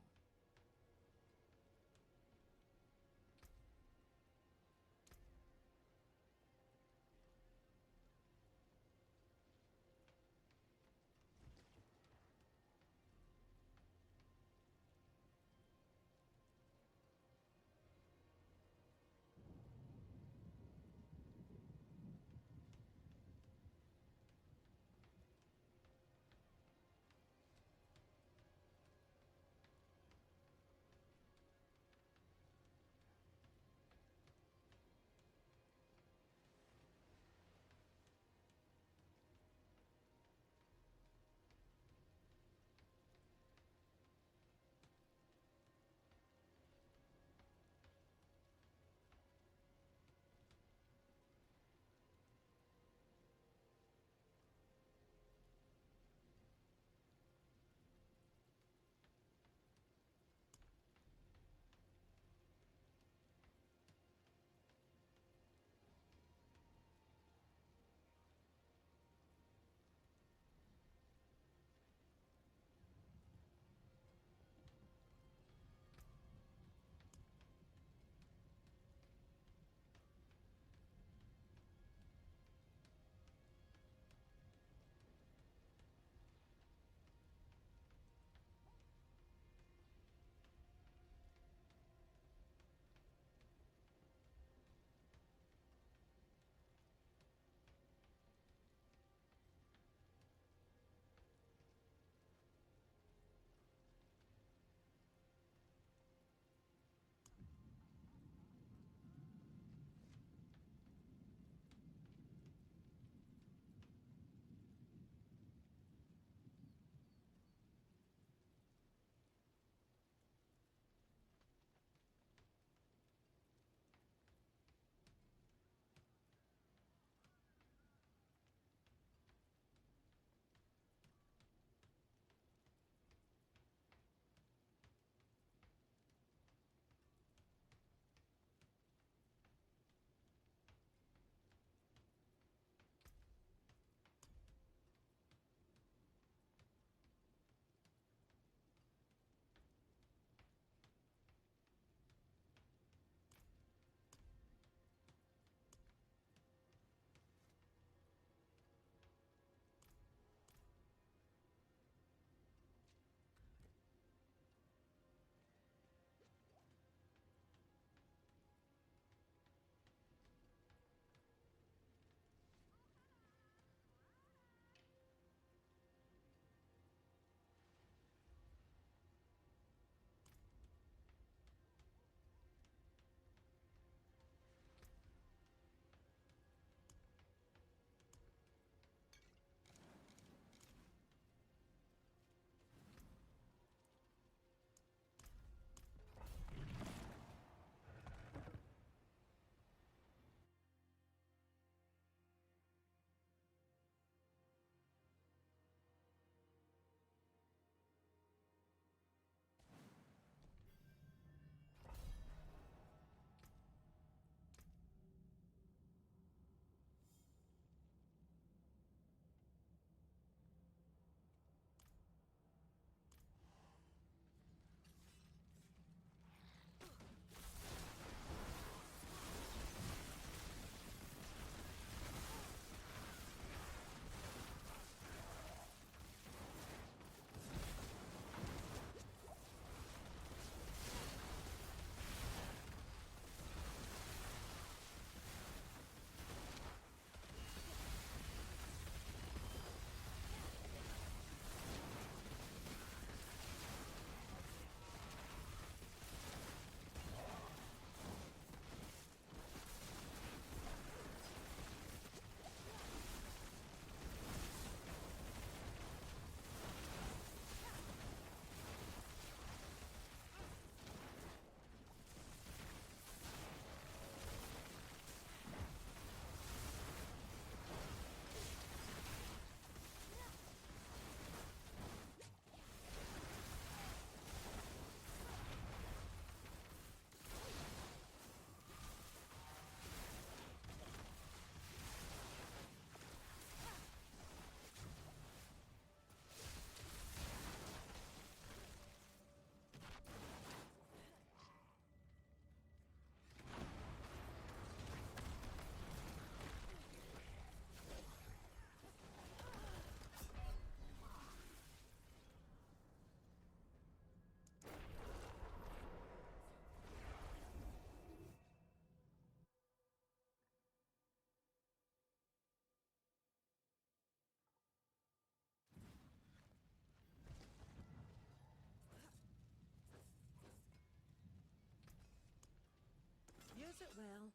it well.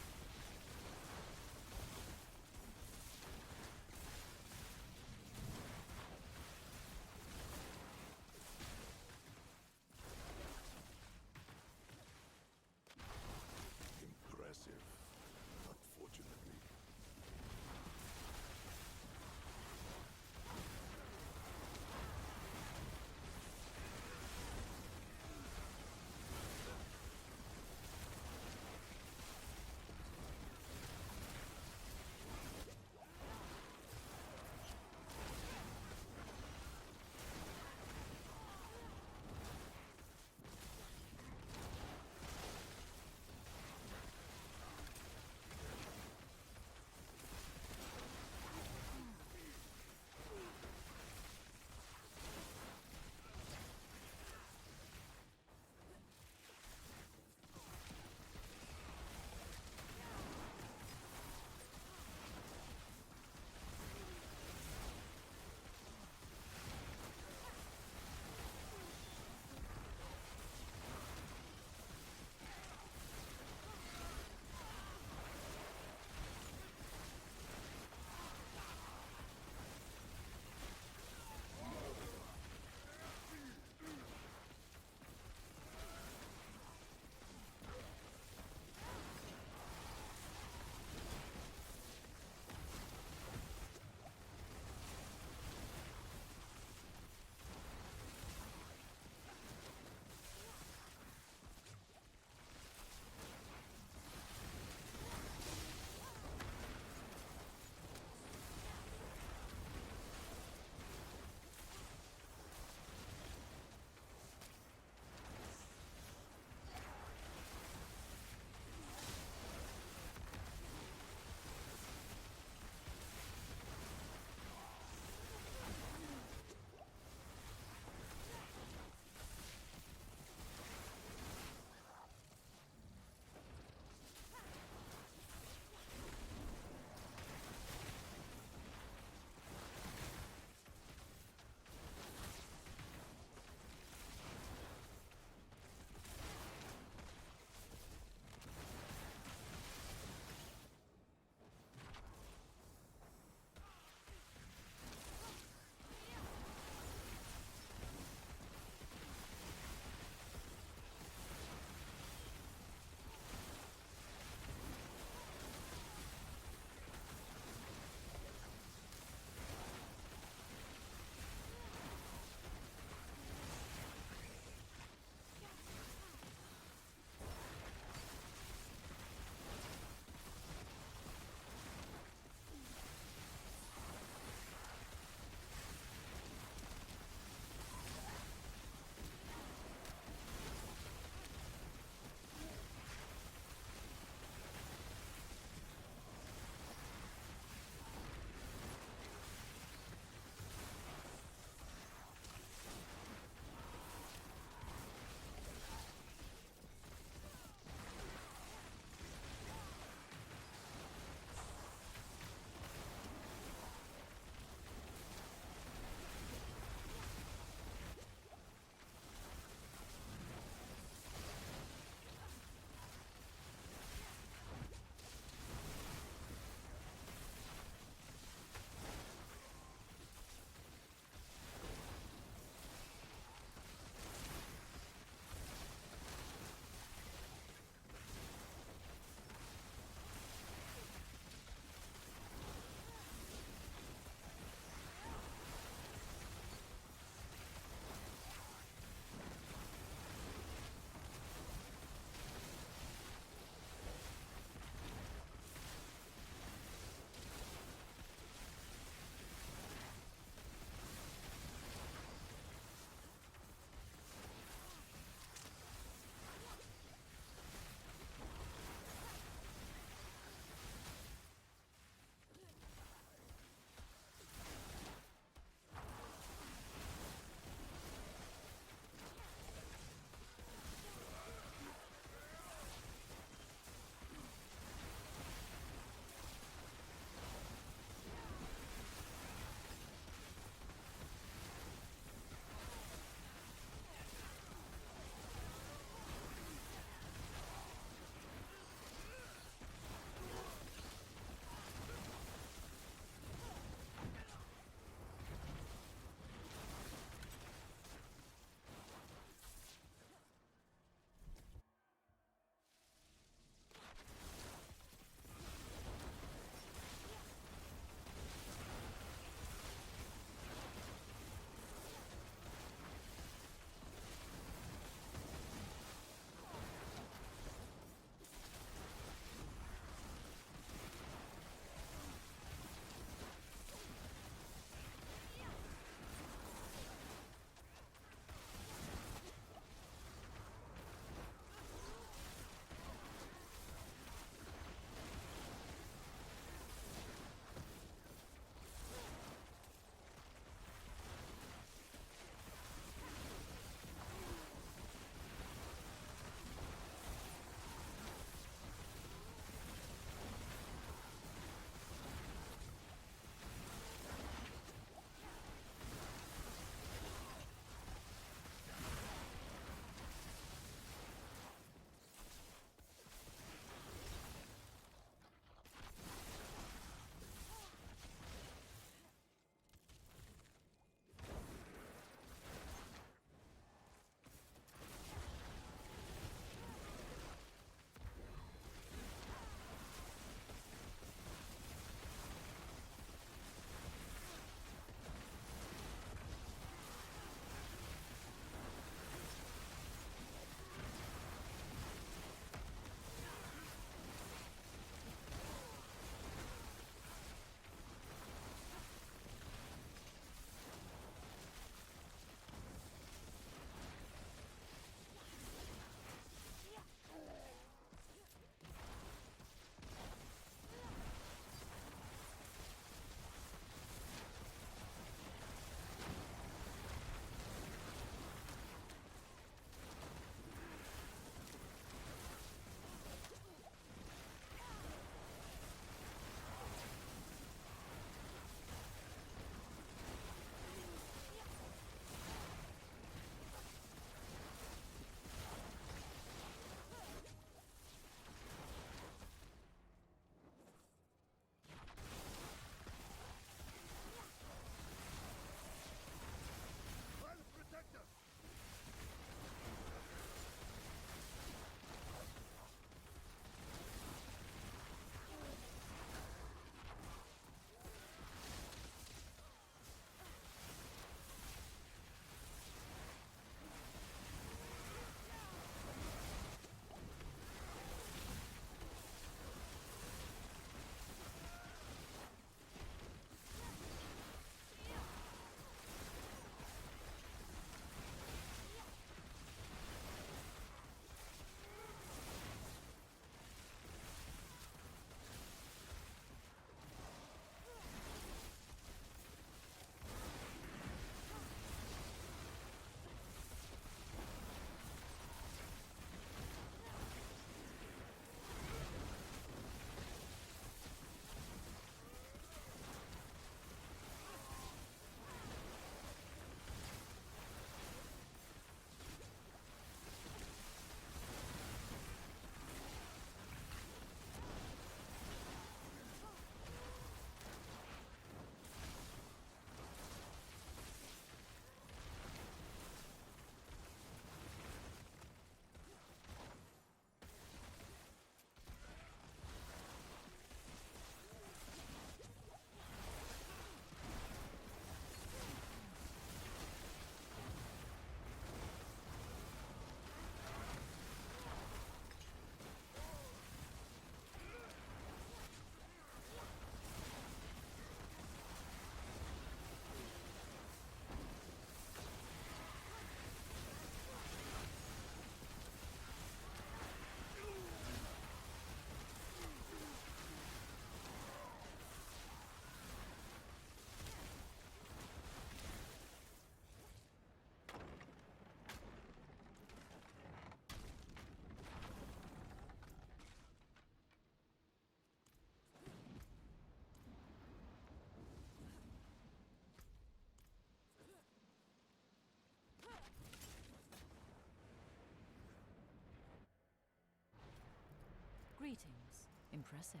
Greetings. Impressive.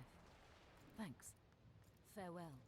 Thanks. Farewell.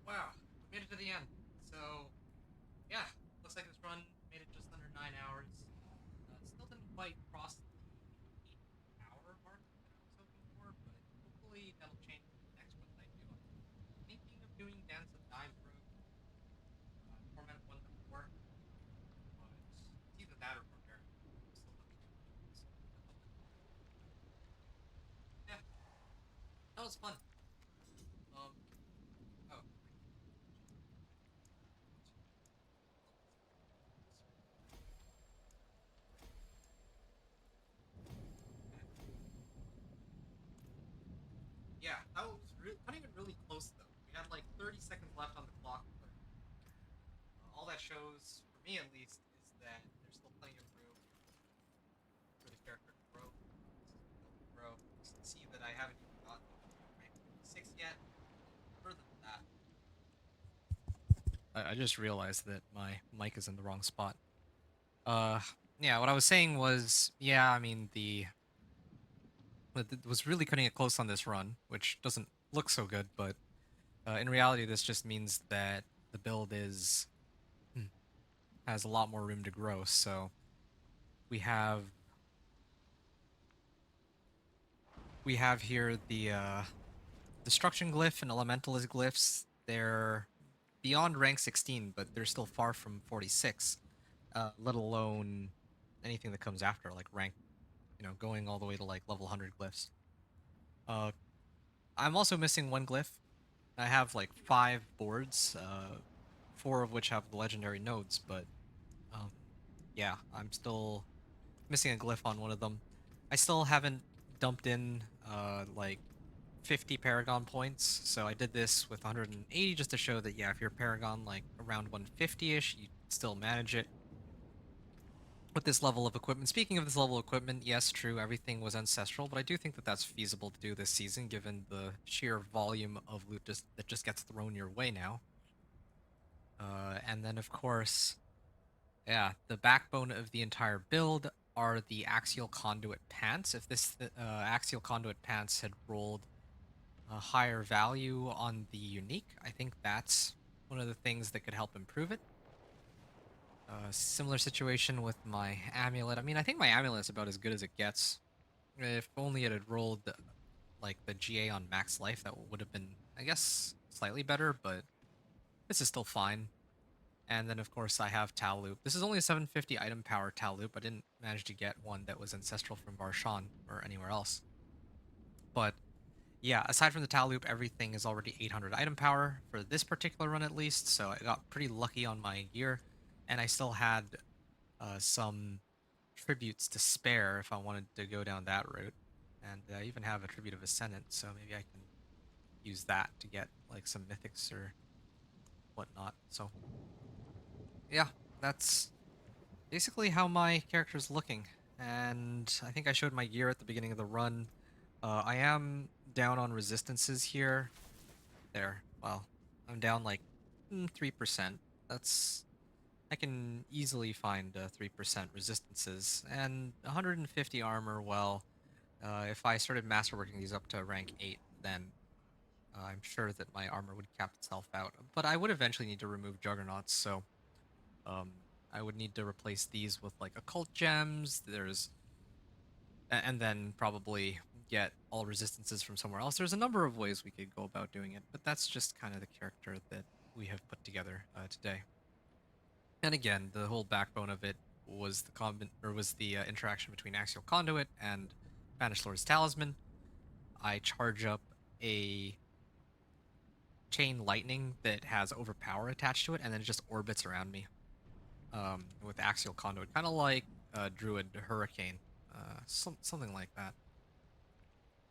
Wow, made it to the end. So, yeah, looks like this run made it just under 9 hours. Still didn't quite cross the 8-hour mark that I was hoping for, but hopefully that'll change with the next one that I do. I'm thinking of doing Dance of Dive Road, Torment 1 to 4, but it's either that or Barbarian. I'm still looking at those. Yeah, that was fun. Um, oh, yeah, that was not even really close though. We had like 30 seconds left on the clock, but all that shows, for me at least, is that there's still plenty of room get further than that. I just realized that my mic is in the wrong spot. Yeah, what I was saying was, yeah, I mean, it was really cutting it close on this run, which doesn't look so good, but in reality, this just means that the build has a lot more room to grow. So we have here the destruction glyph and elementalist glyphs. They're beyond rank 16, but they're still far from 46. Let alone anything that comes after, like rank, going all the way to like level 100 glyphs. I'm also missing one glyph. I have like 5 boards, 4 of which have the legendary nodes, but um, yeah, I'm still missing a glyph on one of them. I still haven't dumped in like 50 Paragon points, so I did this with 180 just to show that, yeah, if you're Paragon like around 150-ish, you still manage it with this level of equipment. Speaking of this level of equipment, yes, true, everything was ancestral, but I do think that that's feasible to do this season given the sheer volume of loot that just gets thrown your way now. And then, of course, yeah, the backbone of the entire build are the Axial Conduit pants. If this Axial Conduit pants had rolled a higher value on the unique, I think that's one of the things that could help improve it. Similar situation with my amulet. I mean, I think my amulet is about as good as it gets. If only it had rolled like the GA on max life, that would have been, I guess, slightly better, but this is still fine. And then, of course, I have Tal Loop. This is only a 750 item power Tal Loop. I didn't manage to get one that was ancestral from Varshan or anywhere else. But yeah, aside from the Tal Loop, everything is already 800 item power for this particular run at least. So I got pretty lucky on my gear, and I still had some tributes to spare if I wanted to go down that route. And I even have a tribute of Ascendant, so maybe I can use that to get like some mythics or whatnot. So yeah, that's basically how my character is looking. And I think I showed my gear at the beginning of the run. I am down on resistances here. There, well, I'm down like 3%. That's, I can easily find 3% resistances. And 150 armor, well, if I started masterworking these up to rank 8, then I'm sure that my armor would cap itself out. But I would eventually need to remove juggernauts, so I would need to replace these with like occult gems. And then probably get all resistances from somewhere else. There's a number of ways we could go about doing it, but that's just kind of the character that we have put together today. And again, the whole backbone of it was the interaction between Axial Conduit and Banished Lord's Talisman. I charge up a Chain Lightning that has Overpower attached to it, and then it just orbits around me with Axial Conduit, kind of like Druid Hurricane, something like that.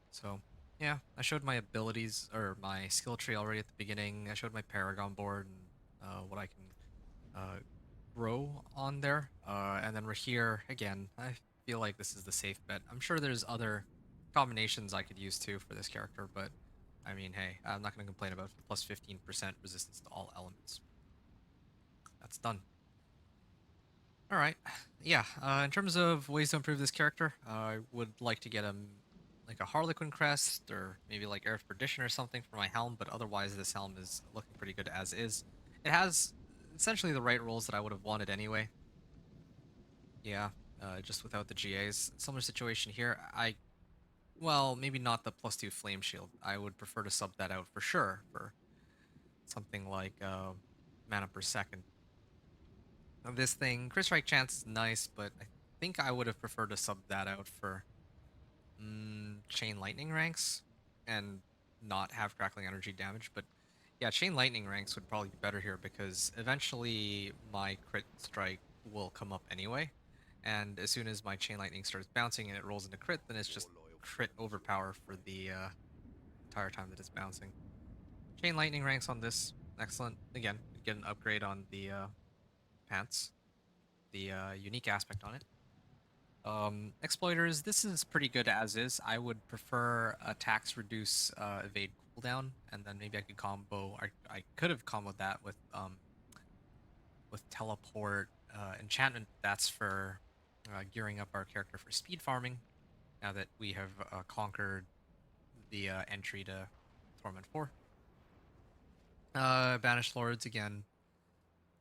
So yeah, I showed my abilities or my skill tree already at the beginning. I showed my Paragon board and what I can grow on there. And then we're here again. I feel like this is the safe bet. I'm sure there's other combinations I could use too for this character, but I mean, hey, I'm not going to complain about plus 15% resistance to all elements. That's done. All right, yeah. In terms of ways to improve this character, I would like to get him like a Harlequin crest or maybe like Air of Perdition or something for my helm, but otherwise this helm is looking pretty good as is. It has essentially the right rolls that I would have wanted anyway. Yeah, just without the GAs. Similar situation here. Well, maybe not the +2 Flame Shield. I would prefer to sub that out for sure for something like mana per second. Now this thing, Crit Strike chance is nice, but I think I would have preferred to sub that out for Chain Lightning ranks and not have Crackling Energy damage. But yeah, Chain Lightning ranks would probably be better here because eventually my Crit Strike will come up anyway. And as soon as my Chain Lightning starts bouncing and it rolls into crit, then it's just crit overpower for the entire time that it's bouncing. Chain Lightning ranks on this, excellent. Again, you get an upgrade on the pants, the unique aspect on it. Exploiters, this is pretty good as is. I would prefer attacks reduce evade cooldown, and then maybe I could combo. I could have comboed that with teleport, enchantment. That's for gearing up our character for speed farming. Now that we have conquered the entry to Torment 4. Banished Lords again.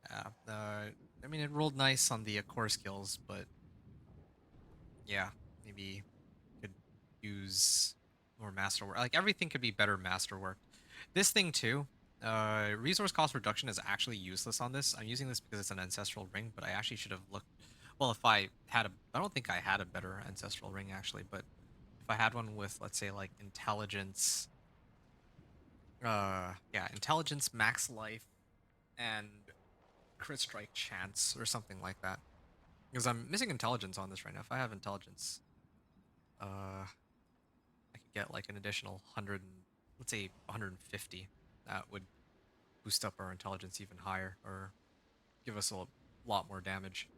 I mean, it rolled nice on the core skills, but yeah, maybe could use more masterwork. Like, everything could be better masterwork. This thing too, resource cost reduction is actually useless on this. I'm using this because it's an ancestral ring, but I actually should have looked. Well, if I had I don't think I had a better ancestral ring actually, but if I had one with, let's say, like intelligence, yeah, intelligence, max life, and crit strike chance or something like that. Because I'm missing intelligence on this right now. If I have intelligence, I could get like an additional 100, let's say 150. That would boost up our intelligence even higher, or give us a lot more damage.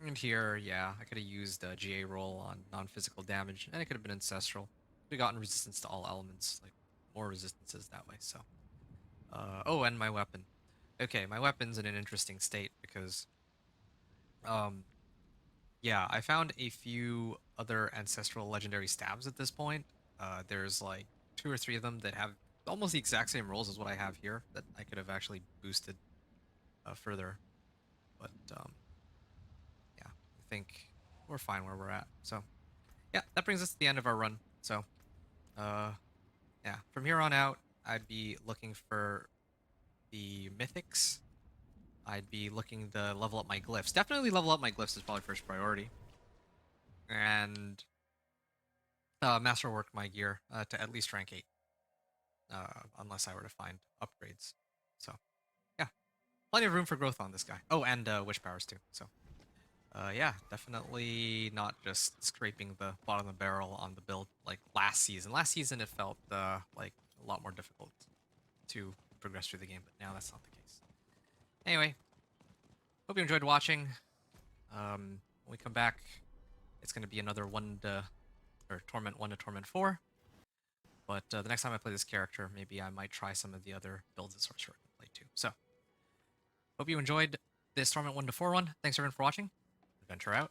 And here, yeah, I could have used a GA roll on non-physical damage, and it could have been ancestral. We gotten resistance to all elements, like more resistances that way. So, oh, and my weapon. Okay, my weapon's in an interesting state because, yeah, I found a few other ancestral legendary stabs at this point. There's like 2 or 3 of them that have almost the exact same rolls as what I have here that I could have actually boosted further. But yeah, I think we're fine where we're at. So yeah, that brings us to the end of our run. So yeah, from here on out, I'd be looking for the mythics. I'd be looking to level up my glyphs. Definitely level up my glyphs is probably first priority. And masterwork my gear to at least rank 8. Unless I were to find upgrades. So, yeah. Plenty of room for growth on this guy. Oh, and wish powers too. So, yeah, definitely not just scraping the bottom of the barrel on the build like last season. Last season it felt like a lot more difficult to progress through the game, but now that's not the case. Anyway, hope you enjoyed watching. When we come back, it's going to be another Torment 1 to Torment 4. But the next time I play this character, maybe I might try some of the other builds that Sorcerer can play too. So, hope you enjoyed this Torment 1 to 4 run. Thanks everyone for watching. Adventure out.